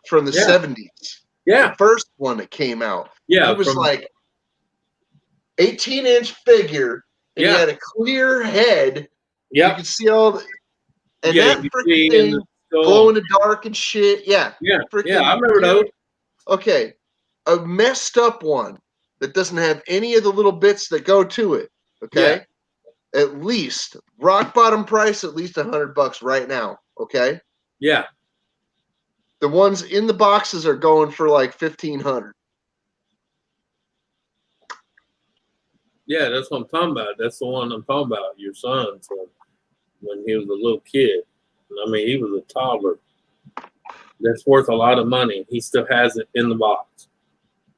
From the 70s. Yeah. The first one that came out. Yeah. It was like 18-inch figure, and he had a clear head. Yeah. You could see all the... And that freaking thing, glow in the dark and shit. Yeah. Yeah. I remember those. Okay. A messed up one that doesn't have any of the little bits that go to it. Okay. Yeah. At least rock bottom price, at least $100 right now. Okay. Yeah. The ones in the boxes are going for like $1,500. Yeah, that's what I'm talking about. That's the one I'm talking about. Your son from when he was a little kid. I mean, he was a toddler. That's worth a lot of money. He still has it in the box.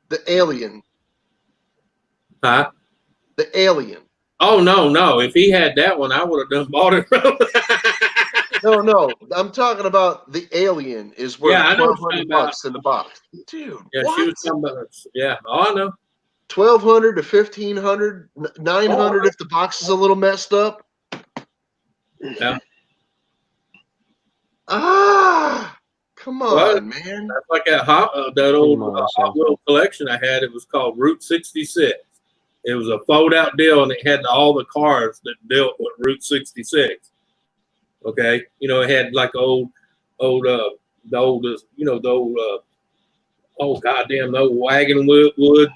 The Alien. Huh? The Alien. Oh, no. If he had that one, I would have done bought it from No. I'm talking about the Alien is worth $1,200 in the box. Dude, yeah, what? she was talking about. Yeah, I know. $1,200 to $1,500, $900 if the box is a little messed up. Yeah. Come on, man. That's like that old Hot Wheel collection I had. It was called Route 66. It was a fold-out deal, and it had all the cars that dealt with Route 66. Okay, it had like the old oh goddamn, the old wagon wood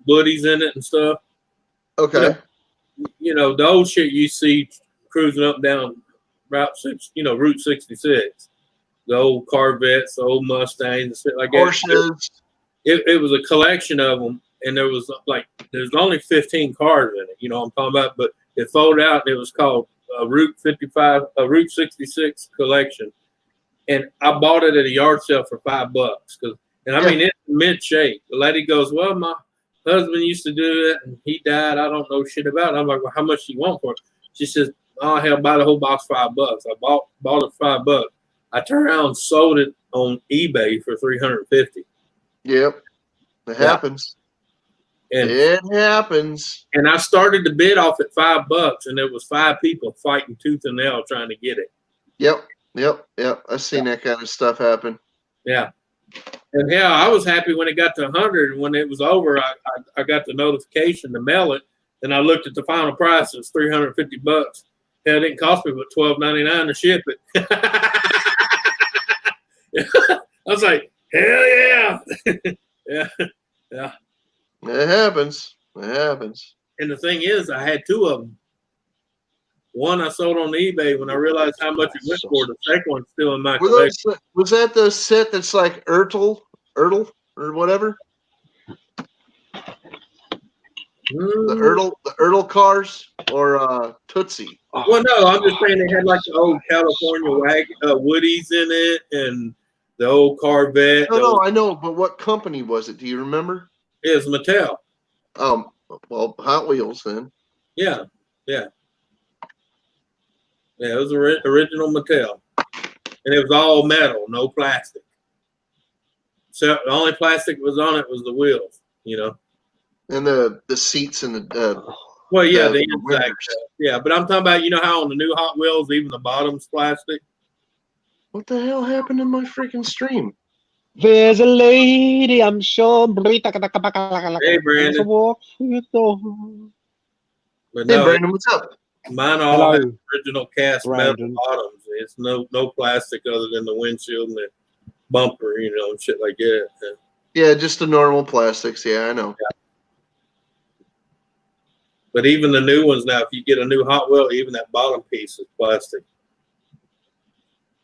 buddies in it and stuff. Okay. The old shit you see cruising up and down Route 66. The old Corvettes, the old Mustangs, and shit like that. Porsches. It was a collection of them, and there's only 15 cars in it. I'm talking about, but it folded out, and it was called Route 66 collection, and I bought it at a yard sale for $5 mean it's mid shape. The lady goes, "Well, my husband used to do it, and he died. I don't know shit about it." I'm like, "Well, how much do you want for it?" She says, "Oh hell, buy the whole box $5." I bought it for $5. I turned around and sold it on eBay for $350. Yep, it happens. And it happens. And I started the bid off at $5, and there was 5 people fighting tooth and nail trying to get it. Yep. I've seen that kind of stuff happen. Yeah. And hell, I was happy when it got to 100. And when it was over, I got the notification to mail it, and I looked at the final price. It was $350. Hell, it didn't cost me but $12.99 to ship it. I was like, hell yeah. Yeah. It happens. And the thing is, I had 2 of them. One I sold on eBay when I realized how much it went for. The second one's still in my collection. Was that the set that's like Ertl or whatever? The Ertl cars or Tootsie? Well, no, I'm just saying they had like the old California Woodies in it and the old Corvette. No, I know, but what company was it? Do you remember? It was Mattel. Well, Hot Wheels then. Yeah. Yeah, it was original Mattel. And it was all metal, no plastic. So the only plastic that was on it was the wheels, And the seats and the well, yeah, the inside. Yeah, but I'm talking about, how on the new Hot Wheels, even the bottom's plastic. What the hell happened in my freaking stream? There's a lady, I'm sure. Hey, Brandon. But hey, Brandon, what's up? Mine all have original cast metal bottoms. It's no plastic other than the windshield and the bumper, and shit like that. Yeah, just the normal plastics. Yeah, I know. Yeah. But even the new ones now, if you get a new Hot Wheel, even that bottom piece is plastic.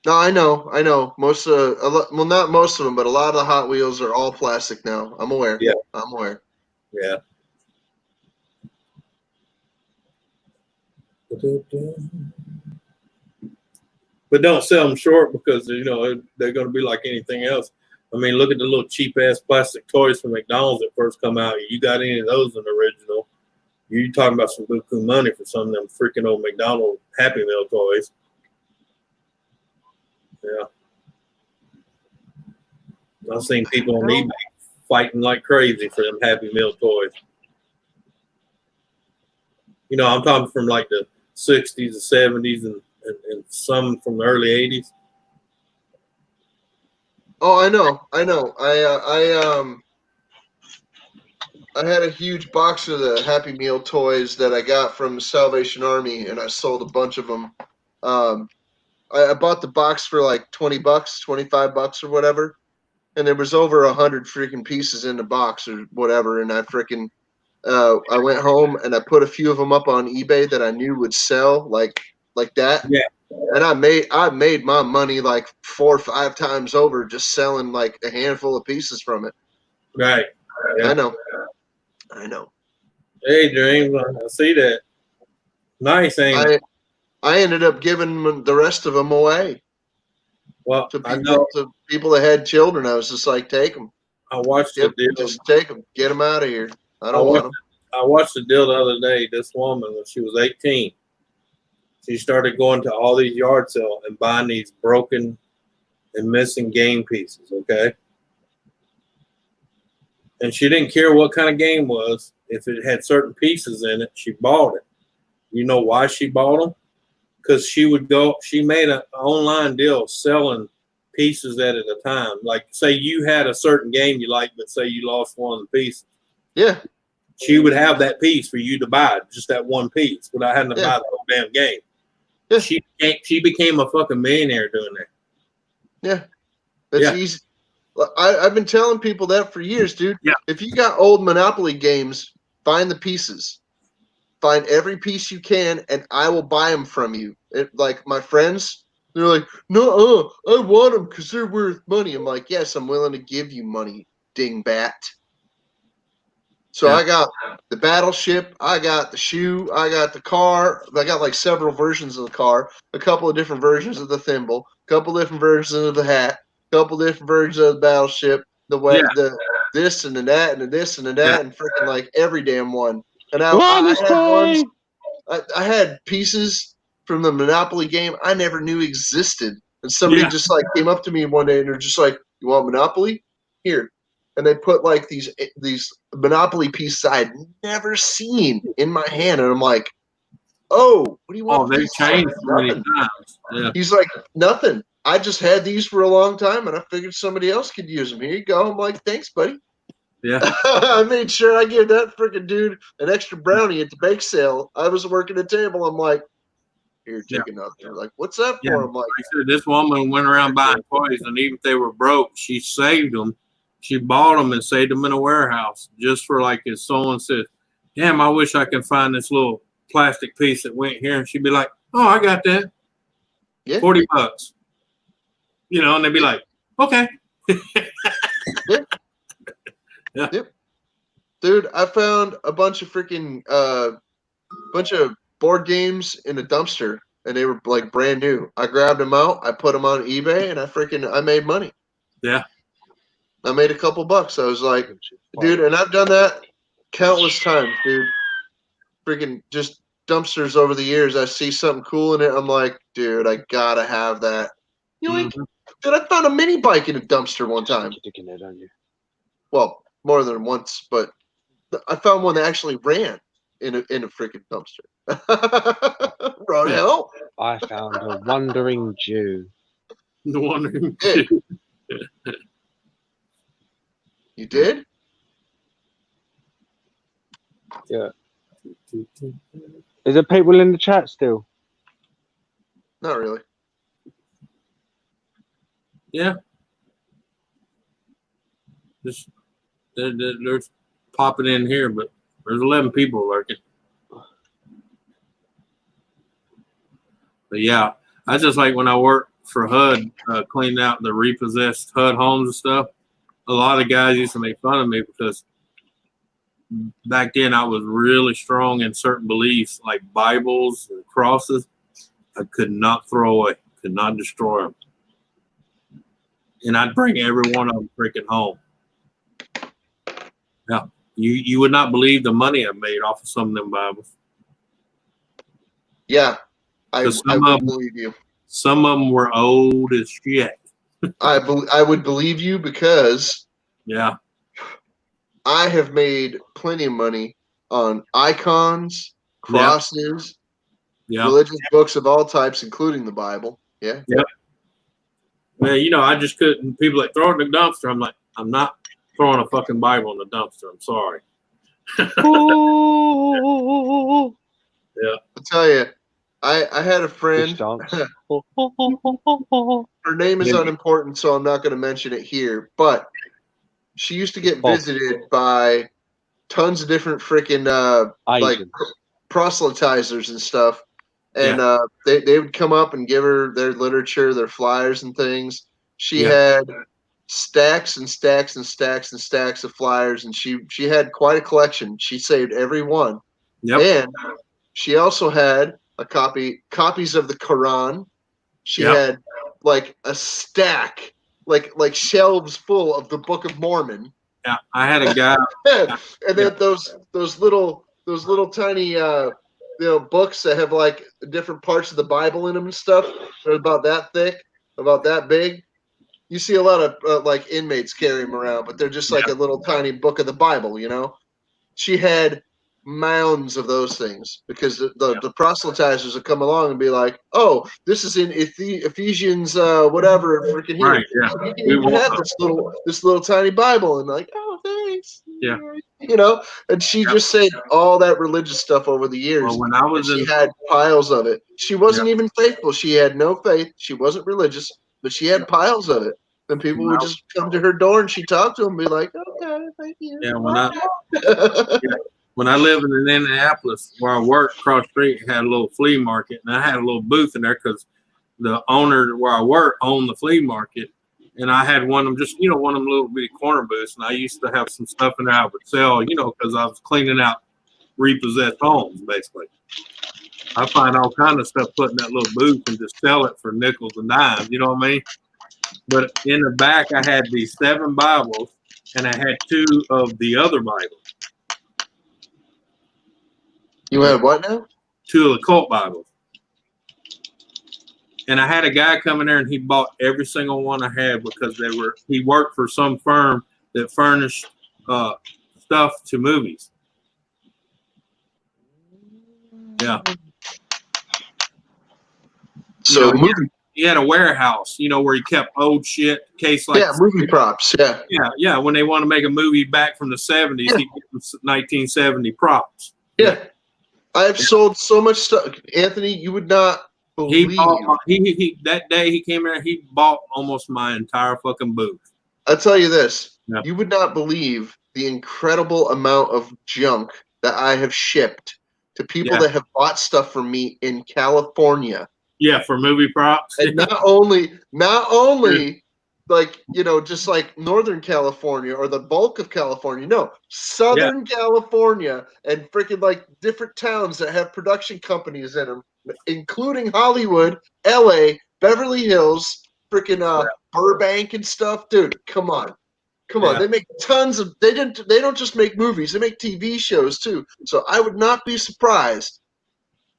No, I know. Most well, not most of them, but a lot of the Hot Wheels are all plastic now. I'm aware. Yeah, I'm aware. Yeah. But don't sell them short because they're going to be like anything else. I mean, look at the little cheap ass plastic toys from McDonald's that first come out. You got any of those in the original? You talking about some buku money for some of them freaking old McDonald's Happy Meal toys? Yeah, I've seen people on eBay fighting like crazy for them Happy Meal toys. I'm talking from like the 60s, the 70s, and some from the early 80s. Oh, I know. I had a huge box of the Happy Meal toys that I got from the Salvation Army, and I sold a bunch of them. I bought the box for like $20, $25 or whatever, and there was over 100 freaking pieces in the box or whatever, and I freaking I went home and I put a few of them up on eBay that I knew would sell like that. Yeah. And I made my money like 4 or 5 times over just selling like a handful of pieces from it. Right. Yeah. I know. Hey, Dream, I see that. Nice, ain't it? I ended up giving the rest of them away. Well, to people that had children. I was just like, take them. I watched the deal. Just take them. Get them out of here. I don't want them. I watched the deal the other day. This woman, when she was 18, she started going to all these yard sales and buying these broken and missing game pieces, okay? and she didn't care what kind of game was. If it had certain pieces in it, she bought it. You know why she bought them? Because she made an online deal selling pieces at a time. Like, say you had a certain game you liked, but say you lost one of the pieces. Yeah. She would have that piece for you to buy, just that one piece, without having to buy the whole damn game. Yeah. She became a fucking millionaire doing that. Yeah. That's easy. I've been telling people that for years, dude. Yeah. If you got old Monopoly games, find the pieces. Find every piece you can, and I will buy them from you. Like my friends, they're like, no, I want them because they're worth money. I'm like, yes, I'm willing to give you money, dingbat. So I got the battleship, I got the shoe, I got the car. I got like several versions of the car, a couple of different versions of the thimble, a couple different versions of the hat, a couple different versions of the battleship, the this and the that and the this and the that, and freaking like every damn one. And I had ones. I had pieces from the Monopoly game I never knew existed. And somebody just like came up to me one day and they're just like, "You want Monopoly? Here." And they put like these Monopoly pieces I had never seen in my hand. And I'm like, "Oh, what do you want?" Oh, they've changed so many times. Yeah. He's like, "Nothing. I just had these for a long time and I figured somebody else could use them. Here you go." I'm like, "Thanks, buddy." Yeah. I made sure I gave that freaking dude an extra brownie at the bake sale. I was working the table. I'm like, "Here, take another." They're like, "What's that for?" I'm like, this woman went around buying toys, and even if they were broke, she saved them. She bought them and saved them in a warehouse just for like if someone said, "Damn, I wish I could find this little plastic piece that went here," and she'd be like, "Oh, I got that. Yeah. $40." You know, and they'd be like, "Okay." Yeah. Yep. Dude, I found a bunch of freaking bunch of board games in a dumpster, and they were like brand new. I grabbed them out, I put them on eBay, and I made money. Yeah. I made a couple bucks. I was like, dude, and I've done that countless times, dude. Freaking just dumpsters over the years. I see something cool in it. I'm like, dude, I gotta have that. Dude, I found a mini bike in a dumpster one time. Well, more than once, but I found one that actually ran in a freaking dumpster. Right hell. I found a wandering Jew. The wandering Jew. You did? Yeah. Is there people in the chat still? Not really. Yeah. Just there's popping in here, but there's 11 people lurking. But yeah, I just like when I worked for HUD, cleaning out the repossessed HUD homes and stuff. A lot of guys used to make fun of me because back then I was really strong in certain beliefs, like Bibles and crosses. I could not throw away, could not destroy them. And I'd bring every one of them freaking home. Yeah, you would not believe the money I made off of some of them Bibles. Yeah, I would believe you. Some of them were old as shit. I would believe you because I have made plenty of money on icons, crosses, religious books of all types, including the Bible. Yeah. Yep. Man, you know, I just couldn't. People like throw it in the dumpster. I'm like, I'm not throwing a fucking Bible in the dumpster. I'm sorry. Yeah. I'll tell you, I had a friend. Her name is unimportant, so I'm not going to mention it here. But she used to get visited by tons of different freaking like proselytizers and stuff. And they would come up and give her their literature, their flyers and things. She had stacks and stacks and stacks and stacks of flyers, and she had quite a collection. She saved every one. And she also had copies of the Quran. She had like a stack, like shelves full of the Book of Mormon. Yeah, I had a guy. And then those little tiny books that have like different parts of the Bible in them and stuff. They're about that thick, about that big. you see a lot of like inmates carry them around, but they're just like a little tiny book of the Bible, you know. She had mounds of those things because the proselytizers would come along and be like, "Oh, this is in Ephesians, whatever, freaking here. Right, yeah. So you can We even want have this little tiny Bible," and like, "Oh, thanks." Yeah. You know, and she just said all that religious stuff over the years. Well, when I was and she in, had piles of it. She wasn't even faithful. She had no faith. She wasn't religious, but she had piles of it. And people would just come to her door and she talked to them and be like, "Okay, thank you." yeah, when I lived in Indianapolis, where I worked across the street, had a little flea market, and I had a little booth in there because the owner where I worked owned the flea market, and I had one of them, just one of them little bitty corner booths, and I used to have some stuff in there I would sell, because I was cleaning out repossessed homes, basically. I find all kind of stuff put in that little booth and just sell it for nickels and dimes, you know what I mean? But in the back, I had these 7 Bibles, and I had 2 of the other Bibles. You had what now? 2 of the cult Bibles. And I had a guy come in there and he bought every single one I had because he worked for some firm that furnished stuff to movies. Yeah. So he had a warehouse, where he kept old shit, case like movie props. Yeah. When they want to make a movie back from the 70s, he gets 1970 props. Yeah. I've sold so much stuff, Anthony. You would not believe. He that day he came here, he bought almost my entire fucking booth. I'll tell you this: you would not believe the incredible amount of junk that I have shipped to people that have bought stuff from me in California. Yeah, for movie props. And not only like, just like Northern California or the bulk of California. No, Southern California and freaking like different towns that have production companies in them, including Hollywood, LA, Beverly Hills, freaking Burbank and stuff. Dude, come on. Come on. They make tons of they don't just make movies, they make TV shows too. So I would not be surprised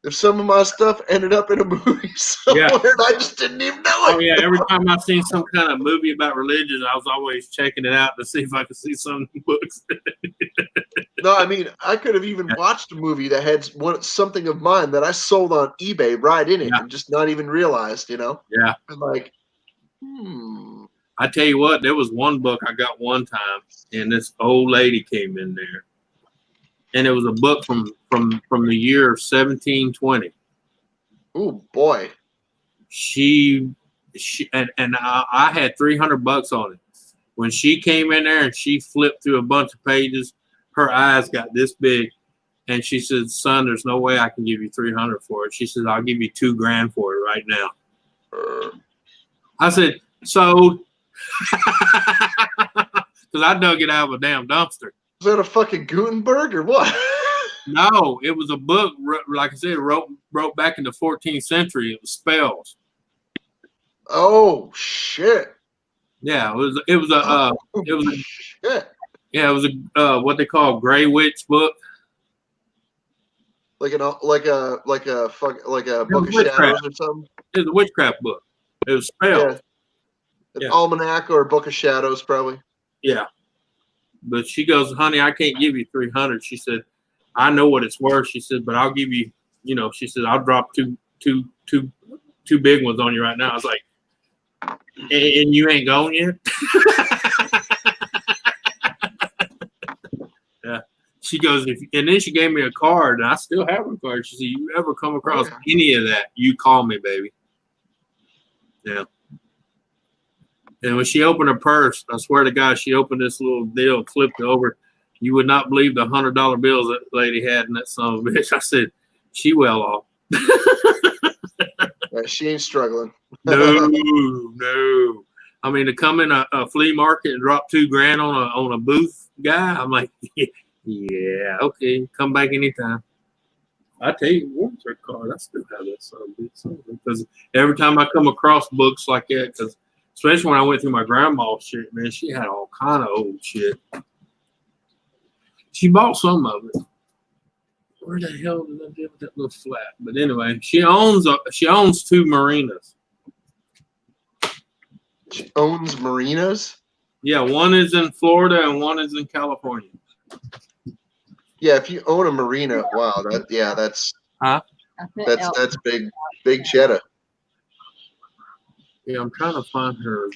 if some of my stuff ended up in a movie somewhere and I just didn't even know it. Oh, yeah. Every time I've seen some kind of movie about religion, I was always checking it out to see if I could see some books. No, I mean, I could have even watched a movie that had something of mine that I sold on eBay right in it and just not even realized, Yeah. I'm like, I tell you what, there was one book I got one time, and this old lady came in there. And it was a book from the year 1720. Oh boy! I had $300 on it. When she came in there and she flipped through a bunch of pages, her eyes got this big, and she said, "Son, there's no way I can give you $300 for it." She said, "I'll give you $2,000 for it right now." I said, "So," because I dug it out of a damn dumpster. Was that a fucking Gutenberg or what? No, it was a book, like I said, wrote back in the 14th century. It was spells. Oh shit! Yeah, it was a what they call Grey Witch book. Like a book of shadows or something. It was a witchcraft book. It was spells. An almanac or a book of shadows, probably. Yeah. But she goes, "Honey, I can't give you $300." She said, "I know what it's worth." She said, "But I'll give you, she said, I'll drop two big ones on you right now." I was like, "And you ain't gone yet?" Yeah. She goes, and then she gave me a card, and I still have her card. She said, "You ever come across any of that, you call me, baby." Yeah. And when she opened her purse, I swear to God, she opened this little deal and flipped it over. You would not believe the $100 bills that lady had in that son of a bitch. I said, "She well off." She ain't struggling. No. I mean, to come in a flea market and drop $2,000 on a booth guy, I'm like, yeah, okay, come back anytime. I tell you, what's her card? I still have that son of a bitch because every time I come across books like that, because especially when I went through my grandma's shit, man, she had all kind of old shit. She bought some of it. Where the hell did I get with that little flat? But anyway, she owns 2 marinas. owns marinas. Yeah, one is in Florida and one is in California. Yeah, if you own a marina, wow, that's big cheddar. Yeah, I'm trying to find her.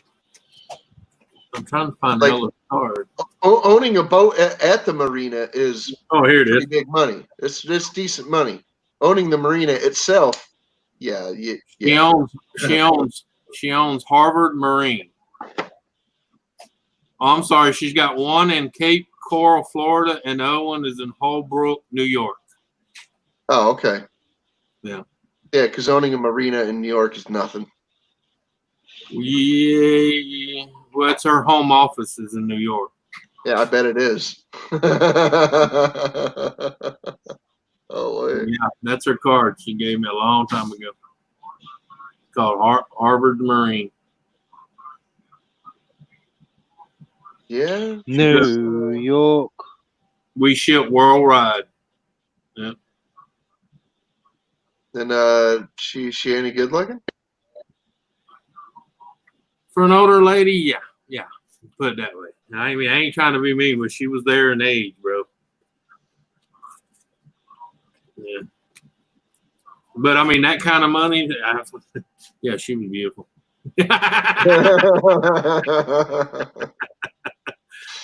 I'm trying to find Like, Hella's card. Owning a boat at the marina is here it pretty is. big money. It's decent money. Owning the marina itself, yeah. She owns Harvard Marine. Oh, I'm sorry, she's got one in Cape Coral, Florida, and the other one is in Holbrook, New York. Oh, okay. Yeah. Yeah, because owning a marina in New York is nothing. Yeah. Well, it's her home office is in New York. Yeah, I bet it is. Oh, wait. Yeah, that's her card she gave me a long time ago. It's called Harvard Marine. Yeah. New York. We ship worldwide. Yeah. And she any good looking? For an older lady, yeah. Put it that way. I mean, I ain't trying to be mean, but she was there in age, bro. Yeah. But I mean, that kind of money, yeah, she was beautiful.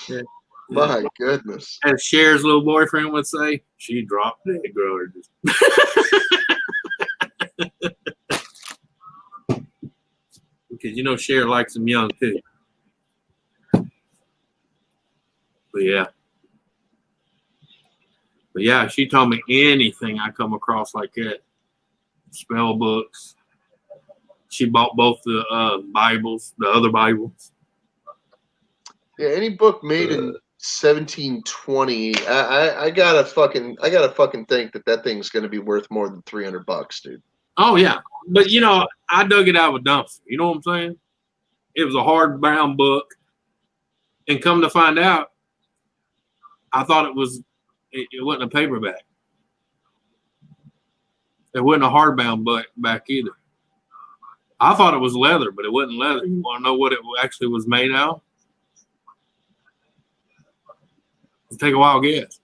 Yeah. My goodness. As Cher's little boyfriend would say, she dropped dead gorgeous. Because you know Cher likes them young too. But yeah, she told me anything I come across like that. Spell books. She bought both the Bibles, the other Bibles. Yeah, any book made in 1720, I gotta fucking think that thing's gonna be worth more than $300, dude. Oh yeah, but you know, I dug it out of a dumpster. You know what I'm saying? It was a hardbound book, and come to find out, I thought it wasn't a paperback. It wasn't a hardbound book back either. I thought it was leather, but it wasn't leather. You want to know what it actually was made out of? Take a wild guess.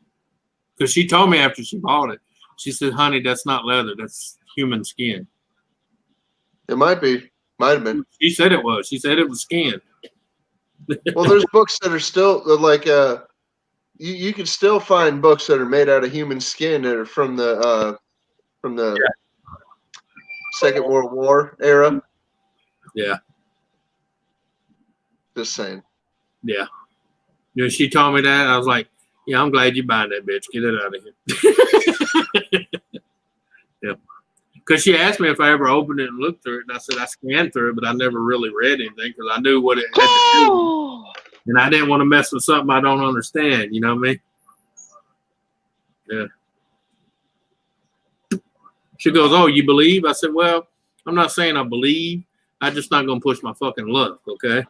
Because she told me after she bought it, she said, honey, that's not leather. That's human skin. It might be. Might have been. She said it was. She said it was skin. Well, there's books that are still like you can still find books that are made out of human skin that are from the Second World War era. Yeah. Just saying. Yeah. You know, she told me that. I was like, yeah, I'm glad you're buying that bitch. Get it out of here. Yeah. Because she asked me if I ever opened it and looked through it. And I said I scanned through it, but I never really read anything because I knew what it had to do. And I didn't want to mess with something I don't understand. You know what I mean? Yeah. She goes, oh, you believe? I said, well, I'm not saying I believe. I'm just not going to push my fucking luck, okay?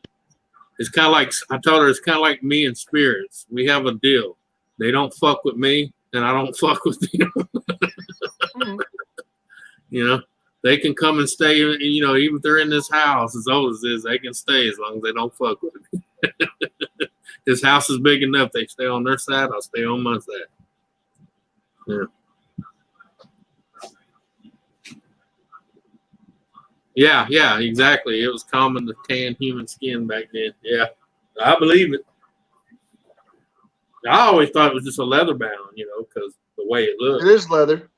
It's kind of like, I told her, it's kind of like me and spirits. We have a deal. They don't fuck with me, and I don't fuck with them. You know, they can come and stay, you know, even if they're in this house, as old as it is, they can stay as long as they don't fuck with me. This house is big enough. They stay on their side, I'll stay on my side. Yeah. Yeah, exactly. It was common to tan human skin back then. Yeah, I believe it. I always thought it was just a leather bound, you know, because the way it looked. It is leather.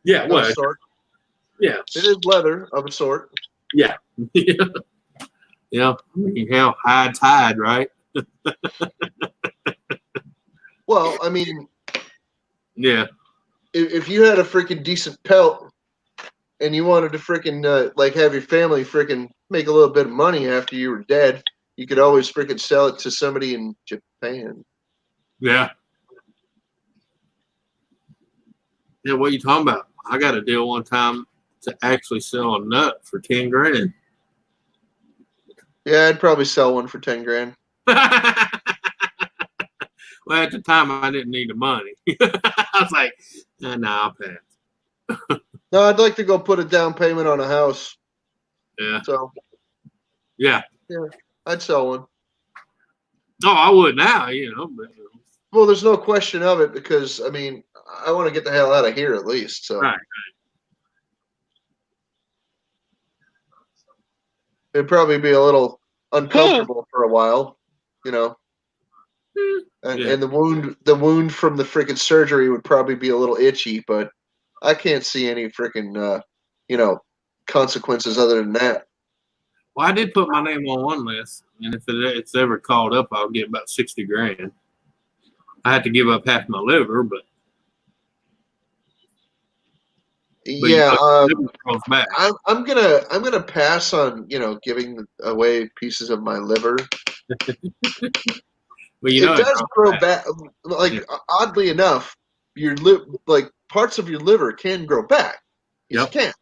Yeah, of a sort. Yeah. It is leather of a sort. Yeah. Yeah. Hell, high tide, right? Well, I mean, yeah. If you had a freaking decent pelt and you wanted to freaking like have your family freaking make a little bit of money after you were dead, you could always freaking sell it to somebody in Japan. Yeah. Yeah, what are you talking about? I got a deal one time to actually sell a nut for 10 grand. Yeah, I'd probably sell one for 10 grand. Well, at the time, I didn't need the money. I was like, nah, I'll pass. No, I'd like to go put a down payment on a house. Yeah. So. Yeah. Yeah, I'd sell one. No, I would now, you know. But, Well, there's no question of it because I mean, I want to get the hell out of here at least. So right. it'd probably be a little uncomfortable for a while, you know. Yeah. And the wound from the freaking surgery would probably be a little itchy, but I can't see any freaking you know, consequences other than that. Well, I did put my name on one list, and if it's ever called up, I'll get about 60 grand. I had to give up half my liver, but Yeah, liver grows back. I'm gonna pass on, you know, giving away pieces of my liver. Well, you know, It does grow back. Like Yeah. oddly enough, your like parts of your liver can grow back. Yes, Yep. it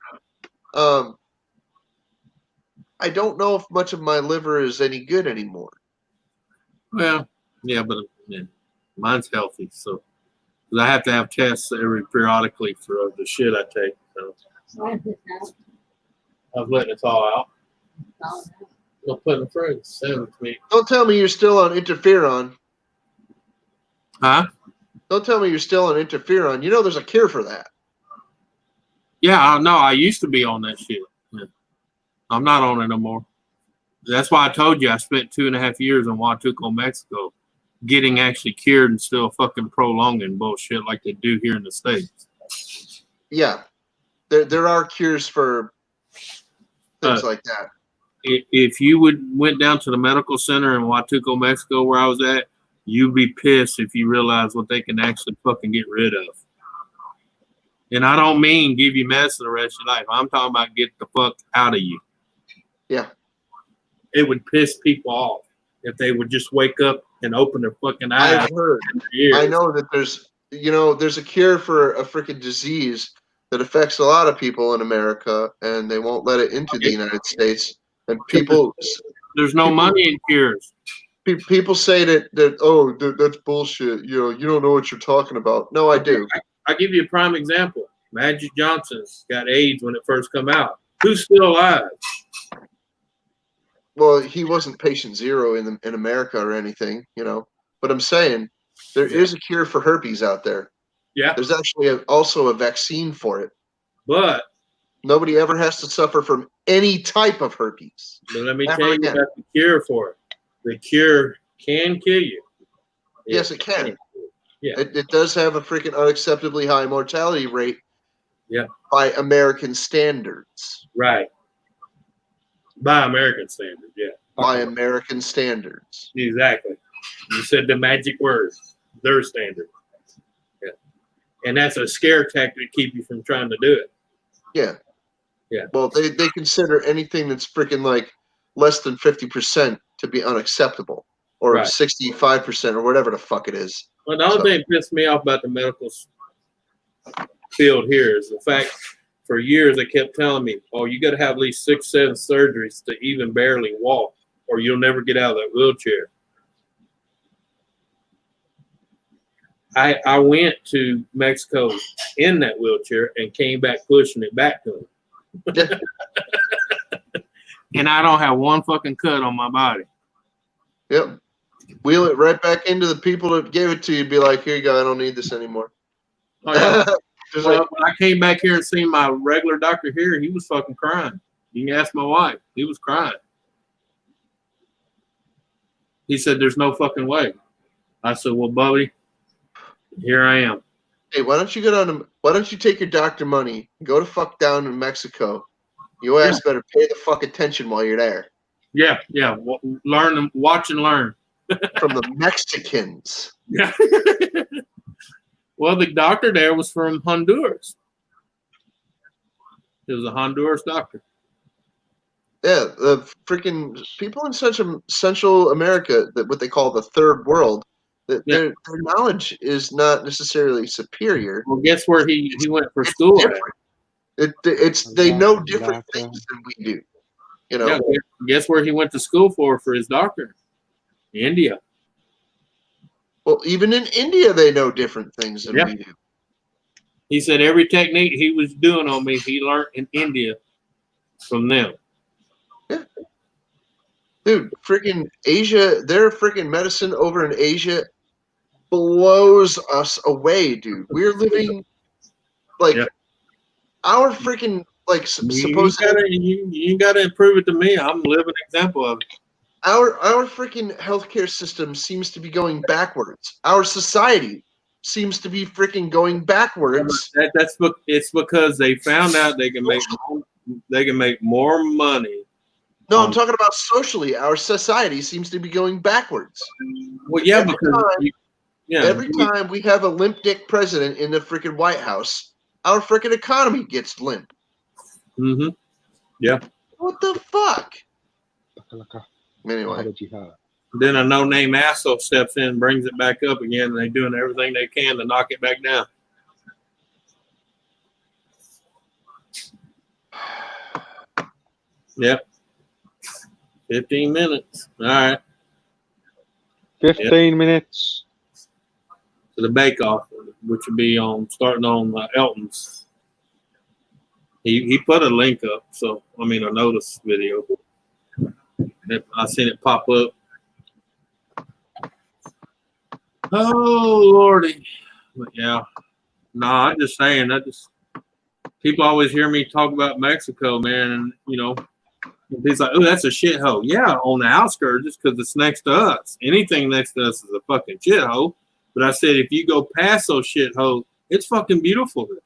can. I don't know if much of my liver is any good anymore. Well, yeah, but yeah, mine's healthy, so 'cause I have to have tests periodically for the shit I take. So I was letting it all out. I'll put in the fridge. Send it to me. Don't tell me you're still on interferon. Huh? Don't tell me you're still on interferon. You know there's a cure for that. Yeah, no, I used to be on that shit. Yeah. I'm not on it no more. That's why I told you I spent 2.5 years in Huatuco, Mexico, getting actually cured and still fucking prolonging bullshit like they do here in the States. Yeah, there are cures for things like that. If you went down to the medical center in Huatuco, Mexico, where I was at, you'd be pissed if you realize what they can actually fucking get rid of. And I don't mean give you medicine the rest of your life. I'm talking about get the fuck out of you. Yeah. It would piss people off if they would just wake up and open their fucking eyes. I've heard. I know that there's a cure for a freaking disease that affects a lot of people in America, and they won't let it into the United States. And there's no money in cures. People say that that's bullshit. You know, you don't know what you're talking about. No, I do. I'll give you a prime example. Magic Johnson's got AIDS when it first come out. Who's still alive? Well, he wasn't patient zero in America or anything, you know. But I'm saying there is a cure for herpes out there. Yeah. There's actually also a vaccine for it. But nobody ever has to suffer from any type of herpes. But let me tell you about the cure for it. The cure can kill you. Yes, it can. Yeah. It does have a freaking unacceptably high mortality rate. Yeah. By American standards. Right. By American standards, yeah. By American standards. Exactly. You said the magic words. Their standard. Yeah. And that's a scare tactic to keep you from trying to do it. Yeah. Yeah. Well, they consider anything that's freaking like less than 50% to be unacceptable. Or 65% or whatever the fuck it is. Well, the only thing that pissed me off about the medical field here is the fact for years they kept telling me, oh, you got to have at least 6-7 surgeries to even barely walk or you'll never get out of that wheelchair. I went to Mexico in that wheelchair and came back pushing it back to them. And I don't have one fucking cut on my body. Yep. Wheel it right back into the people that gave it to you. Be like, here you go. I don't need this anymore. Oh, yeah. Well, when I came back here and seen my regular doctor here, he was fucking crying. You can ask my wife. He was crying. He said, there's no fucking way. I said, well, Bubby, here I am. Hey, why don't you take your doctor money, go to fuck down in Mexico? Your ass better pay the fuck attention while you're there. Yeah. Learn and watch and learn. From the Mexicans. Yeah. Well, the doctor there was from Honduras. He was a Honduras doctor. Yeah, the freaking people in Central America, that what they call the third world, their knowledge is not necessarily superior. Well, guess where he went for school at? They know different things than we do. You know. Yeah, guess where he went to school for his doctorate? India. Well, even in India, they know different things than we do. He said every technique he was doing on me, he learned in India from them. Yeah. Dude, freaking Asia, their freaking medicine over in Asia blows us away, dude. We're living like our freaking like supposed. You gotta improve it to me. I'm a living example of it. Our freaking healthcare system seems to be going backwards. Our society seems to be freaking going backwards. It's because they found out they can make more money. No, I'm talking about socially. Our society seems to be going backwards. Well, yeah, every time we have a limp dick president in the freaking White House, our freaking economy gets limp. Mm-hmm. Yeah. What the fuck? Anyway. Then a no-name asshole steps in and brings it back up again, and they're doing everything they can to knock it back down. Yep. 15 minutes. All right. 15 minutes. To the bake-off, which will be starting on Elton's. He put a link up, a notice video. I seen it pop up. Oh Lordy. But yeah. I'm just saying people always hear me talk about Mexico, man, and he's like, oh, that's a shithole. Yeah, on the outskirts, just because it's next to us. Anything next to us is a fucking shithole. But I said, if you go past those shitholes, it's fucking beautiful there.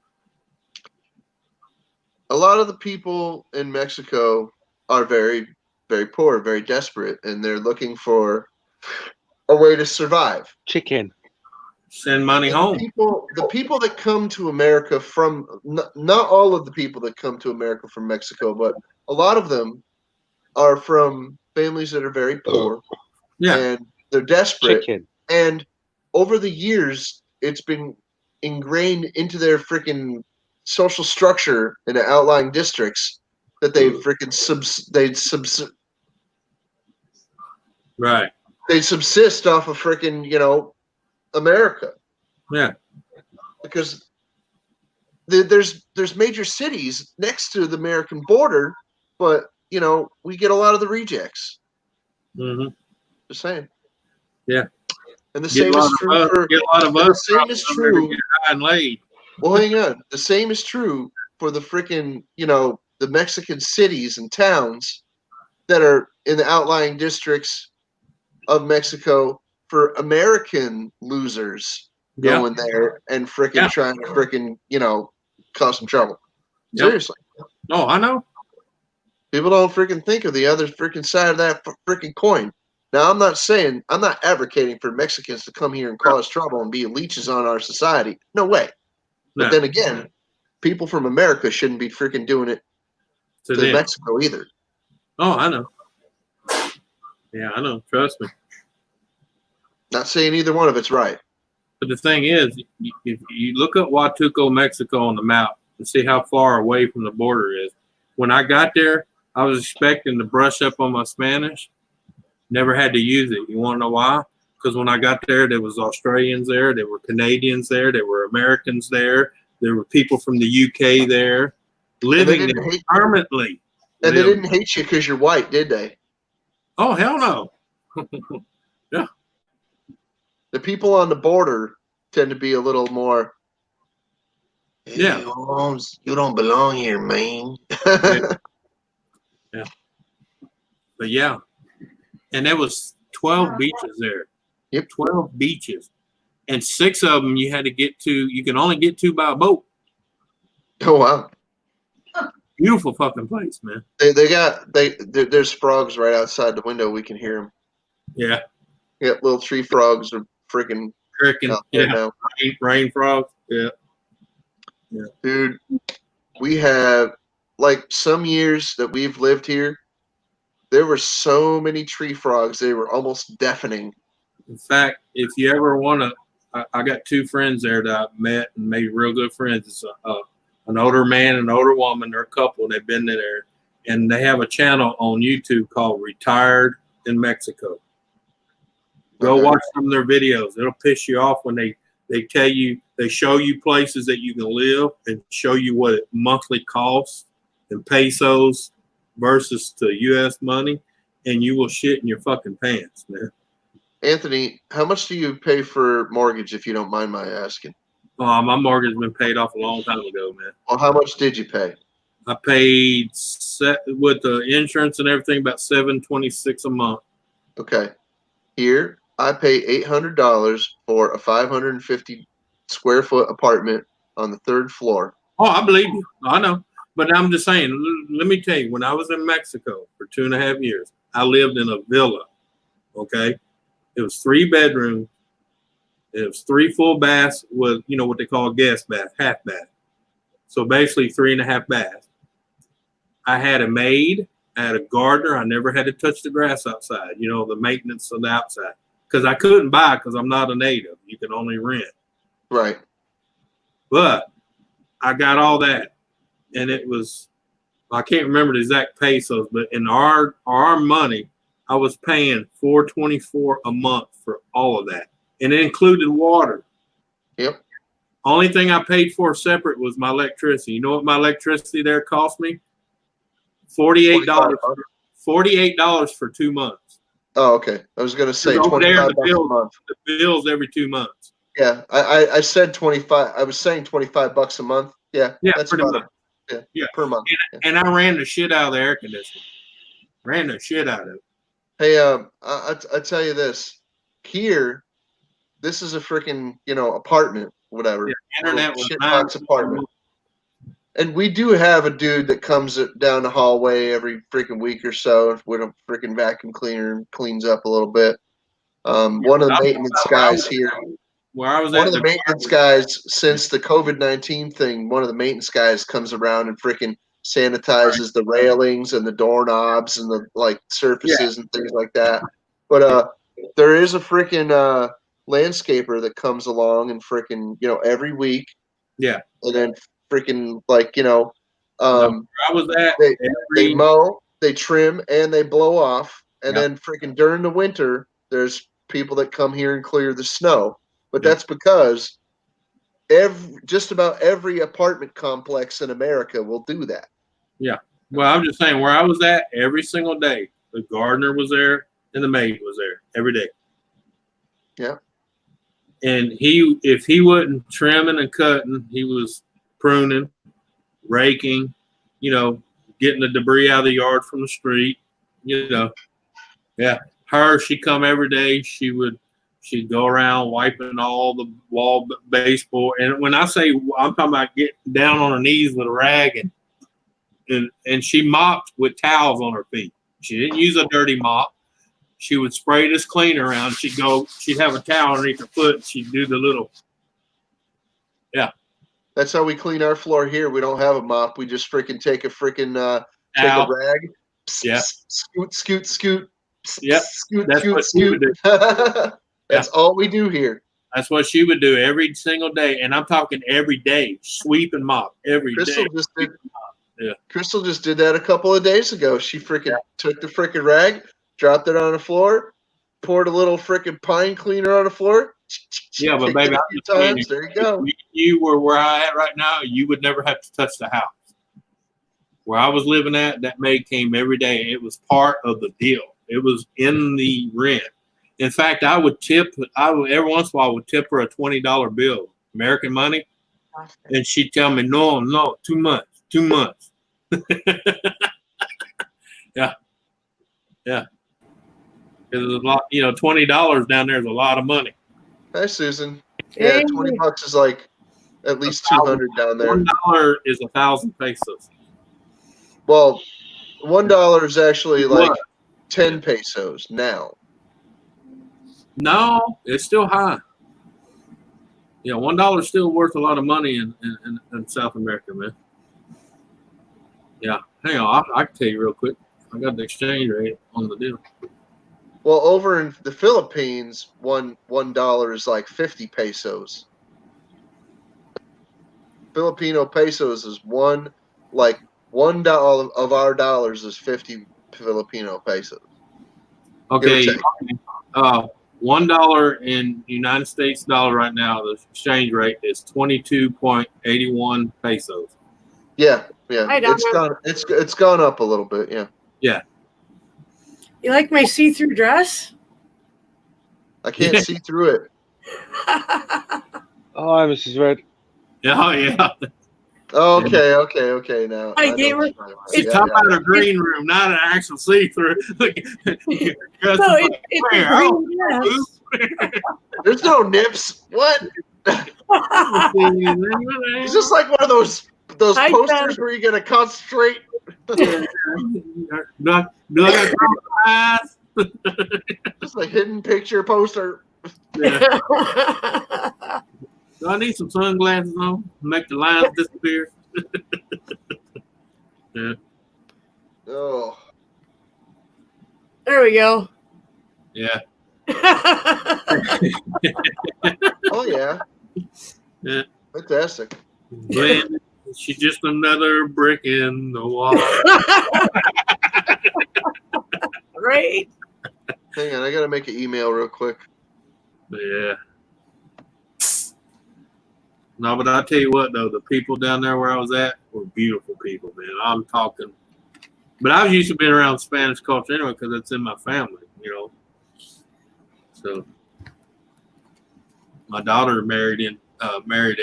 A lot of the people in Mexico are very, very poor, very desperate, and they're looking for a way to survive. Chicken. Send money home. The people that come to America from, not all of the people that come to America from Mexico, but a lot of them are from families that are very poor. Yeah. And they're desperate. Chicken. And over the years, it's been ingrained into their freaking social structure in the outlying districts that they freaking right. They subsist off of freaking, America. Yeah. Because there's major cities next to the American border, but we get a lot of the rejects. Mm-hmm. Just saying. Yeah. And the same is true for the same is true. Well, hang on. The same is true for the freaking, the Mexican cities and towns that are in the outlying districts of Mexico for American losers going there and freaking trying to freaking, cause some trouble. Yep. Seriously. Oh, I know. People don't freaking think of the other freaking side of that freaking coin. Now, I'm not advocating for Mexicans to come here and cause trouble and be leeches on our society. No way. But then again, people from America shouldn't be freaking doing it to Mexico either. Oh, I know. Yeah, I know. Trust me. Not saying either one of it's right. But the thing is, if you look at Huatuco, Mexico on the map and see how far away from the border it is. When I got there, I was expecting to brush up on my Spanish. Never had to use it. You want to know why? Because when I got there was Australians there, there were Canadians there, there were Americans there, there were people from the UK there, living there permanently. And they didn't hate you because you're white, did they? Oh, hell no. Yeah. The people on the border tend to be a little more. Yeah. Hey, Holmes, you don't belong here, man. Yeah. But yeah. And there was 12 beaches there. Yep. 12 beaches. And 6 of them you can only get to by a boat. Oh, wow. Beautiful fucking place, man. There's frogs right outside the window. We can hear them. Yeah. Yeah, little tree frogs are freaking rain frogs. Yeah. Yeah. Dude, we have, like, some years that we've lived here, there were so many tree frogs, they were almost deafening. In fact, if you ever want to, I got 2 friends there that I met and made real good friends. It's an older man and an older woman. They're a couple. They've been there. And they have a channel on YouTube called Retired in Mexico. Go watch some of their videos. It'll piss you off when they tell you, they show you places that you can live and show you what it monthly costs in pesos versus to U.S. money. and you will shit in your fucking pants, man. Anthony, how much do you pay for mortgage, if you don't mind my asking? My mortgage has been paid off a long time ago, man. Well, how much did you pay? I paid with the insurance and everything about $726 a month. Okay. Here, I pay $800 for a 550 square foot apartment on the 3rd floor. Oh, I believe you. I know. But I'm just saying, let me tell you, when I was in Mexico for 2.5 years, I lived in a villa, okay? It was 3 bedrooms. It was 3 full baths with, what they call a guest bath, half bath. So basically 3.5 baths. I had a maid. I had a gardener. I never had to touch the grass outside, the maintenance on the outside. Because I couldn't buy because I'm not a native. You can only rent. Right. But I got all that. And it was, I can't remember the exact pesos, but in our money, I was paying $424 a month for all of that. And it included water. Yep. Only thing I paid for separate was my electricity. You know what my electricity there cost me? $48. $48 for 2 months. Oh, okay. I was gonna say over there, $25 a month. The bills every 2 months. Yeah, I said 25. I was saying $25 a month. Yeah, that's pretty about much. Yeah, per month. And I ran the shit out of the air conditioning. Ran the shit out of it. Hey, I tell you this. Here, this is a freaking apartment, whatever. Yeah, internet was shit $9 box apartment. And we do have a dude that comes down the hallway every freaking week or so with a freaking vacuum cleaner and cleans up a little bit. One of the maintenance guys here. Where I was One at of the maintenance guys, since the COVID-19 thing, one of the maintenance guys comes around and freaking sanitizes the railings and the doorknobs and the surfaces and things like that. But there is a freaking landscaper that comes along and freaking every week. Yeah. And then freaking I was at they mow, they trim, and they blow off. And then freaking during the winter, there's people that come here and clear the snow. But that's because just about every apartment complex in America will do that. Yeah. Well, I'm just saying where I was at every single day, the gardener was there and the maid was there every day. Yeah. And if he wasn't trimming and cutting, he was pruning, raking, getting the debris out of the yard from the street, Yeah. She'd come every day. She'd go around wiping all the wall baseboard. And when I say, I'm talking about getting down on her knees with a rag and she mopped with towels on her feet. She didn't use a dirty mop. She would spray this cleaner around. She'd have a towel underneath her foot. And she'd do the little, That's how we clean our floor here. We don't have a mop. We just freaking take a freaking take a rag. Scoot. Yep. Scoot. That's all we do here. That's what she would do every single day. And I'm talking every day. Sweep and mop every day. Crystal just did that a couple of days ago. She freaking took the freaking rag, dropped it on the floor, poured a little freaking pine cleaner on the floor. Yeah, but baby, there you go. If you were where I at right now, you would never have to touch the house. Where I was living at, that maid came every day. It was part of the deal. It was in the rent. In fact, every once in a while I would tip her a $20 bill, American money, and she'd tell me, no, too much. Yeah. It was a lot, $20 down there is a lot of money. Hi, Susan. Yeah, $20 is like at least 200 down there. $1 is 1,000 pesos. Well, $1 is actually like 10 pesos now. No, it's still high. Yeah, $1 is still worth a lot of money in South America, man. Yeah, hang on, I can tell you real quick. I got the exchange rate on the deal. Well, over in the Philippines, $1 is like 50 pesos. Filipino pesos is $1 of our dollars is 50 Filipino pesos. Okay, $1 in United States dollar right now, the exchange rate is 22.81 pesos. Yeah, it's gone up a little bit, yeah. Yeah. You like my see-through dress? I can't see through it. Hi, Mrs. Red. Oh yeah. Okay. Now I know gave what her- you're talking about. She's talking about a green room, not an actual see-through. Look, No, it's a green dress. There's no nips. What? Is this like one of those Hi, posters Dad. where you gotta concentrate? no, eyes. Just a hidden picture poster. Yeah. Do I need some sunglasses on? Make the lines disappear. Yeah. Oh. There we go. Yeah. Oh yeah. Yeah. Fantastic. Glenn, she's just another brick in the wall. Right? Hang on, I gotta make an email real quick. Yeah. No, but I'll tell you what, though, the people down there where I was at were beautiful people, man. I'm talking. But I was used to being around Spanish culture anyway because it's in my family, you know. So my daughter married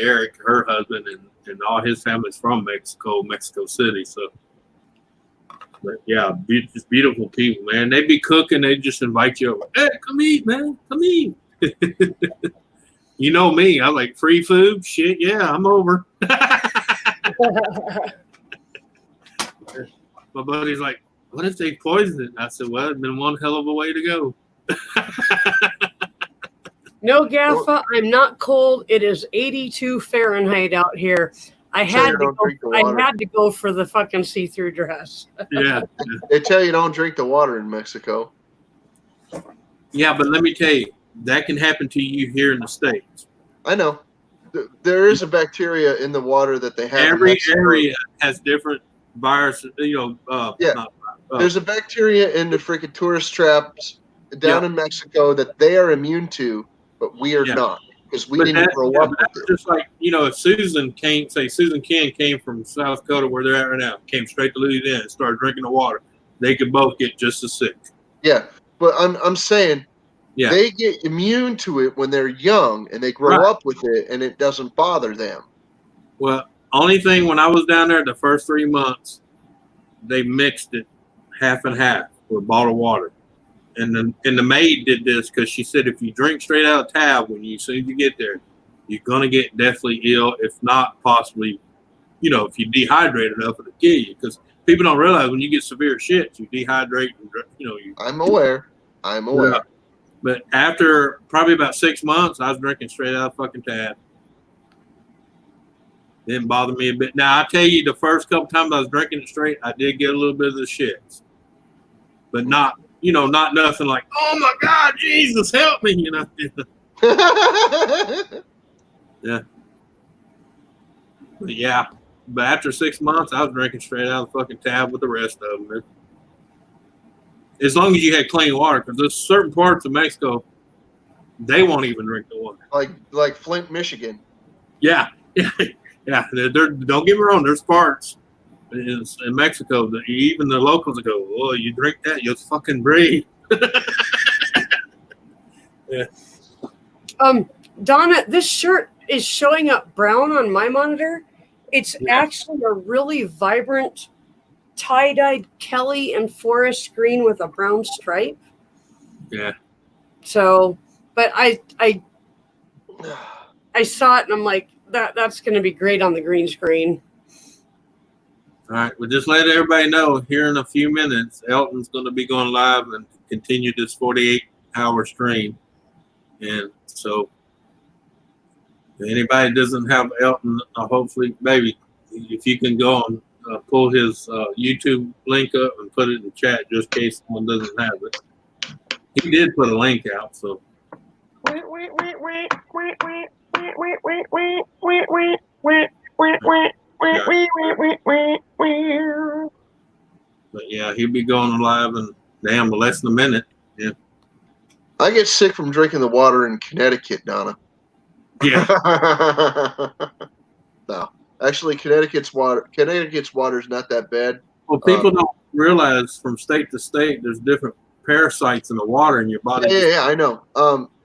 Eric, her husband, and all his family's from Mexico City. So, but yeah, just beautiful people, man. They'd be cooking, they'd just invite you over. Hey, come eat, man. Come eat. You know me. I'm like, free food? Shit, yeah, I'm over. My buddy's like, what if they poisoned it? I said, well, it's been one hell of a way to go. No, Gaffa, I'm not cold. It is 82 Fahrenheit out here. I had to go for the fucking see-through dress. Yeah. They tell you don't drink the water in Mexico. Yeah, but let me tell you, that can happen to you here in the States. I know. There is a bacteria in the water that they have. Every area has different viruses, you know. There's a bacteria in the freaking tourist traps down in Mexico that they are immune to, but we are not because we didn't grow up with it. Just like, you know, if Susan Ken came from South Dakota where they're at right now, came straight to Louisiana and started drinking the water, they could both get just as sick. Yeah, but I'm saying they get immune to it when they're young and they grow up with it and it doesn't bother them. Well, only thing when I was down there the first 3 months, they mixed it half and half with bottled water. And the maid did this because she said if you drink straight out of tab as soon as you get there, you're gonna get deathly ill. If not, possibly, you know, if you dehydrate enough, it'll kill you. Because people don't realize when you get severe shit, you dehydrate. You know, I'm aware. Yeah. But after probably about 6 months, I was drinking straight out of fucking tab. Didn't bother me a bit. Now I tell you, the first couple times I was drinking it straight, I did get a little bit of the shits, but not nothing like, oh my God, Jesus, help me, you know. Yeah. But yeah. But after 6 months, I was drinking straight out of the fucking tab with the rest of them. As long as you had clean water, because there's certain parts of Mexico, they won't even drink the water. Like Flint, Michigan. Yeah. Yeah. Don't get me wrong, there's parts in Mexico that even the locals go, oh, you drink that, you'll fucking breathe. Yeah. Donna, this shirt is showing up brown on my monitor. It's actually a really vibrant tie-dyed Kelly and forest green with a brown stripe. Yeah. So, but I saw it and I'm like, that's going to be great on the green screen. All right. Well, just let everybody know here in a few minutes, Elton's going to be going live and continue this 48-hour stream. And so if anybody doesn't have Elton, hopefully, maybe if you can go and pull his YouTube link up and put it in the chat just in case someone doesn't have it. He did put a link out, so. But yeah, he'll be going live in less than a minute. Yeah. I get sick from drinking the water in Connecticut, Donna. Yeah. No, actually, Connecticut's water is not that bad. Well, people don't realize from state to state there's different parasites in the water, and your body. Yeah, I know.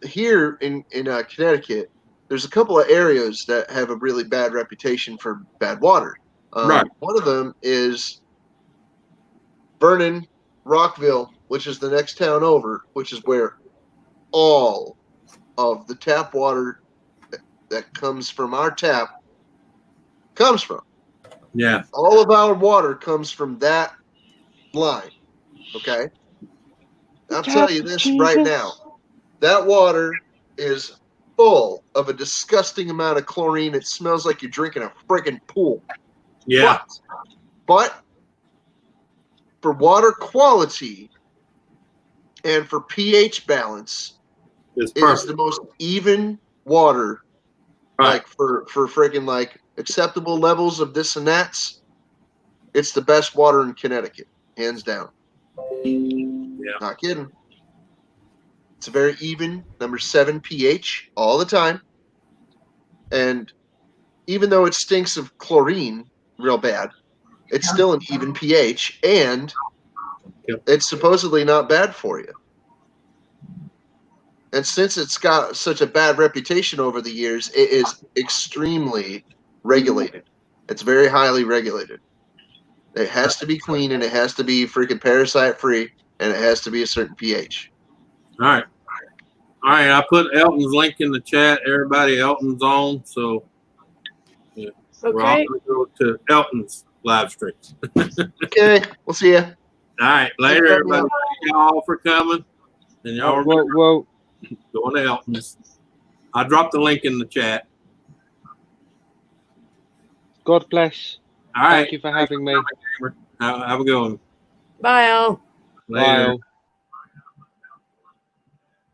Here in Connecticut, there's a couple of areas that have a really bad reputation for bad water. Right. One of them is Vernon, Rockville, which is the next town over, which is where all of the tap water that comes from our tap comes from. Yeah. All of our water comes from that line. Okay? I'll tell you this right now. That water is full of a disgusting amount of chlorine. It smells like you're drinking a friggin' pool. Yeah. But for water quality and for pH balance, It's it is perfect. the most even water. Right. Like for friggin' like acceptable levels of this and that's, it's the best water in Connecticut, hands down. Yeah. Not kidding. It's a very even number 7 pH all the time. And even though it stinks of chlorine real bad, it's still an even pH, and it's supposedly not bad for you. And since it's got such a bad reputation over the years, it is extremely regulated. It's very highly regulated. It has to be clean, and it has to be freaking parasite free, and it has to be a certain pH. All right. All right. I put Elton's link in the chat. Everybody, Elton's on. So yeah, we're all Okay. going to go to Elton's live stream. Okay. We'll see you. All right. Later, everybody. Thank y'all for coming. And y'all Well, going to Elton's. I dropped the link in the chat. God bless. All right. Thank you for having me. Have a good one. Bye, all. Later. Bye.